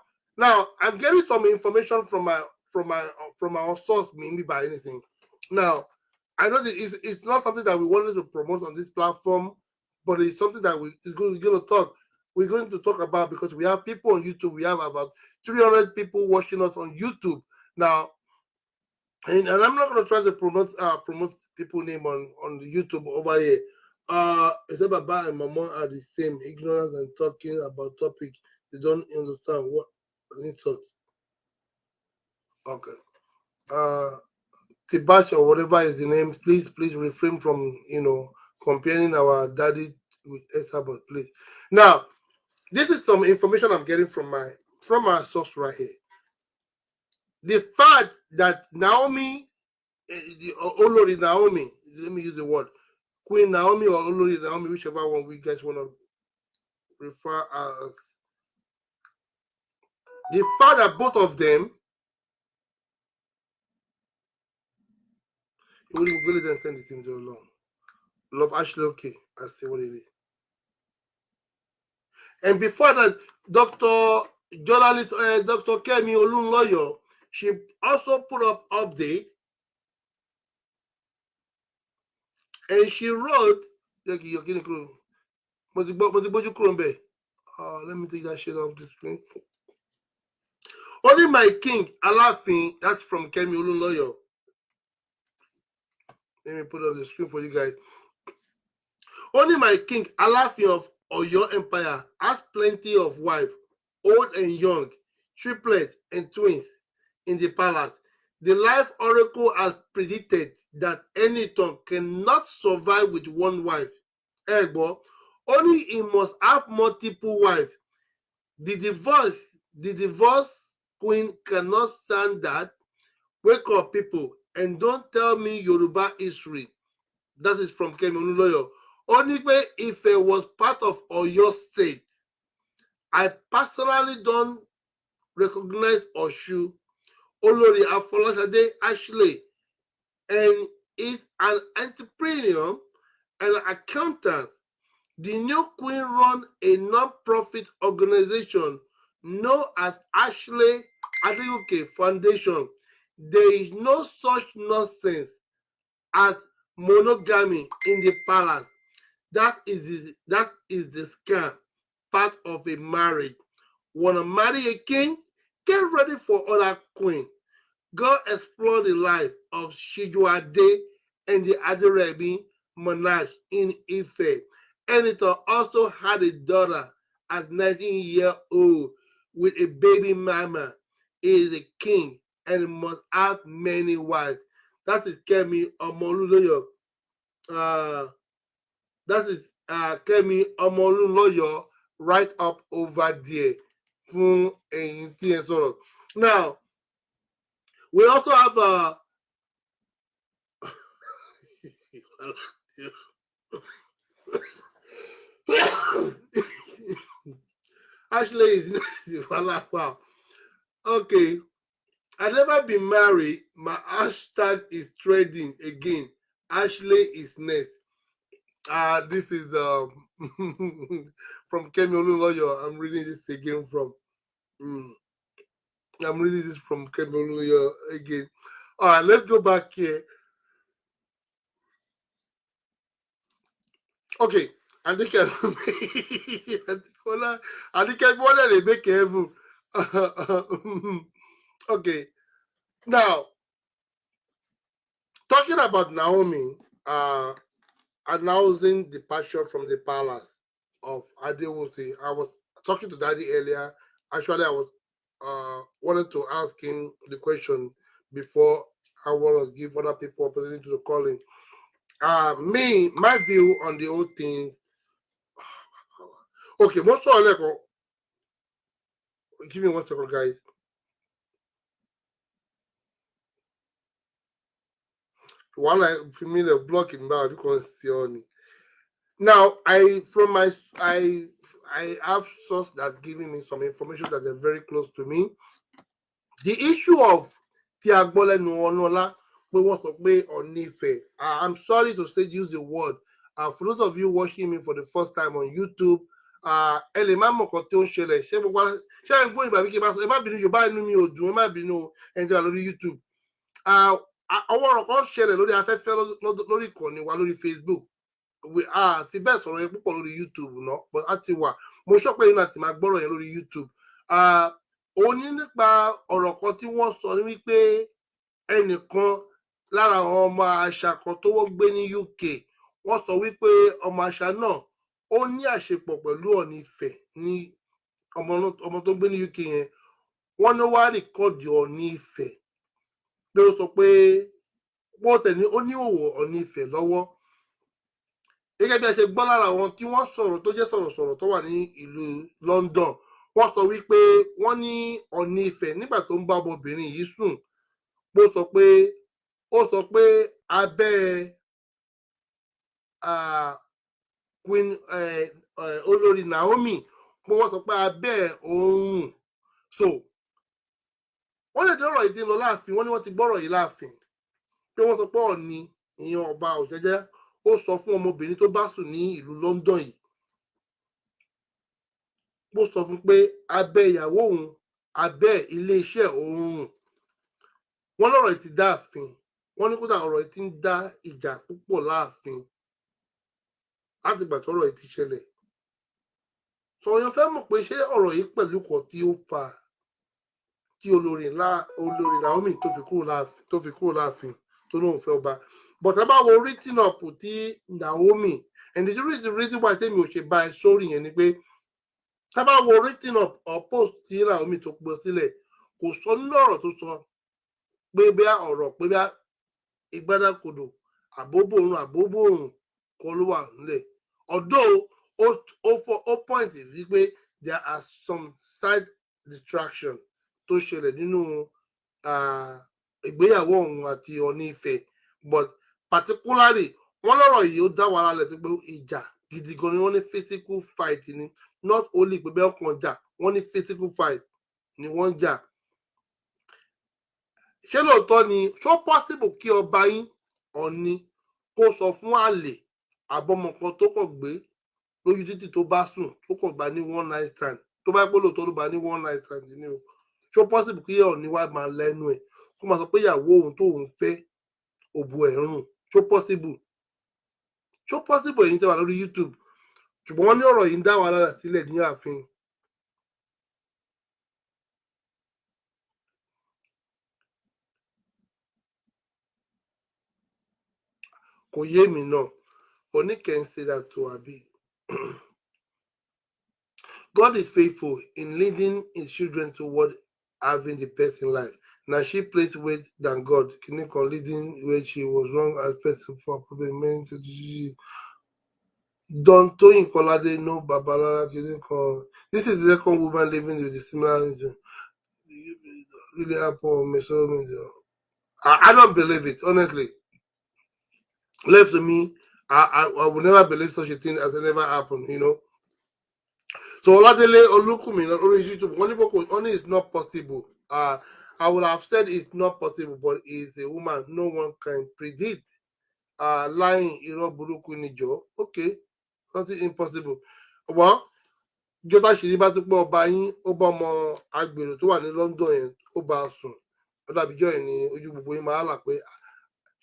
I'm getting some information from our source, maybe by anything. Now, I know that it's not something that we wanted to promote on this platform, but it's something that we're going to talk about because we have people on YouTube. We have about 300 people watching us on YouTube. Now, And I'm not going to try to promote people name on the YouTube over here. Except Baba and Mama are the same, ignorance and talking about topic they don't understand what they thought. Okay. Tibash or whatever is the name, please refrain from comparing our daddy with Esabod, please. Now, this is some information I'm getting from my source right here. The fact that Naomi, the Olori Naomi, let me use the word Queen Naomi or Olori Naomi, whichever one we guys want to refer as. The fact that both of them, he will go and send the things along. Love Ashley, okay, I see what it is. And before that, Dr. Journalist, Dr. Kemi Olunloyo, she also put up update, and she wrote, let me take that shit off the screen. Only my king, Alafin, that's from Kemi Olunloyo. Let me put it on the screen for you guys. Only my king, Alafin of Oyo Empire, has plenty of wives, old and young, triplets and twins in the palace. The life oracle has predicted that Eniton cannot survive with one wife. Ergo, only he must have multiple wives. The divorce queen cannot stand that. Wake up, people, and don't tell me Yoruba history. That is from Kemi Olunloyo. Only way if it was part of Oyo State. I personally don't recognize Oshu, Olori Afolashade Ashley, and is an entrepreneur and an accountant. The new queen run a non-profit organization known as Ashley Adegoke Foundation. There is no such nonsense as monogamy in the palace. That is the scam part of a marriage. Wanna marry a king? Get ready for other queen. Go explore the life of Shijuade and the Aderebi monarch in Ife. Eniton also had a daughter at 19-year-old with a baby mama. He is a king and must have many wives. That is Kemi Omoluloyo. That is Kemi Omoluloyo right up over there. Now, we also have Ashley is wow. Okay. I've never been married. My hashtag is trading again. Ashley is next. This is from Kemi Olunloyo. I'm reading this again from. I'm reading this from Kemi Olunloyo again. All right, let's go back here. Okay, and they can make careful. Okay, now talking about Naomi, announcing departure from the palace of Adewusi. I was talking to Daddy earlier. Actually, I was wanted to ask him the question before I want to give other people opportunity to call in. My view on the whole thing. Okay, most of give me 1 second, guys. One familiar blocking now because now I have source that's giving me some information that are very close to me. The issue of Tiagbole Nuonola, we want to play on Nife. I'm sorry to say use the word. For those of you watching me for the first time on YouTube, ẹlẹ́mọ̀ kan tó ń ṣẹlẹ̀ ṣé gbogbo ṣé ẹ̀ ń gbọ́ ìgbà wíkẹ́ bá sọ ẹ má bínú Yorùbá inú mi ò dùn ẹ má bínú ẹnjẹ́ lórí YouTube. Àwọn ọ̀rọ̀ kan ṣẹlẹ̀ lórí afẹ́fẹ́ lórí ìkànnì wa lórí Facebook. Fi bẹ́ẹ̀ sọ̀rọ̀ yẹn púpọ̀ lórí YouTube náà but á ti wà mo sọ pé yín láti máa gbọ́rọ̀ yẹn lórí YouTube. Òní nípa ọ̀rọ̀ kan tí wọ́n sọ ní wípé ẹnìkan lára àwọn ọmọ àṣà kan tó wọ́n gbé ní UK wọ́n sọ wípé ọmọ àṣà náà ó ní àṣepọ̀ pẹ̀lú Ọọ̀ni Ifẹ̀ ní ọmọ tó gbé ní UK yẹn wọ́n ní wá rìkọ́ọ̀dì Ọọ̀ni Ifẹ̀ pé ó sọ pé wọ́n tẹ̀ ní ó ní òwò Ọọ̀ni Ifẹ̀ lọ́wọ́ gẹ́gẹ́ bí a ṣe gbọ́ lára àwọn tí wọ́n sọ̀rọ̀ tó jẹ́ sọ̀rọ̀sọ̀rọ̀ tó wà ní ìlú London wọ́n sọ wípé wọ́n ní Ọọ̀ni Ifẹ̀ nígbà tó ń bá ọmọbìnrin yìí sùn ó sọ pé abẹ́ Queen olórí Naomi pé wọ́n sọ pé abẹ́ òun so wọ́n lè dé ọ̀rọ̀ yìí ti lọ láàfin wọ́n ní wọ́n ti gbọ́rọ̀ yìí láàfin pé wọ́n sọ pé Ọọ̀ni ìyẹn ọba Ọ̀jẹ́jẹ́ ó sọ fún ọmọbìnrin tó bá sùn ní ìlú London yìí ó sọ fún pé abẹ́ ìyàwó òun abẹ́ iléeṣẹ́ òun wọ́n lọ́rọ̀ yìí ti dá àfin wọ́n ní kódà ọ̀rọ̀ yìí ti ń dá ìjà púpọ̀ láàfin láti ìgbà tí ọ̀rọ̀ yìí ti ṣẹlẹ̀ sọ̀yàn fẹ́ mọ̀ pé ṣé ọ̀rọ̀ yìí pẹ̀lú kan tí ó fà tí olórí Naomi tó fi kúrò láàfin tó lóun fẹ́ ọba but ẹ bá wo written up tí Naomi and the reason why tèmi ò ṣe bá ẹ sórí yẹn ni pé tá bá wo written up or post tí Naomi tó gbé sílẹ̀ kò sọ nínú ọ̀rọ̀ tó sọ pé bí ọ̀rọ̀ pé bí ìgbádàkodò àbóbòrùn kọ́ ló wà nílẹ̀ although ó point wípé there are some side distraction tó ṣẹlẹ̀ nínú ìgbéyàwó òun àti Ọọ̀ni Ifẹ̀ but particularly wọ́n lọ́rọ̀ yìí ó dá wàhálà lẹ̀ tó pé ìjà gidi gan ni wọ́n ní physical fight ni not only pé bẹ́ẹ̀ ọkàn jà wọ́n ní physical fight ni wọ́n jà ṣé lóòótọ́ ni ṣó possible kí ọba yín Ọọ̀ni kó sọ fún àlè àbọ̀mọ̀ kan tó kàn gbé lójú títì tó bá sùn tó kàn gbà ní one night stand tó bá pẹ́ lóòótọ́ ló bá ní one night stand ni o ṣó possible kí Ọọ̀ni wá máa lẹ́nu ẹ̀ kó máa sọ pé ìyàwó òun tó òun fẹ́ òbò ẹ̀ rùn ṣó possible èyí tẹ́ wà lórí YouTube ṣùgbọ́n wọ́n ní ọ̀rọ̀ yìí ń dá wàhálà sílẹ̀ ní ààfin. Kò yé mi náà Ooni can say that to Abi. God is faithful in leading his children toward having the best in life. Now she placed weight than God. Kinikon leading where she was wrong as person for problem. Don Toyin Kolade no Babalala Kinikon. This is the second woman living with the similar religion. Really happened me so I don't believe it, honestly. Left to me, I would never believe such a thing as it never happened, you know. So Oladele Olukumi on YouTube, only is not possible. I would have said it's not possible, but it's a woman no one can predict. Lying irọ́ burúkú ni jọ. Okay, something impossible. Well, jọta ṣìírí bá ti pé ọba yín ó bá ọmọ agbèrò tó wà ní London yẹn ó bá a sùn ó dàbíjọ́ ẹ̀ ní ojú gbogbo yín máa là pé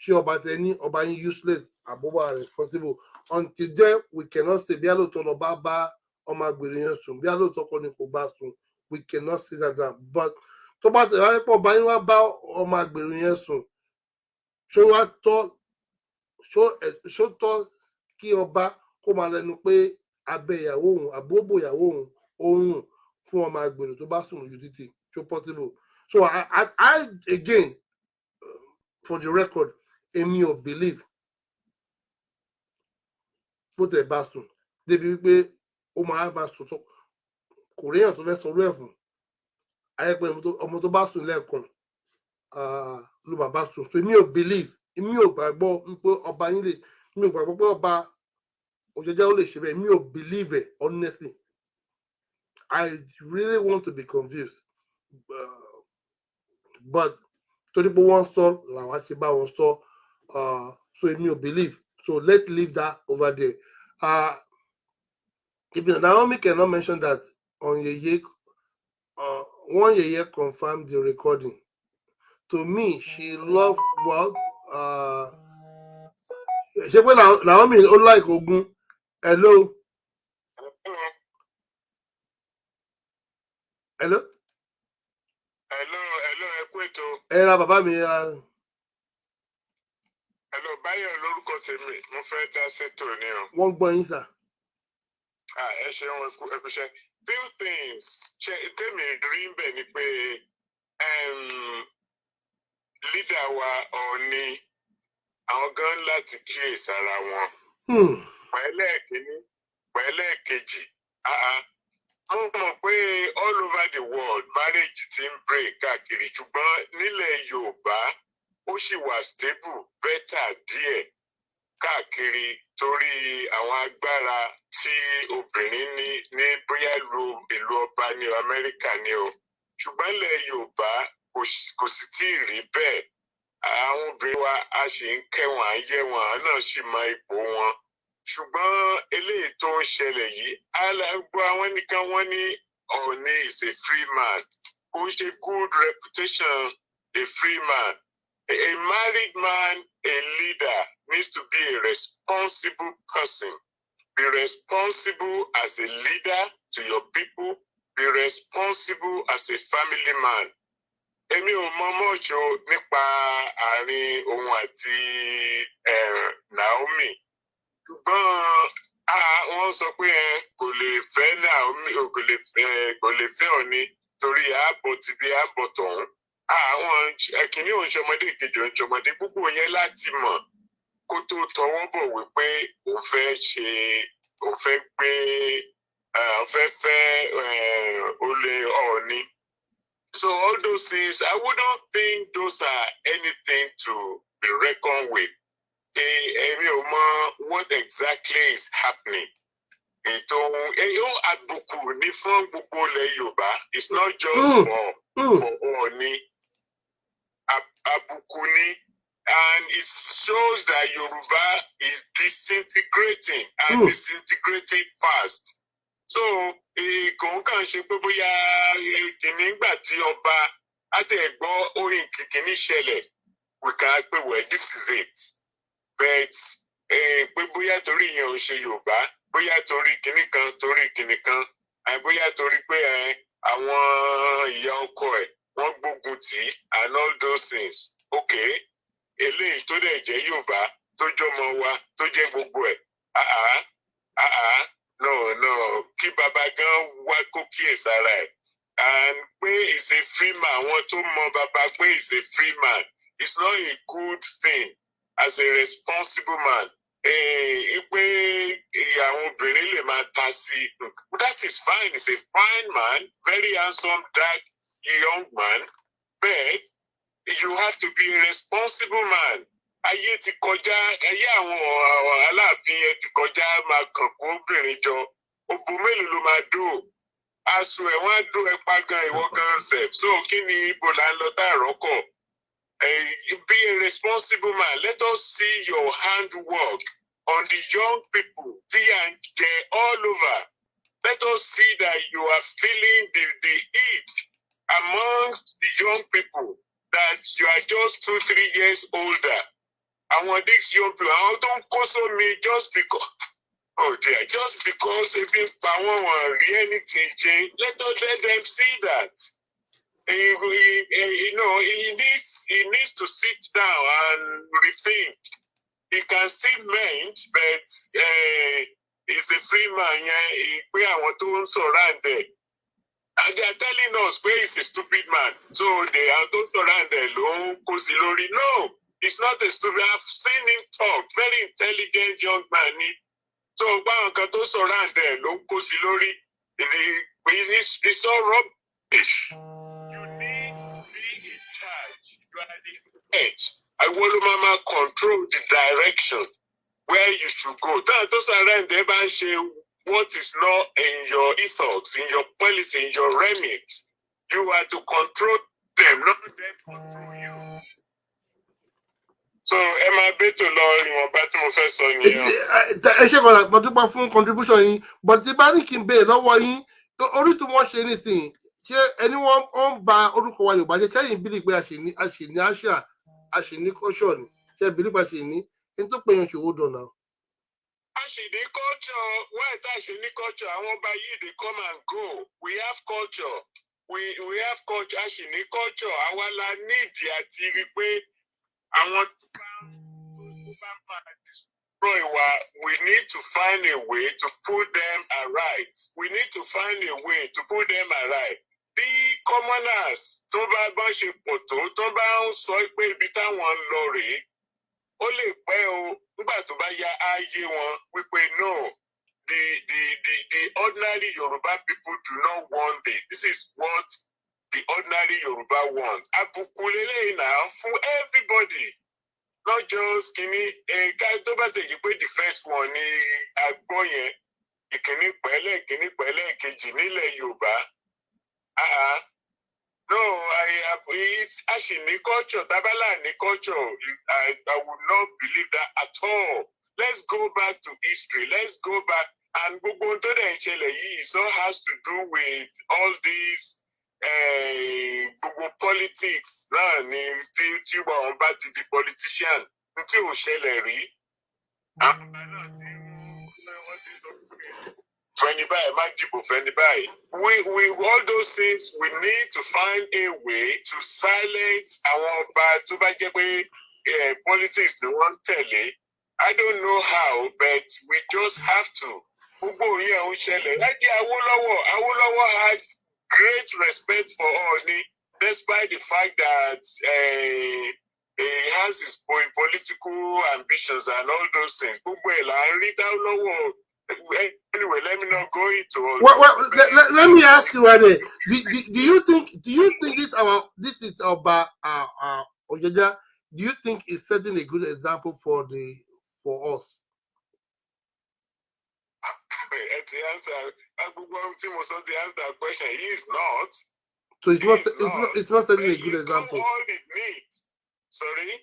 ṣé ọba tẹ ní ọba yín useless àbúrò responsible until then we cannot say bí alóòótọ́ lọ bá ọmọ agbèrò yẹn sùn bí alóòótọ́ kọ́ ni kò bá sùn we cannot say that down but tó bá tẹ̀ wáyé pọ̀ ọba yín wá bá ọmọ agbèrò yẹn sùn ṣó tọ́ kí ọba kó máa lẹ́nu pé abẹ́ ìyàwó òun àbúrò ìyàwó òun òun fún ọmọ agbèrò tó bá sùn lójú títì ṣó possible so I again for the record èmi ò believe bó tẹ̀ bá sùn débi wípé ó máa bá sùn kò ríyàn tó fẹ́ sọ̀rọ̀ ẹ̀ fún ayẹ́pẹ́ ọmọ tó bá sùn lẹ́ẹ̀kan ló bàbá sùn so èmi ò believe èmi ò gbàgbọ́ pé ọba yín lè èmi ò gbàgbọ́ pé ọba Ọ̀jẹ́jẹ́ ó lè ṣe bẹ́ẹ̀ èmi ò believe it honestly I really want to be confused but torí pé wọ́n sọ làwọn ṣe bá wọn sọ so èmi ò believe so let's leave that over there. If Naomi cannot mention that on Yeye, one Yeye confirmed the recording. To me, she loved what? Ṣé pé Naomi ó like Ogun? Hello? Hello? Hello, ẹ kú ètò. Ẹ ra bàbá mi Hello, Báyọ̀ lórúkọ tèmi, mo fẹ́ dá sétò ni o. Wọ́n gbọ́ yín sà. Ẹ ṣeun ẹkúṣẹ́. Few things ṣe tèmi rí bẹ̀ ni pé leader wa Ọọ̀ni àwọn gan láti kíyèsí ara wọn. Pẹ̀lẹ́ẹ̀kíní, pẹ̀lẹ́ẹ̀kejì. Mo mọ̀ pé all over the world marriage ti ń break káàkiri ṣùgbọ́n nílẹ̀ Yorùbá ó sì wà stable better díẹ̀ káàkiri torí àwọn agbára tí obìnrin ní bóyá ìlú ọba ní Amẹ́ríkà ni o ṣùgbọ́n ilẹ̀ Yorùbá kò sì tí ì rí bẹ́ẹ̀ àwọn obìnrin wa a sì ń kẹ́wọ̀n à ń yẹ̀ wọ́n àwọn náà sì mọ ipò wọn ṣùgbọ́n eléyìí tó ń ṣẹlẹ̀ yìí alágbó àwọn nìkan wọ́n ní Ọọ̀ni is a free man kò ń ṣe good reputation a free man. A married man, a leader, needs to be a responsible person. Be responsible as a leader to your people. Be responsible as a family man. Èmi ò mọ mọ́jọ nípa àárín òun àti Naomi. Ṣùgbọ́n wọ́n sọ pé kò lè fẹ́ Naomi, kò lè fẹ́ Ọọ̀ni torí ààbọ̀ ti bí ààbọ̀ tọ̀hún. Àwọn kìíní òǹṣọmọdé ìkejì òǹṣọmọdé gbogbo yẹn láti mọ̀ kó tó tọwọ́ bọ̀ wípé òun fẹ́ olè Ọọ̀ni. So all those things, I wouldn't think those are anything to be reckoned with. Èmi ò mọ what exactly is happening. Ètò àbùkù ní fún gbogbo ilẹ̀ Yorùbá. It's not just for Ọọ̀ni. Abukuni, and it shows that Yoruba is disintegrating and disintegrating fast. So, kò ń kàn ṣe pé bóyá nígbà tí ọba àti ẹ̀gbọ́n oyin kìkìní ṣẹlẹ̀, we can pé well this is it. But pé bóyá torí ìyẹn ò ṣe Yorùbá, bóyá torí kìnì kan, bóyá torí pé àwọn ìyá ọkọ ẹ̀ wọ́n gbógun tì í and all those things. Okay, eléyìí tó dẹ̀ jẹ́ Yorùbá tó jọmọ wa tó jẹ́ gbogbo ẹ̀. No, kí bàbá gan wá kó kíyèsára ẹ̀. And pé is a free man, àwọn tó mọ bàbá pé is a free man. It's not a good thing as a responsible man. Pé àwọn obìnrin lè máa ta sí i. That is fine, he's a fine man, very handsome, dark, young man, but you have to be a responsible man. Ayé ti kọjá, ayé àwọn aláàfin ẹ ti kọjá máa kàn kó obìnrin jọ. Òbò mélòó ló máa dó? Aṣọ ẹ̀ wọ́n á dó ẹ pa gan ìwọ gan sef. So kí ni ibo là ń lọ tá àrọ́kọ̀? Be a responsible man. Let us see your handwork on the young people tí à ń jẹ all over. Let us see that you are feeling the heat amongst the young people that you are just 2-3 years older. Àwọn these young people, àwọn tó ń kó sómi just because ebi ń pa wọ́n rí anything change, let them see that. He needs to sit down and rethink. He can still mend, but he's a free man. Pé àwọn tó ń surround ẹ̀. And they are telling us pé he's a stupid man. So they are tó surround ẹ̀ ló ń kó sí lórí. No, he's not a stupid. I've seen him talk. Very intelligent young man ni. So báwọn kan tó surround ẹ̀ ló ń kó sí lórí. It's all rubbish. You need to be in charge. You are the head. I want to control the direction where you should go. Táwọn tó surround ẹ̀ bá ń ṣe what is not in your ethos, in your policy, in your remit. You are to control them, not them control you. So, ẹ máa bẹ́tò lọ ìwọ̀nba tí mo fẹ́ sọ nìyẹn. Ẹ ṣe kọ́ra mo dúpẹ́ fún contribution yín but tí bá ní kí n béèrè lọ́wọ́ yín orí tí wọ́n ṣe anything ṣé ẹni wọ́n ń ba orúkọ wa Yorùbá ṣe sẹ́yìn bílí pé a ṣì ní àṣà a ṣì ní culture ni ṣe bílí pa ṣì ní ẹni tó pè yẹn ṣòwò dọ̀nà. A ṣì ní culture, why tá a ṣe ní culture àwọn ọba yìí dey come and go. We have culture. We have culture, a ṣì ní culture. Àwa la nídìí àti rí pé àwọn tó bá we need to find a way to put them aright. We need to find a way to put them aright. Bí commoners tó bá ṣe pọ̀ tó bá ń sọ pé ibi táwọn ń lọ rèé, ó lè pẹ́ o nígbà tó bá yá ayé wọn wípé no, the ordinary Yoruba people do not want it. This is what the ordinary Yoruba want. Àbùkù lélẹ́yìn náà fún everybody. Not just kini guy tó bá tẹ̀yí pé the first one ni agbọ́ yẹn ìkíní pẹ̀lẹ́ kejì nílẹ̀ Yorùbá. No, it's actually culture. Tabala ni culture. I would not believe that at all. Let's go back to history. Let's go back. And gbogbo tó dẹ̀ ń ṣẹlẹ̀ yìí, it all has to do with all these gbogbo politics náà ni tí wọn bá ti di politician tí ò ṣẹlẹ̀ rí. Fẹ́ni báyìí má dìbò fẹ́ni báyìí. We all those things we need to find a way to silence àwọn ọba tó bá jẹ́ pé politics ni wọ́n tẹ̀lé. I don't know how, but we just have to. Gbogbo yẹn ò ṣẹlẹ̀. Láti Awólọ́wọ̀ had great respect for Ooni, despite the fact that he has his political ambitions and all those things. Gbogbo ẹ̀ là ń rí Awólọ́wọ̀. Anyway, let me not go into all. Let me ask you, Ade, do you think this is about Ojaja? Do you think it's setting a good example for us? The answer, the answer that question, he is not. So it's not setting a good example. All it needs. Sorry.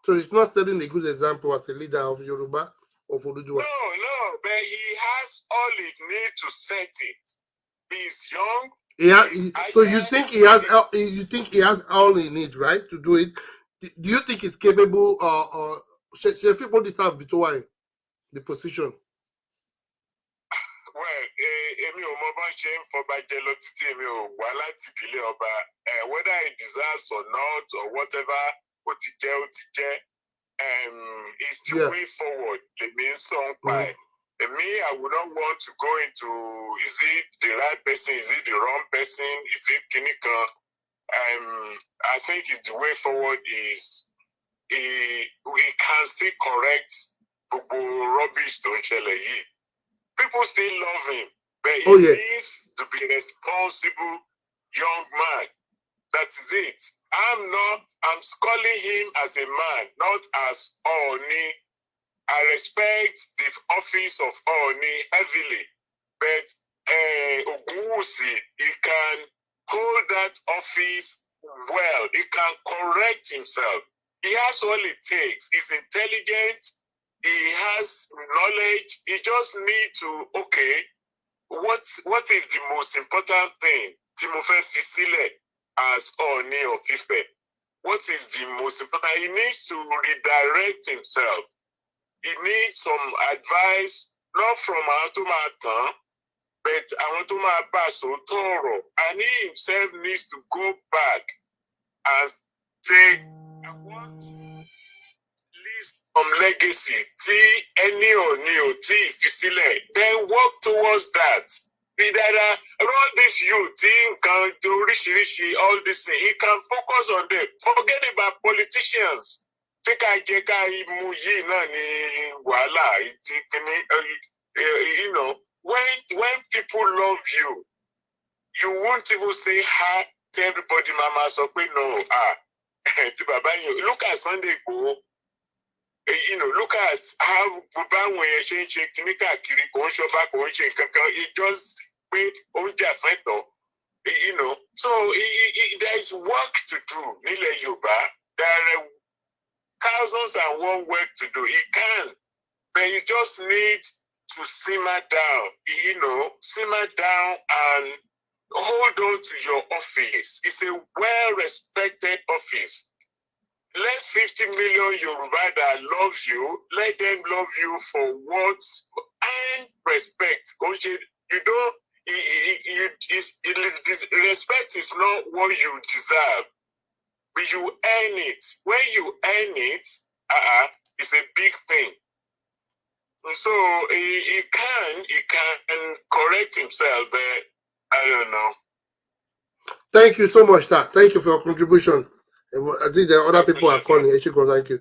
So it's not setting a good example as a leader of Yoruba or Oduduwa. No, but he has all it needs to set it. He's young. So you think he has all he needs, right, to do it? Do you think he's capable or should people deserve between the position? Well, èmi ò mọ bá ṣe ń fọba jẹ lọ títí èmi ò wá láti ìdílé ọba. Whether he deserves or not or whatever, ó ti jẹ́. It's the way forward. Èmi ń sọ ń pa ẹ̀. I would not want to go into is it the right person, is it the wrong person, is it kinikan. I think it's the way forward is we can still correct gbogbo rubbish tó ń ṣẹlẹ̀ yìí. People still love him, but he needs to be a responsible young man. That is it. I'm calling him as a man, not as Ooni. I respect the office of Ooni heavily, but Ogunwusi, he can hold that office well. He can correct himself. He has all it takes. He's intelligent. He has knowledge. He just need to, what is the most important thing? Timofe Fisile as Ooni of Ife. What is the most important? He needs to redirect himself. He needs some advice, not from Automatan, but Awantoma Baso Toro. And he himself needs to go back and say, I want to leave some legacy. Any or Fisile. Then work towards that. All this youth, can do rishi, all this thing. He can focus on them. Forget about politicians. You know, when people love you, you won't even say hi to everybody. Mama, so no, look at Sunday Igboho. You know, look at how it just you know. So there is work to do. There are thousands and one work to do. He can, but he just needs to simmer down. You know, simmer down and hold on to your office. It's a well-respected office. Let 50 million Yoruba that love you, let them love you for what and respect. You don't. Respect is not what you deserve, but you earn it. When you earn it, It's a big thing. So he can correct himself, but I don't know. Thank you so much, sir. Thank you for your contribution. I think the other people are calling. Thank you.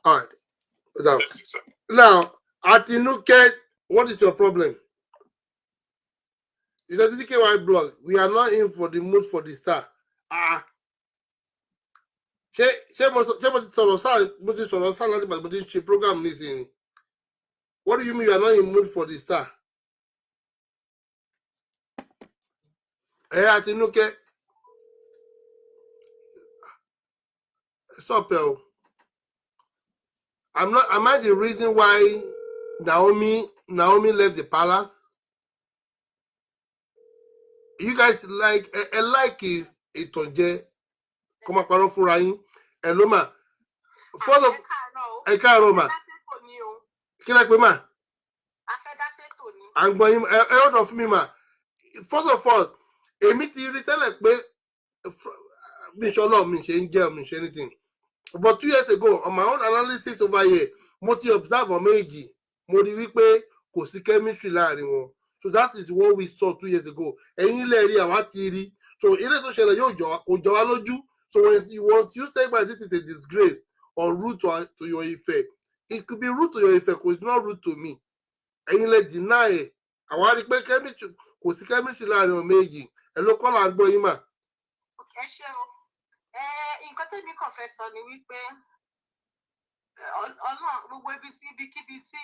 All right. Now, Atinuke, what is your problem? It's a DKY blog. We are not in for the mood for the star. Program meeting. What do you mean you are not in mood for the star? Atinuke. Stop. Am I the reason why Naomi left the palace? You guys like it oje. Come on, fúnra yín. Hello ma. First of ẹ káàárọ̀ ma. Kí lẹ pè ma? I'm going out of me ma. First of all, èmi ti rí tẹ́lẹ̀ pé mi ṣe Ọlọ́run mi ṣe ń jẹ́ mi ṣe anything. But 2 years ago, on my own analysis over here, mo ti observe ọmọ méjì, mo rí wípé kò sí chemistry láàrin wọn. So that is what we saw 2 years ago. Ẹ̀yin lè rí àwa ti rí. So ilé tó ṣẹlẹ̀ yóò jọ wá lójú. So when you say by this is a disgrace or rude to your effect, it could be rude to your effect, but it's not rude to me. Ẹ̀yin lè deny it. Àwa rí pé chemistry kò sí chemistry láàrin ọmọ méjì. Ẹ ló kọ́ là ń gbọ́ yín mà. Ẹ ṣé o. Nǹkan tẹ́mi kàn fẹ́ sọ ni wípé Ọlọ́run gbogbo ibikíbi tí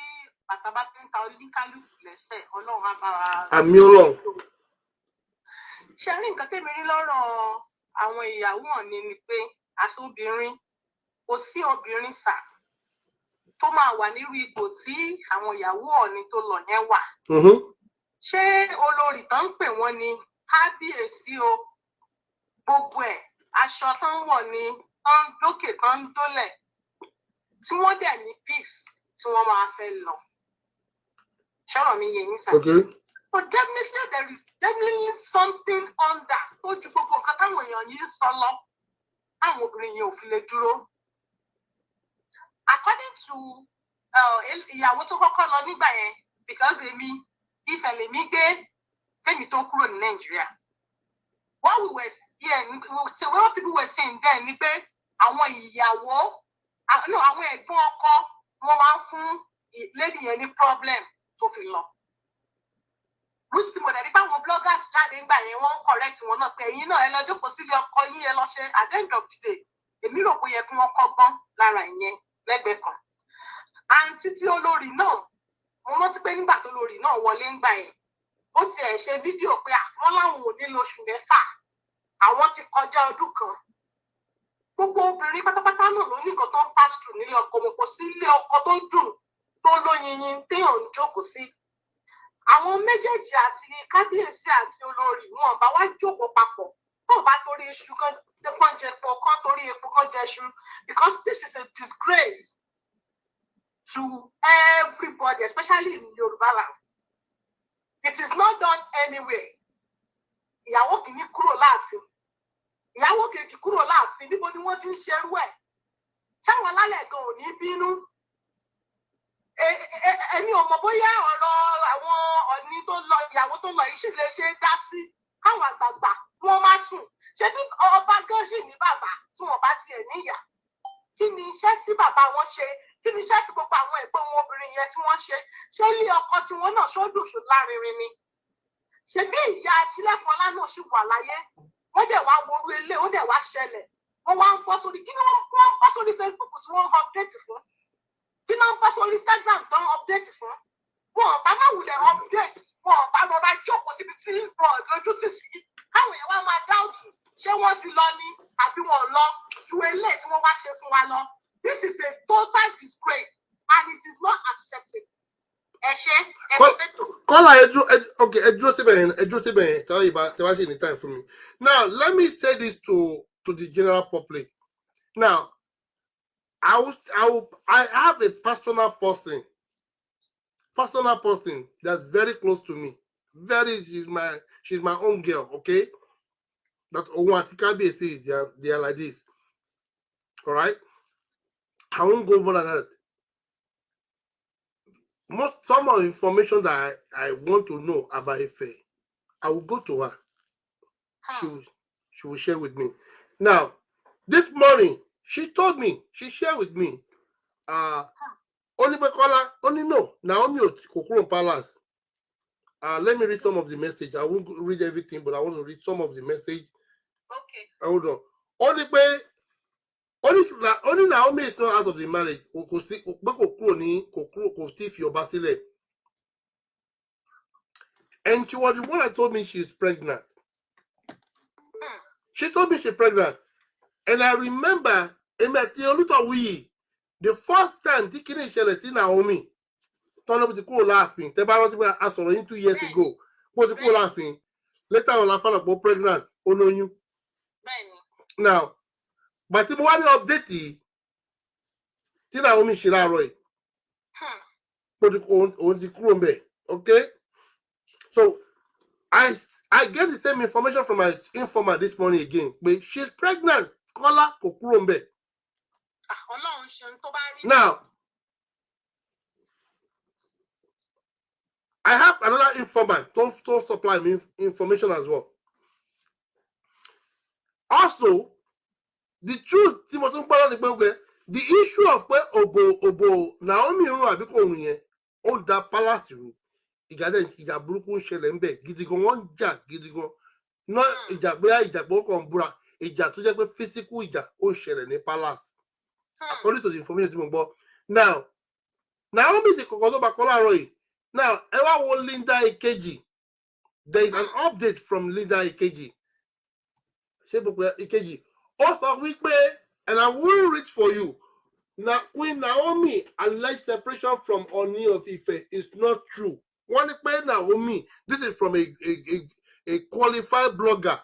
bàtà bá ti ń ta oníkálukú lẹ́sẹ̀ Ọlọ́run á bá wa. Àmì Ọlọ́run. Ṣé rí nǹkan tẹ́mi rí lọ́rọ̀ àwọn ìyàwó ọ̀ni ni pé àṣà obìnrin kò sí obìnrin sà tó máa wà nírú ipò tí àwọn ìyàwó ọ̀ni tó lọ yẹn wà. Ṣé olórí tán ń pè wọ́n ní kábíyèsí o gbogbo ẹ̀ aṣọ tán ń wọ̀ ní tán lókè tán ń dólẹ̀ tí wọ́n dẹ̀ ní peace tí wọ́n máa fẹ́ lọ. Ṣọ́rọ̀ mi yé yín sà. But definitely there is definitely something under tó ju gbogbo nǹkan táwọn èèyàn yìí ń sọ lọ àwọn obìnrin yẹn ò fi lè dúró. According to ìyàwó tó kọ́kọ́ lọ nígbà yẹn because èmi ìfẹ́ lèmi gbé kémi tó kúrò ní Nàìjíríà. What we were what people were saying then ni pé àwọn ìyàwó àwọn ẹ̀gbọ́n ọkọ wọn máa ń fún lady yẹn ní problem tó fi lọ. Which tí mo dẹ̀ rí pé àwọn bloggers jáde ńgbà yẹn wọ́n ń correct wọn náà pé ẹ̀yin náà ẹ lọ jókòó sílé ọkọ yín ẹ lọ ṣe at the end of the day èmi rò pé yẹ kí wọ́n kọ́gbọ́n lára ìyẹn lẹ́gbẹ̀ẹ́ kan. Àǹtí tí olórí náà mo rántí pé nígbà tó lórí náà wọlé ńgbà yẹn ó tiẹ̀ ṣe fídíò pé àwọn láwọn ò ní lóṣù mẹ́fà àwọn ti kọjá ọdún kan. Gbogbo obìnrin pátápátá náà ló ní nǹkan tó ń pass through nílé ọkọ wọn kò sí ilé ọkọ tó dùn tó lóyinyin téèyàn ń jókòó sí. Àwọn méjèèjì àti kábíyèsí àti olórí wọn bá wá jókòó papọ̀ tó bá torí iṣu kan jẹ epo kan torí epo kan jẹ iṣu because this is a disgrace to everybody especially in Yorùbá land. It is not done anywhere. Ìyàwó kìíní kúrò láàfin ìyàwó kejì kúrò láàfin níbo ni wọ́n ti ń ṣerú ẹ̀ táwọn alálẹ̀ gan ò ní bínú. Èmi ò mọ̀ bóyá ọ̀rọ̀ àwọn ọ̀ní tó lọ ìyàwó tó lọ yìí sì lè ṣe é dá sí káwọn àgbààgbà wọn má sùn ṣé bí ọba gan sì ní bàbá tí wọn bá tiẹ̀ níyà kí ni iṣẹ́ tí bàbá wọn ṣe kí ni iṣẹ́ tí gbogbo àwọn ẹ̀gbọ́n wọn obìnrin yẹn tí wọ́n ṣe ṣé ilé ọkọ tí wọ́n náà ṣódùṣù lárinrin ni ṣe bí ìyá Sílẹ̀kùnọlá náà sì wà láyé wọ́n dẹ̀ wá worú ilé ó dẹ̀ wá ṣẹlẹ̀ wọ́n wá ń bọ́ sórí kí ni wọ́n ń bọ́ sórí Facebook tí wọ́n ń update fún kí ni wọ́n ń bọ́ sórí Instagram tó ń update fún wọn bá má wulẹ̀ update wọn bá lọ bá jókòó síbi tí wọn lójú tì sí káwọn èèyàn wá máa dáùtù ṣé wọ́n ti lọ ní àbí wọn lọ ju eléyìí tí wọ́n wá ṣe fún wa lọ. This is a total disgrace and it is not acceptable. Caller, okay, tell you about any time for me. Now, let me say this to the general public. Now, I have a personal person that's very close to me. She's my own girl, okay? That Owantika says they are like this. All right? I won't go more than that. Some of the information that I want to know about Ife, I will go to her. She will share with me. Now, this morning, she told me, she shared with me, only no, Naomi Kokoro Palace. Let me read some of the message. I won't read everything, but I want to read some of the message. Okay. Hold on. Only Naomi is not out of the marriage. And she was the one that told me she's pregnant. She told me she's pregnant. And I remember the first time Dikini Shele see Naomi, turn up the cool laughing. The Baron I saw him 2 years ago. Was the cool laughing? Later on, I found out pregnant. Oh no, you. Now, but if one update, Naomi Shiraroy. But the Kurumbe. Okay? So I get the same information from my informer this morning again. But she's pregnant. Kola Kokurumbe. Now, I have another informant to supply me information as well. Also, the truth, the issue of where Obo Naomi on that palace room, ìjà burúkú ń ṣẹlẹ̀ ń bẹ̀ gidi gan, wọ́n ń jà gidi gan. Náà ìjà bóyá ìjà gbọ́kàn ń búra, ìjà tó jẹ́ pé physical ìjà ó ń ṣẹlẹ̀ ní palace. According to the information tí mo gbọ́. Now, Naomi ti kọ̀kọ́ tó bá kọ́ láàárọ̀ yìí. Now, ẹ wá wo Linda Ikeji. There is an update from Linda Ikeji. Ikeji. Also, and I will read for you. Now, Queen Naomi alleged separation from Oni of Ife is not true. One Naomi, this is from a qualified blogger.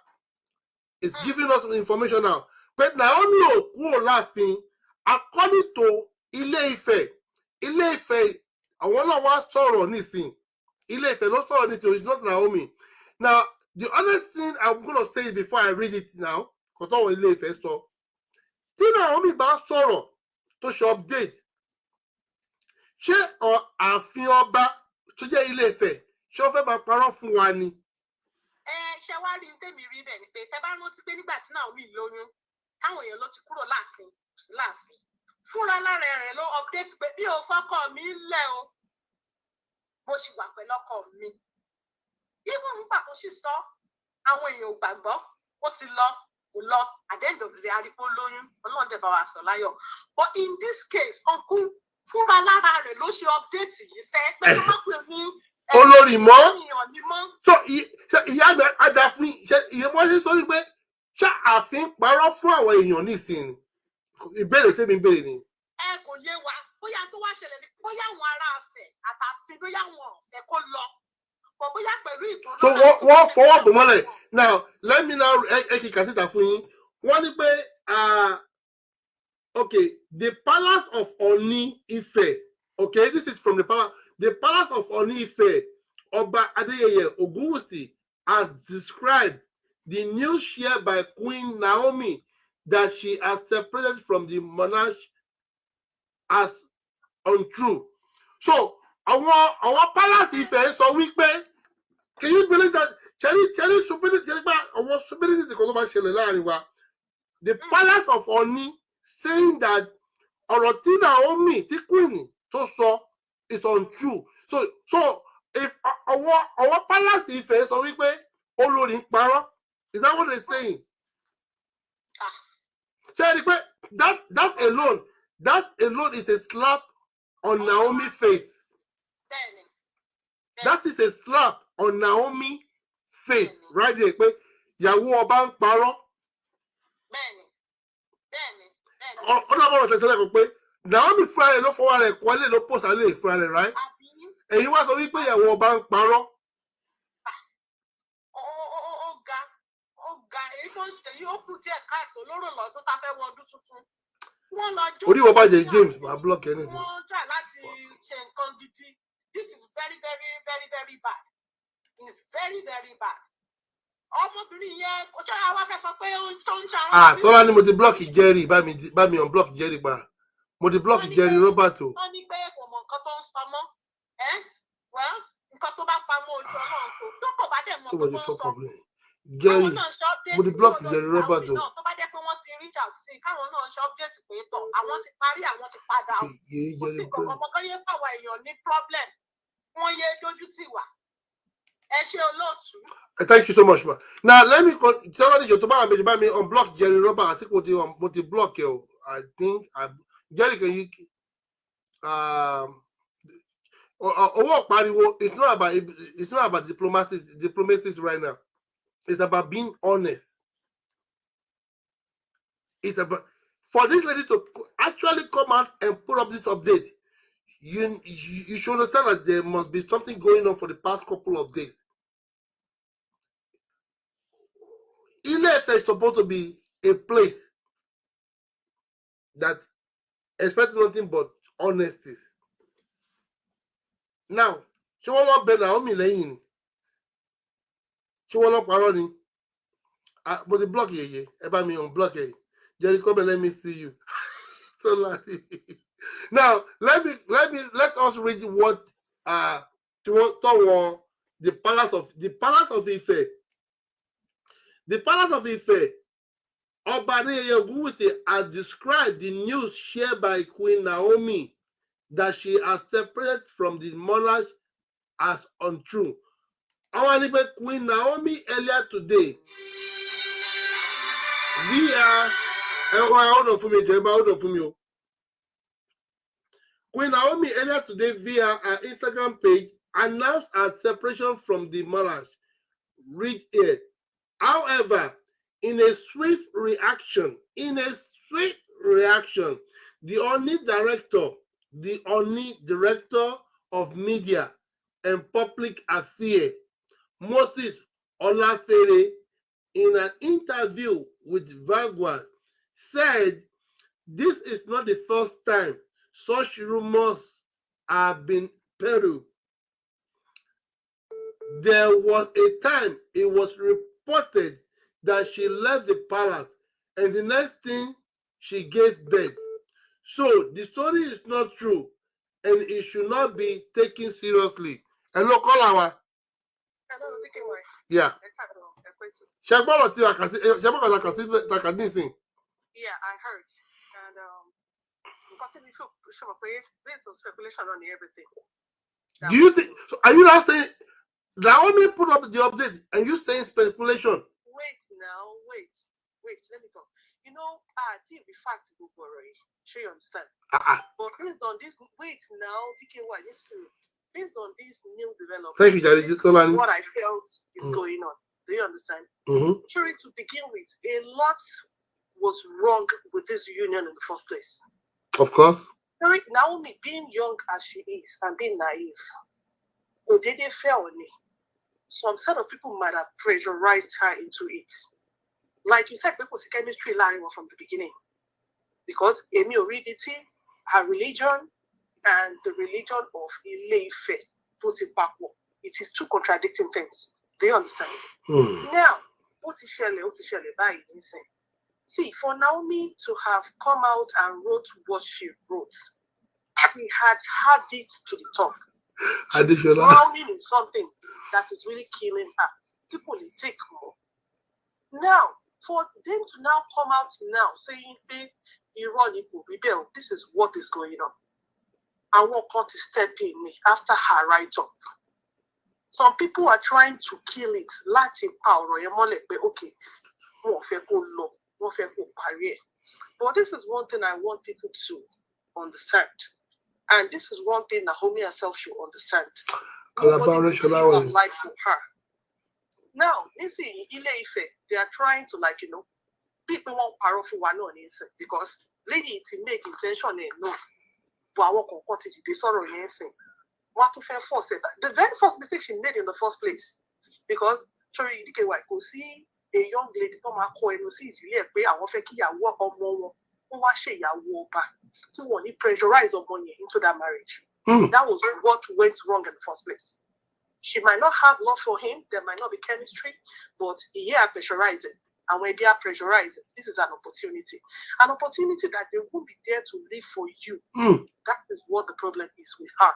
It's giving us information now. But Naomi who laughing, according to Ile Ife, I want to watch sorrow anything. Ile Ife, no sorrow anything. It's not Naomi. Now, the honest thing I'm going to say before I read it now, because I will Ile Ife so. Naomi bá sọ̀rọ̀ tó ṣe update. Ṣé ààfin ọba tó jẹ́ Ilé Ifẹ̀ ṣé ó fẹ́ máa parọ́ fún wa ni? Ṣé wá rí tèmi rí bẹ́ẹ̀ ni pé tẹ́ bá rántí pé nígbà tí Naomi lóyún táwọn èèyàn ló ti kúrò láàfin fúnra lára rẹ̀ ló update pé bí o fọ́kọ mi lẹ̀ o mo sì wà pẹ̀lú ọkọ mi. Even nígbà tó sì sọ àwọn èèyàn ò gbàgbọ́ ó ti lọ kò lọ at the end of the day arípò lóyún Ọlọ́run dẹ̀ bá wa sọ láyọ̀. But in this case ọkùn fúnra lára rẹ̀ ló ṣe update yìí sẹ́ pé kí wọ́n pè ní olórí mọ́. So ìyá mi Adáfín ìyẹ́wọ́n ṣe sọ wípé ṣé ààfin parọ́ fún àwọn èèyàn nísìnyí? Ìbéèrè tèmi béèrè ni. Kò yé wa bóyá tó wá ṣẹlẹ̀ ní bóyá àwọn ará Ifẹ̀ àtàfin bóyá wọn ọ̀fẹ́ kó lọ. So wọ́n fọwọ́ bò mọ́lẹ̀. Now let me now kí kàṣítà fún yín. Wọ́n ní pé okay, the palace of Oni Ife. Okay, this is from the palace. The palace of Oni Ife, Oba Adeyeye Ogunwusi, has described the news shared by Queen Naomi that she has separated from the monarch as untrue. So our palace Ife sọ wípé, can you believe that? The palace of Oni saying that ọ̀rọ̀ Naomi tí Queen tó sọ is untrue. So if our palace Ife sọ wípé olórí ń parọ́, is that what they're saying? That alone is a slap on Naomi's face. That is a slap on Naomi's face right there. Pé ìyàwó ọba ń parọ́. Ọ̀nà tẹ̀sílẹ̀ kò pé Naomi fúnra rẹ̀ ló fọwọ́ rẹ̀ kọ́lé ló pọ̀ sálẹ̀ fúnra rẹ̀ right? Èyí wá sọ wípé ìyàwó ọba ń parọ́. Èyí tó ń ṣe yóò kù díẹ̀ káàtó lóró lọ́dún tá a fẹ́ wọ ọdún tuntun. Orí wọ́n bàjẹ́ James máa block anything. Wọ́n jà láti ṣe nǹkan gidi. This is very very very very bad. It's very very bad. Ọmọbìnrin yẹn ojú àwa fẹ́ sọ pé ó ń ṣe àwọn. Tọ́lá ni mo ti block Jerry bá mi unblock Jerry pa. Mo di block Jerry Robert o. Wọ́n ní pé kò mọ nǹkan tó ń pamọ́. Well, nǹkan tó bá pamọ́ ojú Ọlọ́run tó. Tó bá dẹ̀ mọ nǹkan tó ń sọ. Jerry, mo di block Jerry Robert o. Tó bá jẹ́ pé wọ́n ti reach out sí káwọn náà ṣe update pé tọ̀ àwọn ti parí àwọn ti padà o. Kò sí nǹkan ọmọ kan yé fáwọn èèyàn ní problem. Wọ́n yé dójú tì wá. Ẹ ṣé olóòtú. Thank you so much, ma. Now let me tell you to buy me unblock Jerry Robert. I think what the block you. I think Jerry, can you it's not about diplomacy right now. It's about being honest. It's about for this lady to actually come out and put up this update. You should understand that there must be something going on for the past couple of days. Ile-Ife is supposed to be a place that expects nothing but honesty. Now, she won't want Naomi lẹ́yìn. She won't parọ́ ni. But the block here, about me on block here. Jerry, come and let me see you. So like, now let's also read what the palace of Ife. The palace of Ife, Obadiah Ogunwusi has described the news shared by Queen Naomi that she has separated from the monarch as untrue. Our Queen Naomi earlier today, Queen Naomi earlier today via her Instagram page announced her separation from the monarch. Read it. However, in a swift reaction, the only director of media and public affairs, Moses Olafere, in an interview with Vanguard, said this is not the first time such rumors have been peddled. There was a time it was reported that she left the palace, and the next thing she gave birth. So the story is not true, and it should not be taken seriously. Hello, caller. Yeah. Yeah, I heard. And based on speculation on everything. Do you think? So are you not saying Naomi put up the update and you saying speculation? Wait now, wait. Let me talk. You know, the fact will worry. Sure, you understand. But based on this, wait now, DKY, based on this new development, thank you, Jerry. What I felt is going on. Do you understand? Sure, to begin with, a lot was wrong with this union in the first place. Of course. Naomi, being young as she is and being naive, Odede fell on me. Some sort of people might have pressurized her into it. Like you said, people see chemistry lying from the beginning. Because Emi Oriditi, her religion, and the religion of Ile-Ife, put it backward. It is two contradicting things. Do you understand? Now, what is Shelley by insane? See, for Naomi to have come out and wrote what she wrote, she had it to the top. Drowning in something that is really killing her. People will take more. Now, for them to now come out now saying, hey, ironical, rebel, this is what is going on. I want God to step in me after her write-up. Some people are trying to kill it. Latin power, okay, but this is one thing I want people to understand. And this is one thing Naomi herself should understand. Life for her. Now, you see, Ile-Ife, they are trying to, people want powerful one on insane because lady to make intention no. But I won't continue to sorrow insane. What to fair force it? The very first mistake she made in the first place, because sorry, you could see a young lady come out and see you pay I want to work on more. So when he pressurized money into that marriage, that was what went wrong in the first place. She might not have love for him, there might not be chemistry, but he pressurized it. And when they are pressurized, this is an opportunity that they won't be there to live for you. That is what the problem is with her.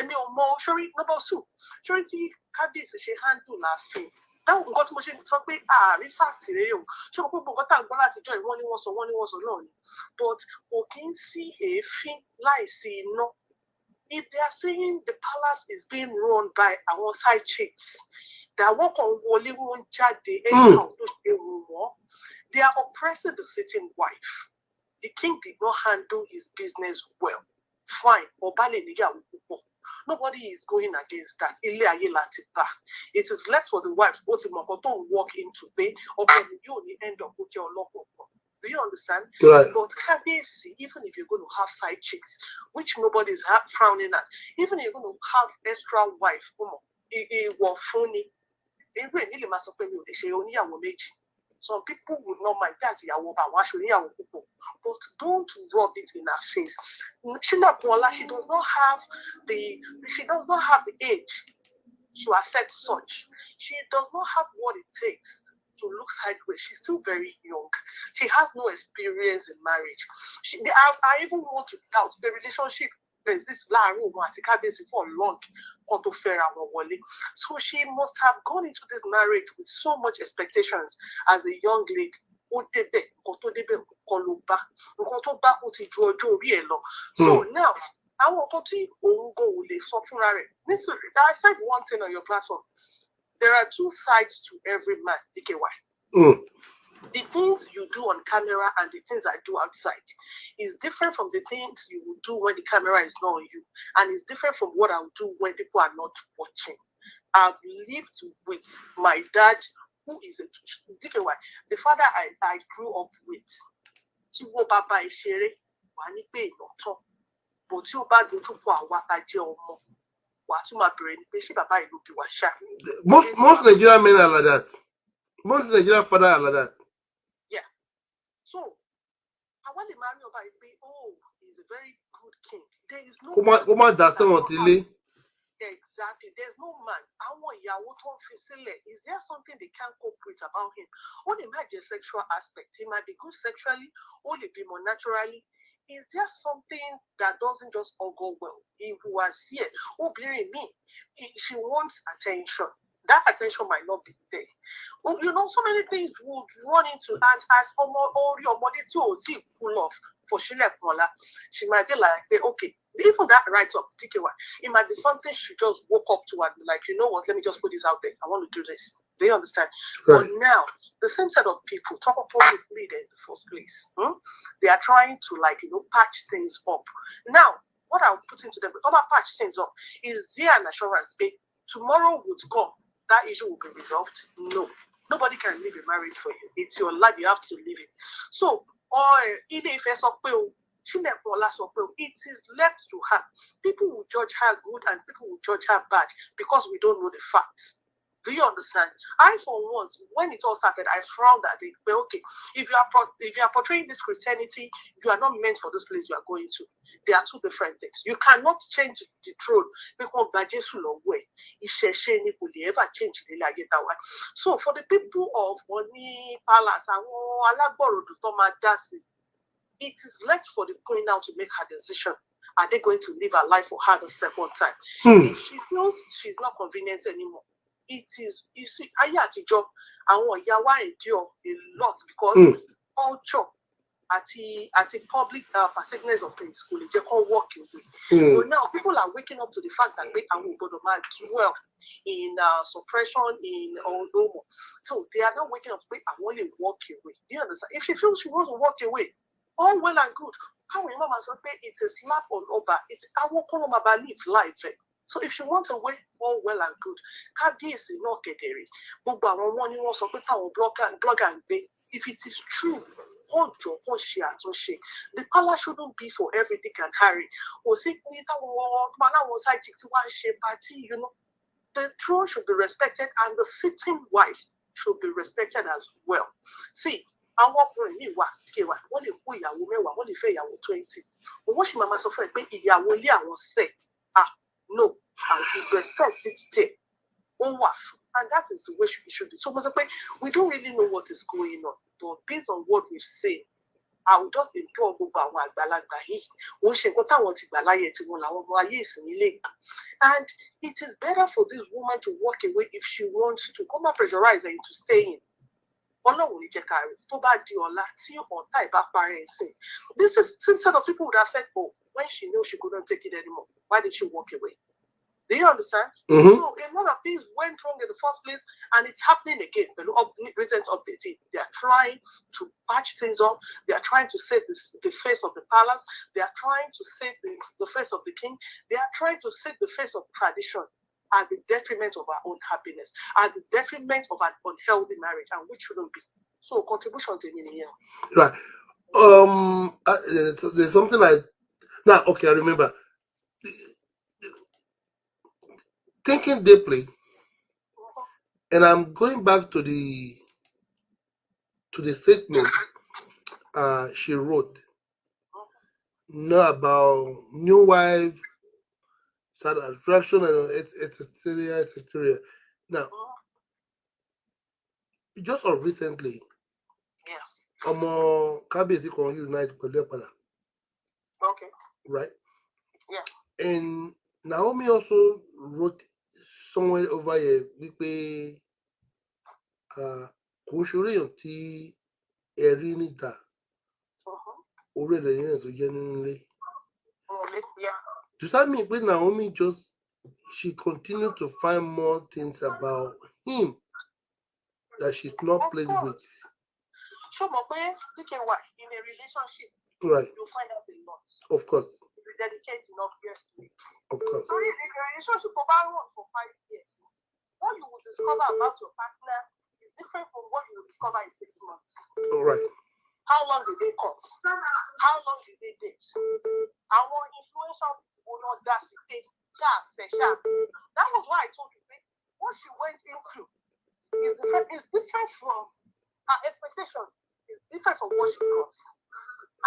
Emi omo sori number 2. Sori ti Kábíyèsí ṣe handle láàfin. That nǹkan tí mo ṣe sọ pé àárín fact rèé o. Ṣé mo gbogbo nǹkan tá à ń gbọ́ láti jọ ìwọ́n ní wọ́n sọ náà ni. But kò kí ń sí èéfín láìsí iná. If they are saying the palace is being run by our side chicks, that work on Wole won't jáde anyhow, they are oppressing the sitting wife. The king did not handle his business well. Fine. Nobody is going against that. It is left for the wives to walk into pay or you end up with your local. Do you understand? Right. But Kábíyèsí, even if you're going to have side chicks, which nobody is frowning at, even if you're going to have extra wife, some people would not mind that, but don't rub it in her face. She does not have the age to accept such. She does not have what it takes to look sideways. She's still very young. She has no experience in marriage. I even want to doubt the relationship. There's this for long. So she must have gone into this marriage with so much expectations as a young lady. So now, I said one thing on your platform. There are 2 sides to every man, DKY. The things you do on camera and the things I do outside is different from the things you will do when the camera is not on you. And it's different from what I will do when people are not watching. I've lived with my dad, who is a DKY, the father I grew up with. Most Nigerian men are like that. Most Nigerian fathers are like that. Yeah. So, I want to marry over he's a very good king. There is no exactly. There's no man. Is there something they can't cope with about him? Only imagine sexual aspect. He might be good sexually, only be more naturally. Is there something that doesn't just all go well? If he was here, believe me, she wants attention. That attention might not be there. So many things would run into, and as full of for she might be like, okay, even that write-up, it might be something she just woke up to and like, you know what, let me just put this out there. I want to do this. Do you understand? Right. But now, the same set of people, talk about with me in the first place. They are trying to patch things up. Now, what I'll put into them, patch things up, is there an assurance? Tomorrow would come, that issue will be resolved? No. Nobody can live a marriage for you. It's your life, you have to live it. So, it is left to her. People will judge her good and people will judge her bad because we don't know the facts. Do you understand? I, for once, when it all started, I frowned at it. But okay, if you are portraying this Christianity, you are not meant for this place you are going to. They are 2 different things. You cannot change the throne because Jesus way. Ever change the. So for the people of Oni Palace, it is left for the queen now to make her decision. Are they going to live her life for her the second time? If she feels she's not convenient anymore, it is, you see, I want Yawa endure a lot because culture at the public perception of things will just walk away. So now people are waking up to the fact that they are going to dwell in suppression in Odomo. So they are not waking up to I want to walk away. Do you understand? If she feels she wants to walk away, all well and good. How will mama say it is slap on over? It's our live life. So if you want to wait, all well and good. Kábíyèsí náà kedere. Gbogbo àwọn wọn ni wọ́n sọ pé táwọn blogger ń gbé. If it is true, the palace shouldn't be for every Dick and Harry. The throne should be respected and the sitting wife should be respected as well. See, àwọn ọkùnrin ní ìwà kíkẹwà wọ́n lè kó ìyàwó 10, wọ́n lè fẹ́ ìyàwó 20. Owó ṣì máa sọ fún ẹ pé ìyàwó ilé àwọn sẹ̀. No, and respect it there. And that is the way it should be. So we don't really know what is going on, but based on what we've seen, I will just implore gbogbo àwọn àgbàlagbà yìí wọ́n ṣe nǹkan táwọn ti gbà láyé tí wọ́n làwọn ọmọ ayé ìsinmi lè gbà. And it is better for this woman to walk away if she wants to. Come and pressurize her into staying. Ọlọ́run ní jẹ́ ká rí tó bá di ọ̀la tí ọ̀tá ìbá parẹ́ ẹ̀sìn. This is some set of people would have said, oh, when she knew she couldn't take it anymore, why did she walk away? Do you understand? Mm-hmm. So a lot of things went wrong in the first place, and it's happening again. The recent update, they are trying to patch things up. They are trying to save the face of the palace. They are trying to save the face of the king. They are trying to save the face of tradition at the detriment of our own happiness, at the detriment of an unhealthy marriage, and which shouldn't be. So contribution to me here. Right. There's something like now. Okay, I remember. Thinking deeply, and I'm going back to the statement she wrote, not about new wife, satisfaction, and etc. Now, just recently, Kabiyesi kan unite pẹ̀lú Ẹ̀pàdà. Okay. Right? Yeah. And Naomi also wrote somewhere over here wípé kò ṣorí èèyàn tí ẹ rí níta orí ẹ̀rẹ̀ yẹn tó jẹ́ nínú ilé. Does that mean pé Naomi she continued to find more things about him that she's not pleased with? Show me where DKY in a relationship, right, you'll find out a lot. Of course. If you dedicate enough years to it. Of course. So if the relationship will run for 5 years, what you will discover about your partner is different from what you will discover in 6 months. All right. How long did they cut? How long did they date? Our influential will not dash it. That was why I told you what she went into is different from her expectation. Is different from what she got.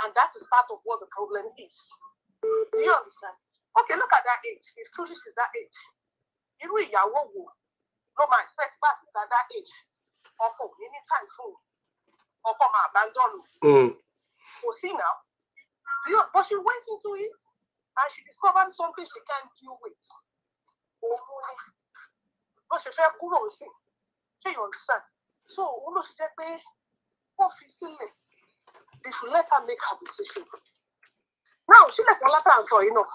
And that is part of what the problem is. Do you understand? Okay, look at that age. If truly she's that age, you know, no man expect back at that age. Or for any time soon. Or for my abandon. We'll see now. But she went into it and she discovered something she can't deal with. But she felt cool on it. You understand? So, she said, they should let her make her decision. Now, she let her answer, you know.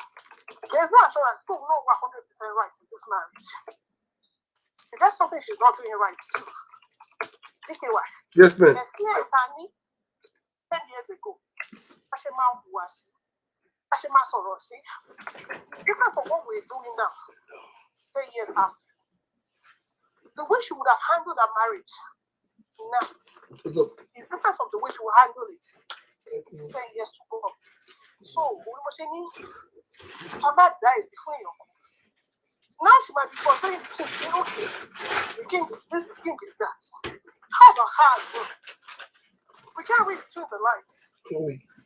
There's no assurance, still no 100% right in this marriage. Is that something she's not doing right? Yes, ma'am. 10 years ago, Ashema was different from what we're doing now, 10 years after. The way she would have handled her marriage now is different from the way she will handle it 10 years to go. So, her man died before you. Now she might be considering the king is this, the king is that. How about her as well? We can't read between the lines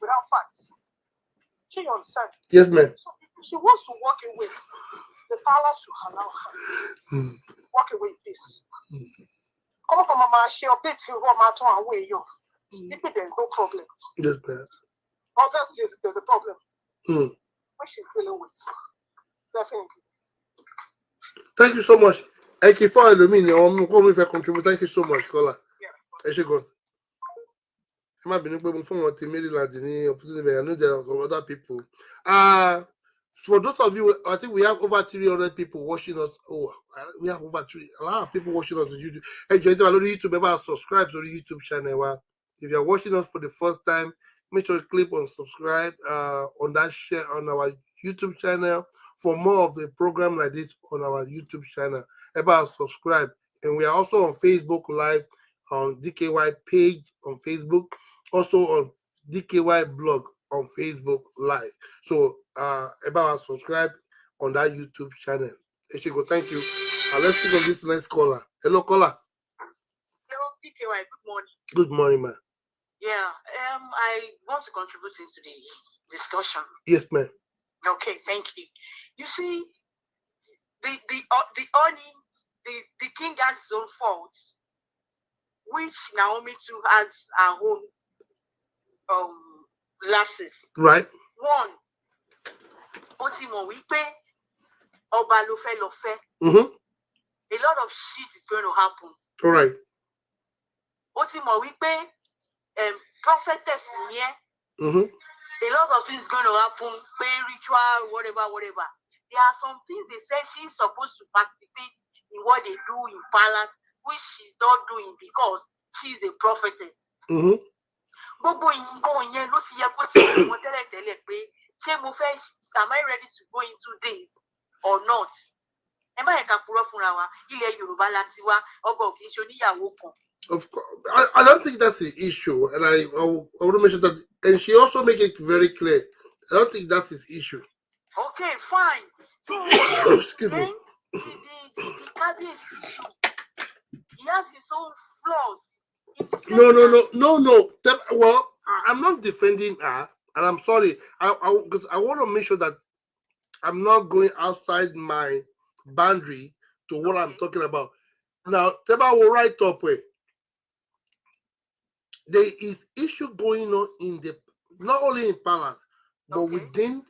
without facts. She understands. Yes, ma'am. So if she wants to walk away, the palace should allow her. Walk away, please. Come from Mama, she updates you what matter away you. If there's no problem. Yes, ma'am. Obviously, there's a problem. Which she's dealing with. Definitely. Thank you so much. Thank you for contribute. Thank you so much, Kola. Yeah. I might be from Maryland in opportunity. I know there are some other people. For those of you, I think we have over 300 people watching us. Oh, we have over a lot of people watching us on YouTube. Hey, YouTube, subscribe to the YouTube channel. If you're watching us for the first time, make sure you click on subscribe on that share on our YouTube channel for more of the program like this on our YouTube channel. About subscribe, and we are also on Facebook Live on DKY page on Facebook, also on DKY blog on Facebook Live. So about subscribe on that YouTube channel. Eshiko, thank you. Let's pick on this next caller. Hello, caller. Hello, DKY. Good morning. Good morning, man. Yeah, I want to contribute into the discussion. Yes, ma'am. Okay, thank you. You see, the honey the king has his own faults, which Naomi too has her own lapses. Right. One, ó ti mọ̀ wípé ọba ló fẹ́ lọ fẹ́. A lot of shit is going to happen. All right. Ó ti mọ̀ wípé prophetess yẹn. A lot of things going to happen, pay ritual, whatever. There are some things they say she's supposed to participate in what they do in palace, which she's not doing because she's a prophetess. Gbogbo nǹkan yẹn ló ti yẹ kó ti mọ̀ tẹ́lẹ̀tẹ́lẹ̀ pé ṣé mo fẹ́, am I ready to go into this or not? Ẹ má yẹ ká purọ́ fúnra wa, ilẹ̀ Yorùbá la ti wá, ọba ò kì í ṣe oníyàwó kan. Of course, I don't think that's the issue, and I want to mention that, and she also make it very clear. I don't think that's his issue. Okay, fine. So, excuse me. The cabbage issue, he has his own flaws. No. Well, I'm not defending her, and I'm sorry. Because I want to make sure that I'm not going outside my boundary to what I'm talking about. Now, Teba will write up with. There is issue going on in not only in palace, but between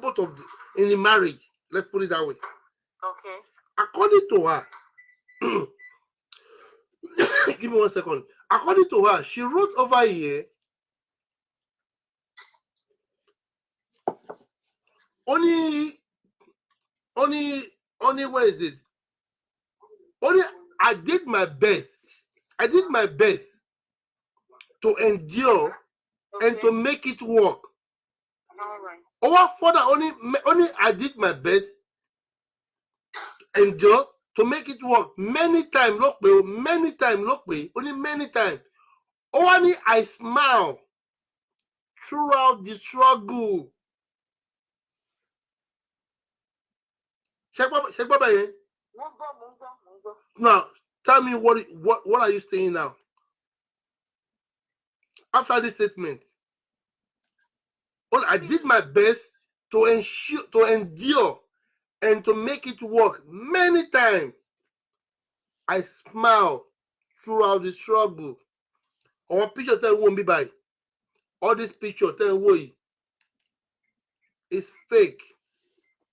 both of in the marriage. Let's put it that way. Okay. According to her, give me 1 second. According to her, she wrote over here. Only where is it? Only I did my best. I did my best to endure and to make it work. All right. Or further, only I did my best to endure to make it work. Many times, only many times. Only I smile throughout the struggle. Now, tell me what are you saying now? After this statement, well, I did my best to endure and to make it work. Many times, I smile throughout the struggle. Our picture tell won't be by. All this picture tell way. It's fake.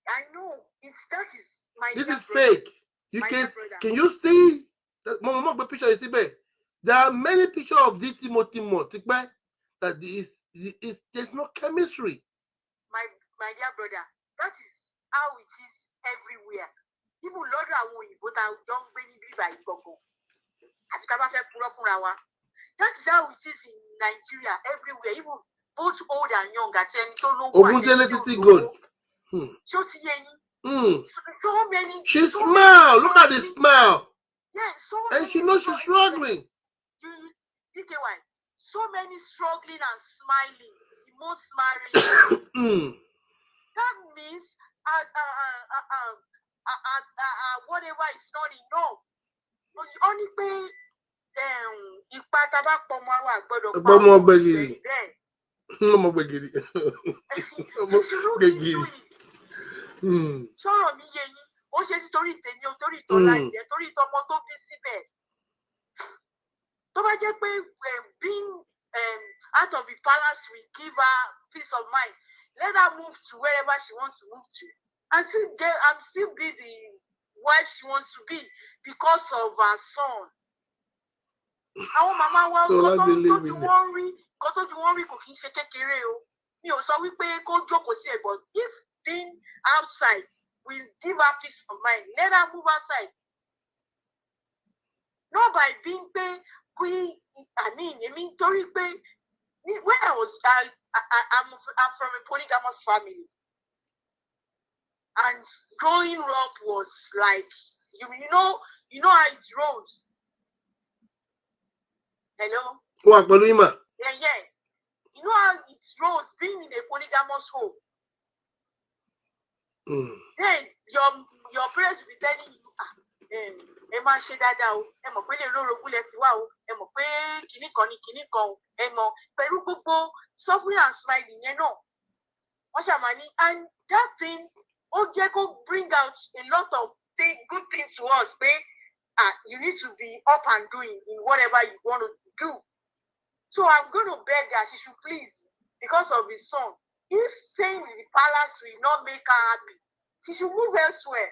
I know. That is my. This is fake. You can you see that picture is there? There are many pictures of this Timothy that there's no chemistry. My dear brother, that is how it is everywhere. Even Lord Awon but I don't believe by Gogo. That is how it is in Nigeria, everywhere, even both old and young. So many. She smile. Look at the smile. Yeah, and she knows she's struggling. So many struggling and smiling, most smiling. That means whatever is not enough. Only pay sọ̀rọ̀ mi yé yín ó ṣe nítorí tèmi o torí ìtọ́lá ìjẹ́ torí ìtọ́mọ tó bí síbẹ̀ tó bá jẹ́ pé being out of the palace will give her peace of mind, let her move to wherever she wants to move to and still be the wife she wants to be because of her son. Àwọn màmá wa nǹkan tó ju wọ́n rí kò kí ń ṣe kékeré o. Mi ò sọ wípé kó jókòó sí ẹ̀, but if being outside will give her peace of mind, let her move outside. Not by being pé torí pé when I'm from a polygamous family and growing up was like you know how it rolls. Hello? What, Palima? Yeah. You know how it rolls being in a polygamous home. Then your parents will be telling you, ẹ máa ṣe dáadáa o, ẹ mọ̀ pé lè lórogún lẹ ti wá o, ẹ mọ̀ pé kinní kan o, ẹ mọ̀ pẹ̀lú gbogbo suffering and smiling yẹn náà. Wọ́n ṣàmà ní, and that thing ó jẹ́ kó bring out a lot of good thing to us, babe. You need to be up and doing in whatever you want to do. So I'm going to beg her, she should please, because of his son. If staying in the palace will not make her happy, she should move elsewhere.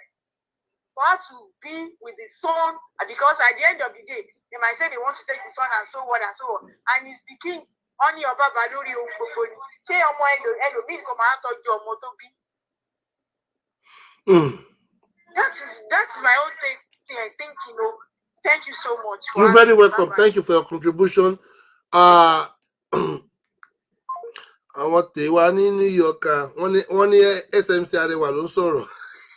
For her to be with the son, because at the end of the day, they might say they want to take the son and so on and so on. And it's the king, only your baba lórí ohun gbogbo ni. Ṣé ọmọ ẹlòmíì kò máa tọ́jú ọmọ tó bí? That is my own thing. I think, thank you so much. You're very welcome. Thank you for your contribution. Àwọn tèwa ní New York, wọ́n ní SMC Arẹwà ló ń sọ̀rọ̀.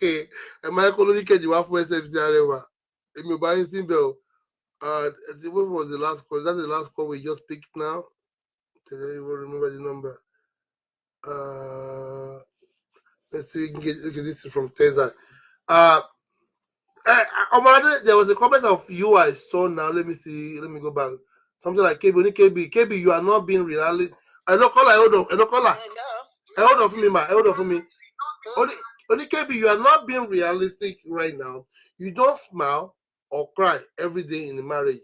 Ẹ máa kó lórí kejì wá fún SMC Arẹwà. Èmi ò bá yín síbẹ̀ o. What was the last call? That's the last call we just picked now. I don't even remember the number. Let's see, we can get this is from Teza. There was a comment of you I saw now. Let me see. Let me go back. Something like KB, you are not being realistic. I don't call. Hold on for me, ma. Hold on for me. Only KB, you are not being realistic right now. You don't smile or cry every day in the marriage.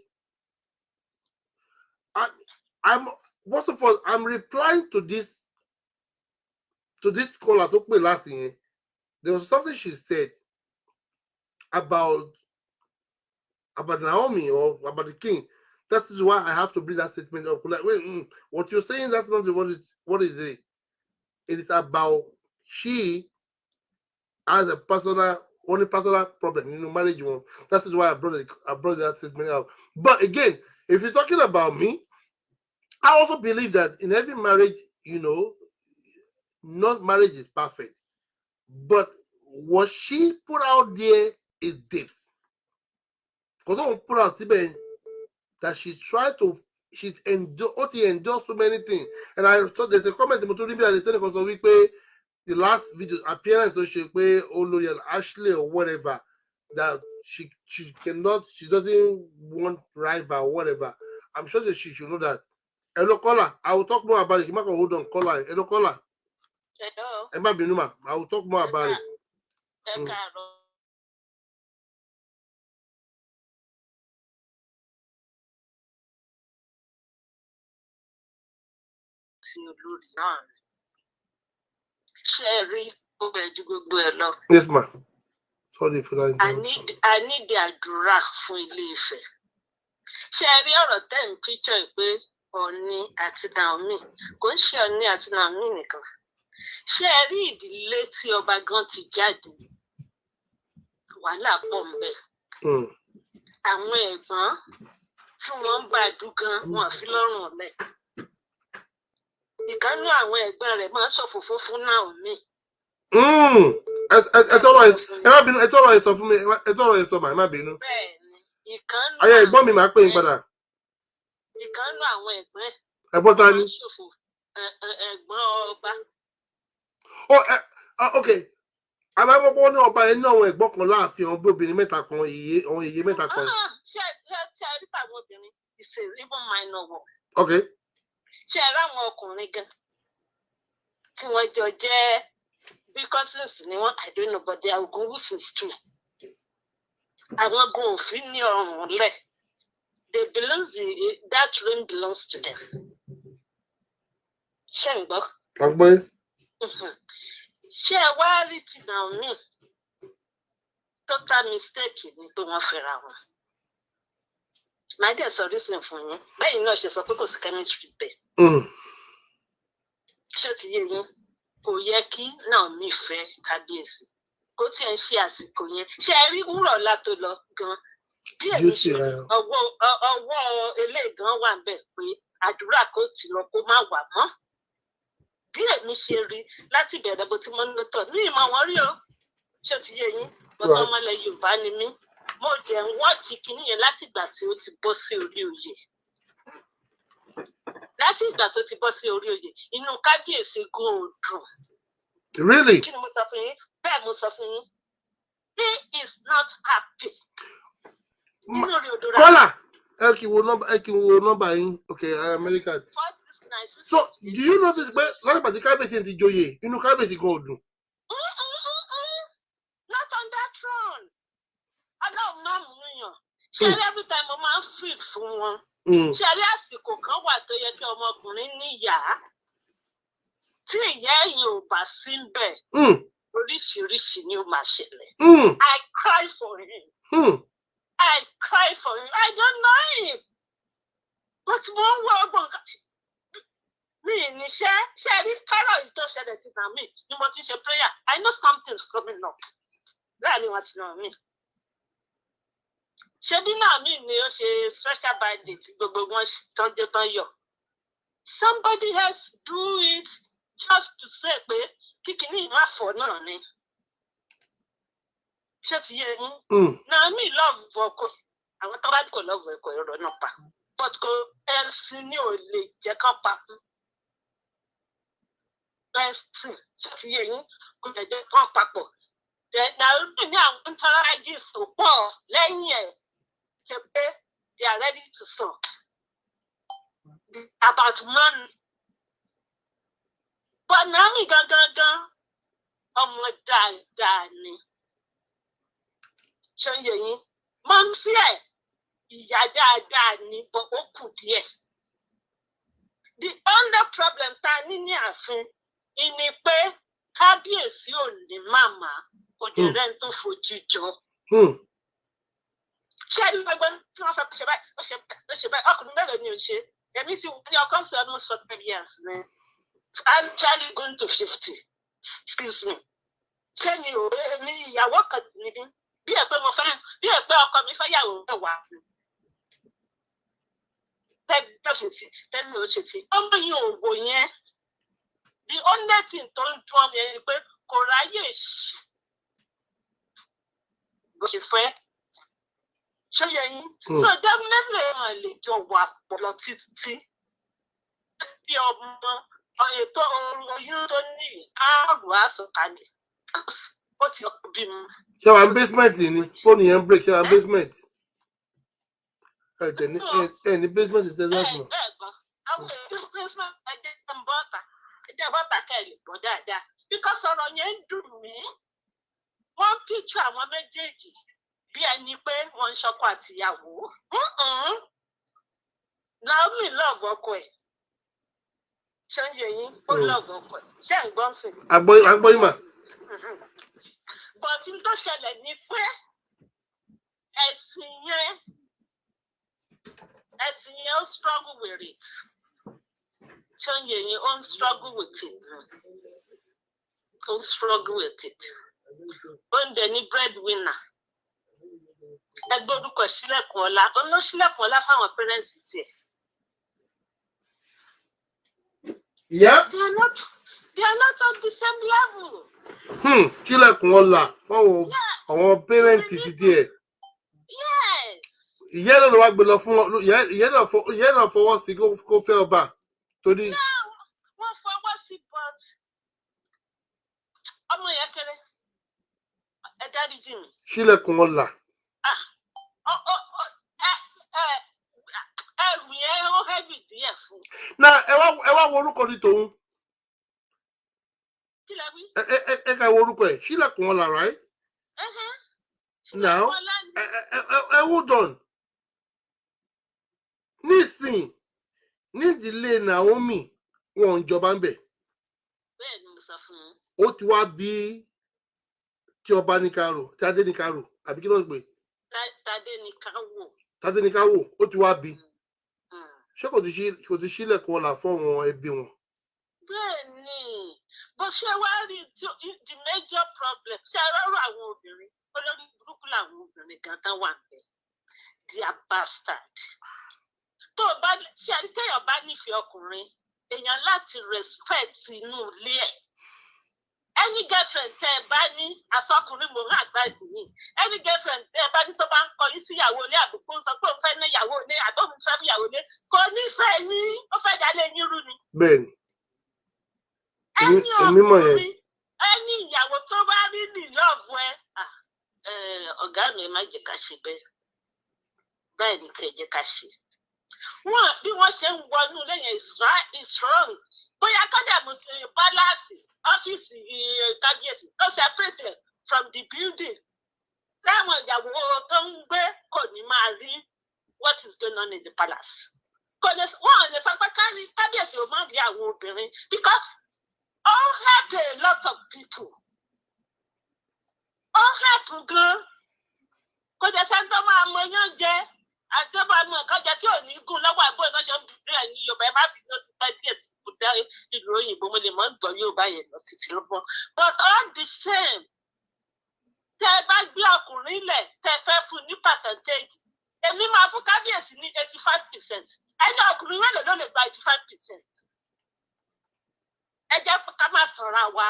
First of all, I'm replying to this caller took me last year. There was something she said about Naomi or about the king. That is why I have to bring that statement up. Like, wait, what you're saying, that's not what is it? It is about she has a personal problem, marriage one. That is why I brought that statement up. But again, if you're talking about me, I also believe that in every marriage, not marriage is perfect. But what she put out there is deep. Because don't put out that she's endured so many things. And I thought there's a comment about the last video appearance of Olorial Ashley or whatever, that she doesn't want rival or whatever. I'm sure that she should know that. Hello, caller. I will talk more about it. You might hold on, caller. Hello, caller. Hello. I will talk more about it. Yes, ma'am. Sorry for that. I need the àdúrà fún Ilé-Ifẹ̀. Ṣé ẹ rí ọ̀rọ̀ tẹ́ ń picture pé Ọọ̀ni àti Naomi kò ń ṣe Ọọ̀ni àti Naomi nìkan. Ṣé ẹ rí ìdílé tí ọba gan ti jáde? Wàhálà pọ̀ ńbẹ̀. Àwọn ẹ̀gbọ́n tí wọ́n ń bá dùn gan wọn fi lọ́rùn ọ̀lẹ. Ìkànnì àwọn ẹ̀gbọ́n rẹ̀ máa ń ṣòfófó fún Naomi. Ẹ tọrọ ìsọ fún mi, ẹ tọrọ ìsọ mà, ẹ má bínú. Bẹ́ẹ̀ni, ìkànnì ayé ẹ̀gbọ́n mi máa pè ń padà. Ìkànnì àwọn ẹ̀gbọ́n ẹ̀gbọ́n ta ni? Ẹ̀gbọ́n ọba. Okay. Àbámọ́pọ́ ní ọba ẹ̀ ní àwọn ẹ̀gbọ́n kan láàfin àwọn obìnrin mẹ́ta kan, àwọn èyí mẹ́ta kan. Ṣé ẹ rí àwọn obìnrin? It's even minor work. Okay. Ṣé ẹ rí àwọn ọkùnrin gan tí wọ́n jọ jẹ́ bí cousins ni wọ́n, I don't know, but they are Ogunwusis too. Àwọn gun òfin ní ọrùn lẹ̀. That ring belongs to them. Ṣé ń gbọ́? Ọgbẹ́. Ṣé ẹ wá rí ti Naomi? Total mistake ni pé wọ́n fẹ́ra wọn. Màá dẹ̀ sọ reason fún yín. Bẹ́ẹ̀ náà ṣe sọ pé kò sí chemistry bẹ́ẹ̀. Ṣé ti yé yín? Kò yẹ kí Naomi fẹ́ kábíyèsí. Kó tiẹ̀ ń ṣe àsìkò yẹn. Ṣé ẹ rí Wúrọ̀lá tó lọ gan? Bí èmi ṣe ọwọ́ eléyìí gan wà ń bẹ̀ pé àdúrà kò tì lọ kó má wà mọ́. Bí èmi ṣe rí láti bẹ̀rẹ̀ bó ti mọ́ ń lọ́tọ̀ ní ìmọ̀ wọn rí o. Ṣé ti yé yín? Bọ́tọ̀ ọmọlẹ̀ Yorùbá ni mí. Mo jẹ́ ń wọ́ọ̀tì kìíní yẹn láti ìgbà tí ó ti bọ́ sí orí oyè. Láti ìgbà tó ti bọ́ sí orí oyè, inú kábíyèsí gun ò dùn. Really? Kí ni mo sọ fún yín? Bẹ́ẹ̀ mo sọ fún yín. He is not happy. Kọ́là, ẹ kì í wo nọ́mbà yín. Okay, American. So, do you notice pé láti pàtí kábíyèsí ti joyè, inú kábíyèsí kan ò dùn? Not on that throne. every time mo máa ń feel fún wọn. Ṣẹ́rí àsìkò kan wà tó yẹ kí ọmọkùnrin níyà tí ìyá ẹ̀yìn ò bá sí ń bẹ̀. Oríṣiríṣi ni ó máa ṣẹlẹ̀. I cry for him. I cry for him. I don't know him. But mo ń wọ ọgbọ̀n kan. Mi ní ṣe rí kárọ̀ yìí tó ṣẹlẹ̀ ti nà mí ni mo ti ṣe prayer. I know something's coming up. Láàrin wọn ti nà mí. Ṣebí náà mi ni ó ṣe special birthday tí gbogbo wọn tán dé tán yọ. Somebody else do it just to say pé kíkiní má fọ náà ni. Ṣé ti yé yín? Naomi love ọkọ. Àwọn tó bá kò love ọkọ ìrọ̀ náà pa. But kò ẹ̀sìn ni ò lè jẹ́ kán pa. Ẹ̀sìn ṣé ti yé yín? Kò lè jẹ́ kán papọ̀. Naomi ní àwọn interactions tó pọ̀ lẹ́yìn ẹ̀. They are ready to talk about money. But Naomi gangan ọmọ dáadáa ni. Ṣé ń yé yín? Mọ́mísí ẹ̀ ìyá dáadáa ni bọ̀ ó kù díẹ̀. The only problem tá a ní ní ààfin ni pé kábíyèsí ò ní màmá kò dé rẹ́ni tó fojú jọ. Ṣé ẹni gbogbo tí wọ́n sọ pé ṣe báyìí ó ṣe báyìí ọkùnrin mélòó ni ò ṣe? Èmi sì wọ́n ní ọkọ sí almost 40 years ni. Actually going to 50. Excuse me. Ṣé ni ò èmi ìyàwó kan níbí? Bí ẹ pé ọkọ mi fẹ́ yàwó mẹ́wàá. Tẹ́lẹ̀ ó ṣe ti. Ọmọ yìí ò wò yẹn. The only thing tó ń dún ọmọ yẹn ni pé kò ráyè bó ṣe fẹ́. Ṣé yẹ yín? So definitely wọn lè jọ wà pọ̀ lọ títí. Bí ọmọ ètò oyún tó ní àrùn àsọkalẹ̀. Ó ti bímọ. Ṣé wàá basement ni? Fóònù yẹn ń break ṣé wàá basement? Ní basement ti tẹ́lẹ̀ fún. Àwọn èèyàn basement ẹ̀jẹ̀ bọ́ta kẹ́lẹ̀ gbọ́ dáadáa. Because ọ̀rọ̀ yẹn ń dùn mí. Wọ́n picture àwọn méjèèjì bí ẹni pé wọ́n ń ṣọkọ àtìyàwó. Naomi love ọkọ ẹ̀. Ṣé ń yé yín? Ó love ọkọ ẹ̀. Ṣé ń gbọ́n sí? Àgbọ̀ ìmọ̀. But n tó ṣẹlẹ̀ ni pé ẹ̀sìn yẹn ó struggle with it. Ṣé ń yé yín? Ó ń struggle with it. Ó ń struggle with it. Ó ń dẹ̀ ní breadwinner. Ẹgbẹ́ orúkọ sílẹ̀kùn ọlá. Ó ló sílẹ̀kùn ọlá fáwọn parents tiẹ̀. Yeah. They are not on the same level. Sílẹ̀kùn ọlá fáwọn àwọn parents ti díẹ̀. Yes. Ìyá náà ló wá gbé lọ fún wọn. Ìyá náà fọwọ́ sí kó fẹ́ ọba. Torí. Wọ́n fọwọ́ sí but ọmọ yẹn kéré. Ẹ dáríjì mi. Sílẹ̀kùn ọlá. Ẹrù yẹn ó heavy díẹ̀ fún. Na ẹ wá wo orúkọ ní tòun. Kí lẹ wí? Ẹ ká wo orúkọ ẹ̀ Sílẹ̀kùn ọlá, right? Now hold on. Nísìn ní ìdílé Naomi wọn ń jọba ń bẹ̀. Bẹ́ẹ̀ ni mo sọ fún un. Ó ti wá bí tí ọba ní ká rò tí adé ní ká rò àbí kí ló ń pè? Tádé ní ká wò ó ti wá bí. Ṣé kò ti sílẹ̀kùn ọlá fún àwọn ẹbí wọn? Bẹ́ẹ̀ ni bó ṣe wá rí the major problem ṣe rọrùn àwọn obìnrin olórí burúkú làwọn obìnrin gan tán wà níbẹ̀. They are bastard. Tó o bá ṣe àdìtẹ́yọ̀ bá nífẹ̀ẹ́ ọkùnrin èèyàn láti respect inú ilé ẹ̀. Any girlfriend tẹ́ ẹ bá ní asọkùnrin mò ń advice yìí. Any girlfriend tẹ́ ẹ bá ní tó bá ń kọ yín sí ìyàwó ilé àbùkù ń sọ pé òun fẹ́ ní ìyàwó ilé àbóhùn fẹ́ ìyàwó ilé kò nífẹ̀ẹ́ yín ó fẹ́ dálé yín rú ni. Bẹ́ẹ̀ni. Ẹni ọkùnrin ẹni ìyàwó tó bá rí ní lọ́ọ̀bù ẹ. Ọ̀gá mi má jẹ́ ká ṣe bẹ́ẹ̀. Bẹ́ẹ̀ ni kẹ́ jẹ́ ká ṣe. Bí wọ́n ṣe ń wọnú lẹ́yìn is wrong. Bóyá kọ́dà mo ṣe pálásì ọ́fíìsì kábíyèsí tó separate from the building. Láwọn ìyàwó tó ń gbé kò ní máa rí on in the palace. Because one is kábíyèsí ò máa ń rí àwọn obìnrin because all help a lot of people. All help gan. Kò dẹ̀ sẹ́ni tó máa mọ yán jẹ àti tó máa mọ nǹkan jẹ tí ò ní gùn lọ́wọ́ àgbo iná ṣe ń bí ẹ̀yìn Yorùbá ẹ má fi ní oṣù pẹ́ díẹ̀ tí kò dá ìlú òyìnbó mo lè mọ́ ń gbọ́ Yorùbá yẹn lọ sí ti lọ́gbọ́n. But all the same tẹ́ ẹ bá gbé ọkùnrin lẹ̀ tẹ́ ẹ fẹ́ fún ní percentage èmi máa fún kábíyèsí ní 85%. Ẹni ọkùnrin mélòó ló lè gba 85%? Ẹ jẹ́ ká má tanra wa.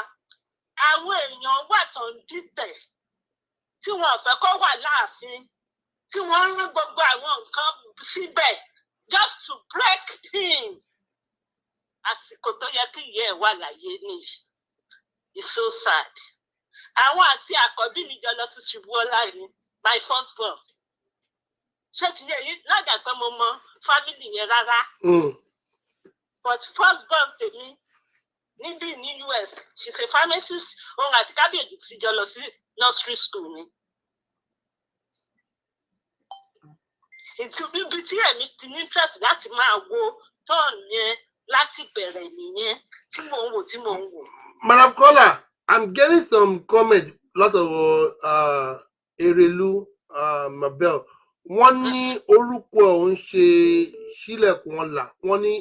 Àwọn èèyàn wà tó ń dìtẹ̀ tí wọn ò fẹ́ kó wà láàfin tí wọ́n ń rán gbogbo àwọn nǹkan síbẹ̀ just to break him. Àsìkò tó yẹ kí ìyá ẹ̀ wà láyé ní it's so sad. Àwọn àti àkọ́bí mi jọ lọ sí ṣubú ọlá ni my first born. Ṣé ti yẹ yìí lájà pé mo mọ family yẹn rárá. But first born tèmi níbí ní US she's a pharmacist òun àti kábíyèsí ti jọ lọ sí nursery school ni. Ibi tí èmi ti ní interest láti máa wo tọ́ọ̀nù yẹn láti bẹ̀rẹ̀ nìyẹn tí mò ń wò. Madam Kola, I'm getting some comments, lot of Erelu, Mabel. Wọ́n ní orúkọ òun ṣe sílẹ̀kùn ọlà. Wọ́n ní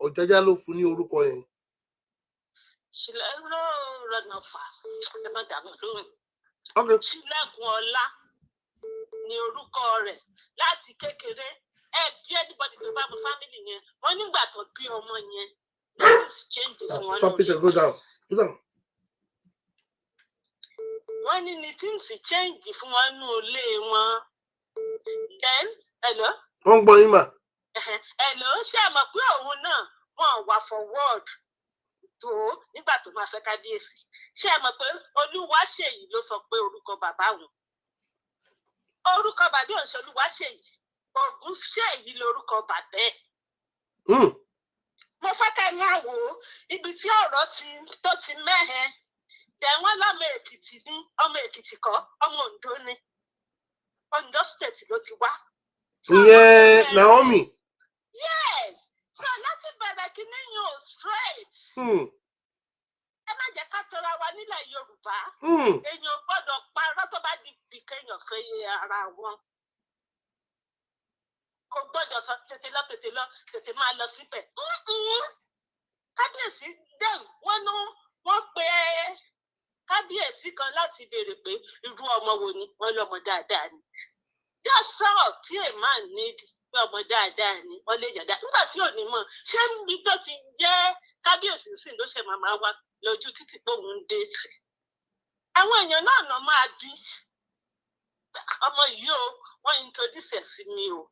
Ọ̀jájá ló fún ní orúkọ yẹn. Sílẹ̀ ló rọ̀nà fà ẹ má dààmú lóhùn. Okay. Sílẹ̀kùn ọlá ni orúkọ rẹ̀ láti kékeré. Bí anybody tó bá mọ family yẹn, wọ́n nígbà tó bí ọmọ yẹn, things change fún wọn. Stop Peter, go down. Go down. Wọ́n ní things change fún wọn nínú ilé wọn. Then, hello? Wọ́n gbọ́ yín mà. Hello, ṣé ẹ mọ̀ pé òun náà wọ́n wà forward tó nígbà tó máa fẹ́ kábíyèsí? Ṣé ẹ mọ̀ pé Olúwaṣèyí ló sọ pé orúkọ bàbá òun? Orúkọ bàbá òun ṣe Olúwaṣèyí. Ògúnṣèyí lorúkọ bàbá ẹ̀. Mo fẹ́ ká ní àwò ibi tí ọ̀rọ̀ tó ti mẹ́hẹ. Tẹ̀wọ́n lọ́mọ Èkìtì ní ọmọ Èkìtì kọ́ ọmọ Oǹdó ni. Oǹdó state ló ti wá. Ìyẹn Naomi. Yes. So láti bẹ̀rẹ̀ kí ní yóò straight. Ẹ má jẹ́ ká tọra wa nílẹ̀ Yorùbá. Èèyàn gbọ́dọ̀ parọ́ tó bá di bí kéèyàn fẹ́ ara wọn. Kò gbọ́dọ̀ sọ tètè máa lọ síbẹ̀. Kábíyèsí dem wọ́n pe kábíyèsí kan láti béèrè pé irú ọmọ wo ni wọ́n lọ́mọ dáadáa ni. Just all tí a man need pé ọmọ dáadáa ni wọ́n lè yàdá. Nígbà tí ò ní mọ̀ ṣé níbi tó ti jẹ́ kábíyèsí sí ló ṣe màmá wa lójú títí pé òun dé tì. Àwọn èèyàn náà máa bí ọmọ yìí o wọ́n introduce ẹ̀ sí mi o.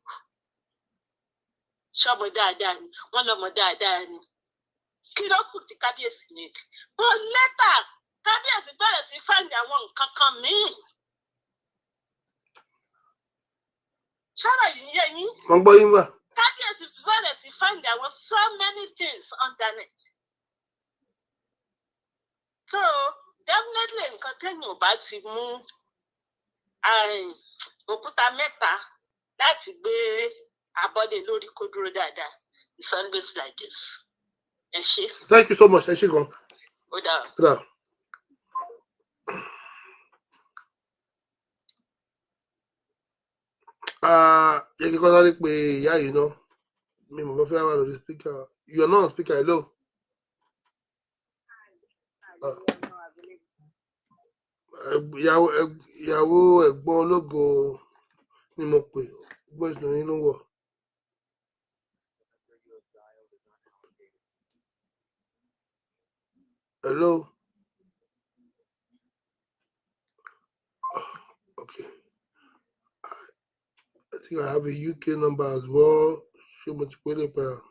Ṣọmọ dáadáa ni wọ́n lọ́mọ dáadáa ni. Kí ló kù tí kábíyèsí need? But later kábíyèsí bẹ̀rẹ̀ sí fáìndì àwọn nǹkan kan míì. Ṣọ́rọ̀ yìí yé yín? Wọ́n gbọ́ yín wà. Kábíyèsí bẹ̀rẹ̀ sí fáìndì àwọn so many things underneath. So definitely nǹkan téèyàn ò bá ti mú òkúta mẹ́ta láti gbé abọ́dé lórí kó dúró dáadáa. It's always like this. Ẹ ṣé. Thank you so much. Ẹ ṣé gan. Ó dáa. Ó dáa. Yẹ kí kọ́sáré pé ìyá yìí náà mi mọ̀ bá fẹ́ wà lórí speaker. You are not on speaker, hello. Ìyàwó ẹ̀gbọ́n ológo ni mo pè voice náà nínú wọ̀. Hello. Okay. I think I have a UK number as well. Show me the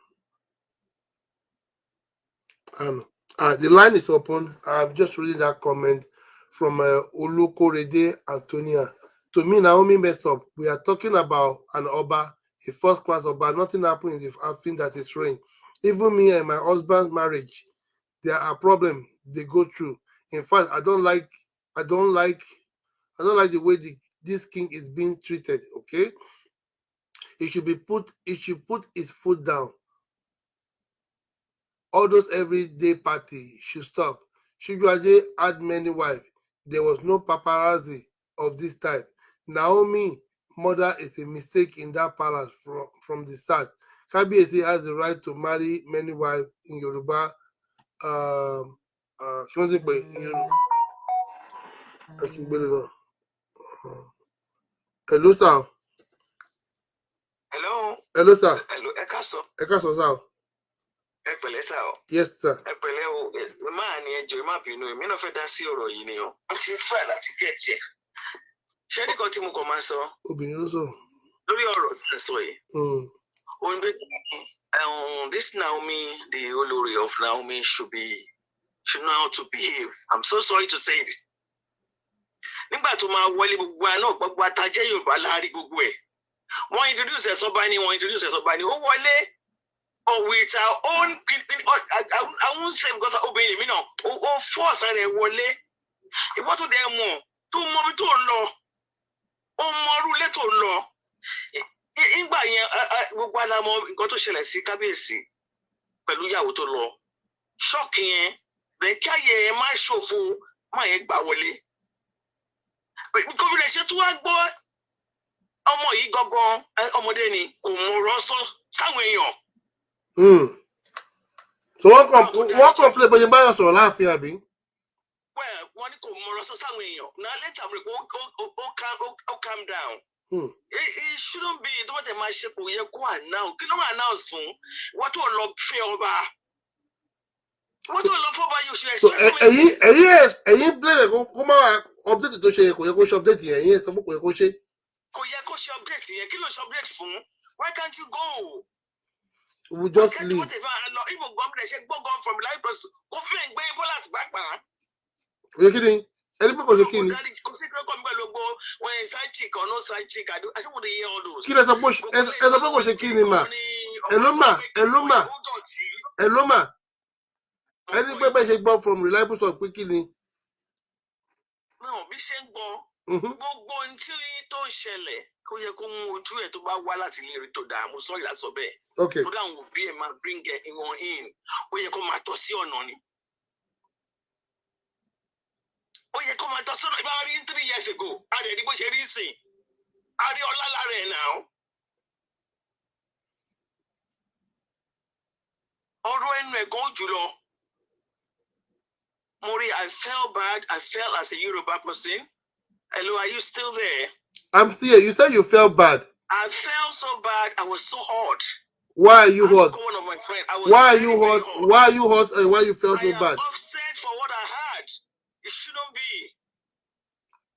the line is open. I'm just reading that comment from Olukorede Antonia. To me, Naomi messed up. We are talking about an Oba, a first class Oba. Nothing happened in the thing that is strange. Even me and my husband's marriage, there are problems they go through. In fact, I don't like the way this king is being treated. Okay. It should put its foot down. All those everyday parties should stop. Shiguaje had many wives. There was no paparazzi of this type. Naomi mother is a mistake in that palace from the start. Kabiyesi has the right to marry many wives in Yoruba. Hello, sir. Hello. Hello, sir. Hello, ẹ káàsán. Ẹ káàsán, sir. Ẹ pẹ̀lẹ́ sà o. Yes, sir. Ẹ pẹ̀lẹ́ o. Máa ní ẹjọ́ ẹ má bínú èmi náà fẹ́ dá sí ọ̀rọ̀ yìí ni o. Mo ti try láti get ẹ̀. Ṣé nìkan tí mo kàn máa sọ? Obìnrin ló sọ̀rọ̀. Lórí ọ̀rọ̀ tí ẹ sọ yìí. Ohun tó this Naomi, the Olori of Naomi should know how to behave. I'm so sorry to say it. Nígbà tó máa wọlé gbogbo àná gbogbo àtàjẹ́ Yorùbá láàárín gbogbo ẹ̀. Wọ́n introduce ẹ̀ sọ́ba ni ó wọlé. Or with our own, I won't say because obìnrin mi náà, ó force rẹ̀ wọlé. Ìwọ́n tó dẹ̀ mọ̀ tó mọ bí tó ń lọ. Ó mọ orúlé tó ń lọ. Ìgbà yẹn gbogbo alamọ nǹkan tó ṣẹlẹ̀ sí Kábíyèsí pẹ̀lú ìyàwó tó lọ. Ṣọ́ọ̀kì yẹn, bẹ́ẹ̀ kí ayé ẹ má ṣòfò má yẹn gbà wọlé. Gómìnà ṣe tó wá gbọ́ ọmọ yìí gangan ọmọdé ni kò mọ ọ̀rọ̀ sọ sáwọn èèyàn. So wọ́n complain bóyá báyọ̀ sọ̀rọ̀ láàfin àbí? Wọ́n ní kò mọ ọ̀rọ̀ sọ sáwọn èèyàn. Now later ó calm down. It shouldn't be tó bá tẹ̀ máa ṣe kò yẹ kó announce kí ló máa announce fún wọ́n tó lọ fẹ́ ọba. Wọ́n tó lọ fọ́ba yóò ṣe ẹ̀ṣẹ̀. Ẹ̀yin blame kó máa update tó ṣe kò yẹ kó ṣe update yẹn ẹ̀yin sọ pé kò yẹ kó ṣe. Kò yẹ kó ṣe update yẹn kí ló ṣe update fún? Why can't you go? We just leave. Even government ṣe gbọ́ngàn from life plus kò fi ẹ̀ gbé bọ́lá àti gbàgbà. Kò yẹ kí ni? Ẹni pé kò ṣe kí ni? Kò sí kílódé kan pẹ̀lú gbogbo when side chick or no side chick I don't want to hear all those. Kí lẹ sọ pé kò ṣe kí ni mà? Hello ma. Ẹni pé bẹ́ẹ̀ ṣe gbọ́ from reliable source pé kí ni? Náà bí ṣe ń gbọ́. Gbogbo ohun tí tó ń ṣẹlẹ̀ kó yẹ kó mú ojú ẹ̀ tó bá wá láti ilé rí tó dáa mo sọ ìlà sọ bẹ́ẹ̀. Tó dáhùn òbí ẹ̀ máa bring wọn in ó yẹ kó máa tọ́ sí ọ̀nà ni. Ó yẹ kó máa tọ́ sí ọ̀nà ìbá rí 3 years ago a rẹ̀ ní bó ṣe rí sìn a rí ọlá lára ẹ̀ náà. Ọ̀rọ̀ ẹnu ẹ̀ gan jùlọ. Mori, I felt bad. I felt as a Yoruba person. Hello, are you still there? I'm here. You said you felt bad. I felt so bad. I was so hot. Why are you hot? One of my friends. Why are you hot? Why are you hot and why you felt so bad? I'm upset for what I had. It shouldn't be.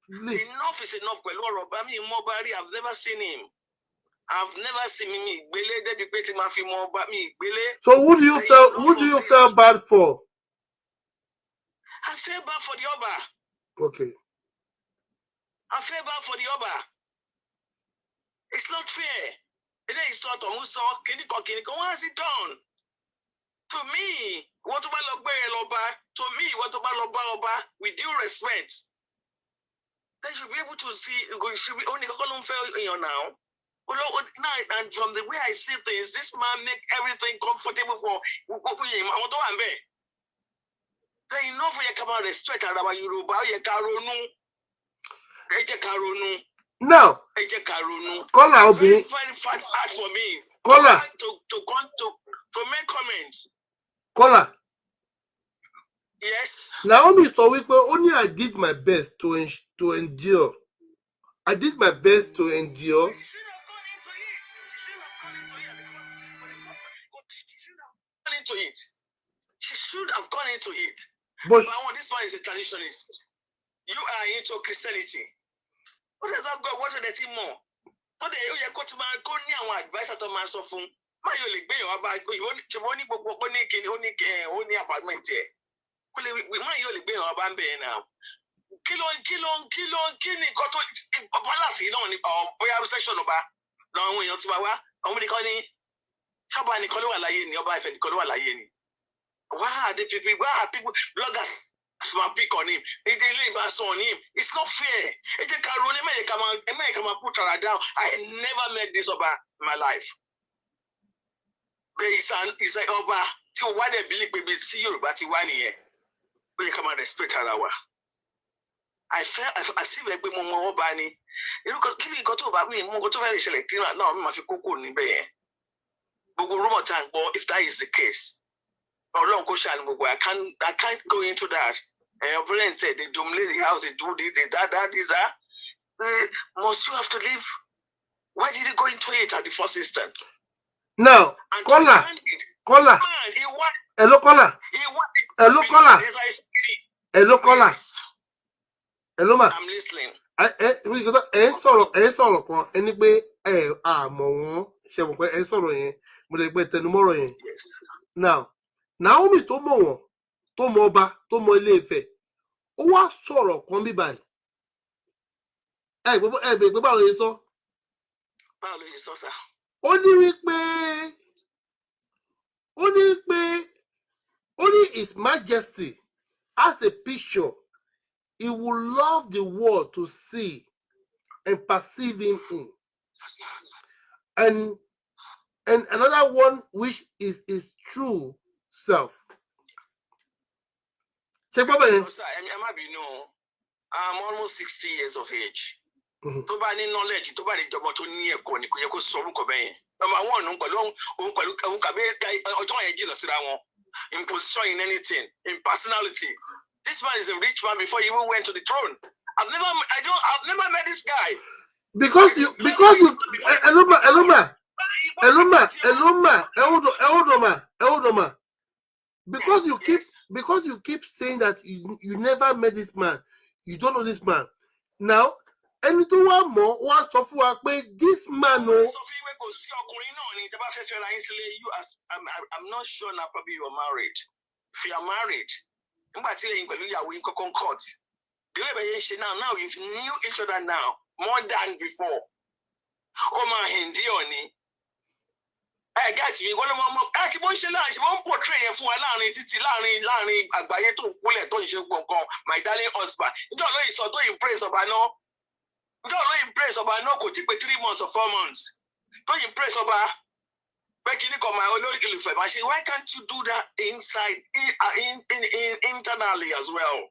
Please. Enough is enough. I've never seen him. I've never seen him. So who do you feel bad for? I feel bad for the Oba. Okay. I feel bad for the Oba. It's not fair. It is sort of what has it done? To me, what about Oba, with due respect, they should be able to see, should be only now. And from the way I see things, this man make everything comfortable for him. Then enough for you come out respect about Yoruba, you caronu. Now, Kola it's very, very hard for me. Kola to make comments. Kola. Yes. Naomi sọ wípé only I did my best to endure. I did my best to endure. She should have gone into it. But this one is a traditionalist. You are into Christianity. What does that go? What do they think more? What do you go to my advice to my phone? My you like me about only apartment here. My you like me about now. Kilo got to palace on we have section about long way to our only calling Shabani Koloa Layeni, your wife and Koloa Layeni. Why are the people bloggers my pick on him. They leave us on him. It's not fair. Put her down. I never met this Oba in my life. But it's like Oba. So why they believe we see you, but you want here. But you come and respect her. I see like we more Oba ni. You know, because if you go to Oba, we go to very select. No, I'm not going to be. But if that is the case. I can't go into that. And your parents said they dominate the house, they do this, they that is that. Must you have to leave? Why did you go into it at the first instance? Now, caller. Hello, caller. Hello, caller. Hello, caller. Hello, ma. I'm listening. Yes. Now, Naomi tó mọ̀ wọ́n, tó mọ̀ ọba, tó mọ̀ Ilé Ifẹ̀, ó wá sọ̀rọ̀ kan bí báyìí. Gbogbo báwo lè sọ? Báwo lè sọ sá? Ó ní His Majesty has a picture he would love the world to see and perceive him in. And another one which is his true self. Check what I'm almost 60 years of age. To buy any knowledge, to buy the job to near Kony, Kuyako Soru Kobe. Number one, in position, in anything, in personality. This man is a rich man before he even went to the throne. I've never met this guy. Because you Eloma. Because you keep saying that you never met this man, you don't know this man. Now, anything one more was of this man no. I'm not sure now probably you're married. If you are married, now you knew each other now more than before. Oh my Hindi oni. I got you. One of my actually she won't portray a full Larry Agbaye to pull it on my darling husband. You don't know it's so to impress of I know. You don't know impress of I know could take 3 months or 4 months. Don't impress of why can't you do that inside internally as well?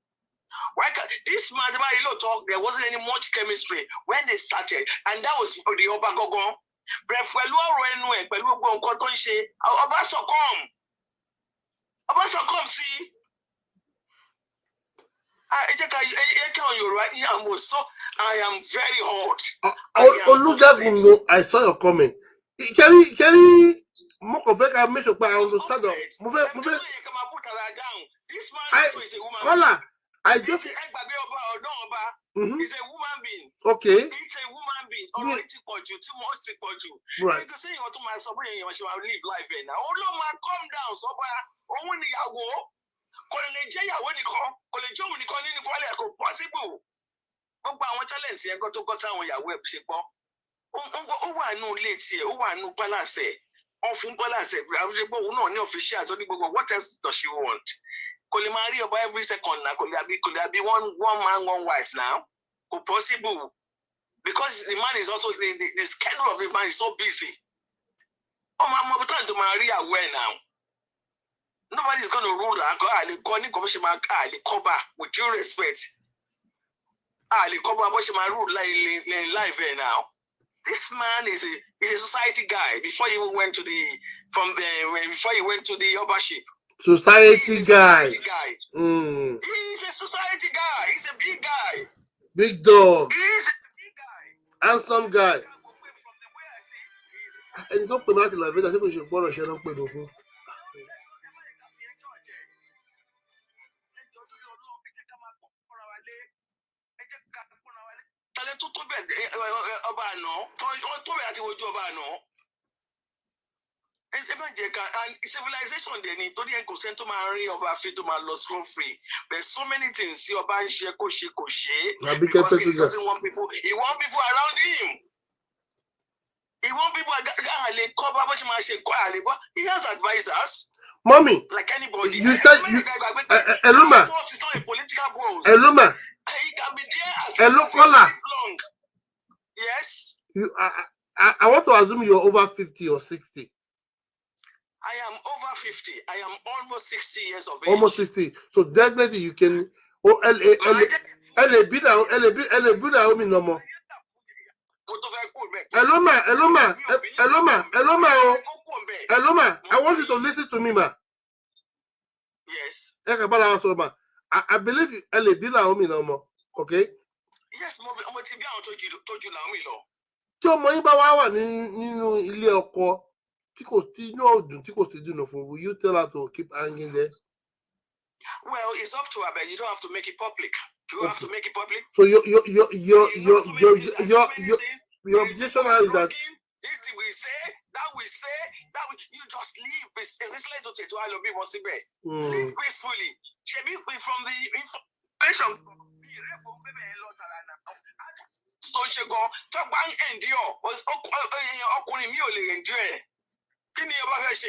Why can't this man talk? There wasn't any much chemistry when they started, and that was the Obagogon. See. I am very hot. I saw your comment. Jerry, Mokofeka make sure I understand. This man is a woman. I just he's a woman being. Okay. It's a woman being. Right. You can say to my son, she will live life now. Oh no, man, calm down. So only possible. Talents here got to go down your web shape. I know late here. I know balance. Often balance. No officials. What else does she want? Could marry about every second now? Could there be one man, one wife now? Could possible? Because the man is also the schedule of the man is so busy. Oh, I'm trying to marry away now. Nobody's going to rule her. With due respect. Live now. This man is a society guy. Before he even went to the Obership. Society guy. He's a society guy. He's a big guy. Big dog. He's a big guy. Handsome guy. And don't put out the live. I think we should borrow share up with you. And civilization they need to the consent to marry of a fit to my loss for free. There's so many things your ban share because he doesn't want people, he wants people around him. He wants people he has advisors. Mommy, like anybody. You said Eluma. It's not a political Hello, ma. He can be there as Hello, caller. long. Yes. I want to assume you're over 50 or 60. I am over 50. I am almost 60 years of age. Almost 60. So definitely you can. Oh, LAB Naomi no more. Hello, ma. Hello, ma. Hello, ma. Hello, ma. Hello, ma. I want you to listen to me, ma. Yes. I believe LAB Naomi no more. Okay? Yes, mo ti bí àwọn tó ju Naomi lọ. Tí ọmọ yín bá wà nínú ilé ọkọ tí kò sí inú ọdún tí kò sí dùnú fún, will you tell her to keep hanging there? Well, it's up to her, but you don't have to make it public. Do you have to make it public? So your objection is that this we say, that you just leave. It's to live peacefully. From the information. So she go talk bang endure was ọkùnrin mi ò lè endure. Kí ni ọba fẹ́ ṣe?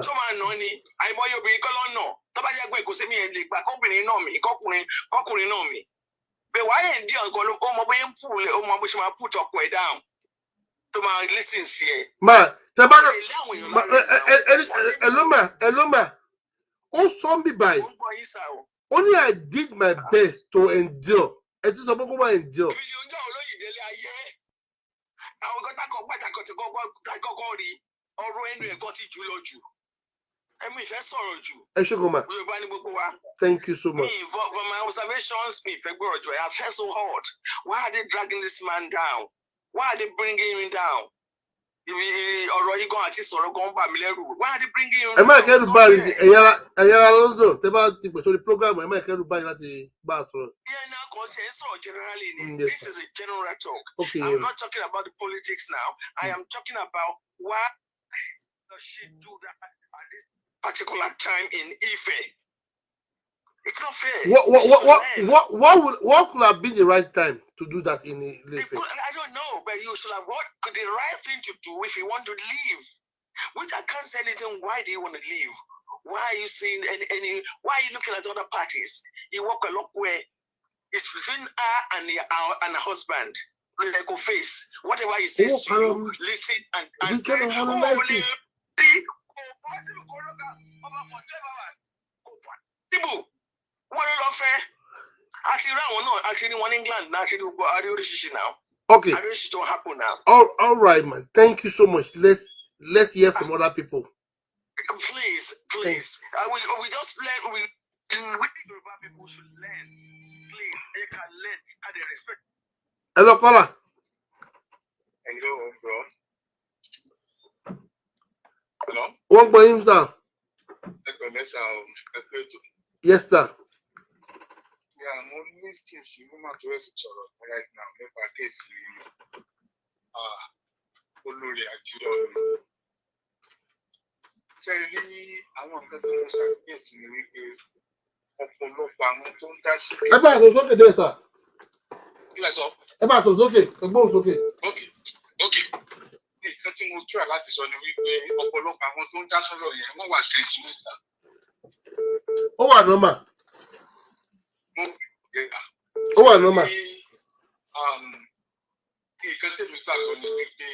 Tó máa nà ni àìmọye obìnrin kọ́ lọ́nà tó bá jẹ́ pé kò sí mi ẹ̀ lè gbà kọ́kùnrin náà mi kọ́kùnrin náà mi. Bẹ̀ wá endure nǹkan ló ó mọ bóyá ń pù lẹ̀ ó mọ bó ṣe máa put ọkọ ẹ̀ down tó máa listen sí ẹ. Ma tẹ bá lọ hello ma ó sọ ń bì báyìí ó ní I did my best to endure ẹ ti sọ pé kó máa endure. Àwọn kan tákọ̀ pàtàkì tí kọ́kọ́ rí ọ̀rọ̀ ẹnu ẹ̀kọ́ ti jù lọ jù. Ẹ̀mí ìfẹ́ sọ̀rọ̀ jù. Ẹ ṣé kò mà. Yorùbá ní gbogbo wa. Thank you so much. From my observations, mi ìfẹ́ gbọ́rọ̀ jù. I felt so hot. Why are they dragging this man down? Why are they bringing him down? Ọ̀rọ̀ yìí gan àti sọ̀rọ̀ gan bà mí lẹ́rù. Why are they bringing him down? Ẹ má kẹ́rù báyìí ẹ̀yára London tẹ́ bá ti pè sórí program ẹ má kẹ́rù báyìí láti bá a sọ̀rọ̀. Generally, this is a general talk. Okay. I'm not talking about the politics now. I am talking about why does she do that at this particular time in Ife? It's not fair. What could have been the right time to do that in Ife? I don't know, but you should have what could the right thing to do if you want to leave. Which I can't say anything. Why do you want to leave? Why are you seeing any? Why are you looking at other parties? You walk a lot where it's between her and her husband. Like go face whatever he says to you, listen and say, okay. Don't happen now. All right, man. Thank you so much. Let's hear from other people. Please. We just learn. We people should learn. Please, they can learn how they respect. Hello, caller. Hello, bro. Hello. One by him, sir. Yes, sir. Yeah, I'm only still human to us right now. Never case Olórí Àjírọ̀. Ṣé rí àwọn nǹkan tó ń ṣàkíyèsí ni wípé ọ̀pọ̀lọpọ̀ àwọn tó ń dá sí. Ẹ bá a sọ sókè dé, sir. Kí lẹ sọ? Ẹ bá a sọ sókè, ẹgbọ́n sókè. Okay. Nǹkan tí mo try láti sọ ni wípé ọ̀pọ̀lọpọ̀ àwọn tó ń dá sọ̀rọ̀ yẹn wọ́n wà sí ìtumẹ̀ta. Ó wà nọ́mà. Ó wà nọ́mà. Nǹkan tí mi gbàgbọ́ ni wípé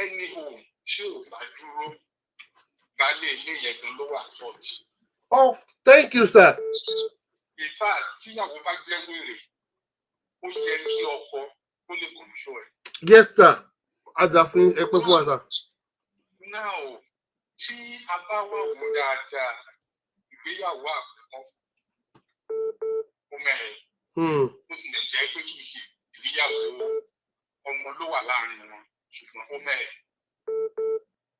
ẹni ohun tí ò bá dúró baálé ilé yẹn gan ló wà fọ́ọ̀tì. Oh, thank you, sir. In fact, tíyàwó bá jẹ́ wèrè, ó yẹ kí ọkọ ó lè control ẹ̀. Yes, sir. Adàfin ẹ pé fún wa, sir. Now, tí a bá wà wò dáadáa, ìgbéyàwó àkọ́kọ́, ó mẹ́rin. Ó sì lè jẹ́ pé kì í ṣe ìgbéyàwó ọmọ ló wà láàrin wọn, ṣùgbọ́n ó mẹ́rin.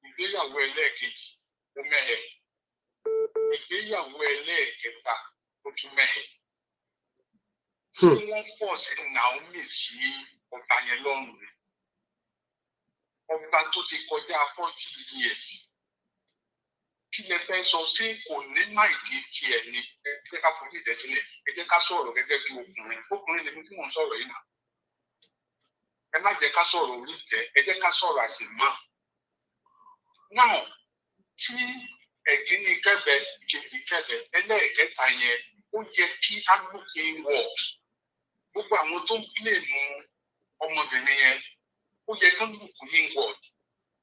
Ìgbéyàwó ẹlẹ́ẹ̀kejì, ó mẹ́rin. Ìgbéyàwó ẹlẹ́ẹ̀kẹta, ó tún mẹ́rin. Tí wọ́n pọ̀ sí Naomi sí ọba yẹn lọ́rùn rẹ̀. Ọba tó ti kọjá 40 years. Kí lẹ fẹ́ sọ sí kò ní máìdí tiẹ̀ ni ẹ jẹ́ ká fojú ìtẹ́ sílẹ̀ ẹ jẹ́ ká sọ̀rọ̀ gẹ́gẹ́ bí ọkùnrin lèmi tí mò ń sọ̀rọ̀ yìí nà. Ẹ má jẹ́ ká sọ̀rọ̀ orí ìtẹ́ ẹ jẹ́ ká sọ̀rọ̀ àṣìmọ́. Náà tí ẹ̀kíní kẹ́bẹ̀ kejì kẹ́bẹ̀ ẹlẹ́ẹ̀kẹta yẹn ó ó yẹ kí á look inward. Gbogbo àwọn tó ń blame ọmọbìnrin yẹn ó yẹ kí wọ́n look inward.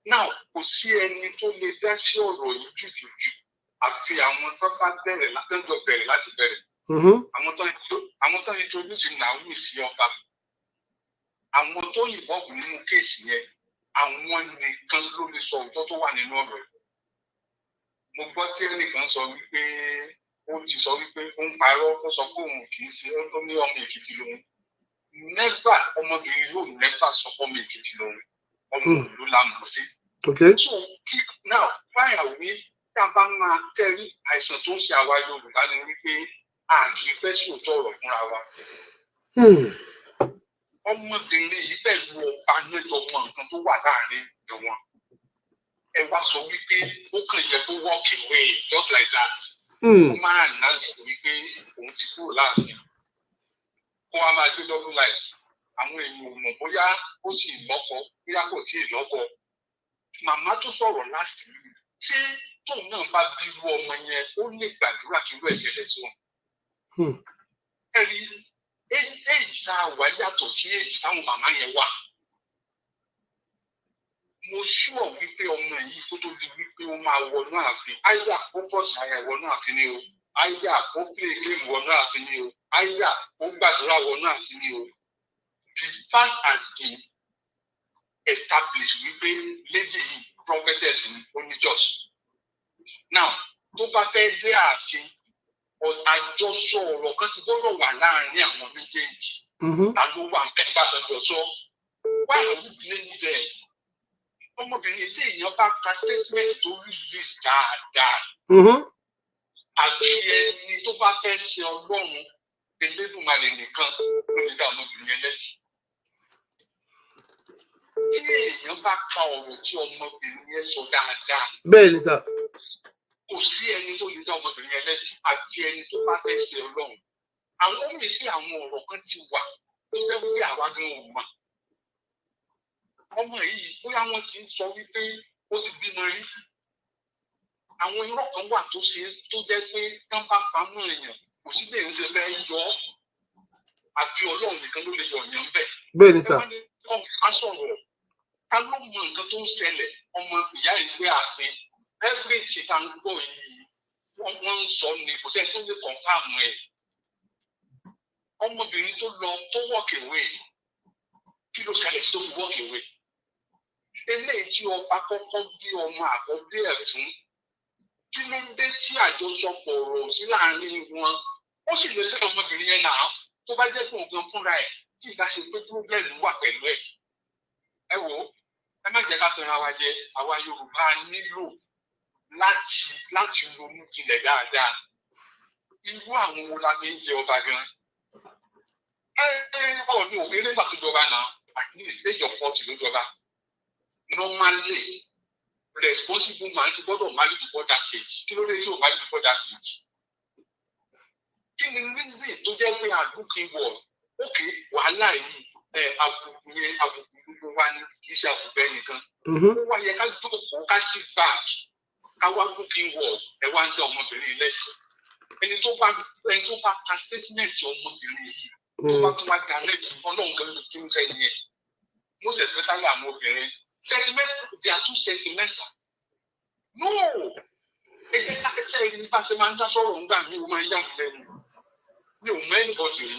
Now kò sí ẹni tó lè dá sí ọ̀rọ̀ yìí jùjùjù àfi àwọn tó bá bẹ̀rẹ̀ látọjọ́ bẹ̀rẹ̀ láti bẹ̀rẹ̀. Àwọn tó introduce Naomi sí ọba, àwọn tó yìnbọn nínú kéèsì yẹn, àwọn nìkan ló lè sọ òótọ́ tó wà nínú ọ̀rọ̀ yìí. Mo gbọ́ tí ẹnìkan sọ wípé ó ti sọ wípé ó ń parọ́, ó sọ pé òun kì í ṣe ó ní ọmọ Èkìtì lòun. Never ọmọbìnrin yóò never sọ pé ọmọ Èkìtì lòun. Ọmọ òdòdó la mọ̀ sí. So now why are we tá a bá máa tẹ́rí àìsàn tó ń ṣe àwa Yorùbá ni wípé a kì í fẹ́ sòótọ́ ọ̀rọ̀ fúnra wa. Ọmọbìnrin yìí pẹ̀lú ọba mẹ́jọ mọ nǹkan tó wà láàrin wọn. Ẹ wá sọ wípé ó kàn yẹ kó walk away just like that. Ó máa announce wípé òun ti kúrò láàrin. Kó wá máa gbé double life. Àwọn èèyàn ò mọ̀ bóyá ó sì lọ́kọ, bóyá kò tí ì lọ́kọ. Màmá tó sọ̀rọ̀ láti rí ṣé tóun náà bá bírú ọmọ yẹn ó lè gbàdúrà kí irú ẹ̀ ṣẹlẹ̀ sí wọn. Ẹ̀rí éèjì tá a wà yàtọ̀ sí éèjì táwọn màmá yẹn wà. Mo ṣúọ̀ wípé ọmọ yìí kó tó di wípé ó máa wọnú ààfin. Áyà ó bọ̀ sára ìwọnú ààfin ni o. Áyà ó play game wọnú ààfin ni o. Áyà ó gbàdúrà wọnú ààfin ni o. The fact has been established wípé lady yìí prophetess ni oníjọ́s. Now tó bá fẹ́ dé ààfin àjọsọ ọ̀rọ̀ kan ti gbọ́dọ̀ wà láàrin àwọn méjèèjì. Ta ló wà mẹ́ta àjọsọ? Why are we blaming them? Ọmọbìnrin tí èèyàn bá ka statement tó release dáadáa. Àti ẹni tó bá fẹ́ ṣe Ọlọ́run Elédùmarè nìkan ló lè dá ọmọbìnrin yẹn lẹ́bi. Tí èèyàn bá ka ọ̀rọ̀ tí ọmọbìnrin yẹn sọ dáadáa. Bẹ́ẹ̀ ni sà. Kò sí ẹni tó lè dá ọmọbìnrin yẹn lẹ́bi àti ẹni tó bá fẹ́ ṣe Ọlọ́run. Àwọn ọmọ ìpín àwọn ọ̀rọ̀ kan ti wà tó jẹ́ wípé àwa gan ò mọ̀. Ọmọ yìí bóyá wọ́n ti ń sọ wípé ó ti bímọ rí. Àwọn irọ́ kan wà tó ṣe tó jẹ́ pé tán bá pamọ́ èèyàn kò sí lè ń ṣe fẹ́ yọ ọ́. Àfi Ọlọ́run nìkan ló lè yọ ọ̀yàn bẹ́ẹ̀. Bẹ́ẹ̀ ni sà. Ẹ wá ní ká sọ̀rọ̀. Ta ló mọ nǹkan tó ń ṣẹlẹ̀? Ọmọ ìyá ìwé ààfin. Everything tá ń gbọ́ yìí wọ́n ń sọ ni kò sẹ́ni tó lè confirm ẹ̀. Ọmọbìnrin tó lọ tó walk away. Kí ló ṣẹlẹ̀ sí tó fi walk away? Eléyìí tí ọba kọ́kọ́ bí ọmọ àkọ́bí ẹ̀ fún. Kí ló dé tí àjọṣọpọ̀ ọ̀rọ̀ sí láàrin wọn? Ó sì lè fẹ́ ọmọbìnrin yẹn náà tó bá jẹ́ fún ògùn fúnra ẹ̀ tí ìgbà ṣe pé problem wà pẹ̀lú ẹ̀. Ẹ wò ó, ẹ má jẹ́ ká tanra wa jẹ, àwa Yorùbá nílò láti ronú jinlẹ̀ dáadáa. Irú àwọn wo la fi ń jẹ ọba gan? Ọ̀ọ́ni òfin nígbà tó jọba náà, at least age of 40 ló jọba. Normally, responsible man ti gbọ́dọ̀ marry before that age. Kí ló dé tí o marry before that age? Kí ni reason tó jẹ́ pé àdúgbò wọ̀? Okay, wàhálà yìí àbùkù yẹn àbùkù gbogbo wa ni kì í ṣe àbùkù ẹnìkan. Ó wá yẹ ká jókòó ká sí back ká wá booking wọ̀ ẹ wá ń dá ọmọbìnrin lẹ́yìn. Ẹni tó bá ka statement ọmọbìnrin yìí tó bá tún wá dá lẹ́yìn Ọlọ́run kan ló kí ń sẹ́yìn yẹn. Most especially àwọn obìnrin. Sentimental, they are too sentimental. No! Ẹ jẹ́ ká ṣe ẹni bá ṣe máa ń dá sọ̀rọ̀ ńgbà mi ò máa ń yà mí lẹ́nu. Mi ò mọ anybody rí,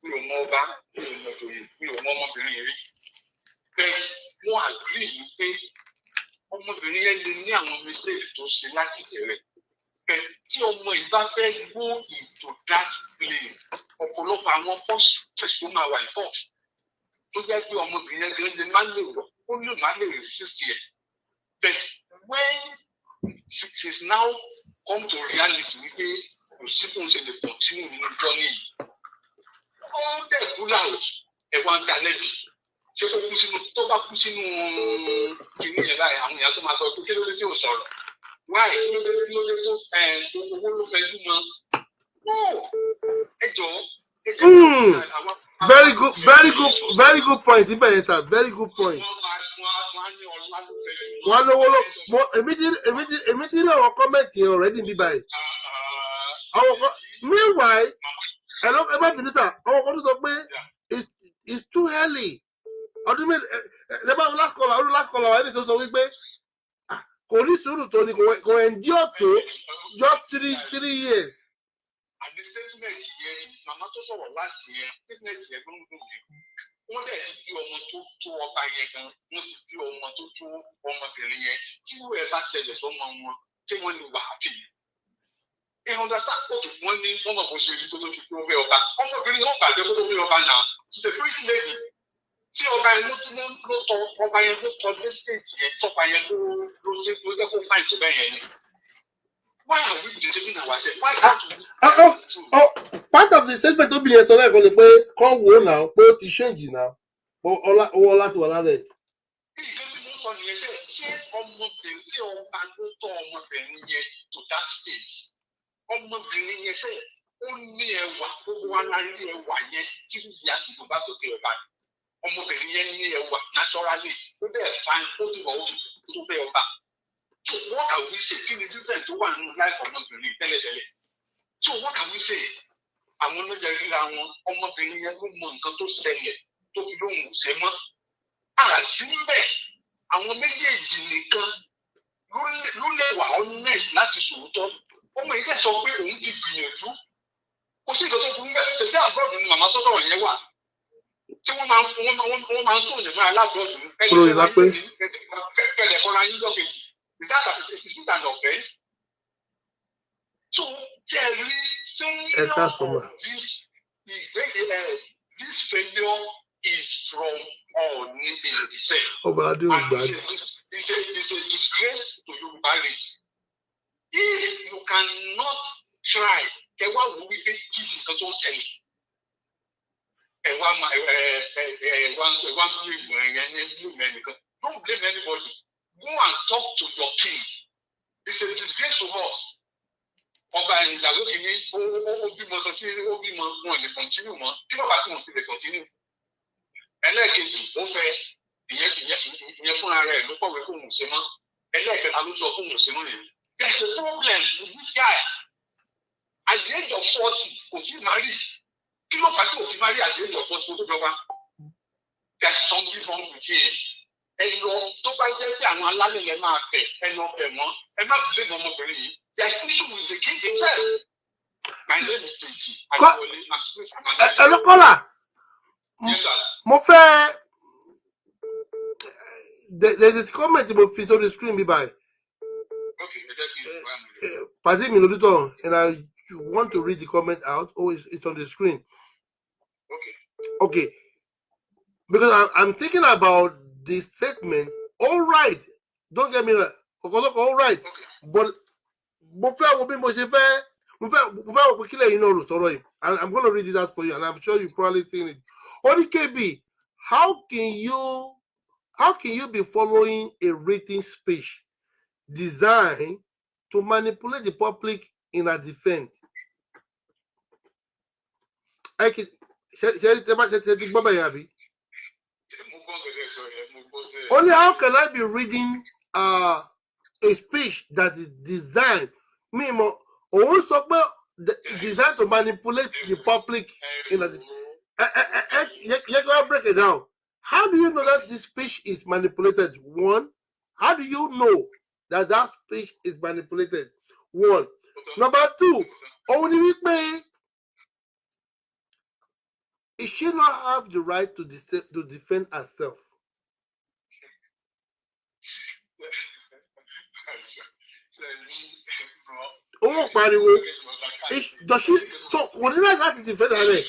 mi ò mọ ọba, mi ò mọ òjòyè, mi ò mọ ọmọbìnrin rí. Bẹ́ẹ̀ wọ́n agree yìí pé ọmọbìnrin yẹn lè ní àwọn mistake tó ṣe láti bẹ̀rẹ̀. Bẹ́ẹ̀ tí ọmọ yìí bá fẹ́ go into that place, ọ̀pọ̀lọpọ̀ àwọn forces tó máa wà involved. Tó jẹ́ pé ọmọbìnrin yẹn gan lè má lè rọ̀, ó lè má lè resist yẹ. But when it is now come to reality wípé kò sí fún ṣe lè continue nínú journey yìí. Ó dẹ̀ fúláwò ẹ̀wà ń dalẹ́bì. Ṣé ó kú sínú tó bá kú sínú kìíní yẹn láì àwọn èèyàn tó máa sọ pé kí ló dé tí ò sọ̀rọ̀? Wáì kí ló dé tó owó ló fẹ́ jú mọ́? No! Ẹ jọ̀ọ́. Very good point. Very good point. Wọ́n lówó ló èmi ti rí àwọn kọ́mẹ̀ntì yẹn already bí báyìí. Meanwhile, hello, Emma Minister, it's too early. Ọdún mélòó ẹ bá last caller ẹni tó sọ wípé kò ní sùúrù tó ní kò endure tó just 3 years. And the statement yẹn màmá tó sọ̀rọ̀ láti yẹn statement yẹn ló ń dùn mí. Wọ́n dẹ̀ ti bí ọmọ tó ọba yẹn gan, wọ́n ti bí ọmọ tó ọmọbìnrin yẹn. Tí wọ́n ẹ bá ṣẹlẹ̀ sọ́mọ wọn, tí wọ́n lè wà happy. Ẹ understand pé wọ́n ní wọ́n mọ̀ bó ṣe rí tó ló fi gbé ọba. Ọmọbìnrin náà gbàgbé kó tó fi ọba náà. She's a pretty lady. Tí ọba yẹn ló tọ ọba yẹn ló tọ dé stage yẹn, tọ́ba yẹn ló jẹ́ kó fáìn tó bẹ́ẹ̀ yẹn ni. Why are we deceiving ourselves? Why can't we? Part of the statement tó bí yẹn sọ lẹ́ẹ̀kan ni pé kán wò ó náà pé ó ti change náà owó láti wà lálẹ́. Ìgbé tí mo sọ nìyẹn ṣé ọmọbìnrin tí ọba ló tọ́ ọmọbìnrin yẹn to that stage. Ọmọbìnrin yẹn ṣe ó ní ẹwà gbogbo wa la rí ẹwà yẹn tí ìyá sì tó bá tó fi ọba. Ọmọbìnrin yẹn ní ẹwà naturally ó bẹ́ẹ̀ fine ó ti wọ̀ ó tó fẹ́ ọba. So what can we say? Kí ni different tó wà nínú life ọmọbìnrin tẹ́lẹ̀tẹ́lẹ̀? So what can we say? Àwọn ọlọ́jà ríra wọn ọmọbìnrin yẹn ló mọ nǹkan tó ṣẹlẹ̀ tó fi lóhùn ṣe mọ́. Àṣì ń bẹ̀ àwọn méjèèjì nìkan ló lè wà honest láti sòótọ́. Ọmọ yìí kẹ́ sọ pé òun ti gbìyànjú. Kò sí nǹkan tó burú bẹ́ẹ̀ ṣe bí àbúrò ni màmá tó sọ̀rọ̀ yẹn wà. Tí wọ́n máa ń tún òyìnbó aláàbọ̀dù kẹlẹ̀ kọ́ra yín lọ́kejì. Is it an offense? So, Jerry, this failure is from Oni himself. It's a disgrace to Yoruba race. If you cannot try, Ewa will be killed because of selling. Don't blame anybody. Go and talk to your king. It's a disgrace to us. Ọba ìyàwó kìíní ó bímọ kan sí ó bímọ wọn lè continue mọ́ kí ló bá tí wọn fi lè continue. Ẹlẹ́ẹ̀kejì ó fẹ́ ìyẹn fúnra rẹ̀ ló kọ̀wé kó òun ṣe mọ́. Ẹlẹ́ẹ̀kẹta ló sọ kó òun ṣe mọ́ nìyẹn. There's a problem with this guy. At the age of 40 kò tí ì marry. Kí ló fà tí kò tí ì marry at the age of 40 kó tó jọba? There's something wrong with him. Ẹ̀yọ tó bá jẹ́ pé àwọn alálẹ̀ yẹn máa bẹ̀ ẹ̀yọ bẹ̀ wọ́n ẹ má bìlẹ̀ ní ọmọbìnrin yìí. There is issue with the king himself. My name is Titi. Hello, caller. Yes, sir. Mo fẹ́ there's a comment mo fi sórí screen bí báyìí. Okay, pàdé mi lójútọ̀ and I want to read the comment out. Oh, it's on the screen. Okay. Because I'm thinking about the statement. All right, don't get me wrong. All right, but mo fẹ́ wo bí mo ṣe fẹ́ mo fẹ́ wo pé kílẹ̀ yìí náà rò sọ̀rọ̀ yìí. I'm going to read it out for you, and I'm sure you probably seen it. Only KB, how can you be following a written speech designed to manipulate the public in a defense? Only how can I be reading a speech that is designed designed to manipulate the public in a you break it down. How do you know that this speech is manipulated? One, how do you know that speech is manipulated? One. Number two, only we pay. Is she not have the right to defend herself? Oh, by the way, does she talk? What did I have to defend her?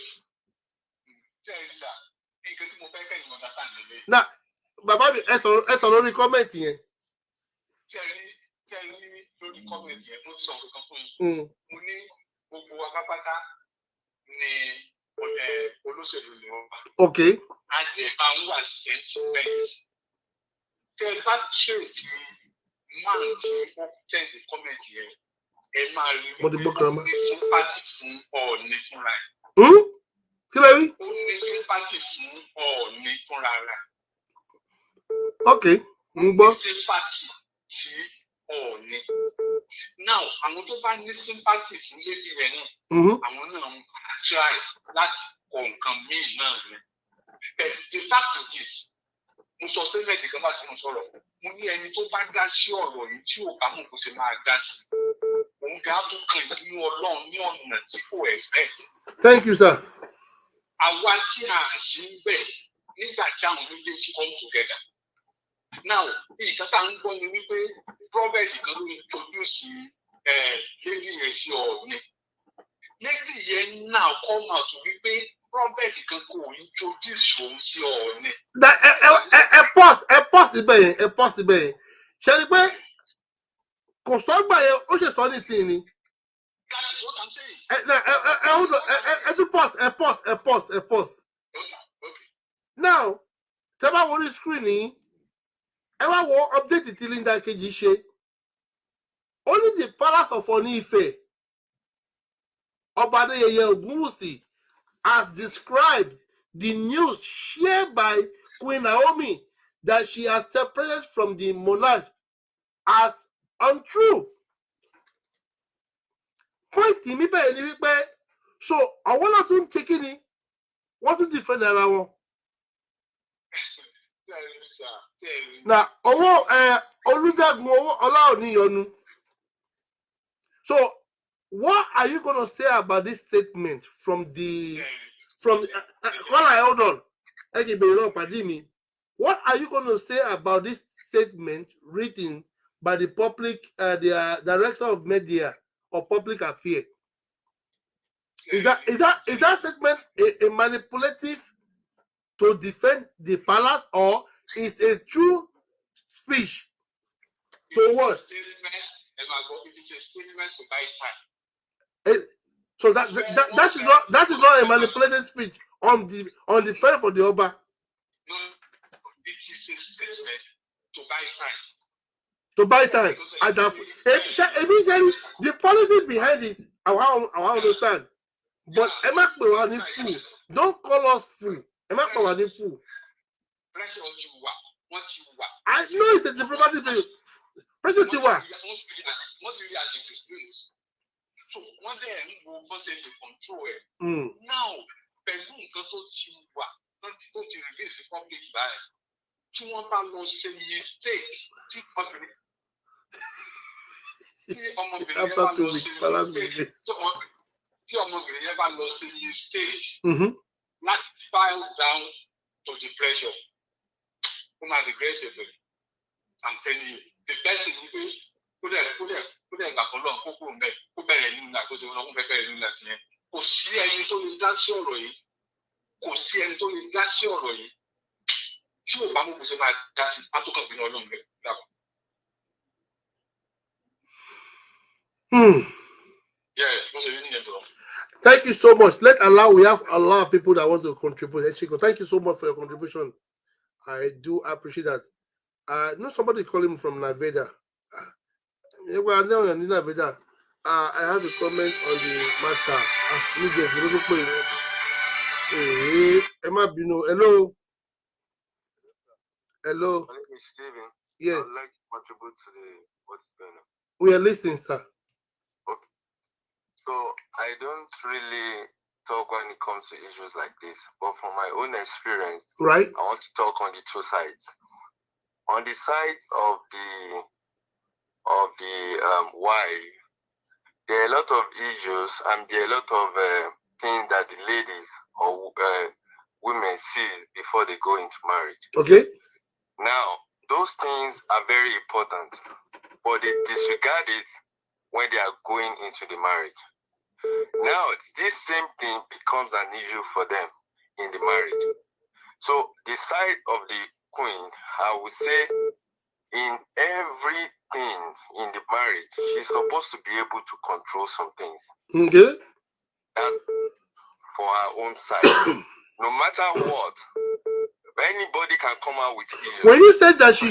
Now, Baba, ẹ sọ lórí comment yẹn. Lórí comment yẹn, mo sọ nǹkan fún yín. Mo ní gbogbo akapata ní olóṣèlú ni wọ́n bá. Okay. A jẹ máa ń wà sentiment. Tẹ bá ṣèṣì máa ń tí ó tẹ̀lé comment yẹn, ẹ máa rí i pé ó ní sympathy fún Ọọ̀ni fúnra ẹ̀. Kí ló rí? Ó ní sympathy fún Ọọ̀ni fúnra rẹ̀. Okay. Ó ní sympathy sí ọ̀ọ̀ni. Now, àwọn tó bá ní sympathy fún lady yẹn náà, àwọn náà ń try láti kọ nǹkan míì náà ni. But the fact is this, mo sọ statement kan bá ti mo sọ̀rọ̀, mo ní ẹni tó bá dá sí ọ̀rọ̀ yìí tí ò bá mọ̀ kó ṣe máa dá sí. Òun ga tó kàn nínú Ọlọ́run ní ọ̀nà tí kò expect. Thank you, sir. Àwa tí a sì ń bẹ̀ nígbà tí àwọn méjèèjì come together. Now, nǹkan tá à ń gbọ́ ni wípé prophet kan ló introduce lady yẹn sí Ọọ̀ni. Lady yẹn náà come out wípé prophet kan kò introduce òun sí Ọọ̀ni. Pause ibẹ̀ yẹn. Ṣé ni pé kò sọ́gbà yẹn ó ṣe sọ nísìnyí ni? That is what I'm saying. Hold on. Pause. Okay. Now, tẹ́ bá wo orí screen yìí, ẹ wá wo update tí Linda Kejì ṣe. Only the palace of Oni-Ife, Ọba Adéyẹyẹ Ògúnwùsì, has described the news shared by Queen Naomi that she has separated from the monarch as untrue. Point mi bẹ́ẹ̀ ni wípé so àwọn náà tún ṣe kí ni wọ́n tún defend ara wọn. Na owó Olújàgùn owó Ọláòníyọnu. So what are you going to say about this statement from hold on. What are you going to say about this statement written by the public, the director of media or public affairs? Is that statement a manipulative to defend the palace, or is a true speech to what? It is a statement to buy time. So that is not a manipulated speech on the fair for the Oba. No, it is a statement to buy time. To buy time. The policy behind it, I understand. But Emma Kpewani fool. Don't call us fool. Emma Kpewani fool. I know it's a diplomatic thing. President Tiwa. So one day I will constantly control it. Now, pẹ̀lú nǹkan tó ti wà, tó ti release the public by, tí wọ́n bá lọ ṣe mistake, tí ọmọbìnrin yẹn bá lọ ṣe mistake, tí ọmọbìnrin yẹn bá lọ ṣe mistake, láti file down to the pressure, ó máa regret it. I'm telling you, the best thing is kó dẹ̀ gbà kan lọ́n kó kúrò mẹ́ kó bẹ̀rẹ̀ nínú ìlà kó ṣe wọn kó fẹ́ bẹ̀rẹ̀ nínú ìlà tìyẹn. Kò sí ẹni tó lè dá sí ọ̀rọ̀ yìí. Tí ò bá mú kó ṣe máa dá sí pátókàn bínú Ọlọ́run rẹ̀ dàbọ̀. Yes, mo ṣe rí nìyẹn bro. Thank you so much. We have a lot of people that want to contribute. Chico, thank you so much for your contribution. I do appreciate that. Somebody calling from Nevada. I have a comment on the matter. Hello. My name is Steven. Yes. I'd like to contribute to what's going on. We are listening, sir. Okay. So I don't really talk when it comes to issues like this, but from my own experience, right, I want to talk on the two sides. On the side of the wife, there are a lot of issues and there are a lot of things that the ladies or women see before they go into marriage. Okay. Now, those things are very important, but they disregard it when they are going into the marriage. Now, this same thing becomes an issue for them in the marriage. So, the side of the queen, I would say, in everything in the marriage, she's supposed to be able to control some things. Okay. That's for her own side. No matter what, anybody can come out with issues. When you said that she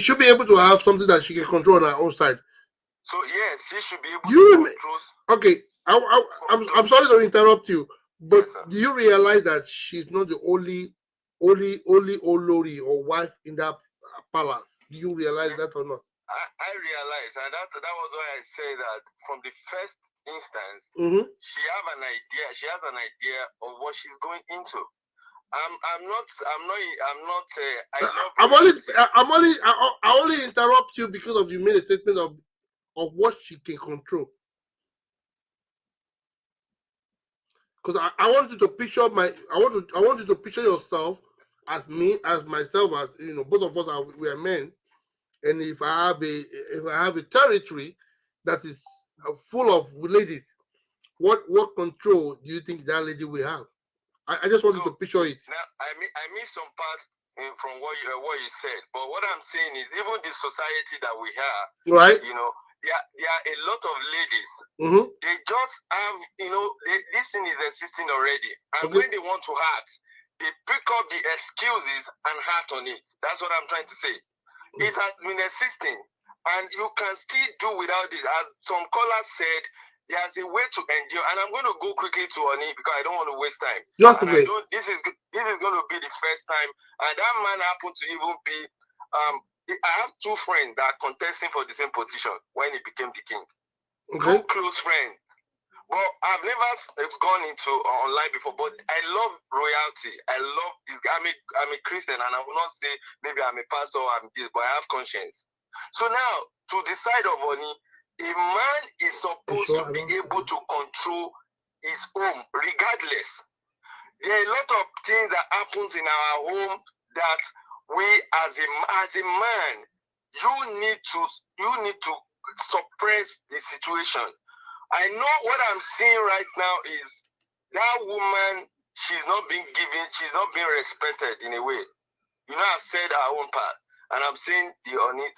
should be able to have something that she can control on her own side. So yes, she should be able to control. Okay, I'm sorry to interrupt you, but yes, do you realize that she's not the only Olori or wife in that palace? Do you realize that or not? I realized, and that was why I say that from the first instance, she has an idea of what she's going into. I only interrupt you because of you made a statement of what she can control. Because I want you to picture I want you to picture yourself as me, as myself, as both of us we are men. And if I have a territory that is full of ladies, what control do you think that lady will have? I just wanted to picture it. Now I missed some part from what you said, but what I'm saying is even the society that we have, right? There are a lot of ladies. They just have this thing is existing already, and when they want to hurt, they pick up the excuses and hurt on it. That's what I'm trying to say. It has been existing, and you can still do without it. As some callers said, there's a way to endure, and I'm going to go quickly to Oni because I don't want to waste time. This is going to be the first time, and that man happened to even be. I have two friends that are contesting for the same position when he became the king. Okay. Two close friends. But I've never gone into online before, but I love royalty. I love this. I'm a Christian, and I will not say maybe I'm a pastor or I'm this, but I have conscience. So now, to the side of Oni, a man is supposed to be able to control his home, regardless. There are a lot of things that happens in our home that we, as a man, you need to suppress the situation. I know what I'm seeing right now is that woman, she's not being respected in a way. I've said her own part, and I'm saying the honest.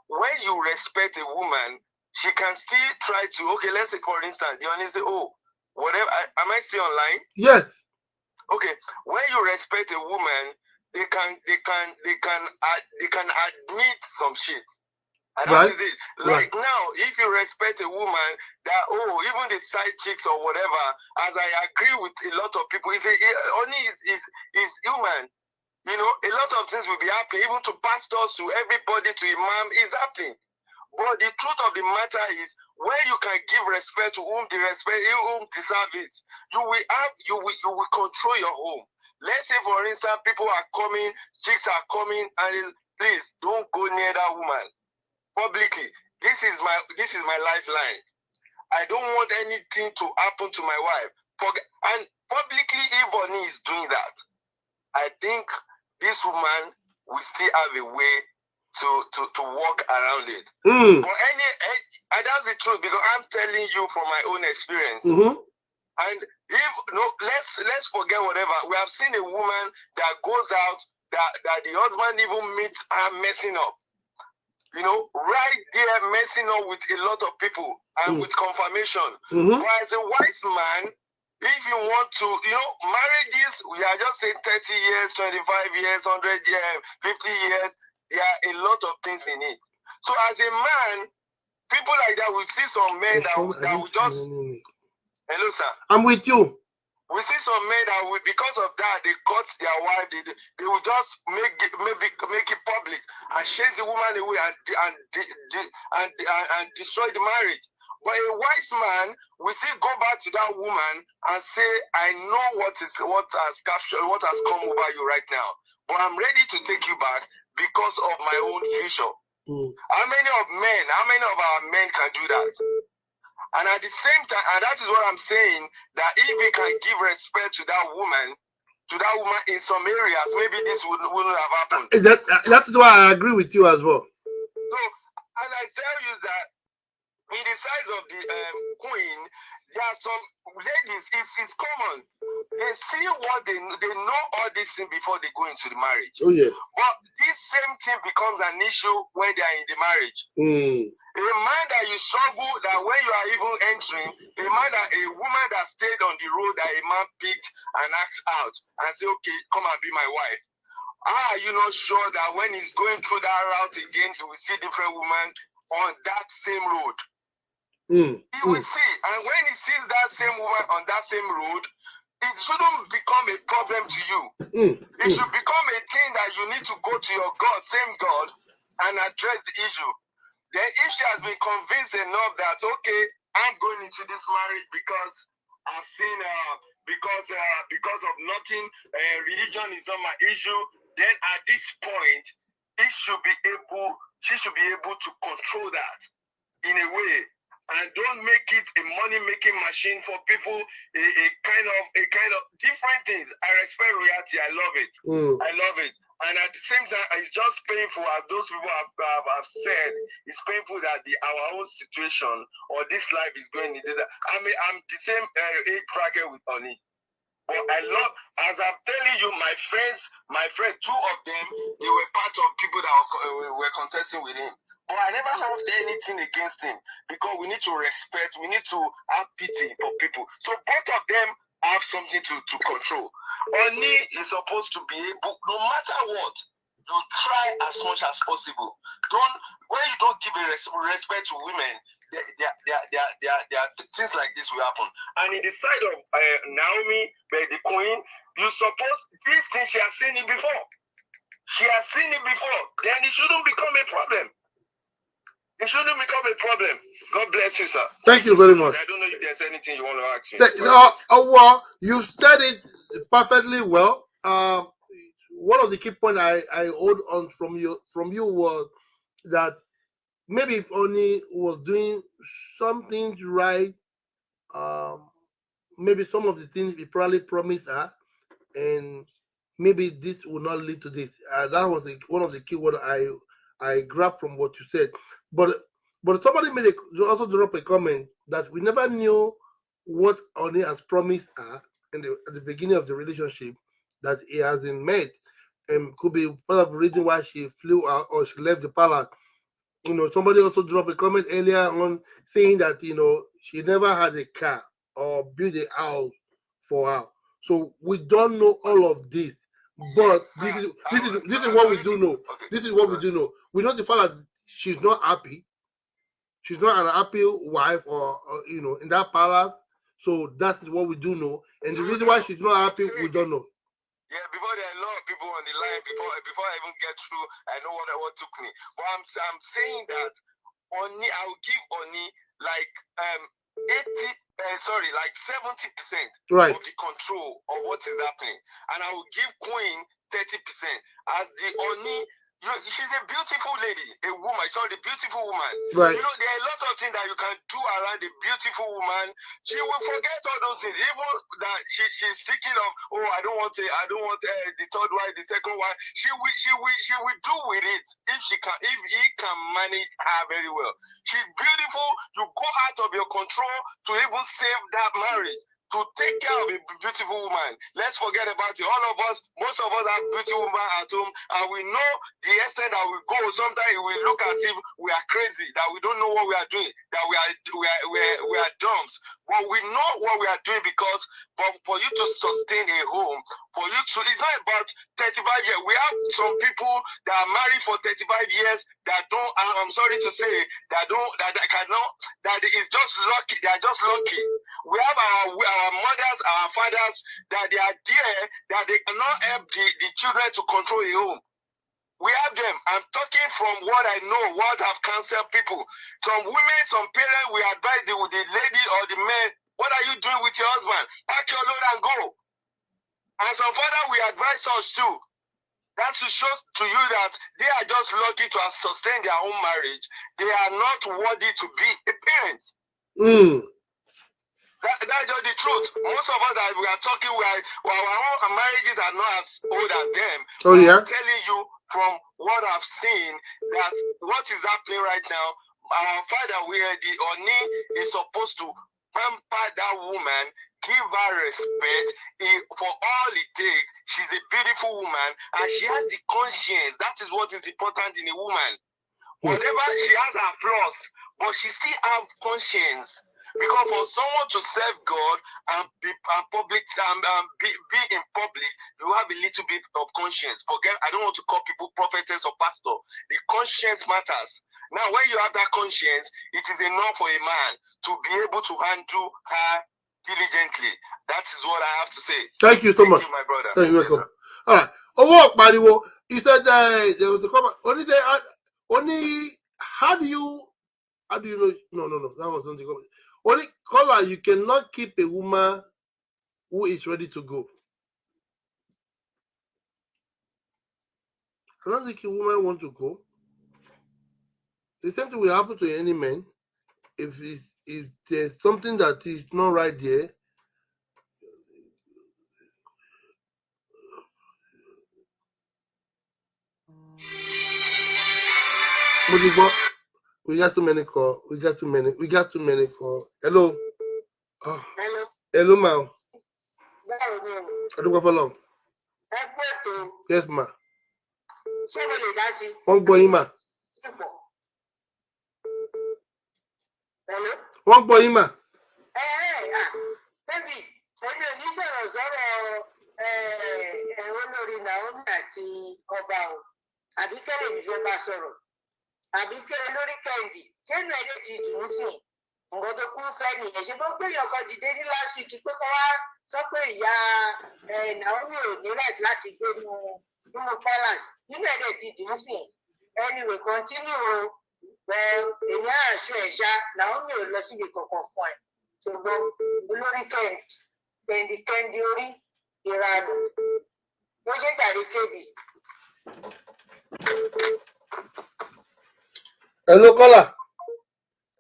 When you respect a woman, she can still try to, okay, let's say for instance, the honest say, oh, whatever, am I still online? Yes. Okay, when you respect a woman, they can admit some shit. And that is it. Like now, if you respect a woman, that even the side chicks or whatever, as I agree with a lot of people, only is human. A lot of things will be happening, even to pastors, to everybody, to imam, is happening. But the truth of the matter is, when you can give respect to whom deserve it, you will control your home. Let's say, for instance, people are coming, chicks are coming, and please don't go near that woman publicly. This is my lifeline. I don't want anything to happen to my wife. And publicly, if Bonnie is doing that, I think this woman will still have a way to walk around it. But that's the truth, because I'm telling you from my own experience. And let's forget whatever. We have seen a woman that goes out that the husband even meets her messing up. Right there messing up with a lot of people and with confirmation. But as a wise man, if you want to, marriages, we are just saying 30 years, 25 years, 100 years, 50 years, there are a lot of things in it. So as a man, people like that, we see some men that will just... Hello, sir. I'm with you. We see some men that will, because of that, they cut their wife. They will just make it public and chase the woman away and destroy the marriage. But a wise man will still go back to that woman and say, I know what has come over you right now, but I'm ready to take you back because of my own future. How many of our men can do that? And at the same time, and that is what I'm saying, that if we can give respect to that woman in some areas, maybe this wouldn't have happened. That's why I agree with you as well. So, as I tell you that, in the size of the queen, there are some ladies, it's common. They see what they know all these things before they go into the marriage. Oh, yeah. But this same thing becomes an issue when they are in the marriage. A man that you struggle, that when you are even entering, a woman that stayed on the road that a man picked and asked out and say, okay, come and be my wife. Are you not sure that when he's going through that route again, he will see different women on that same road? He will see. And when he sees that same woman on that same road, it shouldn't become a problem to you. It should become a thing that you need to go to your God, same God, and address the issue. Then if she has been convinced enough that, okay, I'm going into this marriage because I've seen, because of nothing, religion is not my issue, then at this point, she should be able to control that in a way, and don't make it a money-making machine for people, a kind of different things. I respect reality. I love it. I love it. And at the same time, it's just painful, as those people have said, it's painful that our own situation or this life is going into that. I'm the same age bracket with Oni. But I love, as I'm telling you, my friends, two of them, they were part of people that were contesting with him. But I never have anything against him, because we need to respect, we need to have pity for people. So both of them have something to control. Oni is supposed to be able, no matter what, you try as much as possible. When you don't give respect to women, there are things like this will happen. And in the side of Naomi, the queen, you suppose this thing, she has seen it before. Then it shouldn't become a problem. God bless you, sir. Thank you very much. I don't know if there's anything you want to ask me. Well, you said it perfectly well. One of the key points I hold on from you was that maybe if Oni was doing something right, maybe some of the things he probably promised her, and maybe this will not lead to this. That was one of the key words I grabbed from what you said. But somebody also drop a comment that we never knew what Oni has promised her at the beginning of the relationship that he hasn't met, and could be part of the reason why she flew out or she left the palace. Somebody also dropped a comment earlier on saying that she never had a car or built a house for her. So we don't know all of this, but this is what we do know. This is what we do know. We know the fact that she's not happy. She's not an happy wife, or in that palace. So that is what we do know, and the reason why she's not happy, we don't know. Yeah, before there are a lot of people on the line, before I even get through, I know what took me. But I'm saying that Oni, I will give Oni like 70% right of the control of what is happening, and I will give Queen 30% as the Oni. She's a beautiful lady, a woman. The beautiful woman. Right. There are lots of things that you can do around a beautiful woman. She will forget all those things. Even that she's thinking of, I don't want the third wife, the second wife. She will do with it if he can manage her very well. She's beautiful. You go out of your control to even save that marriage, to take care of a beautiful woman. Let's forget about it. All of us, most of us have beautiful women at home, and we know the extent that we go. Sometimes we look as if we are crazy, that we don't know what we are doing, that we are dumps. But we know what we are doing, because for you to sustain a home, it's not about 35 years. We have some people that are married for 35 years that don't, I'm sorry to say, that is just lucky. They are just lucky. We have our mothers, our fathers, that they are there, that they cannot help the children to control a home. We have them. I'm talking from what I know, what I've counseled people. Some women, some parents, we advise the lady or the man, what are you doing with your husband? Pack your load and go. And some father, we advise us too. That's to show to you that they are just lucky to have sustained their own marriage. They are not worthy to be a parent. That's just the truth. Most of us that we are talking, our own marriages are not as old as them. Oh, yeah. I'm telling you from what I've seen, that what is happening right now, our father, the Oni is supposed to pamper that woman, give her respect for all it takes. She's a beautiful woman, and she has the conscience. That is what is important in a woman. Whatever, she has her flaws, but she still has conscience. Because for someone to serve God and be in public, you have a little bit of conscience. I don't want to call people prophetess or pastor. The conscience matters. Now, when you have that conscience, it is enough for a man to be able to handle her diligently. That is what I have to say. Thank you so much. Thank you, my brother. Thank you, welcome. All right. He said there was a comment. Only How do you know? No, that was not the comment. Only caller, you cannot keep a woman who is ready to go. I don't think a woman want to go. The same thing will happen to any man. If there's something that is not right there, we got too many calls. We got too many calls. Hello. Oh. Hello, ma'am. I don't go for long. Yes, ma. One boy, ma. One boy, ma. Baby, èmi ò ní sọ̀rọ̀ sọ̀rọ̀ olórí Naomi àti ọba o. Àbí kẹ́lẹ́ mi fẹ́ bá sọ̀rọ̀. Àbí kẹ́lẹ́ lórí kẹ́ndì. Ṣénu ẹ̀dẹ̀ ti dùn ún sìn? Nǹkan tó kún fẹ́ nìyẹn. Ṣé bó gbéyàn kan dìde ní last week pé kó wá sọ pé ìyá Naomi ò ní right láti gbé nínú palace. Nínú ẹ̀dẹ̀ ti dùn ún sìn. Anyway, continue o. Èmi àṣọ ẹ̀ṣá Naomi ò lọ síbi kankan fún ẹ. Ṣùgbọ́n olórí kẹ́ndì orí ìranù ló ṣe jàre kébì. Hello, caller.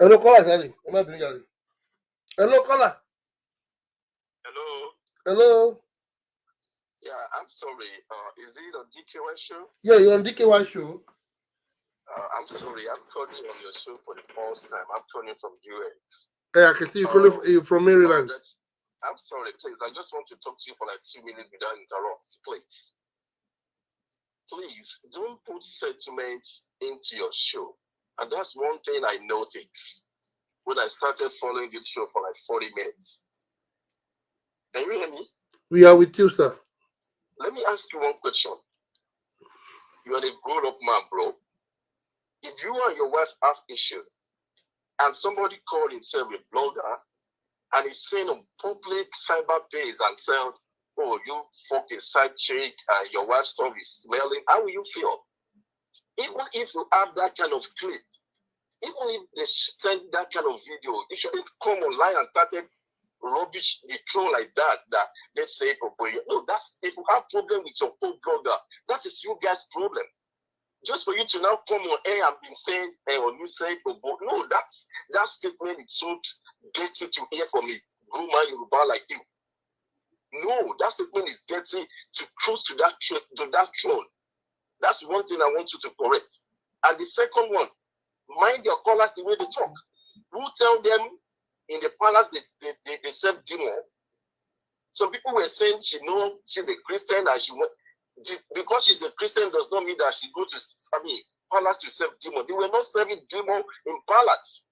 Sorry. I'm not being sorry. Hello, caller. Hello. Yeah, I'm sorry. Is it on DKY show? Yeah, you're on DKY show. I'm sorry. I'm calling on your show for the first time. I'm calling from US. Yeah, I can see you from Maryland. I'm sorry, please. I just want to talk to you for like 2 minutes without interrupts, please. Please, don't put sentiments into your show. And that's one thing I noticed when I started following this show for like 40 minutes. Can you hear me? We are with you, sir. Let me ask you one question. You are a grown-up man, bro. If you and your wife have issue, and somebody called himself a blogger, and he's saying on public cyberspace and saying, oh, you fuck a side chick and your wife's stuff is smelling, how will you feel? Even if you have that kind of clip, even if they send that kind of video, you shouldn't come online and started rubbish the troll like that they say, oh boy, no, that's if you have problem with your co-blogger, that is you guys' problem. Just for you to now come on air and be saying, or you say, oh boy, no, that statement is so dirty to hear from a grown man Yoruba like you. No, that statement is dirty to cruise to that throne. That's one thing I want you to correct. And the second one, mind your callers the way they talk. Who tell them in the palace they serve demon? Some people were saying she's a Christian and she went, because she's a Christian does not mean that she go to palace to serve demon. They were not serving demon in palace.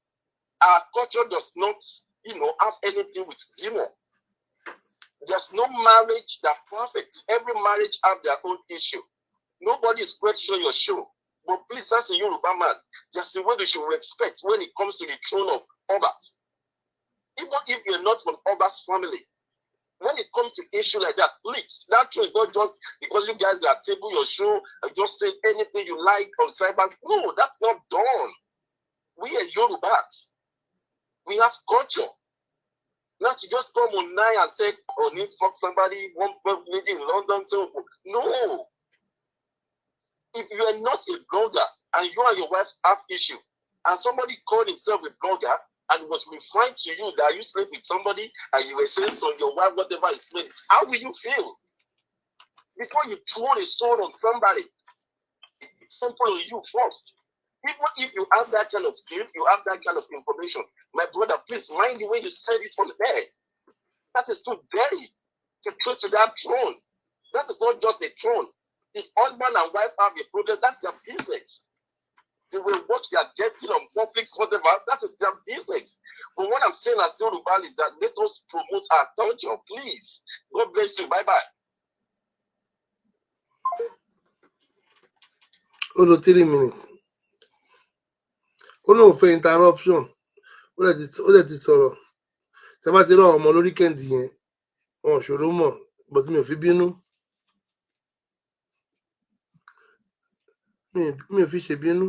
Our culture does not, have anything with demon. There's no marriage that's perfect. Every marriage have their own issue. Nobody is questioning your show. But please, as a Yoruba man, there's a way they should respect when it comes to the throne of Obas. Even if you're not from Oba's family, when it comes to issue like that, please, that throne is not just because you guys are table your show and just say anything you like on cyber. No, that's not done. We are Yorubas. We have culture. Not to just come online and say, oh, need fuck somebody, one lady in London. So, no. If you are not a blogger and you and your wife have issue, and somebody called himself a blogger and was referring to you that you slept with somebody and you were saying so your wife, whatever is saying, how will you feel? Before you throw a stone on somebody, it's simple on you first. Even if you have that kind of clip, you have that kind of information, my brother, please mind the way you said it from there. That is too dirty to throw to that throne. That is not just a throne. If husband and wife have a problem, that's their business. They will watch their getting on public, whatever, that is their business. But what I'm saying as Yoruba is that let us promote our culture, please. God bless you. Bye-bye. Hold on 3 minutes. No for interruption. Ó lè ti sọ̀rọ̀. Ṣé bá ti rọ ọmọ lórí kẹ́ndì yẹn? Wọn ṣòro mọ̀, but mi ò fi bínú. Mi ò fi ṣe bínú.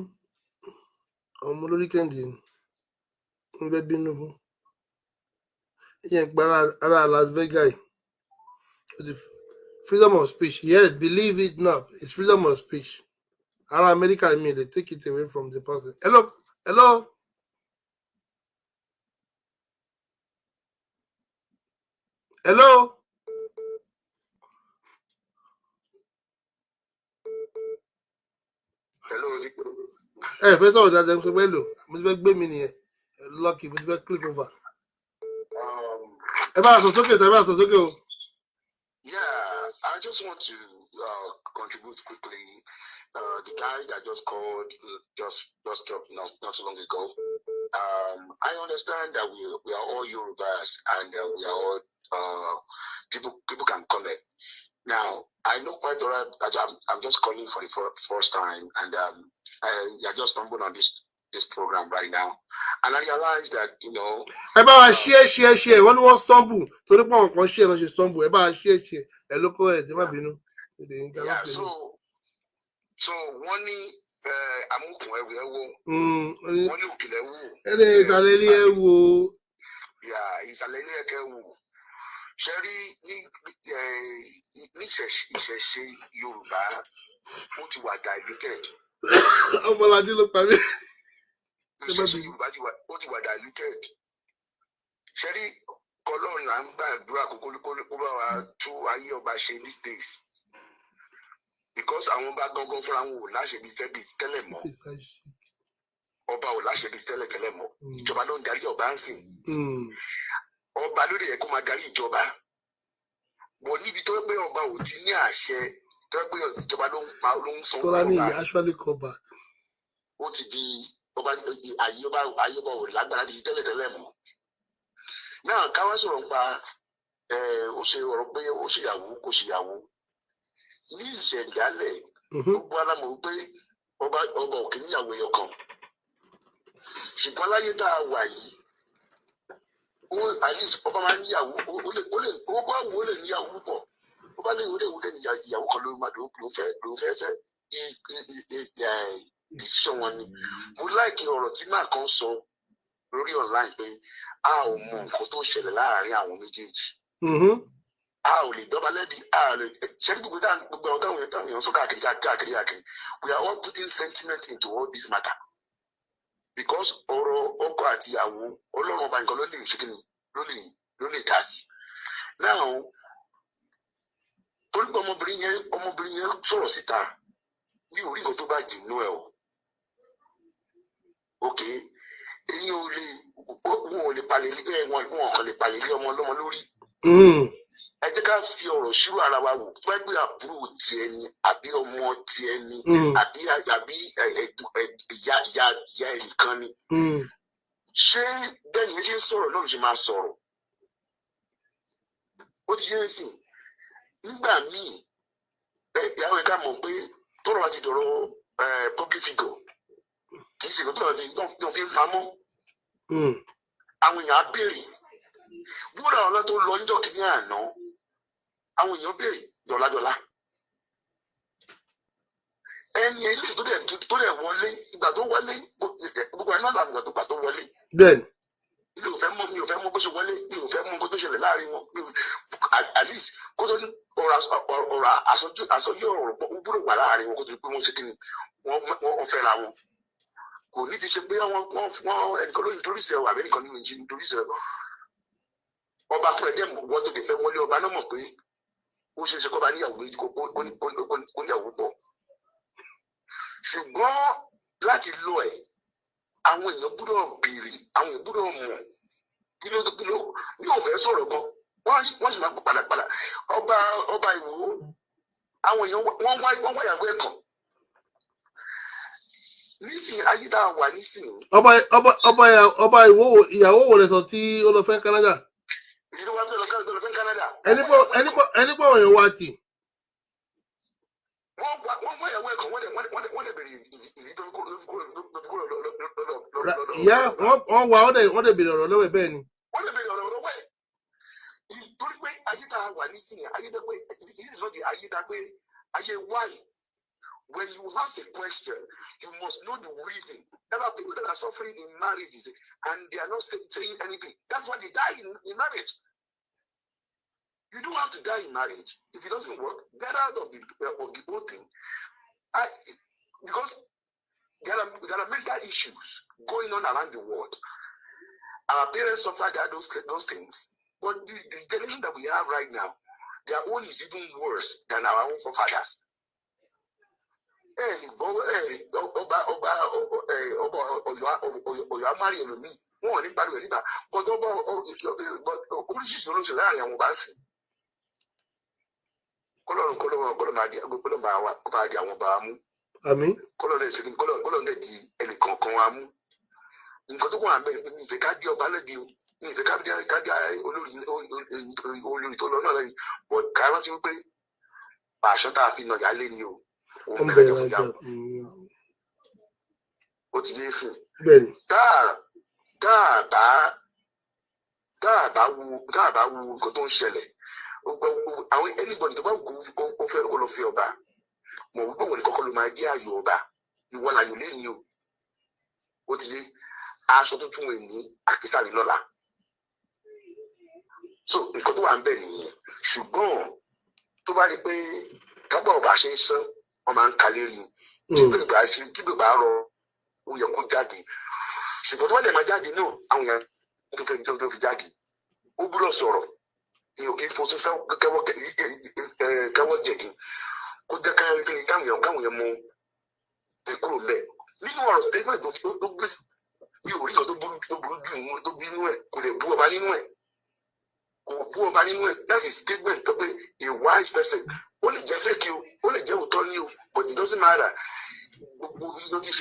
ọmọ lórí kẹ́ndì ń fẹ́ bínú fún ìyẹn gba ara Las Vegas freedom of speech. Yes, believe it not, it's freedom of speech. Ara America, I mean, they take it away from the person. Hello. Hello. Hello. Hey, first of all, that's hello. I'm going to be lucky, I'm going to click over. Yeah, I just want to contribute quickly. The guy that just called just dropped not too long ago. I understand that we are all Yorubas and we are all people can connect. Now I know quite all right. I'm just calling for the first time, and I just stumbled on this program right now, and I realized that share. When you stumble, to the point of share, not stumble. Share. Yeah. So one amukun ewo. One ukile wo. Yeah, ìsàlẹ̀ ẹ̀kẹ́ wò. Ṣé rí níṣẹ̀ṣe Yorùbá ó ti wà diluted. Ọmọlàdé ló parí. Níṣẹ̀ṣe Yorùbá ó ti wà diluted. Ṣé rí Ọlọ́run là ń gbàdúrà kó bá wa tú ayé ọba ṣe these days. Because àwọn ọba gangan fúnra wọn ò láṣẹbí tẹ́lẹ̀ mọ́. Ọba ò láṣẹbí tẹ́lẹ̀ mọ́. Ìjọba ló ń darí ọba ń sìn. Ọba lórí ẹ̀ kó máa darí ìjọba. Wọ́n níbi tó pé ọba ò ti ní àṣẹ tó pé ìjọba ló ń sanwó fún ọba. Actually cover. Ó ti di ọba ayé ọba ò lágbára di tẹ́lẹ̀ mọ́. Náà ká wá sọ̀rọ̀ nípa ó ṣe ọ̀rọ̀ pé ó ṣèyàwó kò ṣèyàwó. Ní ìṣẹ̀dálẹ̀ gbogbo alámọ̀ pé ọba òkè níyàwó ẹyọ kan. Ṣùgbọ́n láyé tá a wà yìí at least ọba máa ń níyàwó ó lè níyàwó púpọ̀ ọba lè wọlé níyàwó kan ló fẹ́ decision wọn ni. Mo láìkí ọ̀rọ̀ tí màá kan sọ lórí online pé a ò mọ nǹkan tó ṣẹlẹ̀ láàárín àwọn méjèèjì. A ò lè dọ́ba lẹ́bi ṣé gbogbo táwọn èèyàn sọ káàkiri we are all putting sentiment into all this matter. Because ọ̀rọ̀ ọkọ àti ìyàwó Ọlọ́run ọba nǹkan ló lè ṣe kíni ló lè dá sí. Now torí pé ọmọbìnrin yẹn sọ̀rọ̀ síta ní orí nǹkan tó bá jìnnú ẹ̀ o. Ok èyí wọn ò lè palẹ̀ wọn kàn lè palẹ̀ lé ọmọ ọlọ́mọ lórí. Ẹ jẹ́ ká fi ọ̀rọ̀ ṣírò ara wa wò pẹ́pẹ́ àbúrò tiẹ̀ ni àbí ọmọ tiẹ̀ ni àbí ìyá ẹnìkan ni. Ṣé bẹ́ẹ̀ ni ṣe ń sọ̀rọ̀ náà ló ṣe máa sọ̀rọ̀? Ó ti yé sìn nígbà míì ìyàwó ẹ̀ka mọ̀ pé tọ́rọ̀ àti dọ̀rọ̀ public figure kì í ṣe tó tó fi ń pamọ́. Àwọn èèyàn á béèrè wúrà ọ̀la tó lọ níjọ́ kìíní àná àwọn èèyàn béèrè dọ̀ládọ̀lá. Ẹni ilé tó dẹ̀ wọlé ìgbà tó wọlé gbogbo ẹ̀ náà làwọn ìgbà tó gbà tó wọlé. Bẹ́ẹ̀ni. Mi ò fẹ́ mọ̀ bó ṣe wọlé mi ò fẹ́ mọ̀ bó tó ṣẹlẹ̀ láàrin wọn at least kó tó ní ọ̀rọ̀ àsọjí ọ̀rọ̀ gbúdọ̀ wà láàrin wọn kó tó ní pé wọ́n ṣe kí ni wọ́n fẹ́ra wọn. Kò ní ti ṣe pé wọ́n ẹnìkan lóyún torí ìṣẹ́ àbẹ́ nìkan ní ìjì nítorí ìṣẹ́ ọba fúnra dẹ̀ wọ́n tó lè fẹ́ wọlé ọba náà mọ̀ pé ó ṣe é ṣe kọ́ba níyàwó méjì kó níyàwó pọ̀. Ṣùgbọ́n láti lo ẹ̀ àwọn èèyàn gbúdọ̀ béèrè àwọn èèyàn gbúdọ̀ mọ̀ kí ló ní òfẹ́ sọ̀rọ̀ gan wọ́n sì máa gbọ́ padàpadà ọba Ìwó àwọn èèyàn wọ́n wáyàwó ẹ̀ kàn. Nísìnyí ayé tá a wà nísìnyí. Ọba Ìwó ìyàwó wo lè sọ tí ó lọ fẹ́ Canada. Èyí tó wá fẹ́ lọ fẹ́ Canada. ẹni pọ̀ wọ̀nyẹn wá tì. Wọ́n wáyàwó ẹ̀ kàn wọ́n lè bèrè ìdí tó kúrò ìyá wọ́n wá wọ́n dẹ̀ bèrè ọ̀rọ̀ lọ́wọ́ ẹ̀ bẹ́ẹ̀ ni. Wọ́n lè bèrè ọ̀rọ̀ lọ́wọ́ ẹ̀ torí pé ayé tá a wà nísìnyí ayé tó pé ìdí ìsọ̀dì ayé tá pé ayé wáyé When you ask a question, you must know the reason. There are people that are suffering in marriages and they are not saying anything. That's why they die in marriage. You don't have to die in marriage. If it doesn't work, get out of the whole thing. Because there are mental issues going on around the world. Our parents suffered those things. But the generation that we have right now, their own is even worse than our own forefathers. Ọba marry ẹlòmíì wọn ò ní pariwo síta but oríṣiríṣi olóṣèlú láàrin àwọn ọba sí kọlọ́run máa di àwọn ọba wa mú kọlọ́run dẹ̀ di ẹnìkankan wa mú nǹkan tó wà bẹ́ẹ̀ ní ìfẹ́ ká di ọba lẹ́bi o ní ìfẹ́ ká di olórí tó lọ náà lẹ́bi but ká rántí wípé pàṣọ tá a fi nàjà lé ni o òun bẹ̀rẹ̀ jọ fún yàwó ó ti yé sìn tá a bá wo nǹkan tó ń ṣẹlẹ̀ àwọn anybody tó bá wù kó fẹ́ kó lọ fi ọba mọ̀ wípé òun ní kọ́kọ́ ló máa jẹ́ ààyò ọba ìwọ làyò lẹ́ni o ó ti yé aṣọ tuntun èní àkísàrí lọ́la so nǹkan tó wà ń bẹ̀ nìyẹn ṣùgbọ́n tó bá rí pé tábà ọba ṣe ń sán wọn máa ń kalẹ̀ rí tí bèbà rọ ó yẹ kó jáde ṣùgbọ́n tó bá lè máa jáde náà àwọn èèyàn tó fi jáde ó gbúdọ̀ sọ̀rọ̀ èèyàn kì í fosún kẹwọ́ jẹ̀dí kó jẹ́ káwọn èèyàn mọ kúrò mẹ́ nínú ọ̀rọ̀ statement tó gbé mi ò rí kan tó burú jù tó bí inú ẹ̀ kò lè bú ọba nínú ẹ̀ kò bú ọba nínú ẹ̀ that's a statement tó pé a wise person ó lè jẹ́ fake o ó lè jẹ́ òótọ́ ní o but it doesn't matter gbogbo ló ti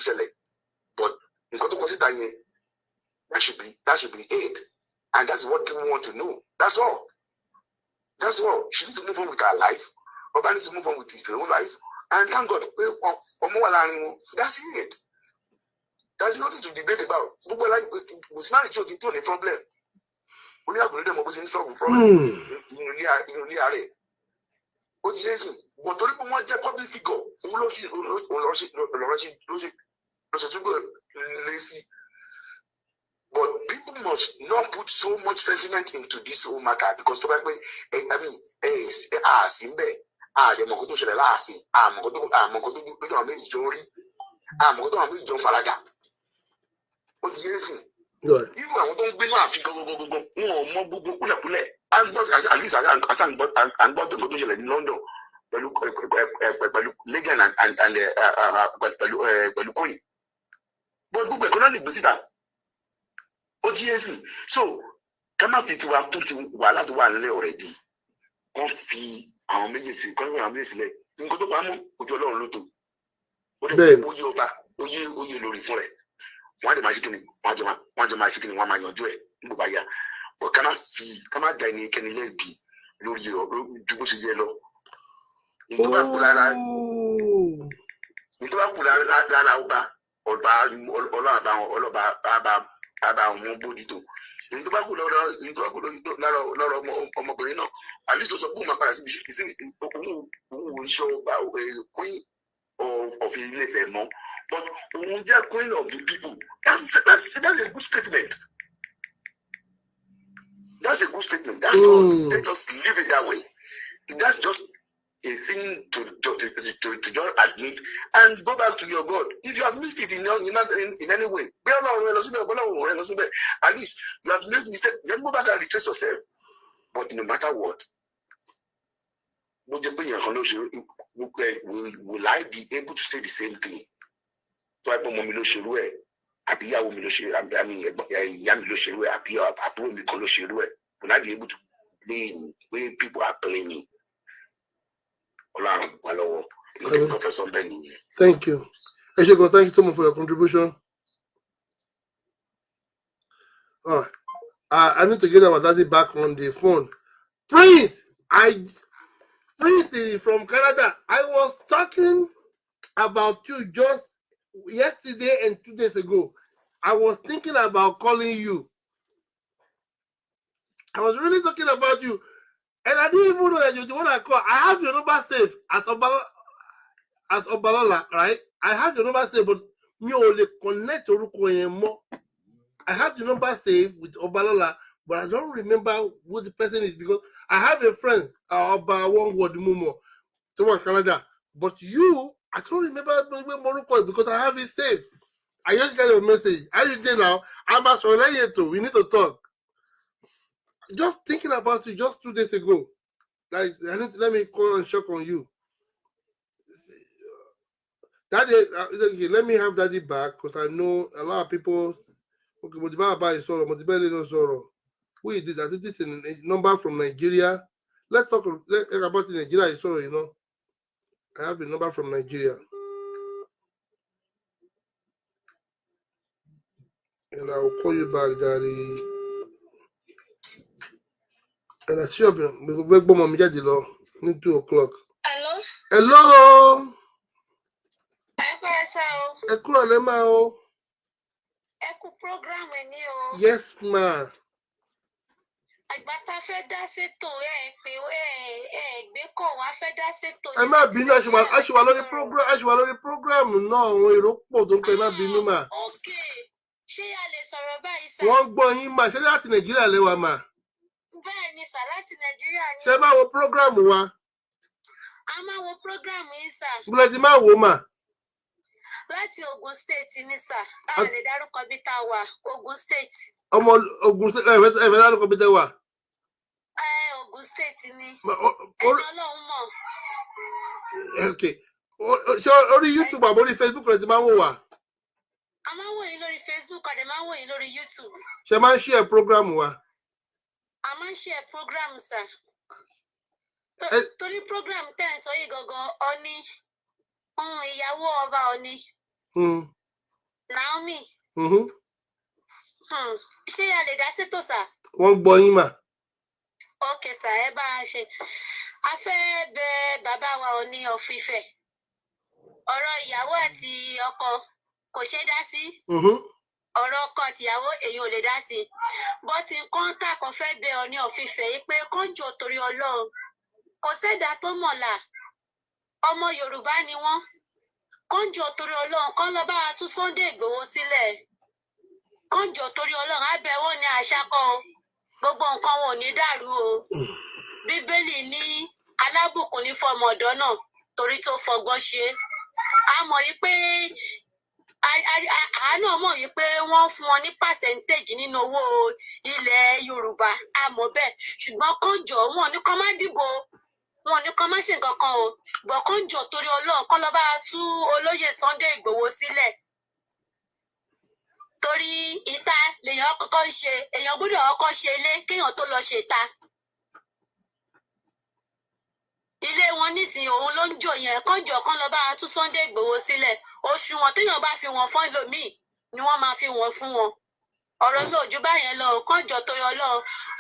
ṣẹlẹ̀ but nǹkan tó kọ síta yẹn that should be it and that's what people want to know that's all she need to move on with her life ọba need to move on with his own life and thank God pé ọmọ wà láàrin wọn that's it. There's nothing to debate about. Gbogbo ẹ̀la Mùsùlùmí tí o ti tó ní problem. Ó ní àgbèrè dẹ́mọ̀ bó ṣe ń solve problem nínú ilé ààrẹ. Ó ti yé sùn. Bọ̀ torí pé wọ́n jẹ́ public figure, òun ló ṣe túbọ̀ lé sí. But people must not put so much sentiment into this whole matter because tó bá pẹ́ àsìmbẹ̀ àdèmọ̀kó tó ṣẹlẹ̀ láàfin àmọ̀kó tó gbé àwọn méjì jọ rí àmọ̀kó tó àwọn méjì jọ ń faraga. Ó ti yé sìn. Irú àwọn tó ń gbé náà àfi gangan wọn ò mọ gbogbo kúlẹ̀kúlẹ̀ at least àgbọ̀ tó ṣẹlẹ̀ ní London pẹ̀lú Meghan and pẹ̀lú Queen. Bọ́n gbogbo ẹ̀kọ́ náà lè gbé síta. Ó ti yé sìn. So ká má fi tiwa tó ti wà láti wà nílẹ̀ already. Wọ́n fi àwọn méjì sílẹ̀. Nǹkan tó pa mọ́ ojú Ọlọ́run ló tó. Ó dẹ̀ oyè ọba oyè lórí fún rẹ̀. Wọ́n á dẹ̀ máa ṣe kíni wọ́n jọ máa ṣe kíni wọ́n á máa yanjú ẹ̀ nígbà bá yá but ká má da ẹnikẹ́ni lẹ́bi lórí ju bó ṣe jẹ́ lọ. Nítorí bá kú lára ọba ọlọ́ba àbá ọmọ bójútó nítorí bá kú lára ọmọbìnrin náà àlùsọ sọ pé òun máa padà síbi òun ò ń ṣe ọba queen of Ilé-Ifẹ̀ mọ́. But we are queen of the people. That's a good statement. That's a good statement. That's all. They just leave it that way. That's just a thing to just admit and go back to your God. If you have missed it in any way, at least you have made mistake. Then go back and retrace yourself. But no matter what, will I be able to say the same thing? Tó ẹ pé ọmọ mi ló ṣerú ẹ àbí ìyàwó mi ló ṣerú ẹ àbí ìyá mi ló ṣerú ẹ àbí àbúrò mi kan ló ṣerú ẹ will I be able to blame where people are blaming Ọlọ́run àbùkù lọ́wọ́ ní Professor Ben nìyẹn. Thank you. Eshego, thank you so much for your contribution. All right. I need to get our daddy back on the phone. Prince is from Canada. I was talking about you just yesterday and 2 days ago. I was thinking about calling you. I was really talking about you. And I didn't even know that you're the one I call. I have your number saved as Obalola, right? I have your number saved, but me only connect to more. I have the number saved with Obalola, but I don't remember who the person is because I have a friend, Oba one word Mumo, someone Canada. But you, I don't remember Moruko because I have it saved. I just got your message. How you doing now? I'm actually too. We need to talk. Just thinking about you just 2 days ago. Like, let me call and check on you. Daddy, okay, let me have Daddy back because I know a lot of people. Okay, Motibaba is sorrow. Motibele no sorrow. Who is this? I think this is a number from Nigeria. Let's talk about Nigeria. Is sorrow, you know. I have a number from Nigeria, and I will call you back, Daddy. And I see you. We will go, Mommy, Daddy, lo. Need 2 o'clock. Hello. Hello. Ẹ kúrò lẹ́ máa o. Ẹ kú program ẹ ní o. Yes, ma. Àgbà tá a fẹ́ dá sétò pé gbé kọ̀ wá fẹ́ dá sétò. Ẹ má bínú, a ṣì wà lórí program náà, àwọn èrò pọ̀ tó ń pè, má bínú mà. Ok, ṣé a lè sọ̀rọ̀ báyìí sà? Wọ́n gbọ́ yín mà, ṣé láti Nàìjíríà lẹ́wà mà? Bẹ́ẹ̀ ni sà, láti Nàìjíríà ni. Ṣé máa wo program wa? A máa wo program yìí sà. Bùrẹ̀ ti máa wò mà. Láti Ogun State ni sà. A lè dárúkọ bí tá a wà, Ogun State. Ọmọ Ogun State, ẹ̀fẹ̀ dárúkọ bí tẹ́ wà. Ogun State ni. Ẹni Ọlọ́run mọ̀. Okay. Ṣé orí YouTube àbí orí Facebook rẹ̀ ti máa ń wò wá? A máa ń wò yín lórí Facebook, a dẹ̀ máa ń wò yín lórí YouTube. Ṣé máa ń share program wa? A máa ń share program sà. Torí program tẹ́ ẹ̀ sọ yìí gangan Ọ̀ní, ìyàwó ọba Ọ̀ní. Naomi. Ṣé a lè dá sétò sà? Wọ́n gbọ́ yín mà. Ok sà, ẹ bá a ṣe. A fẹ́ bẹ bàbá wa Ọ̀ní of Ifẹ̀. Ọ̀rọ̀ ìyàwó àti ọkọ kò ṣeé dá sí. Ọ̀rọ̀ ọkọ àti ìyàwó èyí ò lè dá sí. Bọ́tí nǹkan tá a kàn fẹ́ bẹ Ọ̀ní of Ifẹ̀ yìí pé kọ́njọ torí Ọlọ́run. Kò sẹ́dá tó mọ̀lá. Ọmọ Yorùbá ni wọ́n. Kọ́njọ torí Ọlọ́run kán lọ bá a tú Sunday Ìgbòho sílẹ̀. Kọ́njọ torí Ọlọ́run á bẹ̀ wọ́n ní àṣàkọ́ o. Gbogbo nǹkan wọn ò ní dàrú o. Bíbélì ní alábùkún ní fọmọ ọ̀dọ́ náà torí tó fọgbọ́n ṣe. A mọ̀ yí pé àánú mọ̀ yí pé wọ́n fún wọn ní percentage nínú owó ilẹ̀ Yorùbá. A mọ̀ bẹ́ẹ̀ ṣùgbọ́n kọ́njọ wọn ní kọ́ má dìbò. Wọn ní kọ́ má ṣe nǹkan kan o. Bọ̀ kọ́njọ torí Ọlọ́run kán lọ bá a tú olóyè Sunday Ìgbòho sílẹ̀. Torí ìta lèèyàn kọ́kọ́ ń ṣe, èèyàn gbọ́dọ̀ kọ́kọ́ ṣe ilé kéèyàn tó lọ ṣe ìta. Ilé wọn nísìnyí òun ló ń jò yẹn, kọ́njọ kan lọ bá a tú Sunday Ìgbòho sílẹ̀. Òṣùwọ̀n téèyàn bá fi wọ́n fún ẹlòmíì ni wọ́n máa fi wọ́n fún wọn. Ọ̀rọ̀ mi ò ju báyẹn lọ, kọ́njọ tó yọ lọ.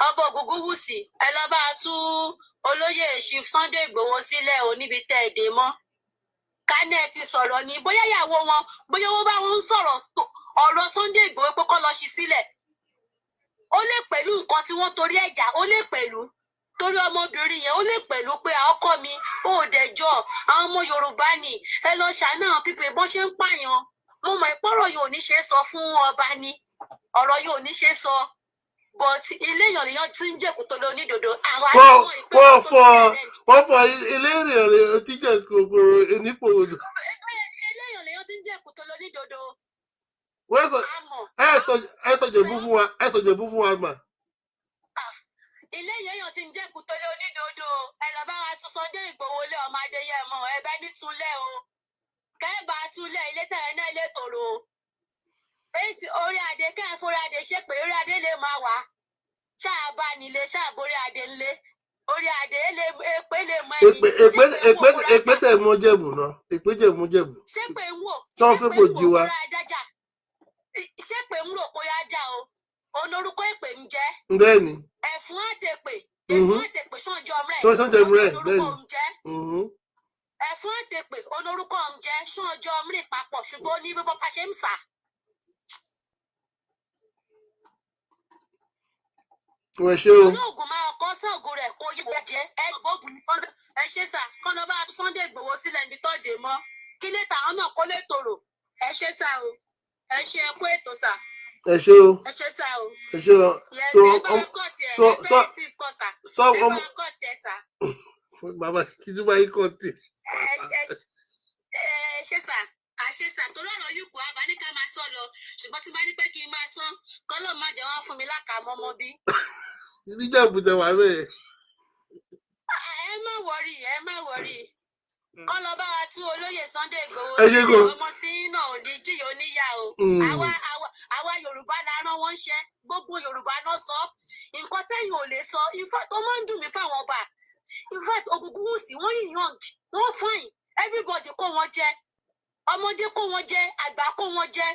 Ọba Ògúngúnwùsì ẹ lọ bá a tú olóyè Chief Sunday Ìgbòho sílẹ̀ ò níbi tẹ́ ẹ̀ dé mọ́. Kánẹ́ ti sọ̀rọ̀ ní bóyá ìyàwó wọn bóyá wọ́n bá wọn ń sọ̀rọ̀ ọ̀rọ̀ Sunday Ìgbòho pé kọ́ lọ ṣí sílẹ̀. Ó lè pẹ̀lú nǹkan tí wọ́n torí ẹ̀jà, ó lè pẹ̀lú torí ọmọbìnrin yẹn, ó lè pẹ̀lú pé ọkọ mi ò dẹjọ́ àwọn ọmọ Yorùbá ni ẹ lọ ṣàánú àwọn pípé bọ́n ṣe ń pààyàn. Mo mọ̀ ìpọ́rọ̀ yóò ní ṣe sọ fún ọba ni ọ̀rọ̀ yóò ní ṣe sọ but ilé èèyàn lèèyàn ti ń jẹ̀kú tó lọ onídòdó. Wọ́n fọ ilé ìrìn tí jẹ́ kòkòrò nípò odò. Ilé èèyàn lèèyàn ti ń jẹ̀kú tó lọ onídòdó. Ẹ sọ Jẹ̀bú fún wa mà. Ilé èèyàn ti ń jẹ̀kú tó lọ onídòdó. Ẹ lọ bá wa tún Sunday Ìgbòho lé ọmọ Adéyẹmọ ẹ bá ní túnlẹ̀ o. Kẹ́ẹ̀bà túnlẹ̀ ilé tẹ̀yẹ náà ilé tòrò. Orí adé kẹ́ẹ̀ forí adé ṣe pé orí adé lè máa wá. Ṣáà bá nílé ṣáà borí adé ńlé. Orí adé èpè lè mọ ẹni. Èpè tẹ̀ mú Jẹ̀bú náà. Èpè jẹ̀ mú Jẹ̀bú. Ṣé pé ń wò? Tọ́ fẹ́ pò jí wa. Ṣé pé ń rò kó yá já o? Olórúkọ èpè ń jẹ́. Bẹ́ẹ̀ni. Ẹ̀fún àtẹ̀pè. Ẹ̀fún àtẹ̀pè ṣànjọ rẹ̀. Ṣànjọ rẹ̀ bẹ́ẹ̀ni. Ẹ̀fún àtẹ̀pè olórúkọ ń jẹ́ ṣànjọ rẹ̀ papọ̀ ṣùgbọ́n ní bí bọ́pá ṣe ń sà. olóògùn máa kọ́ sọ́ọ̀gùn rẹ̀ kó yẹ jẹ́ ẹgbọ́gùn ẹ ṣe sà kọ́nà bá Sunday Igboho sílẹ̀ níbi tó dé mọ́ kí lè tàwọn náà kó lè tòrò ẹ ṣe sà o ẹ ṣe ẹ kó ètò sà. ẹ ṣe o. ẹ ṣe sà o. ẹ ṣe o. yẹsẹ ẹ bá kọ tiẹ ẹ fẹ́ sí kọ sà ẹ bá kọ tiẹ sà. bàbá kí tí wàá yí kọ tiẹ. ẹ ṣe sà àṣesà torí ọ̀rọ̀ yìí kò abá ní ká máa sọ lọ ṣùgbọ́n tí bá ní pé kí n máa sọ kọ́lọ́ má jẹ́ wọ́n fún mi lákàmọ́ mọ́ bí. ìdíjà ìbùjẹ wà bẹ́ẹ̀. ẹ má wọrí kọ́ lọ bá wa tú olóyè Sunday Igboho ọmọ tí náà ò ní jíyà oníyà o àwa Yorùbá la rán wọn ṣẹ́ gbogbo Yorùbá náà sọ nǹkan tẹ́yìn ò lè sọ tó máa ń dùn mí fáwọn ọba in fact Ògúngúnwùsì wọ́n yìí young wọ́n fine everybody kó wọn jẹ ọmọdé kó wọn jẹ àgbà kó wọn jẹ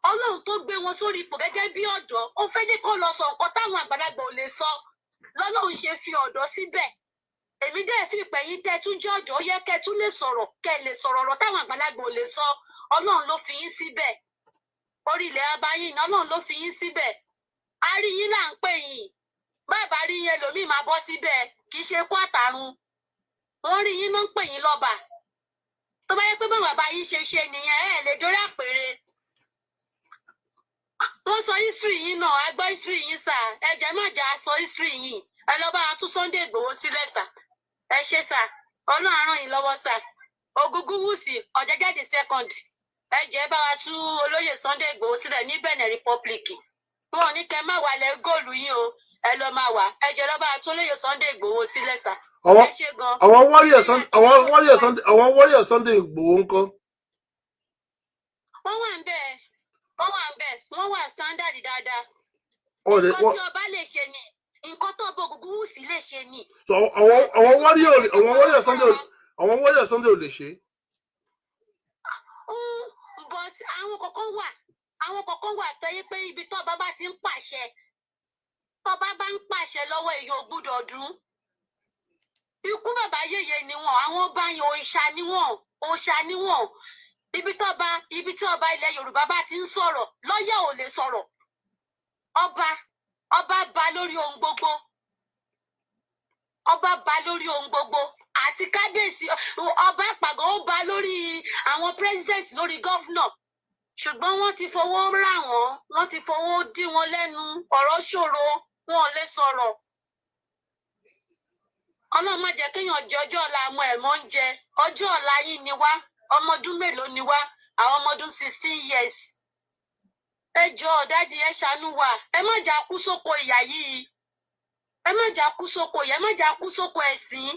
Ọlọ́run tó gbé wọn sórí ipò gẹ́gẹ́ bí ọ̀dọ́ ó fẹ́ ní kó lọ sọ nǹkan táwọn àgbàlagbà ò lè sọ lọ́lọ́run ṣe fi ọ̀dọ́ síbẹ̀ èmi dẹ́ fi ìpè yín tẹ́ tún jẹ́ ọ̀dọ́ yẹ kẹ́ tún lè sọ̀rọ̀ kẹ́ lè sọ̀rọ̀ ọ̀rọ̀ táwọn àgbàlagbà ò lè sọ Ọlọ́run ló fi yín síbẹ̀ orí ilẹ̀ abayín náà Ọlọ́run ló fi yín síbẹ̀ a rí yín là ń pè yín bàbá rí yín ẹlòmíì máa bọ́ síbẹ̀ kì í ṣe kó àtàrun wọ́n rí yín náà ń pè yín lọ́ba tó bá yẹ pé báwọn bàbá yín ṣe nìyẹn ẹ lè dórí àpèrè wọ́n sọ history yín náà a gbọ́ history yín sà ẹ jẹ́ má jà sọ history yín ẹ lọ bá tún Sunday Igboho sílẹ̀ sà ẹ ṣe sà Ọlọ́run á ràn yín lọ́wọ́ sà Ògúngúnwùsì Ọ̀jẹ̀jádé second ẹ jẹ́ bá wa tú olóyè Sunday Igboho sílẹ̀ ní Benin Republic wọn ò ní kẹ́ má wà lẹ góòlù yín o ẹ lọ máa wà ẹ jẹ́ lọ bá tú olóyè Sunday Igboho sílẹ̀ sà ẹ ṣe gan. àwọn warrior Sunday Igboho ńkọ́. wọ́n wà ń bẹ̀ wọ́n wà standard dáadáa nǹkan tí ọba lè ṣe ni nǹkan tó bọ Ògúngúnwùsì lè ṣe ni. àwọn warrior Sunday ò lè ṣe. but àwọn kọ̀ọ̀kan wà tẹ́yẹ pé ibi tọ́ba bá ti ń pàṣẹ tọ́ba bá ń pàṣẹ lọ́wọ́ èèyàn ò gbúdọ̀ dùn ikú bàbá yèyé ni wọn àwọn ọba yẹn òòṣà ni wọn ibi tí ọba ilẹ̀ Yorùbá bá ti ń sọ̀rọ̀ lọ́yà ò lè sọ̀rọ̀ ọba bá lórí ohun gbogbo àti kábíyèsí ọba àpàgọ́ ó bá lórí àwọn president lórí gọ́fúnà ṣùgbọ́n wọ́n ti fowó rà wọ́n ti fowó dí wọn lẹ́nu ọ̀rọ̀ ṣòro wọn ò lè sọ̀rọ̀ Ọlọ́run má jẹ́ kéèyàn jẹ ọjọ́ ọ̀la àmọ́ ẹ̀ mọ́ ń jẹ ọjọ́ ọ̀la yín ni wá ọmọ ọdún mélòó ni wá àwọn ọmọ ọdún 16 years ẹ jọ̀ọ́ dádì ẹ ṣàánú wa ẹ má jà kú sóko ìyà yìí ẹ má jà kú sóko ìyà ẹ má jà kú sóko ẹ̀sìn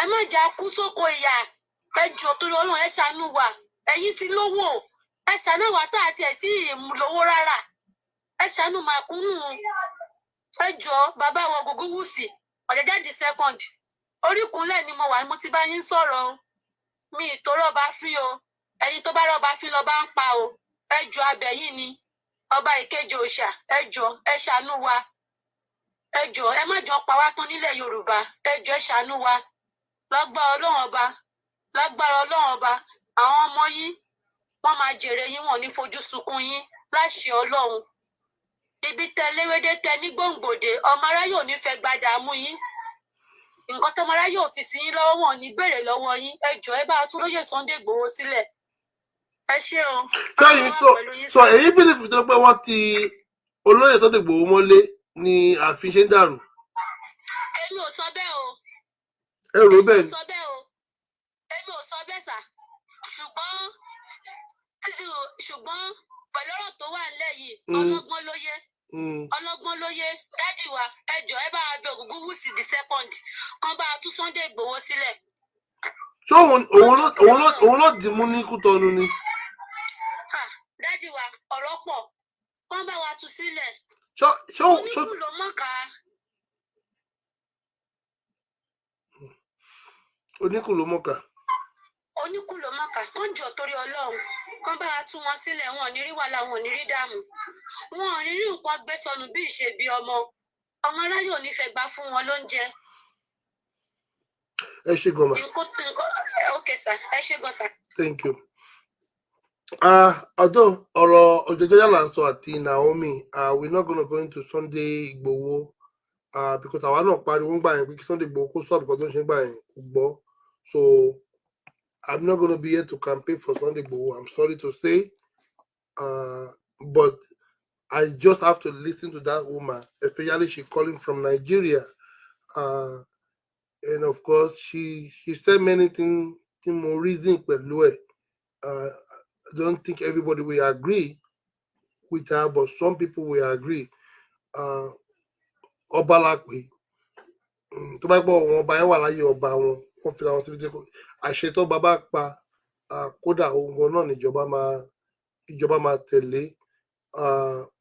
ẹ má jà kú sóko ìyà ẹ jọ̀ọ́ torí Ọlọ́run ẹ ṣàánú wa ẹ̀yin ti lówó ẹ ṣàánú wa tá àti ẹ̀ tí ì lówó rárá ẹ ṣàánú màkúnnù ẹ jọ̀ọ́ bàbá wa Ògúngúnwùsì Ọ̀jẹ̀jádé second oríkùnlẹ̀ ni mo wà mo ti bá yín sọ̀rọ̀ o mi ìtò rọ́bà fín o ẹni tó bá rọ́bà fín lọ́ba ń pa o ẹ jọ̀ọ́ abẹ́yìn ni ọba ìkejì òòṣà ẹ jọ̀ọ́ ẹ ṣàánú wa ẹ jọ̀ọ́ ẹ má jọ pa wá tán nílẹ̀ Yorùbá ẹ jọ̀ọ́ ẹ ṣàánú wa lágbára Ọlọ́run ọba àwọn ọmọ yín wọ́n máa jèrè yín wọ́n ní fojú sunkún yín láṣẹ Ọlọ́run ibi tẹ léwédé tẹ ní gbòǹgbòdè ọmọ aráyé ò ní fẹ́ gbadà mú yín nǹkan tọmọ aráyé ò fi sí yín lọ́wọ́ wọn ní béèrè lọ́wọ́ yín ẹ jọ̀ọ́ ẹ bá tún lóyè Sunday Igboho sílẹ̀ ẹ ṣé o. sọ èyí bí nìfìtì tó pé wọ́n ti olóyè Sunday Igboho mọ́lé ni ààfin ṣe ń dàrú. èmi ò sọ bẹ́ẹ̀ o. ẹ rò bẹ́ẹ̀ ni. èmi ò sọ bẹ́ẹ̀ sà ṣùgbọ́n pẹ̀lú ọ̀rọ̀ tó wà nílẹ̀ yìí ọlọ́gbọ́n ló yé dádì wa ẹ jọ̀ọ́ ẹ bá wa bẹ̀ Ògúngúnwùsì the second kan bá a tún Sunday Igboho sílẹ̀. ṣé òun ló dì mú ní Kútọ́nù ni. dádì wa ọ̀rọ̀ pọ̀ kan bá wa tú sílẹ̀. oníkù ló mọ̀ká. oníkù ló mọ̀ká. oníkù ló mọ̀ká kán jọ torí Ọlọ́run kán bá wa tú wọn sílẹ̀ wọn ò ní rí wàhálà wọn ò ní rí dààmú wọn ò ní rí nǹkan gbé sọnù bí ìṣe bí ọmọ aráyé ò ní fẹ́ gbà fún wọn lóúnjẹ. ẹ ṣé gan ma. okay sir ẹ ṣé gan sir. Thank you. Although ọ̀rọ̀ Ọ̀jẹ̀jẹ̀ là ń sọ àti Naomi, we're not going to go into Sunday Igboho because àwa náà pariwo ń gbà yẹn pé kí Sunday Igboho kó stop nǹkan tó ń ṣe ń gbà yẹn kò gbọ́. So I'm not going to be here to campaign for Sunday Igboho, I'm sorry to say, but I just have to listen to that woman, especially she calling from Nigeria, and of course she said many things more reason pẹ̀lú ẹ̀. I don't think everybody will agree with her, but some people will agree. Ọba la pè, tó bá gbọ́ wọn ọba yẹn wà láyé ọba wọn wọ́n fi ra wọn síbi tí àṣẹ tó bàbá pa kódà ohun gan náà ìjọba máa tẹ̀lé,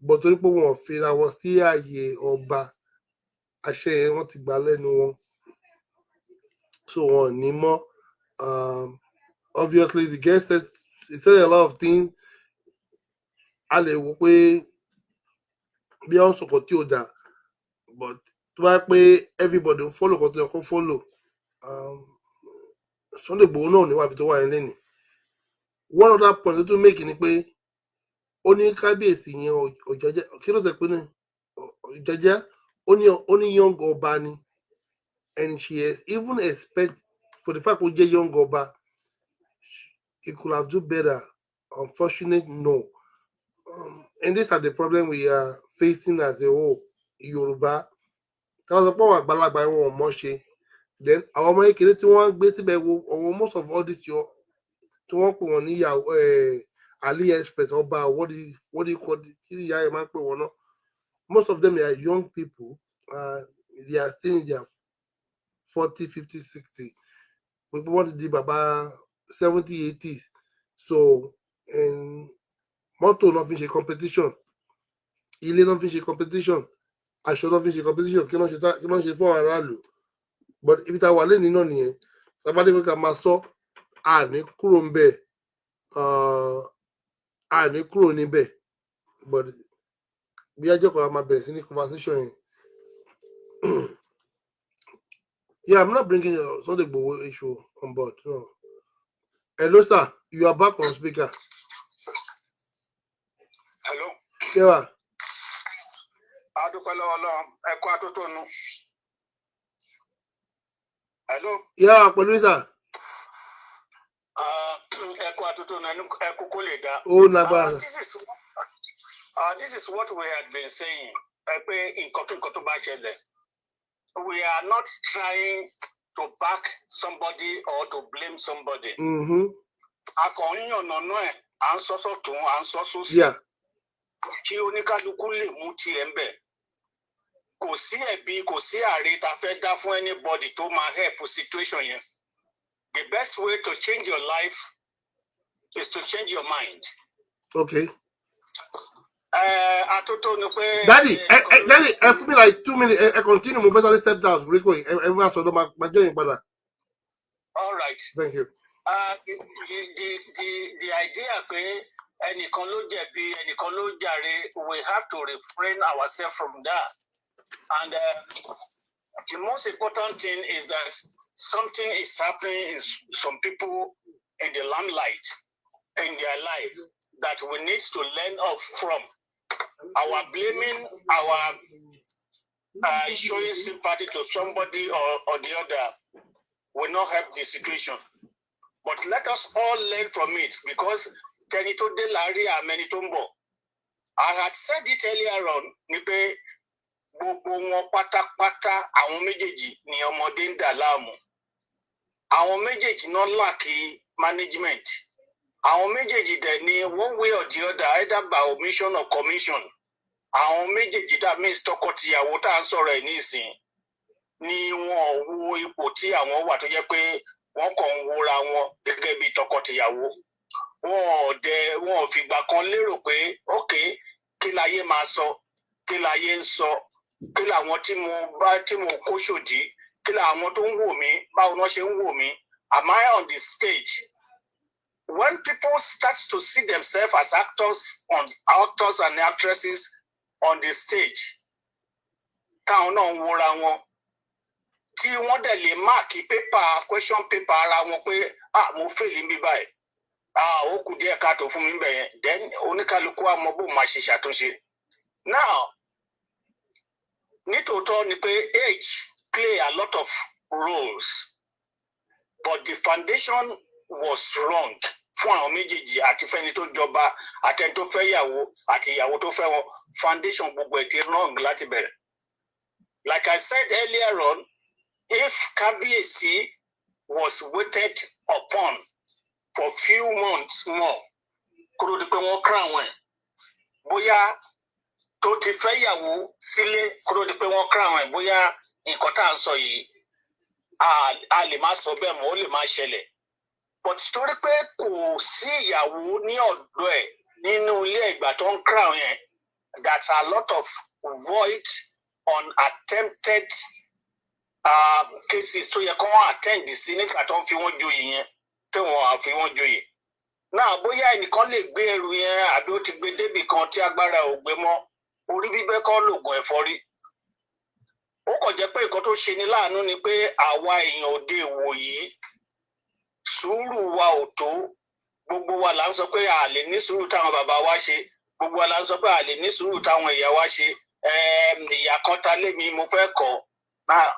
bọ̀ torí pé wọn ò fi ra wọn sí ààyè ọba, àṣẹ yẹn wọ́n ti gbà lẹ́nu wọn, so wọn ò ní mọ́. Obviously the guest said a lot of things. A lè wò pé bí wọ́n sọ̀kọ̀ tí ò dáa, but tó bá pé everybody ń follow kan tó yẹ kó follow, Sunday Igboho náà níwájú tó wà yẹn lẹ́nu. One other point tó tún make ni pé ó ní kábíyèsí yẹn Ọ̀jọ́jẹ́ kí ló tẹ̀ pé ní Ọ̀jọ́jẹ́ ó ní young ọba ni, and she even expect for the fact ó jẹ́ young ọba, he could have do better. Unfortunately, no. And these are the problem we are facing as a whole. Yorùbá táwọn sọ pé àwọn àgbàlagbà wọn ò mọ̀ ṣe, then àwọn ọmọ kékeré tí wọ́n gbé síbẹ̀ wo àwọn most of all this tí wọ́n pè wọ́n ní AliExpress ọba what do you call it, kí ìyá ẹ̀ máa ń pè wọ́n náà, most of them are young people, they are still in their 40, 50, 60, gbogbo wọn ti di bàbá 70, 80s, so mọ́tò náà fi ṣe competition, ilé náà fi ṣe competition, aṣọ náà fi ṣe competition, kí ló ń ṣe fún aráàlú. But ibi tá a wà lẹ́nìí náà nìyẹn, sábàdé pé ká máa sọ àní kúrò ń bẹ̀, àní kúrò níbẹ̀, but bí ajọ́ kan a máa bẹ̀rẹ̀ sí ní conversation yẹn. Yeah, I'm not bringing your Sunday Igboho issue on board. No. Hello, sir. You are back on speaker. Hello. Yeah. Hello. Yeah, pẹ̀lú sir. Oh, Naba. This is what we had been saying. We are not trying to back somebody or to blame somebody. Yeah. Kí oníkálukú lè mú tiẹ̀ ń bẹ̀. Kò sí ẹ̀bi, kò sí àre tá fẹ́ dá fún anybody tó máa help situation yẹn. The best way to change your life is to change your mind. Okay. Daddy, fún mi like 2 minutes. I continue. Mo fẹ́ sáré step down. Real quick. Everyone sọ ma jẹ́ ìpadà. All right. Thank you. The idea pé ẹnìkan ló jẹ̀bi, ẹnìkan ló jàre, we have to refrain ourselves from that. And the most important thing is that something is happening in some people in the limelight in their life that we need to learn off from. Our blaming, our showing sympathy to somebody or the other will not help the situation. But let us all learn from it, because Kenito de Laria Menitombo. I had said it earlier on, Nipe gbogbo wọn pátápátá àwọn méjèèjì ni ọmọdé ń dà láàmú. Àwọn méjèèjì náà lack management. Àwọn méjèèjì dẹ̀ ni one way or the other, either by omission or commission. Àwọn méjèèjì, that means tọkọtìyàwó tá à ń sọ̀rọ̀ ẹ̀ nísìn, ni wọn wo ipò tí àwọn wà tó jẹ́ pé wọ́n kàn ń wora wọn gẹ́gẹ́ bí tọkọtìyàwó. Wọn ò fìgbà kan lérò pé okay, kí láyé máa sọ, kí láyé ń sọ, kí làwọn tí mo kó ṣòdì, kí làwọn tó ń wò mí, báwo wọ́n ṣe ń wò mí. Am I on the stage? When people start to see themselves as actors and actresses on the stage, táwọn náà ń wora wọn, tí wọ́n dẹ̀ lè máàkì question paper ara wọn pé mo fail níbí báyìí, ó kù díẹ̀ káàtó fún mi bẹ̀yẹn, then oníkálukú àmọ́ bó máa ṣe ṣàtúnṣe. Now, nítòótọ́ ni pé age play a lot of roles, but the foundation was wrong fún àwọn méjèèjì àti fẹ́ni tó jọba àtẹni tó fẹ́ yàwó àti ìyàwó tó fẹ́ wọn, foundation gbogbo ẹ̀ ti wrong láti bẹ̀rẹ̀. Like I said earlier on, if Kábíyèsí was waited upon for few months more, kó ló di pé wọ́n crown ẹ̀, bóyá tó ti fẹ́ yàwó sílé kó ló di pé wọ́n crown ẹ̀, bóyá nǹkan tá à ń sọ yìí a lè má sọ bẹ́ẹ̀ mọ́, ó lè má ṣẹlẹ̀. But torí pé kò sí ìyàwó ní ọ̀dọ̀ ẹ̀ nínú ilé ìgbà tó ń crown yẹn, that's a lot of void unattempted cases tó yẹ kó wọ́n attend sí nígbà tó ń fi wọ́n joyè yẹn tí wọ́n á fi wọ́n joyè. Náà bóyá ẹnìkan lè gbé ẹrù yẹn àbí ó ti gbé débì kan tí agbára ò gbé mọ́, orí bíbẹ́ kọ́ lògùn ẹ̀fọ́rí. Ó kàn jẹ́ pé nǹkan tó ṣe ni láàánú ni pé àwa èèyàn òde ìwòyí sùúrù wa ò tó. Gbogbo wa là ń sọ pé a lè ní sùúrù táwọn bàbá wa ṣe, gbogbo wa là ń sọ pé a lè ní sùúrù táwọn ìyá wa ṣe. Ìyá kan ta lé mi mo fẹ́ kọ́. Now,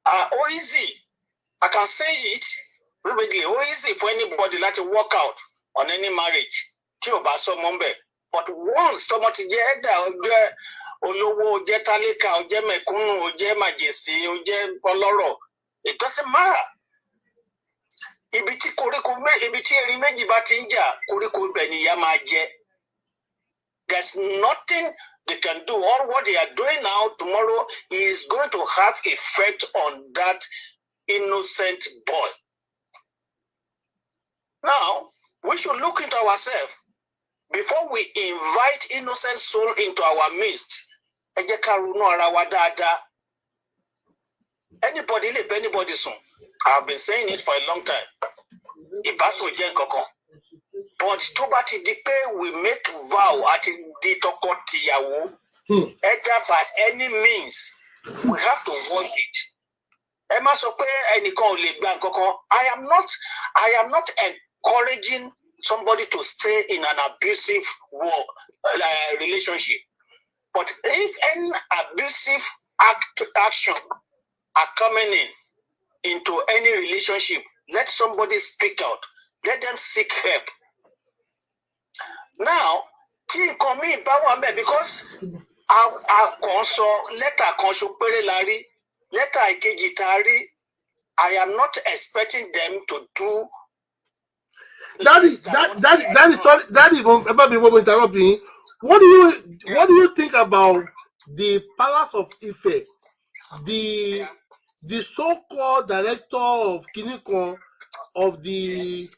ó easy, I can say it vividly, ó easy for anybody láti work out on any marriage tí ò bá sọmọ ńbẹ̀. But once tọmọ ti jẹ́ ẹ̀dá, ó jẹ́ olówó, ó jẹ́ tálíkà, ó jẹ́ mẹ̀kúnnù, ó jẹ́ màjèsí, ó jẹ́ ọlọ́rọ̀, it doesn't matter. Ibi tí erin méjì bá ti ń jà, koríko ibẹ̀ ni ìyá máa jẹ. There's nothing they can do. All what they are doing now, tomorrow is going to have effect on that innocent boy. Now, we should look into ourselves before we invite innocent soul into our midst. Ẹ jẹ́ ká ronú ara wa dáadáa. Anybody lè bẹ́ anybody sùn. I've been saying it for a long time. Ìbásùn jẹ́ nǹkankan. But tó bá ti di pé we make vow àti di tọkọ-tìyàwó, either by any means, we have to watch it. Ẹ má sọ pé ẹnìkan ò lè gba nǹkankan. I am not encouraging somebody to stay in an abusive relationship. But if any abusive action are coming into any relationship, let somebody speak out. Let them seek help. Now, tí nǹkan míì bá wà ńbẹ̀, because a kàn sọ lẹ́tà kan ṣo péré la rí, lẹ́tà ìkejì tá a rí, I am not expecting them to do. Daddy, about me interrupting. What do you think about the Palace of Ife, the so-called director of Kinikon of the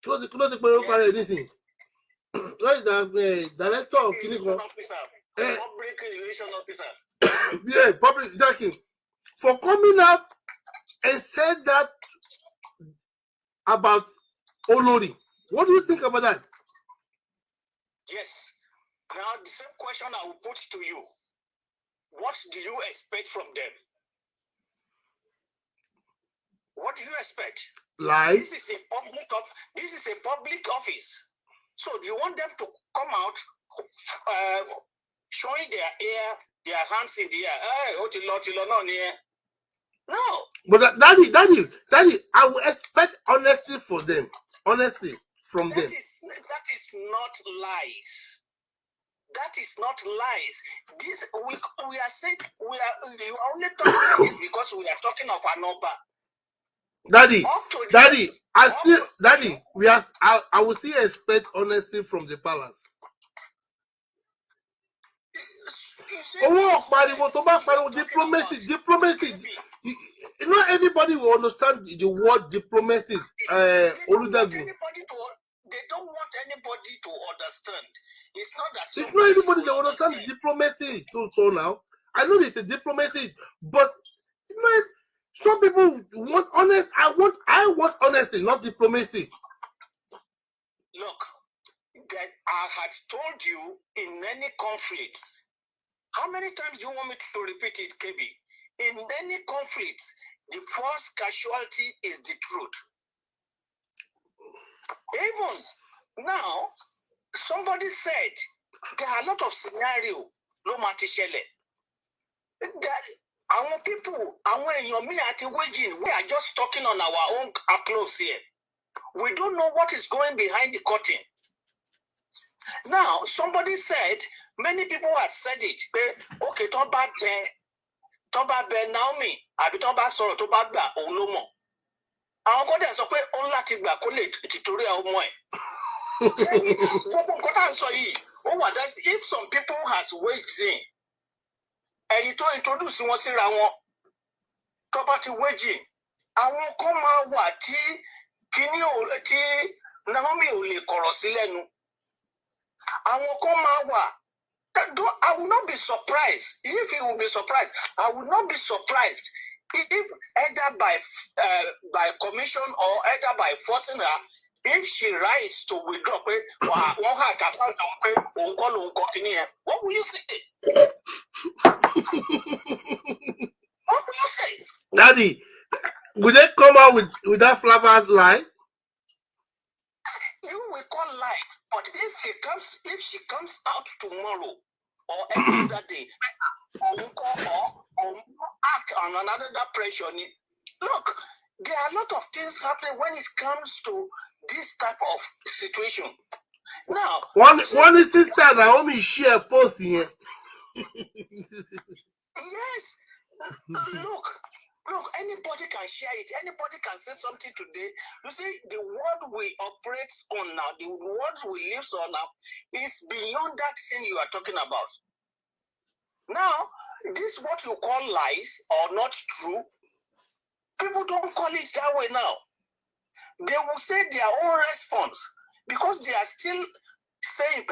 anything? What is the director of Kinikon? Public relation officer. Yeah, public exactly. For coming up and said that about Olori. What do you think about that? Yes. Now, the same question I will put to you. What do you expect from them? What do you expect? Like? This is a public office. So do you want them to come out showing their hands in the air? No. But Daddy, I will expect honesty for them. Honesty from them. That is not lies. That is not lies. This we are saying you are only talking like this because we are talking of an Oba. Daddy, I will still expect honesty from the palace. Diplomacy. Not everybody will understand the word diplomacy. They don't want anybody to understand. It's not that. It's not everybody that understands the diplomacy. So now, I know it's a diplomacy, but some people want honest. I want honesty, not diplomacy. Look, that I had told you in many conflicts. How many times do you want me to repeat it, KB? In many conflicts, the first casualty is the truth. Even now, somebody said there are a lot of scenarios. No matishele. Our people, our me at waging, we are just talking on our own clothes here. We don't know what is going behind the curtain. Now, somebody said, many people have said it. Okay, talk about Naomi, àbí tó bá sọ̀rọ̀ tó bá gbà òun ló mọ̀. Àwọn kan dẹ̀ sọ pé òun láti gbà kó lè tìtorí ọmọ ẹ̀. Gbogbo nǹkan tá à ń sọ yìí, ó wà dá sí if some people has waged in, ẹni tó introduce wọn síra wọn, tó bá ti wage in, àwọn kan máa wà tí Naomi ò lè kọ̀rọ̀ sí lẹ́nu. Àwọn kan máa wà. I will not be surprised. If you will be surprised, I will not be surprised if either by commission or either by forcing her, if she writes to withdraw, what will you say? What will you say? Daddy, would they come out with that flappers lie? You will call lie, but if she comes out tomorrow or any other day, or act on another pressure. Look, there are a lot of things happening when it comes to this type of situation. Now, one sister Naomi share post here. Yes. Look, anybody can share it. Anybody can say something today. You see, the world we operate on now, the world we live on now, is beyond that thing you are talking about. Now, this what you call lies or not true. People don't call it that way now. They will say their own response because they are still saying,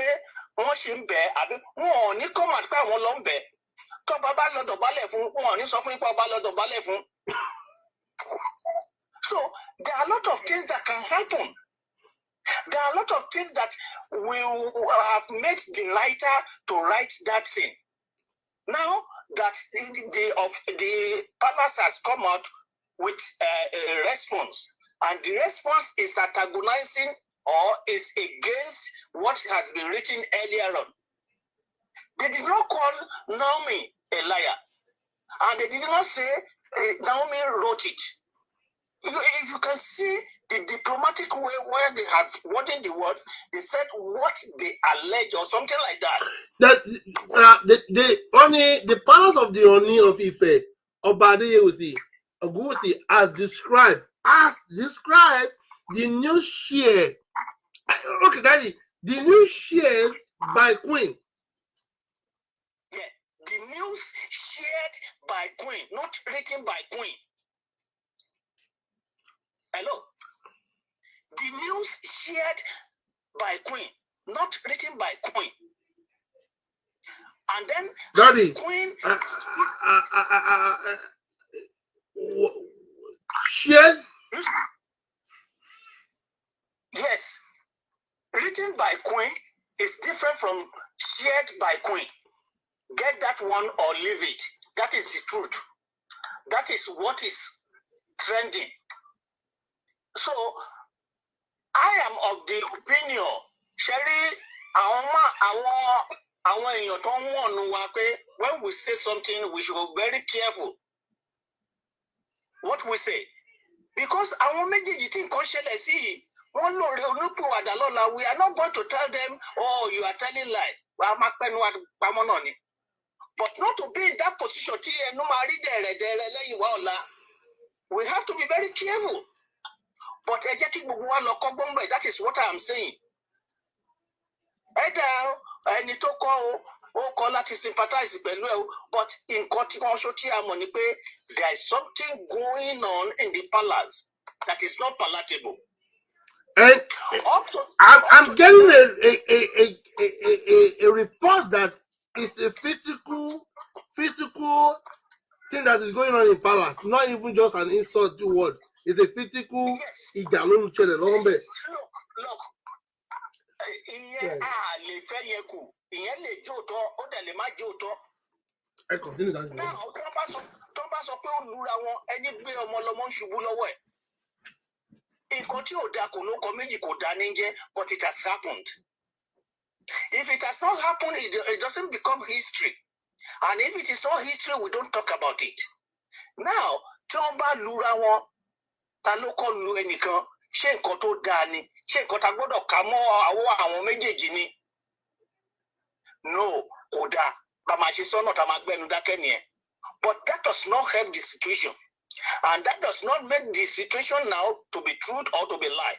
so there are a lot of things that can happen. There are a lot of things that will have made the writer to write that thing. Now that the palace has come out with a response, and the response is antagonizing or is against what has been written earlier on. They did not call Naomi a liar, and they did not say Naomi wrote it. If you can see the diplomatic way where they have worded the words, they said what they allege or something like that. The palace of the Oni of Ife, Obadeyewusi, Ogunwusi, as described the new share. Okay, Daddy, the new share by Queen. Yeah, the news shared by Queen, not written by Queen. Hello. The news shared by Queen, not written by Queen. And then Daddy, Queen shared. Yes. Written by Queen is different from shared by Queen. Get that one or leave it. That is the truth. That is what is trending. So I am of the opinion, Sherry, when we say something, we should be very careful what we say. Because our méjèèjì tí nǹkan ṣẹlẹ̀ sí wọ́n lóore olùpìwàdà lọ́la, we are not going to tell them, oh, you are telling lie. But not to be in that position, we have to be very careful. But that is what I am saying. Ẹni tó kọ́ láti sympathize pẹ̀lú ẹ, but nǹkan tí wọ́n ṣó tí a mọ̀ ni pé there is something going on in the palace that is not palatable. And I'm getting a report that it's a physical thing that is going on in palace, not even just an insult to word. It's a physical. Look. I continue that. Now, tó bá sọ pé ó lura wọn, ẹni gbé ọmọ lọmọ ń ṣubú lọ́wọ́ ẹ̀. Nǹkan tí ò da kò ló kọ méjì kò da ní jẹ́, but it has happened. If it has not happened, it doesn't become history. And if it is not history, we don't talk about it. Now, tí wọ́n bá lura wọn, ta ló kọ́ lu ẹnìkan, ṣé nǹkan tó dáa ni? Ṣé nǹkan ta gbọ́dọ̀ kà mọ́ àwọn méjèèjì ni? No, kò dáa. Bá máa ṣe sọ́nà tá máa gbẹ́nu dákẹ́ nìyẹn. But that does not help the situation. And that does not make the situation now to be truth or to be lie.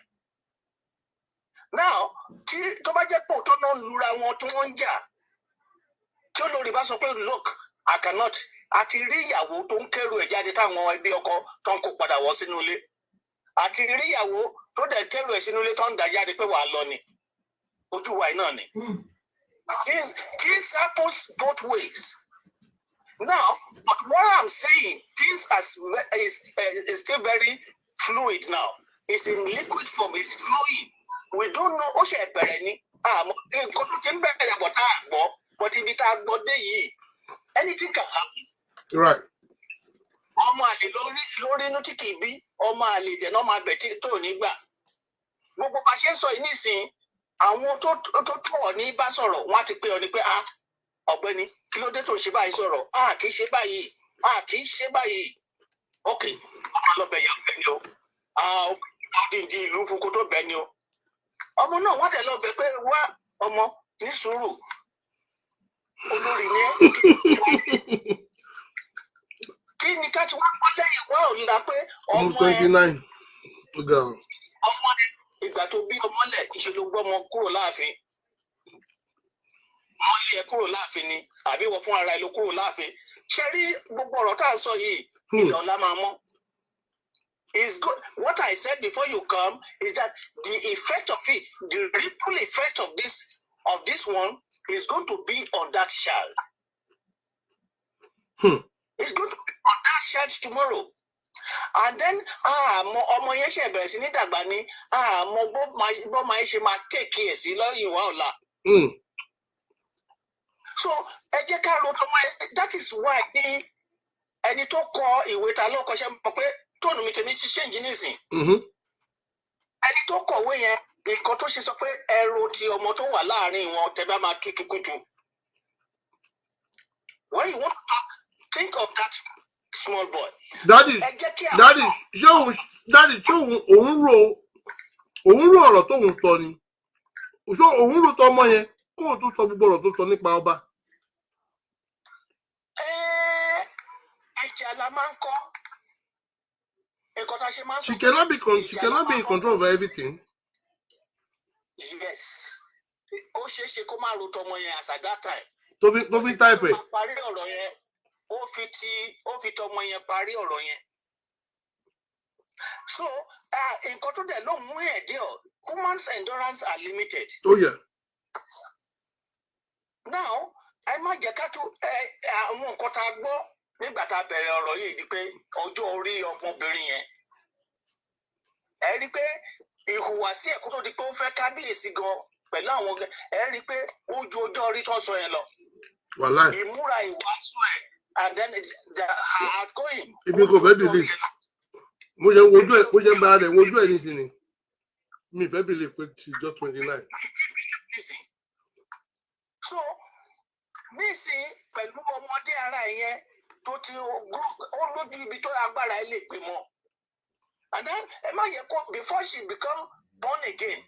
Now, tó bá jẹ́ pé òótọ́ náà lura wọn tí wọ́n ń jà, tí olórí bá sọ pé look, I cannot, àti rí ìyàwó tó ń kẹ́rù ẹ̀ jáde táwọn ẹbí ọkọ tó ń kó padà wọ́ sínú ilé. Àti rí ìyàwó tó dẹ̀ kẹ́rù ẹ̀ sínú ilé tó ń dà jáde pé wàá lọ ni. Ojú wa náà ni. This happens both ways. Now, but what I'm saying, this is still very fluid now. It's in liquid form. It's flowing. We don't know. Ó ṣe bẹ̀rẹ̀ ni. Nǹkan tó ti ń bẹ̀rẹ̀ bọ̀ tá a gbọ́. But ibi tá a gbọ́ dé yìí, anything can happen. Right. Ọmọ àlè lórí inú tí kì í bí. Ọmọ àlè dẹ̀ náà máa bẹ̀ tí tó nígbà. Gbogbo bá ṣe ń sọ yìí nísìnyí, àwọn tó tó ọ̀ ní bá sọ̀rọ̀, wọ́n á ti pè ọ ní pé ọ̀gbẹ́ni kí ló dé tó ṣe báyìí sọ̀rọ̀ kì í ṣe báyìí kì í ṣe báyìí ok ọmọ lọbẹ yà bẹ ni o dídí ìlú fún kó tó bẹ ni o ọmọ náà wọ́n tẹ̀ lọ bẹ pé wá ọmọ ní sùúrù olórí ni kí ni ká ti wá gbọ́ lẹ́yìn wá ò nílá pé ọmọ ẹ ọmọ ìgbà tó bí ọmọ lẹ̀ ìṣèlú gbọ́mọ kúrò láàfin. Wọ́n lé ẹ kúrò láàfin ni àbí wọ́n fún ara ẹ ló kúrò láàfin. Ṣé rí gbogbo ọ̀rọ̀ tá à ń sọ yìí ilẹ̀ ọ̀la máa mọ́? It's good. What I said before you come is that the effect of it, the ripple effect of this one is going to be on that child. It's going to be on that child tomorrow. And then ọmọ yẹn ṣe bẹ̀rẹ̀ sí ní dàgbà ni bó máa ṣe máa take care sí lọ́yìn ìwà ọ̀la. So ẹ jẹ́ ká ro tọmọ ẹ that is why ní ẹni tó kọ ìwé ta ló kọṣẹ́ mọ̀ pé tóònù mi tèmi ti ṣéǹjì nísìn. Ẹni tó kọ̀wé yẹn nǹkan tó ṣe sọ pé ẹrù ti ọmọ tó wà láàrin wọn tẹ bá máa tútùkùtù. When you want to think of that small boy. Daddy ṣé òun ro ọ̀rọ̀ tóun sọ ni ṣé òun ro tọmọ yẹn kóun tún sọ gbogbo ọ̀rọ̀ tó sọ nípa ọba. Ẹ̀jẹ̀ la máa ń kọ́. Nǹkan tá a ṣe máa ń sọ. She cannot be in control of everything. Yes. Ó ṣeé ṣe kó máa ro tọmọ yẹn as at that time. Tó fi type ẹ̀. Parí ọ̀rọ̀ yẹn. Ó fi tọmọ yẹn parí ọ̀rọ̀ yẹn. So nǹkan tó dẹ̀ ló mú ẹ̀ dé ọ̀ human's endurance are limited. Oh yeah. Now ẹ má jẹ́ ká tó àwọn nǹkan tá a gbọ́ nígbà tá a bẹ̀rẹ̀ ọ̀rọ̀ yìí di pé ọjọ́ orí ọmọbìnrin yẹn ẹ rí pé ìhùwàsí ẹ̀ kó tó di pé ó fẹ́ kábíyèsí gan pẹ̀lú àwọn ẹ rí pé ó ju ọjọ́ orí tó ń sọ yẹn lọ. Wàláì. Ìmúra ìwàásù ẹ̀ and then the outgoing. Ibi kò fẹ́ bìlì. Mo jẹ́ ń bá rẹ̀ wojú ẹ̀ nísìnyí. Mi fẹ́ bìlì pé ti jọ 29. So nísìnyí pẹ̀lú ọmọdé ara ẹ̀ yẹn tó ti ó lójú ibi tó agbára ẹ̀ lè pè mọ́. And then ẹ má yẹ kó before she become born again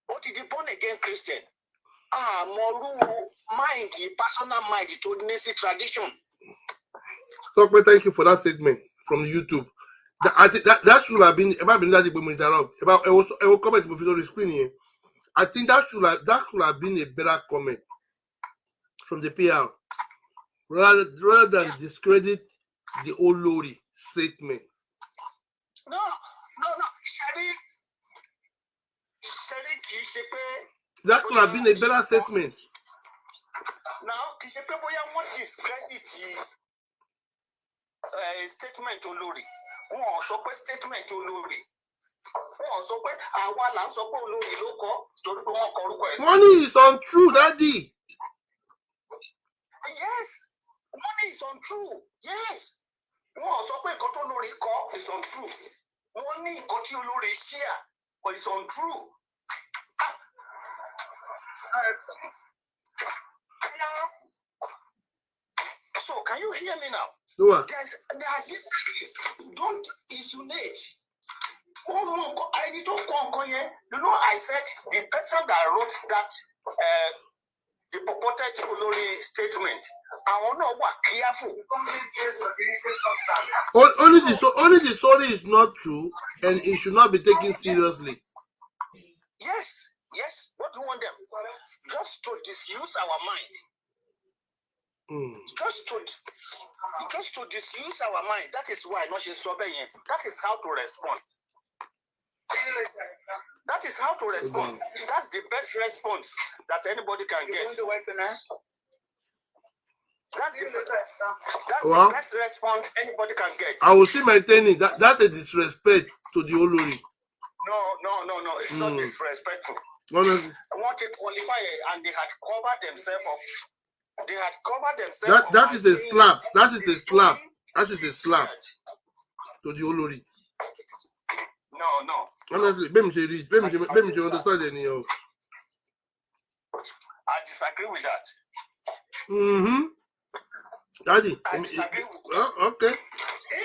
ó ti di born again Christian àmọ́rú mind personal mind tó ní sí tradition. Tọ́pẹ́, thank you for that statement from YouTube. I think that should have been about being that people interrupt about it was comment mo fi lórí screen here. I think that should have been a better comment from the PR rather than discredit the Olori statement. No. Sherry kì í ṣe pé. That could have been a better statement. Now kì í ṣe pé bóyá wọ́n discredit statement Olori. Wọ́n sọ pé statement Olori. Wọ́n sọ pé àwa là ń sọ pé Olori ló kọ torí pé wọ́n kọ orúkọ ẹ̀ sí. Money is untrue, Daddy. Yes, money is untrue. Yes. Wọ́n sọ pé nǹkan tó Olori kọ is untrue. Wọ́n ní nǹkan tí Olori share but it's untrue. So can you hear me now? There are differences. Don't insinuate. I don't go. You know, I said the person that wrote that the purported Olori statement. I want to work careful. Only the story is not true, and it should not be taken seriously. Yes. What do you want them? Just to disuse our mind. Just to disuse our mind. That is why not she's obeying. That is how to respond. That is how to respond. That's the best response that anybody can get. That's the best response anybody can get. I will still maintain it. That's a disrespect to the Olori. No. It's not disrespectful. Honestly. I want to qualify it, and they had covered themselves up. That is a slap. That is a slap. That is a slap to the Olori. No. Honestly, let me understand anyhow. I disagree with that. Daddy. I disagree with that. Okay.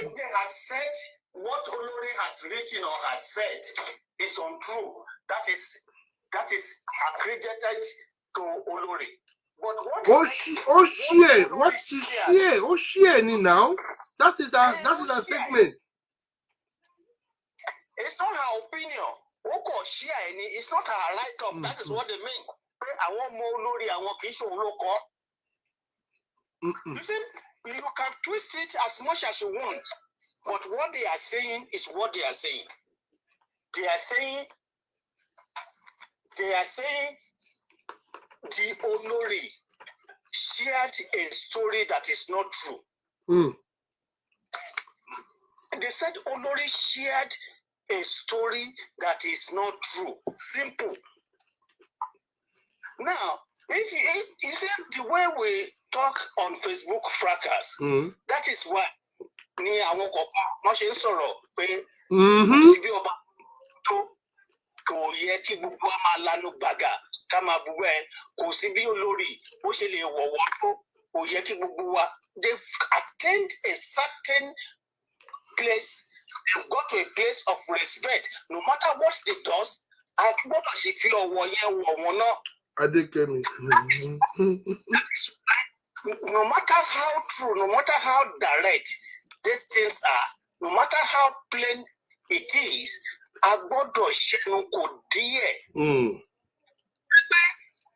If they had said what Olori has written or has said is untrue, that is accredited to Olori. But what share now. That is our statement. It's not her opinion. It's not her write-up. That is what they mean. I want more Olori. I want Kisho Oloko. You see, you can twist it as much as you want, but what they are saying is what they are saying. They are saying the Olori shared a story that is not true. They said Olori shared a story that is not true. Simple. Now, if you see the way we talk on Facebook fracas, that is why ni àwọn kan ṣe ń sọ̀rọ̀ pé síbí ọba tó kò yẹ kí gbogbo wa máa lanu gbàgà ká máa bú ẹ kò sí bí Olórí ó ṣe lè wọ̀wọ́ tó kò yẹ kí gbogbo wa. They've attained a certain place. They've got to a place of respect. No matter what they do, I gbọ́dọ̀ ṣe fi ọ̀wọ̀ yẹn wọ̀ wọ́n náà. Adekemi. No matter how true, no matter how direct these things are, no matter how plain it is, a gbọ́dọ̀ ṣẹnu kò díẹ̀.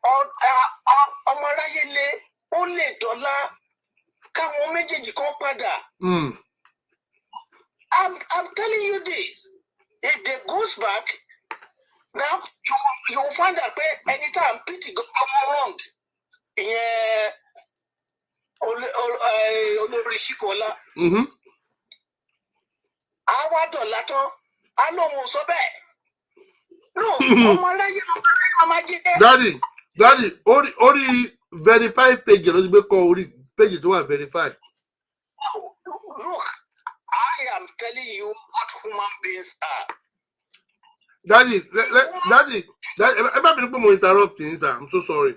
Ọmọ aráyé lé ó lè dọ́là káwọn méjèèjì kan padà. I'm telling you this. If they goes back, now you will find that anytime pity go wrong. Yeah. Olórí Ṣíkọlá. Àwa dọ̀là tán, a lóun ò sọ bẹ́ẹ̀. No, ọmọ aráyé ló máa jẹ́. Daddy, orí verify page ló ti gbé kọ orí page tó wà verify. Look, I am telling you what human beings are. Daddy, everybody will interrupt things. I'm so sorry.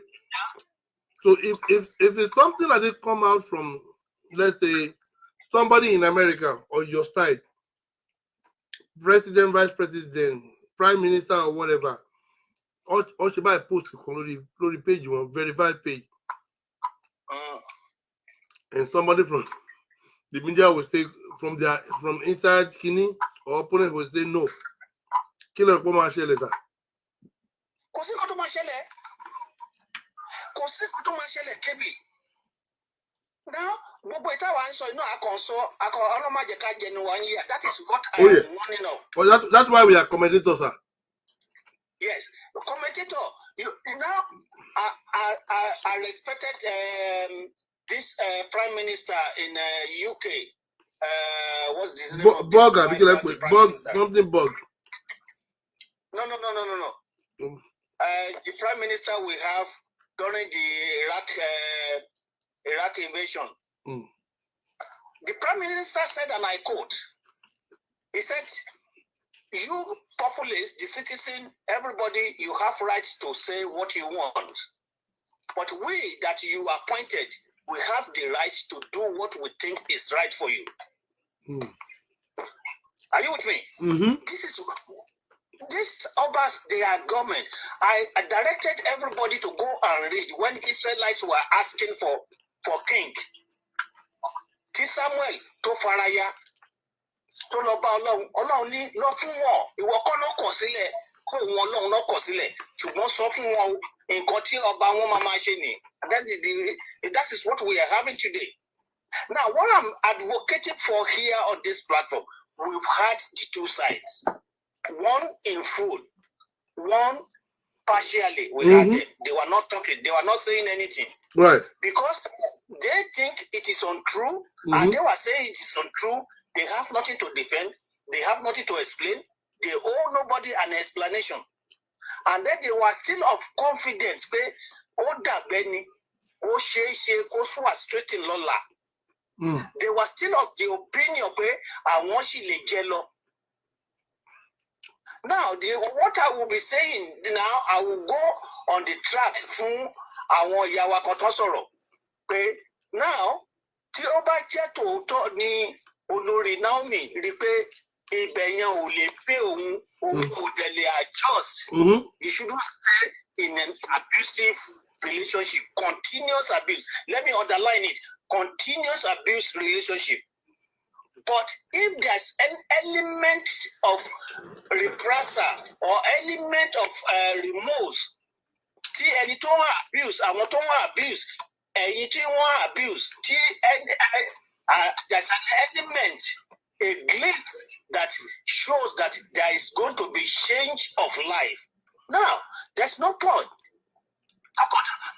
So if it's something that did come out from, let's say, somebody in America or your side, president, vice president, prime minister, or whatever, or she might post on the page, one verified page, and somebody from the media will say from inside Kini or opponent will say no. Killer come and share letter. Now, that is what I am warning of. Well, that's why we are commentators, sir. Yes, commentator. Now, I respected this prime minister in UK. What's this name? Bug, something bug. No. The prime minister we have during the Iraq invasion. The prime minister said, and I quote, he said, you populace, the citizen, everybody, you have rights to say what you want. But we that you appointed, we have the right to do what we think is right for you. Are you with me? This Obas, they are government. I directed everybody to go and read when Israelites were asking for king. Tí Samuel tó faraya tó lọ bá Ọlọ́run ní lọ fún wọn ìwọ kọ́ ló kọ̀ sílẹ̀ kó wọn Ọlọ́run ló kọ̀ sílẹ̀ ṣùgbọ́n sọ fún wọn nǹkan tí ọba wọn máa ṣe ni. That is what we are having today. Now, what I'm advocating for here on this platform, we've had the two sides. One in full, one partially. We had them. They were not talking. They were not saying anything. Right. Because they think it is untrue, and they were saying it is untrue. They have nothing to defend. They have nothing to explain. They owe nobody an explanation. And then they were still of confidence. They were still of the opinion now, what I will be saying now, I will go on the track from our Yawa Kotosoro. Now, tí ó bá jẹ́ tòótọ́ ni olórí Naomi rí pé ibẹ̀ yẹn ò lè pé òun kò tẹ̀lé adjust. You shouldn't stay in an abusive relationship, continuous abuse. Let me underline it, continuous abuse relationship. But if there's an element of reprisal or element of remorse, tí ẹni tó wọ́n abuse, àwọn tó wọ́n abuse, ẹ̀yin tí wọ́n abuse, tí there's an element, a glimpse that shows that there is going to be change of life. Now, there's no point.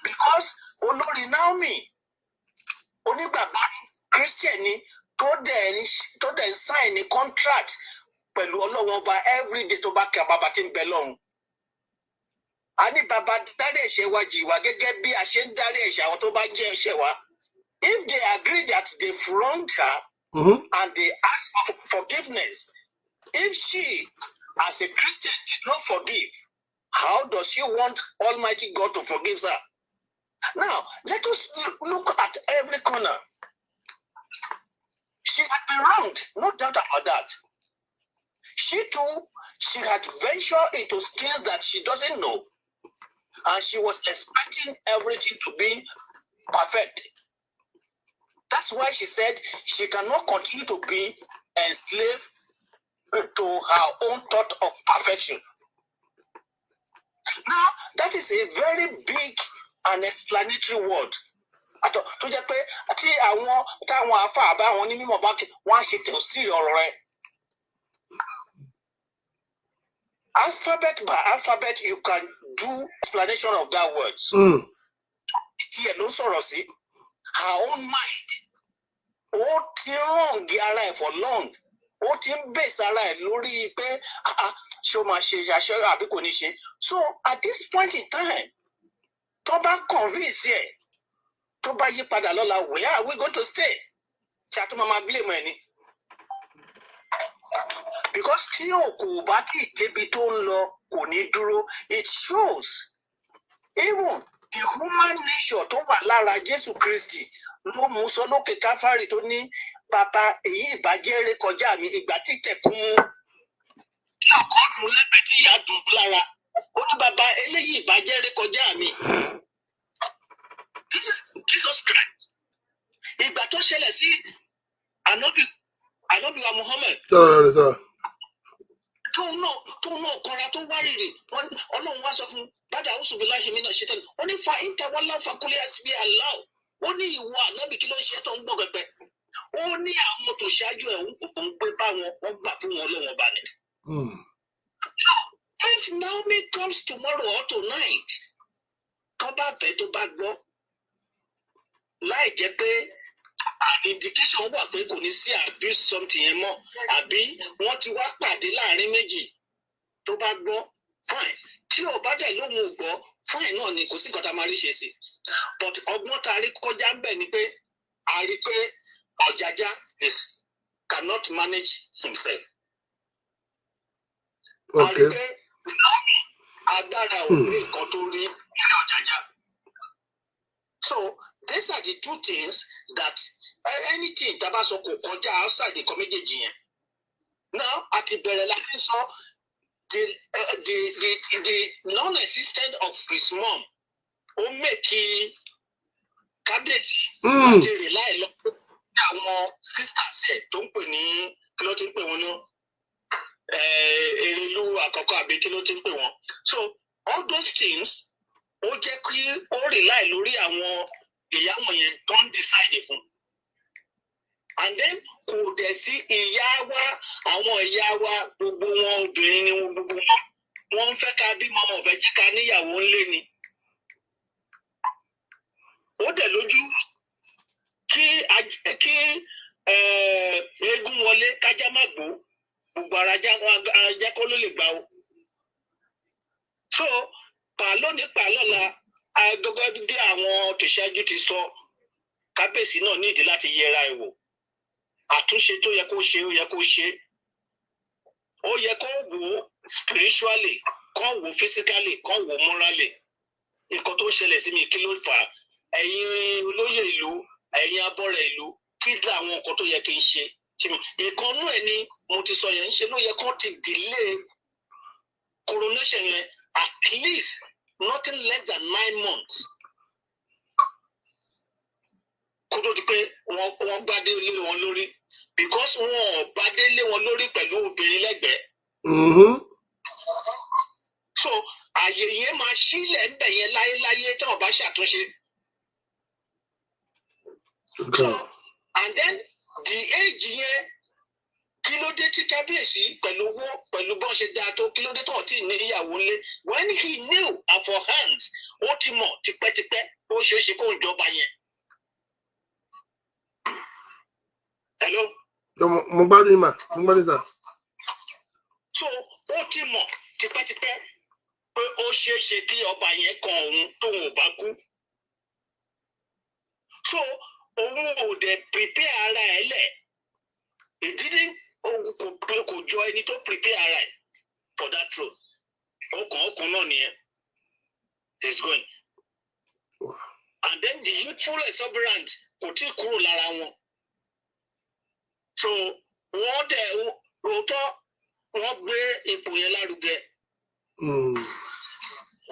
Because olórí Naomi, onígbàgbọ́ Christian ni, tó dẹ̀ sign a contract pẹ̀lú Ọlọ́run ọba every day tó bá kí àbábá tí ń bẹ lọ́run. A ní bàbá dárí ẹ̀ṣẹ̀ wa jì wá gẹ́gẹ́ bí a ṣe ń dárí ẹ̀ṣẹ̀ àwọn tó bá jẹ́ ẹ̀ṣẹ̀ wa. If they agree that they wronged her and they ask for forgiveness, if she, as a Christian, did not forgive, how does she want Almighty God to forgive her? Now, let us look at every corner. She had been wronged, no doubt about that. She too, she had ventured into things that she doesn't know, and she was expecting everything to be perfect. That's why she said she cannot continue to be enslaved to her own thought of perfection. Now, that is a very big and explanatory word. Tó jẹ́ pé tí àwọn táwọn afa àbá àwọn onímọ̀ bá wọ́n á ṣe tẹ̀sí ọ̀rọ̀ rẹ̀. Alphabet by alphabet, you can do explanation of that words. Tí ẹ̀ ló sọ̀rọ̀ sí, her own mind. Ó ti ràn gí ara ẹ̀ for long. Ó ti ń base ara ẹ̀ lórí pé ṣé ó máa ṣe àṣẹ àbí kò ní ṣe. So at this point in time, tó bá convince ẹ̀, tó bá yí padà lọ́la, where are we going to stay? Ṣé a tún máa blame ẹ̀ ni? Because tí òkú bá tí débi tó ń lọ kò ní dúró, it shows even the human nature tó wà lára Jésù Kristi ló mú sọ lókè Káfárì tó ní bàbá èyí ìbàjẹ́ ré kọjá mi ìgbà tí tẹ̀kún mú tí ọkọ̀ dùn lẹ́gbẹ̀ẹ́ tí ìyá dùn lára ó ní bàbá eléyìí ìbàjẹ́ ré kọjá mi. This is Jesus Christ. Ìgbà tó ṣẹlẹ̀ sí Ànábì wa Muhammad. Tóun náà kọra tó wárìrì Ọlọ́run wá sọ fún bàdà Auzubillahi minash shaitani ó ní fa intawalla fakuli hasbi Allah ó ní ìwọ Ànábì kí ló ń ṣe tó ń gbọ́ pẹpẹ ó ní àwọn tó ṣáájú ẹ̀ ń gbé bá wọn gbà fún wọn Ọlọ́run ọba ni. So if Naomi comes tomorrow or tonight tó bá bẹ̀ tó bá gbọ́ láì jẹ́ pé indication wà pé kò ní sí abuse something yẹn mọ́ àbí wọ́n ti wá pàdé láàrin méjì tó bá gbọ́ fine tí ò bá dẹ̀ lóhun ò gbọ́ fine náà ni kò sí nǹkan tá a máa rí ṣe sí but ọgbọ́n tá a rí kọjá ń bẹ̀ ni pé a rí pé Ọ̀jájá cannot manage himself. A rí pé agbára ò ní nǹkan tó rí nínú Ọ̀jájá. So these are the two things that anything tá a bá sọ kò kọjá outside the méjèèjì yẹn. Now àti bẹ̀rẹ̀ la fi sọ the non-existence of his mom ó make kábíyèsí láti rely lọ àwọn sisters ẹ̀ tó ń pè ní kí ló ti ń pè wọ́n náà èrèlú àkọ́kọ́ àbí kí ló ti ń pè wọ́n. So all those things ó jẹ́ kí ó rely lórí àwọn ìyá wọ̀nyẹn tó ń decide fún. And then kò dẹ̀ sí ìyá wa àwọn ìyá wa gbogbo wọn obìnrin ni wọn gbogbo wọn ń fẹ́ ká bímọ wọn ò fẹ́ jí ká níyàwó ńlé ni. Ó dẹ̀ lójú kí eégún wọlé kájá má gbó gbogbo ara ajá kó ló lè gbà o. So pàlọ́ ní pàlọ́la gẹ́gẹ́ bí àwọn tòṣáájú ti sọ kábíyèsí náà nídìí láti yẹra ẹ̀ wò. Àtúnṣe tó yẹ kó ṣe ó yẹ kó ṣe. Ó yẹ kó wò spiritually, kó wò physically, kó wò morally. Nǹkan tó ṣẹlẹ̀ sí mi kí ló fà á? Ẹ̀yin olóyè ìlú, ẹ̀yin abọ́rẹ̀ ìlú, kí dá àwọn nǹkan tó yẹ kí n ṣe? Ìkànnú ẹ̀ ni mo ti sọ yẹn ń ṣe ló yẹ kó ti delay coronation yẹn at least nothing less than 9 months. Kó tó di pé wọ́n gbádé lé wọn lórí because wọn ò gbádé lé wọn lórí pẹ̀lú obìnrin lẹ́gbẹ̀ẹ́. So àyè yẹn máa sílẹ̀ ń bẹ̀ yẹn láyéláyé tí wọ́n bá ṣàtúnṣe. So and then the age yẹn kí ló dé tí kábíyèsí pẹ̀lú owó pẹ̀lú bọ́n ṣe dáa tó kí ló dé tó hàn tí ní ìyàwó ńlé when he knew for hands ó ti mọ̀ tipẹ́tipẹ́ ó ṣeé ṣe kó ń jọba yẹn. Hello. Mo gbádùn ìmà, mo gbádùn ìsà. So ó ti mọ̀ tipẹ́tipẹ́ pé ó ṣeé ṣe kí ọba yẹn kan òun tóun ò bá kú. So òun ò dẹ̀ prepare ara ẹ̀ lẹ̀. Ìdílé kò jọ ẹni tó prepare ara ẹ̀ for that throne. Ọkàn náà nìyẹn is going. And then the youthful exuberant kò tí ì kúrò lára wọn. So wọ́n dẹ̀ òótọ́ wọ́n gbé ipò yẹn lárugẹ.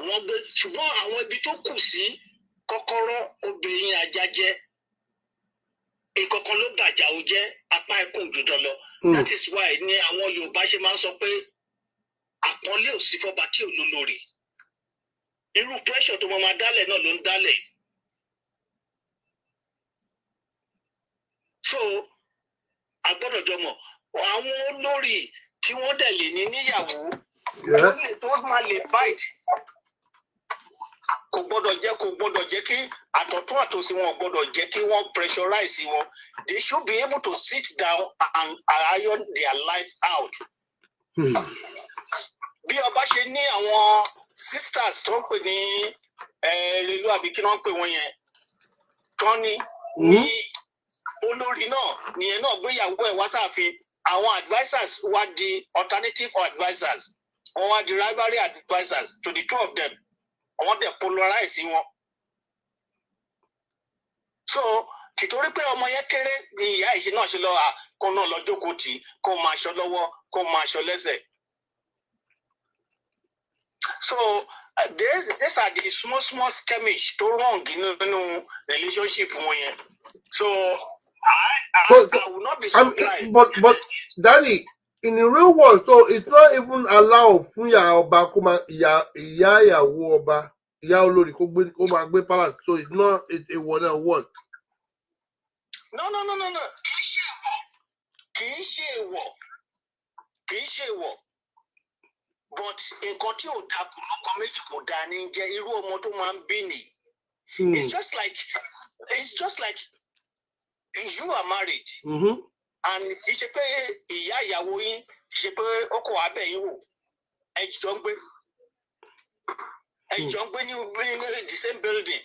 Wọ́n gbé ṣùgbọ́n àwọn ibi tó kù sí kọ́kọ́rọ́ obìnrin àjàjẹ́ ìkọ̀kan ló bàjá ó jẹ́ apá ẹkùn jùdọ lọ. That is why ni àwọn Yorùbá ṣe máa ń sọ pé àpọ́nlé ò sí fọ́ba tí ò lólórí. Irú pressure tó máa dálẹ̀ náà ló ń dálẹ̀. So a gbọ́dọ̀ jọ mọ̀ àwọn olórí tí wọ́n dẹ̀ lè ní níyàwó tó máa lè bite kò gbọ́dọ̀ jẹ́ kí àtọ̀tún àtòsí wọn gbọ́dọ̀ jẹ́ kí wọ́n pressurize wọn. They should be able to sit down and iron their life out. Bí ọba ṣe ní àwọn sisters tó ń pè ní ìlú àbí kí wọ́n ń pè wọ́n yẹn tán ní olórí náà nìyẹn náà gbéyàwó ẹ̀ wá sáàfin àwọn advisers wá di alternative advisers wọ́n wá di rivalry advisers to the two of them wọ́n dẹ̀ polarize wọn. So tìtorí pé ọmọ yẹn kéré ni ìyá ìṣe náà ṣe lọ kó náà lọ jókòó tì kó máa ṣọ lọ́wọ́ kó máa ṣọ lẹ́sẹ̀. So these are the small skirmish tó wrong nínú relationship wọn yẹn. So I will not be surprised. But Daddy, in the real world, so it's not even allowed fún ìyá ọba kó máa ìyá ìyàwó ọba ìyá olórí kó máa gbé palace, so it's not a one-on-one. No. Kì í ṣe èèwọ̀. But nǹkan tí ò da kò lọ́kọ méjì kò da ní jẹ́ irú ọmọ tó máa ń bí nì. It's just like you are married. And kì í ṣe pé ìyá ìyàwó yín kì í ṣe pé ó kò wá bẹ̀ yín wò. Ẹ jọ ń gbé ní the same building.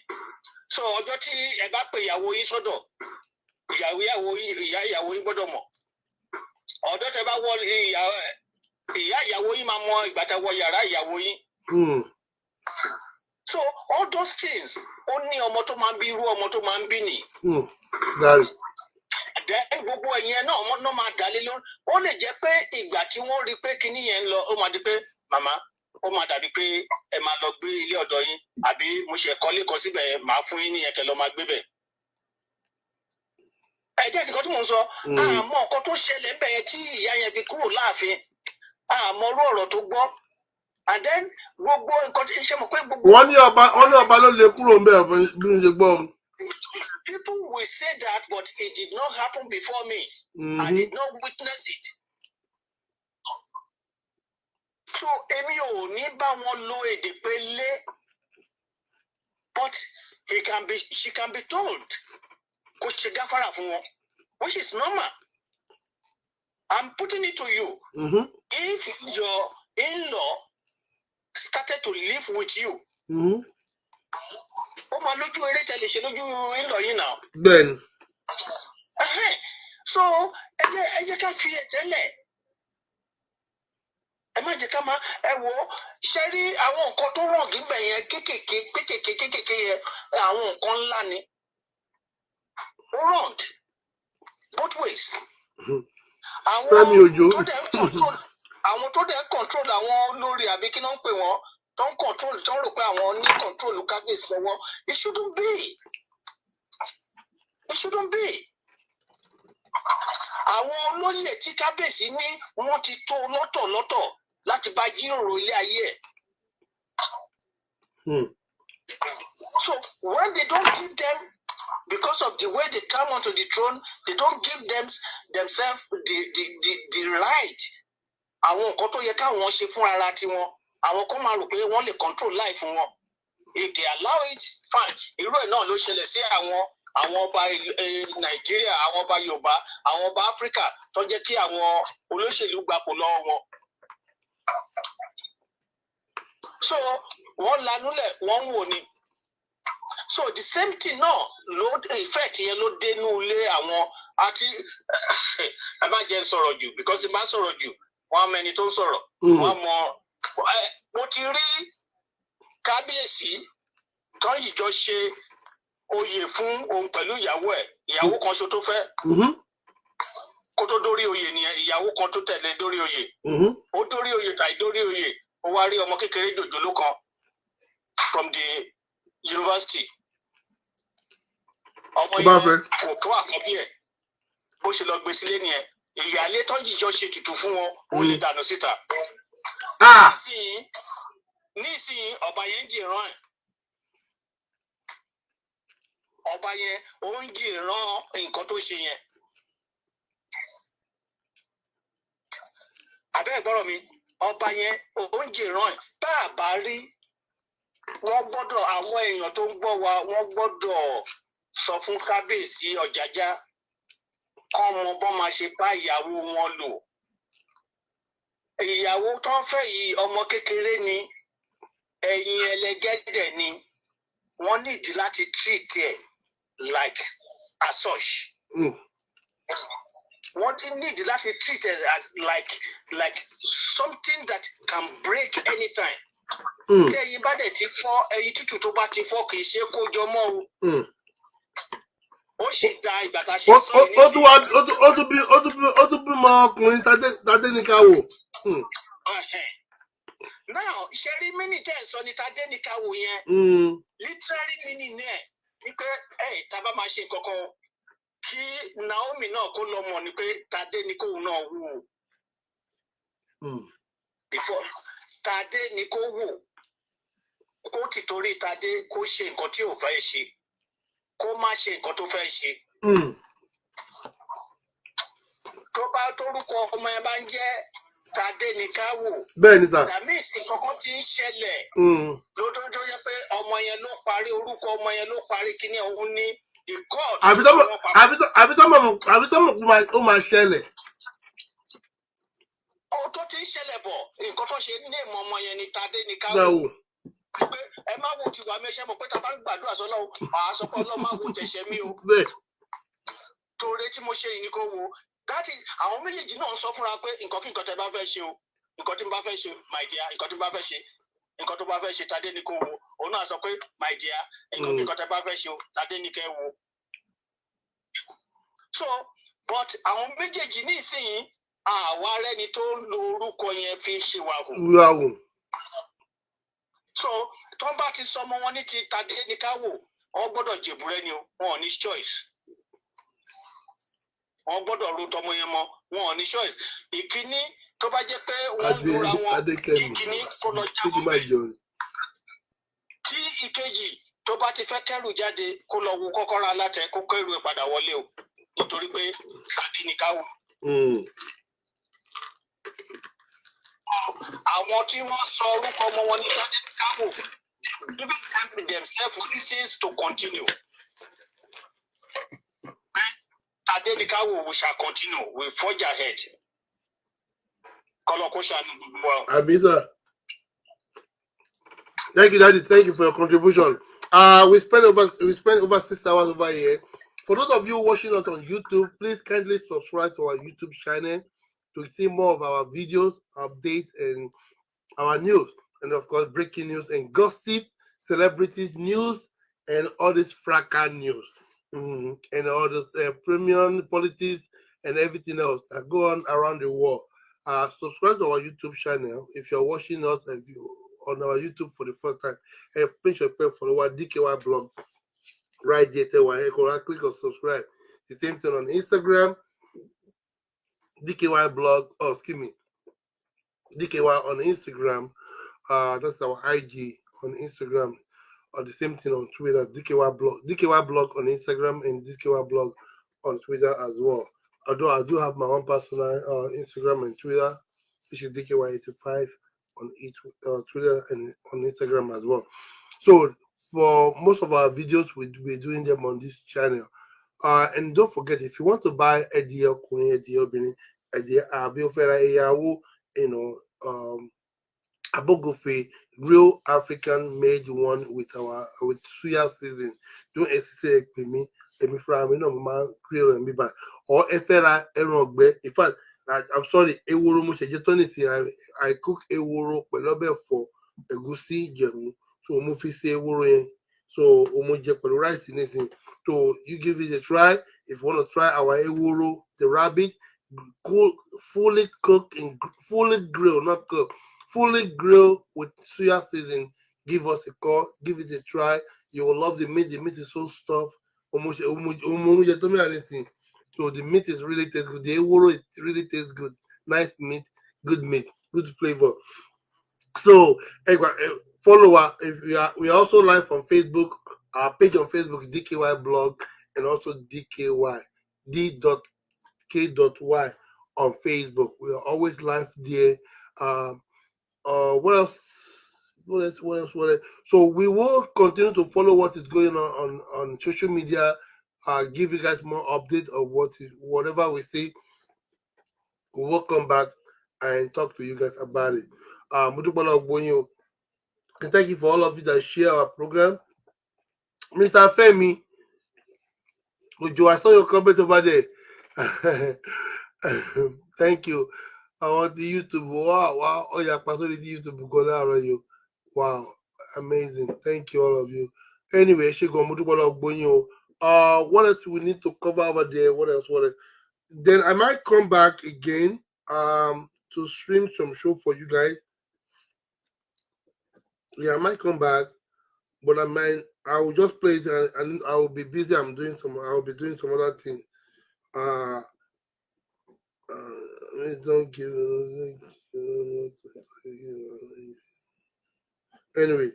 So ọjọ́ tí ẹ bá pe ìyàwó yín sọ́dọ̀ ìyá ìyàwó yín gbọ́dọ̀ mọ̀. Ọ̀dọ́ tẹ bá wọ ìyá ìyàwó yín máa mọ ìgbà tẹ wọ yàrá ìyàwó yín. So all those things ó ní ọmọ tó máa ń bí irú ọmọ tó máa ń bí nì. Then gbogbo ẹ̀yẹn náà ọmọ náà máa dálé lórí. Ó lè jẹ́ pé ìgbà tí wọ́n rí pé kinní yẹn ń lọ ó máa di pé màmá ó máa dàbí pé ẹ máa lọ gbé ilé ọ̀dọ̀ yín àbí mo ṣe kọ́lé kan síbẹ̀ yẹn màá fún yín nìyẹn kẹ́ lọ máa gbé bẹ̀. Ẹ̀jẹ̀ tí kan tí mò ń sọ àmọ́ nǹkan tó ṣẹlẹ̀ ń bẹ̀ yẹn tí ìyá yẹn fi kúrò láàfin àmọ́ orú ọ̀rọ̀ tó gbọ́. And then gbogbo nǹkan tí ṣe mọ̀ pé gbogbo. wọ́n ní ọba ló lè kúrò ń bẹ̀ bí mo ṣe gbọ́. People will say that, but it did not happen before me. I did not witness it. So èmi ò ní bá wọn lo èdè pélé, but she can be told kó ṣe gáfárà fún wọn, which is normal. I'm putting it to you. If your in-law started to live with you, ó máa lójú eré tẹ́lẹ̀ ṣe lójú in-law yìí náà. Bẹ́ẹ̀ni. So ẹ jẹ́ ká fi ẹ̀tẹ́lẹ̀. Ẹ má jẹ́ ká máa wo ṣe rí àwọn nǹkan tó rọ̀ gígbẹ̀ yẹn kékèké yẹn àwọn nǹkan ńlá ni. Ó wrong both ways. Àwọn tó dẹ̀ control àwọn olórí àbí kí náà ń pè wọ́n tó ń control tó ń rò pé àwọn ní control kábíyèsí lọ́wọ́. It shouldn't be. It shouldn't be. Àwọn olóyè tí kábíyèsí ní wọ́n ti tó lọ́tọ̀lọ́tọ̀ láti bá jíròrò ilé ayé ẹ̀. So when they don't give them, because of the way they come onto the throne, they don't give themselves the right. Àwọn nǹkan tó yẹ káwọn ṣe fún ara tiwọn, àwọn kan máa rò pé wọ́n lè control life fún wọn. If they allow it, fine. Irú ẹ̀ náà ló ṣẹlẹ̀ sí àwọn ọba Nàìjíríà, àwọn ọba Yorùbá, àwọn ọba Áfíríkà tó jẹ́ kí àwọn olóṣèlú gbapò lọ́wọ́ wọn. So wọ́n lanúlẹ̀ wọ́n ń wò ni. So the same thing náà ló effect yẹn ló dénú ilé àwọn àti ẹ má jẹ́ sọ̀rọ̀ jù because ẹ má sọ̀rọ̀ jù wọ́n á mọ ẹni tó ń sọ̀rọ̀ wọ́n mọ. Mo ti rí kábíyèsí tó yìí jọ ṣe oyè fún òun pẹ̀lú ìyàwó ẹ̀, ìyàwó kan ṣo tó fẹ́ kó tó dórí oyè nìyẹn, ìyàwó kan tó tẹ̀lé dórí oyè ó dórí oyè tàì dórí oyè ó wá rí ọmọ kékeré jòjòló kan from the university. Ọmọ yẹn kò tó àkọ́bí ẹ̀ bó ṣe lọ gbé sílé nìyẹn, ìyáálé tó yìí jọ ṣe tutù fún wọn ó lè dànù síta. Nísìnyí ọba yẹn ń jìrán ẹ̀. Ọba yẹn ó ń jìrán nǹkan tó ṣe yẹn. Àbẹ́ ìgbọ́rọ̀ mi, ọba yẹn ó ń jìrán ẹ̀. Bá a bá rí, wọ́n gbọ́dọ̀ àwọn èèyàn tó ń gbọ́ wa wọ́n gbọ́dọ̀ sọ fún kábíyèsí Ọ̀jájá kọ́ mọ bọ́ máa ṣe bá ìyàwó wọn lò. Ìyàwó tó ń fẹ́ yìí ọmọ kékeré ni, ẹ̀yìn ẹlẹ́gẹ́dẹ̀ ni, wọ́n nídìí láti treat ẹ̀ like as such. Wọ́n ti nídìí láti treat ẹ̀ as like something that can break anytime. Tí ẹyin bá dẹ̀ ti fọ́, ẹyin tútù tó bá ti fọ́ kì í ṣe kó jọ mọ́ o. Ó sì da ìgbà tá a ṣe sọ yìí nísìnyí. Ó tún bímọ ọkùnrin tadé ní ká wò. Now ṣe rí mínì tẹ́ ẹ̀ sọ ní tadé ní ká wò yẹn. Literary meaning ẹ̀ ni pé tá a bá máa ṣe nǹkan kan kí Naomi náà kó lọ mọ̀ ni pé tadé ní kóun náà wò ó. Before tadé ní kó wò kó tìtorí tadé kó ṣe nǹkan tí ò fẹ́ ṣe kó má ṣe nǹkan tó fẹ́ ṣe. Tó bá torúkọ ọmọ ẹ bá ń jẹ́ tadé ní ká wò. Bẹ́ẹ̀ni sà. Dàmí ìsìn kankan ti ń ṣẹlẹ̀. Lójoojú yẹ pé ọmọ yẹn ló parí orúkọ ọmọ yẹn ló parí kíní òun ní the god. Àbí tó mọ̀ ó máa ṣẹlẹ̀. Ohun tó ti ń ṣẹlẹ̀ bọ̀ nǹkan tó ṣe ní ìmọ̀ ọmọ yẹn ni tadé ní ká wò. Pé ẹ má wo tiwa mẹ́ṣẹ́ mọ̀ pé tá a bá ń gbàdúrà sọ́lọ́ àásọ pé Ọlọ́run má wo tẹ̀ṣẹ̀ mi o. Torí tí mo ṣe yìí ni kò wo. Àwọn méjèèjì náà ń sọ fúnra pé nǹkan kí nǹkan tẹ bá fẹ́ ṣe o, nǹkan tí mo bá fẹ́ ṣe my dear, nǹkan tí mo bá fẹ́ ṣe, nǹkan tó bá fẹ́ ṣe tadé ní kò wo, òun náà sọ pé my dear ẹ̀yin òbí kan tẹ́ bá fẹ́ ṣe o tàdé ní kẹ́ wo. So but àwọn méjèèjì nísìnyí àwa rẹni tó ń lo orúkọ yẹn fi ṣe wà hù. So tó bá ti sọmọ wọn ní ti tàdé ní ká wò wọn gbọ́dọ̀ jèbúrẹ́ ni o wọn ò ní choice wọn gbọ́dọ̀ ro tọmọ yẹn mọ́ wọn ò ní choice. Ìkíní tó bá jẹ́ pé wọ́n ń lura wọn kíkíní kó lọ jáwọ́ bẹ́ẹ̀. Tí ìkejì tó bá ti fẹ́ kẹ́rù jáde kó lọ wo kọ́kọ́rọ́ alátẹ kó kẹ́rù ẹ̀ padà wọlé o nítorí pé tàdé ní ká wò. Àwọn tí wọ́n sọ orúkọ ọmọ wọn ní tàdé ní ká wò giving themselves reasons to continue. Tàdé ní ká wò we shall continue we forge ahead. Kọ́lọ́ kó ṣàánú gbogbo wa. Abisa. Thank you, Daddy. Thank you for your contribution. We spent over 6 hours over here. For those of you watching us on YouTube, please kindly subscribe to our YouTube channel to see more of our videos, updates, and our news. And of course, breaking news and gossip, celebrities news, and all this fracas news. And all this premium politics and everything else that go on around the world. Subscribe to our YouTube channel if you're watching us on our YouTube for the first time. And please follow our DKY blog right there. Click on subscribe. The same thing on Instagram, DKY blog. Oh, excuse me, DKY on Instagram. That's our IG on Instagram. Or the same thing on Twitter, DKY blog on Instagram and DKY blog on Twitter as well. Although I do have my own personal Instagram and Twitter, which is DKY85 on Twitter and on Instagram as well. So for most of our videos, we're doing them on this channel. And don't forget, if you want to buy a deal, Abogofe real African made one with suya season. Don't hesitate with me. Grill and be back. Or efera erogbe. In fact, I'm sorry, ewuro mo seje to nisin I cook ewuro pẹ̀lú for egusi jemu. So mo fi se ewuro yen. So mo je pẹ̀lú rice nisin. So you give it a try. If you want to try our ewuro, the rabbit, fully cooked and fully grilled, not cooked. Fully grilled with suya season. Give us a call. Give it a try. You will love the meat. The meat is so stuffed. So the meat is really tastes good. The ewuro really tastes good. Nice meat, good flavor. So follow us. We are also live on Facebook. Our page on Facebook, DKY blog, and also DKY D.K.Y on Facebook. We are always live there. What else? What else? So we will continue to follow what is going on social media. Give you guys more update of whatever we see. We'll come back and talk to you guys about it. And thank you for all of you that share our program. Mr. Femi, I saw your comment over there. Thank you. I want the YouTube. Wow. Oh, yeah, password the YouTube. Go down you. Wow, amazing. Thank you, all of you. Anyway, what else we need to cover over there? What else? Then I might come back again to stream some show for you guys. Yeah, I might come back, but I will just play it and I will be busy. I will be doing some other thing. Don't give anyway.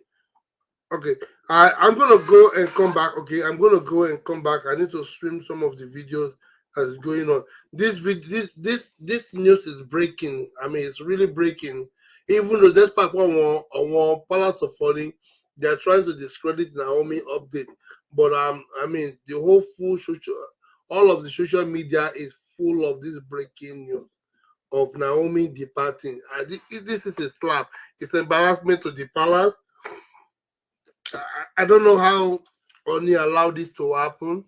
Okay, I'm gonna go and come back. Okay, I'm gonna go and come back. I need to stream some of the videos that's going on. This news is breaking. I mean, it's really breaking. Even though this part one Palace of Funny, they're trying to discredit Naomi update. But I mean, the whole all of the social media is full of this breaking news of Naomi departing. This is a slap. It's embarrassment to the palace. I don't know how Oni allowed this to happen.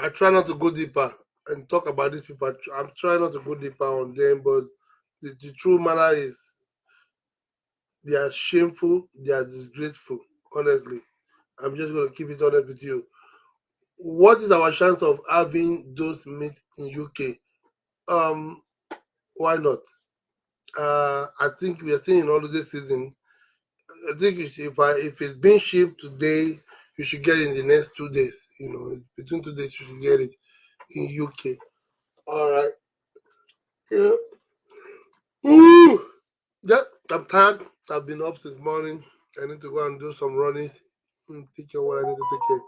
I try not to go deeper and talk about these people. I'm trying not to go deeper on them, but the true matter is They are shameful. They are disgraceful. Honestly, I'm just going to keep it honest with you. What is our chance of having those meat in UK? Why not? I think we are still in holiday season. I think if it's being shipped today, you should get it in the next 2 days. Between 2 days, you should get it in UK. All right. Yeah. Ooh. Yeah, I'm tired. I've been up since morning. I need to go and do some running. Take care of what I need to take care.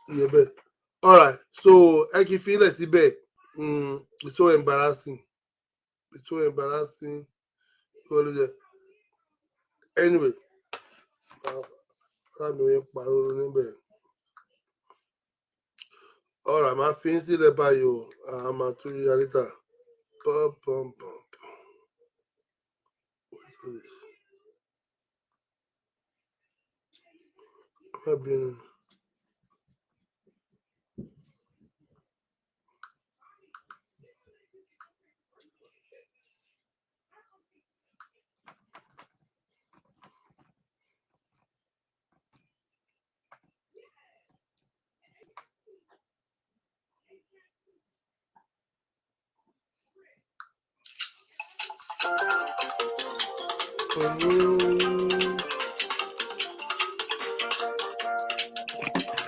Yeah, but all right. So I can feel it. It's so embarrassing. It's so embarrassing. Anyway, all right, my fancy the bio. I'm a 2 years later. Pum, pum, pum. I've been.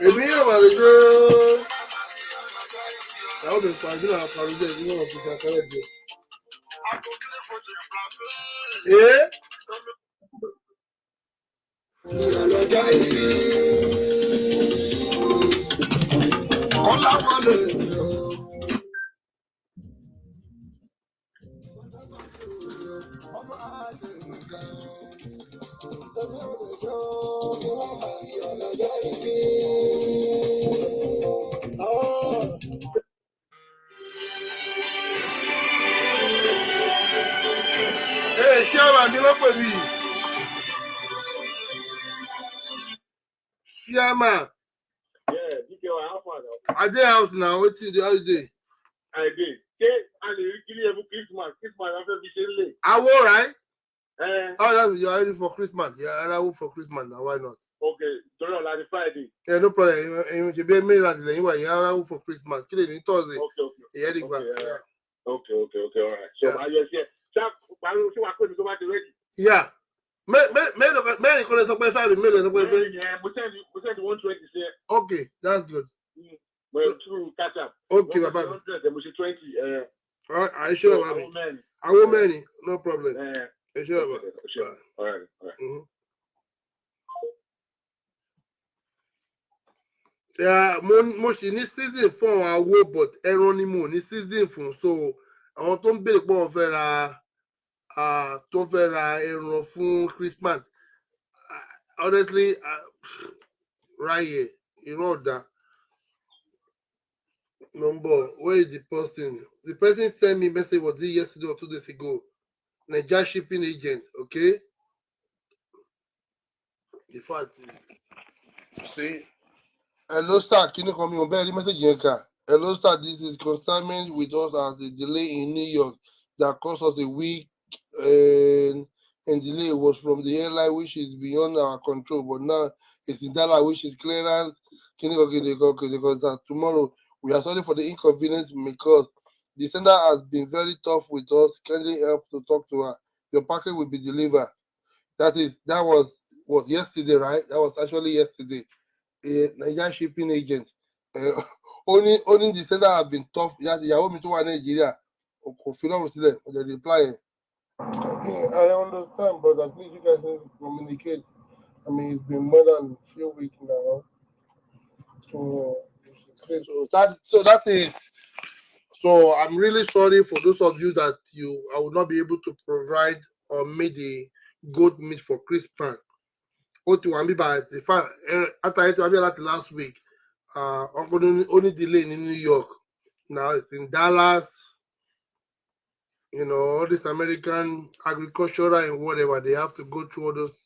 Èmi yóò wà lójó. Àwọn obìnrin pàdé náà parí jẹ́ ìdíwọ̀n ọ̀gbìn àkàrẹ̀ díẹ̀. Ṣé ọ̀rọ̀ àmì ló pè mí? Ṣíàmà. I dey house now. Wetin dey how you dey? I did. And you give every Christmas. Christmas after the Awo, right? Oh, you're ready for Christmas. Yeah, Awo for Christmas now. Why not? Okay, tomorrow like Friday. Yeah, no problem. You should be a mirror anyway. You're Awo for Christmas. Kill it Thursday. Okay. Yeah, Okay, all right. So Yeah. I just here. Yeah. Many call it up by 5 million. We send 120 here. Okay, that's good. Well, true catch up. Okay, Baba. 100, then we say 20. All right, I sure about me. I will many, no problem. I sure about it. Sure. All right. Yeah, mo ṣì ní season fún àwọn awo but ẹran ni mo ní season fún so àwọn tó ń béèrè pé wọ́n fẹ́ ra ẹran fún Christmas honestly right here irọ́ ọ̀dà number where is the person sent me message was it yesterday or 2 days ago Nigeria shipping agent okay in fact see. Hello, sir. Can you come in? Message hello, sir. This is consignment with us as a delay in New York that cost us a week and delay was from the airline which is beyond our control. But now it's in Dallas which is clearance. Can you go? Because tomorrow we are sorry for the inconvenience because the sender has been very tough with us. Kindly help to talk to her. Your package will be delivered. That was yesterday, right? That was actually yesterday. A Nigerian shipping agent. Only the sender have been tough. Yes, ìyàwó mi tó wà Nigeria. Kò fi lọ́rùn sílẹ̀. The reply. I understand, but at least you guys need to communicate. I mean, it's been more than a few weeks now. So that is. So I'm really sorry for those of you that I will not be able to provide or make the goat meat for Christmas. In fact, after it last week, only delay in New York. Now it's in Dallas. All this American agricultural and whatever, they have to go through all those.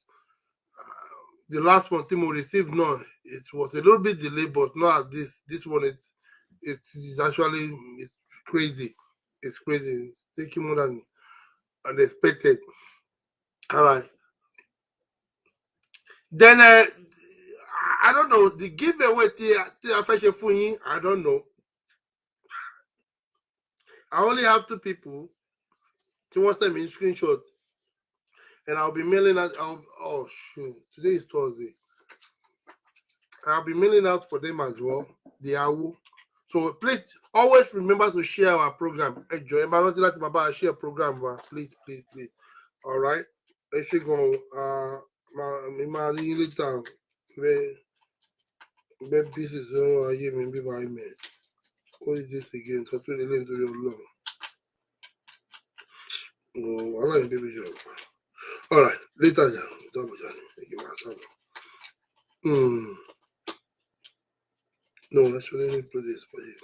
The last one Timo received, no, it was a little bit delayed, but not this. This one, it's actually crazy. It's crazy. It's taking more than unexpected. All right. Then I don't know the giveaway. I don't know. I only have 2 people. To want them in screenshot, and I'll be mailing out. Oh shoot! Today is Thursday. I'll be mailing out for them as well. The AWU. So please always remember to share our program. Enjoy. Share program. Please. All right. Let's go. My later. This is all I hear me by me. What is this again? So to the lens of your long. Oh, I like baby job. All right. Later, double thank you, my No, actually, let me put this for you.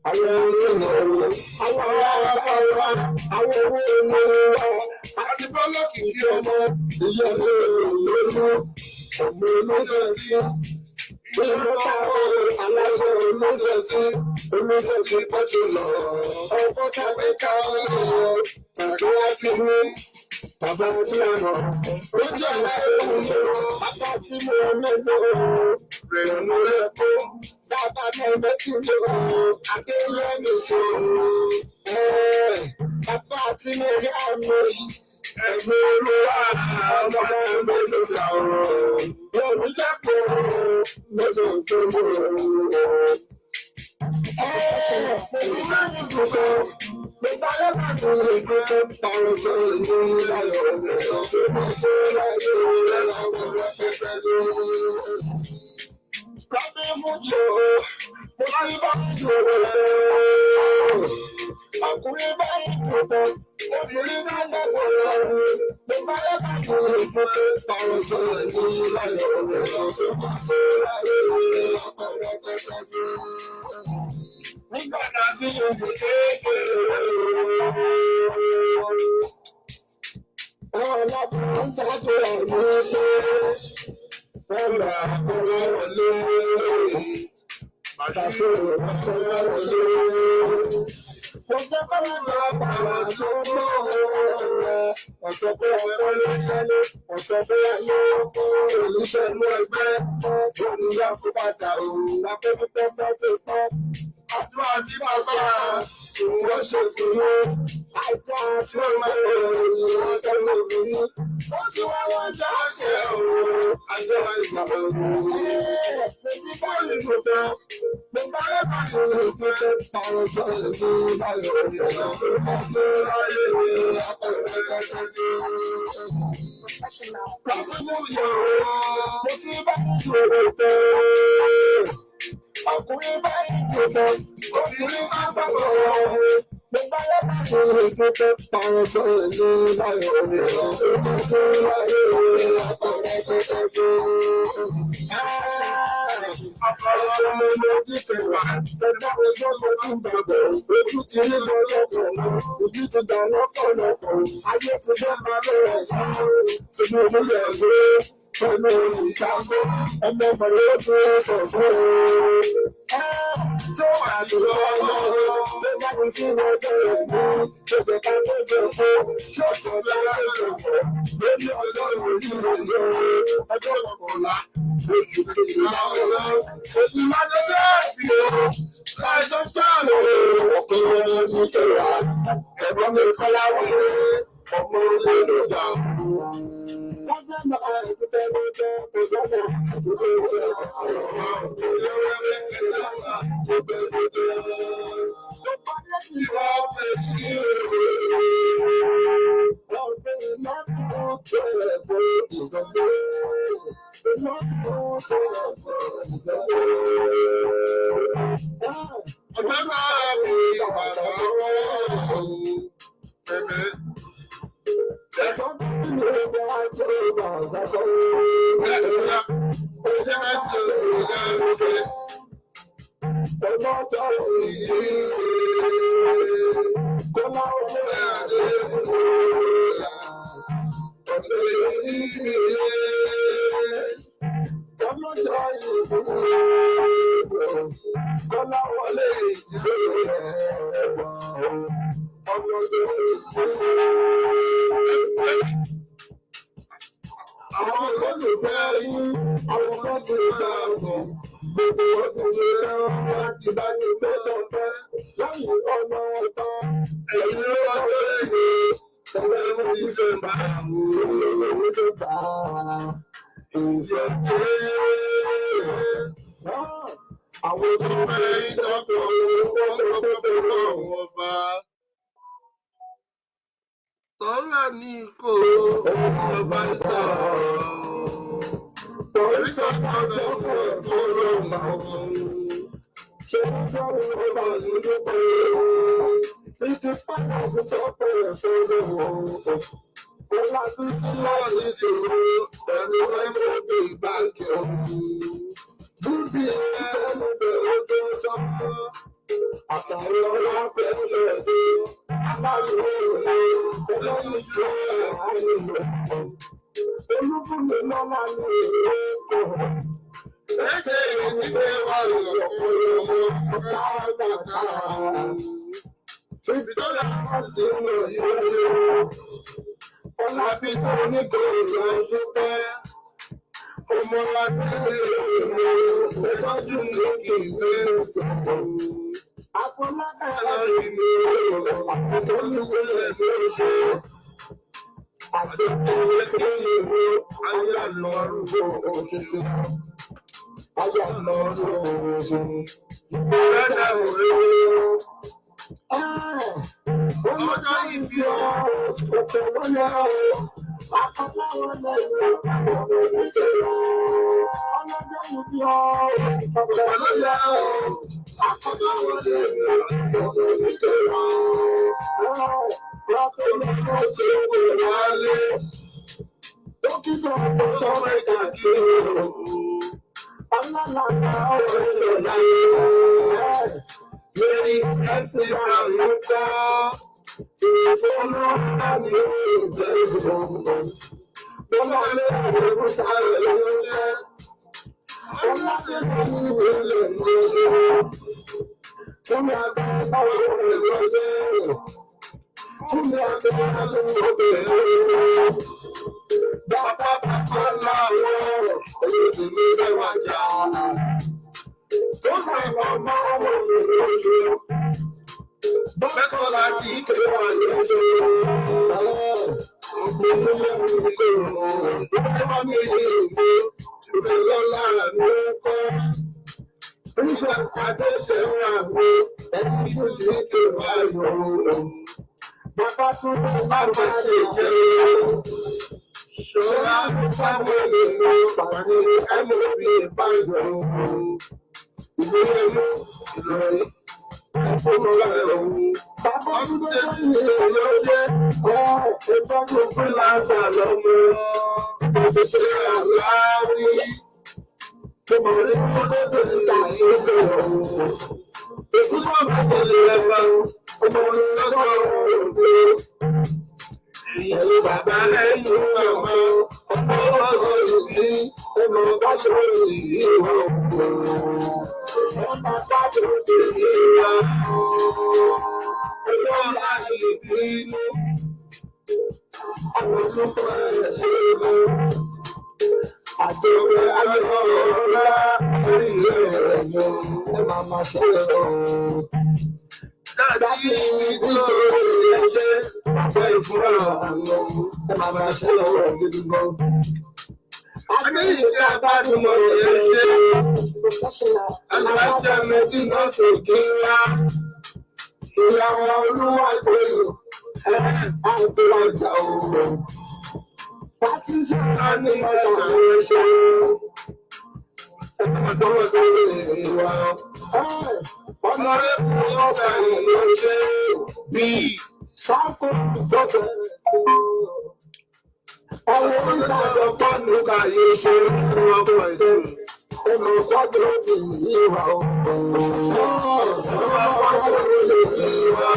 àwọn olóòrò, àwọn aláwọ̀, àwọn owó olówó, àti bọ́lọ́kì kí ọmọ ìyá olóòrò, ọmọ olóṣèṣì, ìmọ̀ta aláṣẹ olóṣèṣì pẹ̀tù lọ, ọkọ̀ tàbí káwọn tàbí láti mú. Bàbá tí a mọ̀, ó jẹ́ láìpẹ́ bàbá tí mo lọ́gbọ́ rẹ̀ mo lẹ́kọ́. Bàbá mi ẹgbẹ́ tí mo Adéyẹ mi ṣe. Bàbá tí mo rí àmì ẹgbẹ́ olúwa ọmọ ẹgbẹ́ ló kà ó. Lórí dẹ́pọ̀ lọ́sọ̀ tó mọ̀ ọ́. Mo máa ń dùkọ̀. Bàbá lọ́pàá tó lè gbé tó parọ́ tó lè ní láyọ̀ rẹ̀ ọ̀pẹ̀ mọ́ tó láyé rẹ̀ láwọn rẹpẹtẹ tó. Lábẹ́ mújọ, mo ti bá jù rẹ̀. Ọkùnrin bá ń dùnkọ̀, obìnrin bá ń dọ̀kọ̀ lọ́rùn. Bàbá lọ́pàá tó lè gbé tó parọ́ tó lè ní láyọ̀ rẹ̀ ọ̀pẹ̀ mọ́ tó láyé rẹ̀ láwọn rẹpẹtẹ tó. Nígbà náà bí ojú kékeré ọlọ́pàá ń ṣàjọ ẹ̀mí pé ọ̀là àkọlọ́ wọlé bàtàṣe àkọlọ́ wọlé. Wọ́n jẹ́ kọ́ wọ́n máa pààrọ̀ tó mọ́ ọ̀rẹ́. Wọ́n sọ pé ọ̀pọ̀ ló kẹ́lé, wọ́n sọ pé ayé ọkọ̀ olùṣẹ́ inú ẹgbẹ́ olùyà kó bàtà òun lápẹ́ pípẹ́ fi pọ́. Àdúrà tí bàbá wọ́n ṣe fún yín. Àìtọ́ tí wọ́n máa ń lò ní ọjọ́ ìbíní. Ó ti wá wọ́n já ọ̀kẹ́ òun. Àjọ àti bàbá òun. Mo ti bá ìlú bọ́. Mo bá yẹ bá ìlú tó tẹ́ parọ́ sọ èmi láyọ̀ ìyẹ̀sọ̀ tó bá tó láyé àpẹẹrẹ kẹta sí. Mo ti bá ìlú bọ́. Ọkùnrin bá ìlú bọ́. Obìnrin bá bọ̀ wọ̀. Mo bá yẹ bá ìlú tó tẹ́ parọ́ sọ èmi láyọ̀ ìyẹ̀sọ̀ tó bá tó láyé àpẹẹrẹ kẹta sí. Ọmọ ti kẹwà, tẹ̀lé ọjọ́ mo ti bàbọ̀, ojú ti rí lọ́lọ́pọ̀, ojú ti dà lọ́pọ̀lọpọ̀, ayé ti fẹ́ máa bẹ̀rẹ̀ sáré, ṣèlú onílẹ̀ ìwé, pẹ̀lú ìjágbó, ọmọ mọ̀lẹ́ ó ti sọ̀fọ́. Tó wà sí lọ́wọ́, tó bá mi sí lọ́jọ́ ìlú, tó jẹ́ ká tó jẹ fún, tó jẹ́ lára tó fọ́, lórí ọjọ́ ìròyìn ìròyìn, ọjọ́ ìrọ̀kọ̀lá, oṣù kejìlá ọ̀la, òbí máa ń lé ẹ̀bí o, láìsọ̀ jáàlú, ọkùnrin ní kẹwàá, ẹ̀gbọ́n mi kọ́lá wọlé, ọmọ ilé ló dà. Wọ́n sábà àìkútẹ́ ló jẹ́ kó sábà àìkútẹ́ ló jẹ́ Tọ́lá ní kò ọba sọ̀rọ̀. Torí tọ́lá sọ̀rọ̀ tó ló máa wọ̀. Ṣé wọ́n sọ̀rọ̀ ọba ìlú pé títí pàdé sí sọ́pẹ̀ ẹ̀fọ́ lọ́wọ́. Ọlá bí tí láti ṣòro ẹni ẹgbẹ́ bí báńkì ọ̀hún. Bíbí ẹgbẹ́ níbẹ̀ ó tó sọ́kọ́. àtàrí ọlá pẹ̀lẹ́ sí aláàlú ẹlẹ́yìn tó àìlò olúkúlù lọ́la ní èkó ẹ̀jẹ̀ ìdílé wà lọ́pọ̀lọpọ̀ káàkàkà fífi dọ́là sínú ìwé ọlá bí tó oníkòòrò ọdúnpẹ́ ọmọ agbẹ́rẹ́ ìwé ẹ̀tọ́jú lókè ìwé ìsọ̀rọ̀. Afọlákàlà ìlú àti tó ń gbélé lóṣù. Àgbẹ̀kọ̀ ìwé ìwé ayé lọ arúgbó òṣèlú. Ayé lọ arúgbó òṣèlú. Ìgbéraga òwe. Ọlọ́jọ́ ìbí ọ̀ òkè wọlé ọ̀. Akọ́láwọ̀ lẹ́yìn ọ̀pọ̀ ìgbéra. Ọlọ́jọ́ ìbí ọ̀ òkè wọlé ọ̀. Akọ́láwọ̀ lẹ́yìn ọ̀pọ̀ ìgbéra. Látọ̀lọ́kọ̀ ṣe wò wálé. Dókítà ọ̀pọ̀ sọ́wọ́ ìkàkiri. Ọlọ́làkà ọ̀rọ̀ ìṣẹ̀lá yẹn. Lórí ẹ̀sìn Brown ló kọ́. Ìfowópamọ́ àmì ìgbésùn. Bọ́lá lé àwọn ìwòsàn ló ń jẹ́. Bọ́lá lé àwọn ìwòsàn ló ń jẹ́. Fún mi àgbà báwo ni ìwọ jẹ́? Fún mi àgbà báwo ni ìwọ jẹ́? Bàbá láwọ̀ èyí tí mi bẹ́ wá jà. Tó sàrọ̀ máa wọ̀ fún ojú. Bọ́kọ̀ láti ìkéwà lójú. Mo ní ẹ̀rù ìkòrò. Bọ́kọ̀ mi lè mú ìbẹ̀lọ́lá mi kọ́. Oríṣi àdéṣe wà wọ ẹni tó lè kéwà yòó. Bàbá tún bá ṣe jẹ́. Ṣọlá fáwọn ènìyàn pàdé MOB ìbàdàn. Ìgbéyàwó Ìlọrin. Bàbá Túndé sẹ́yìn ló jẹ́ ìtọ́jú fúnláńsà lọ́mọ. Òṣìṣẹ́ àlárí tó mọ̀ ní ọdún ìta ìgbé ọ̀hún. Ìsúná bàtẹ̀lẹ̀ ẹ̀fà ọmọ olùdókòwò òde. Ẹ̀rù bàbá ẹ̀yìn ọmọ ọmọ ọlọ́dọ̀ ìbí ọmọ bàtẹ̀ òsì ìwà ọ̀pọ̀. Ọmọ bàtẹ̀ òsì ìwà ọlọ́lá ìbínú. Àwọn olùkọ́ ẹ̀ ṣe lọ. Àjọpẹ́ ayọ̀ọ́lá orí ilé rẹ̀ yọ. Ẹ máa máa ṣe lọ. Dájú nítorí ẹ̀ṣẹ̀ bàbá ìfúnra àná. Ẹ máa máa ṣe lọ́wọ́ gidi gan. Àgbẹ̀yìn tí a bá tún mọ̀ ẹ̀ṣẹ̀. Alájà méjì náà tó kí wá. Ìyàwó olúwa tó lò. Àgbẹ̀ ọjà òwò. Pàtí sí ọ̀rọ̀ ní ọ̀sán ẹ̀ṣẹ̀. Ọmọdé tó lè wá. Ọmọ rẹ̀ kú ọ̀sán ìlú ṣe bíi sáàkó sọ́sẹ̀. Ọwọ́ oríṣàjọ pọ́nù kàyé ṣe fún ọkọ̀ ìlú. Ọmọ ìpọ́jọ́ ti yí wa o. Ọmọ ìpọ́jọ́ ti yí wa.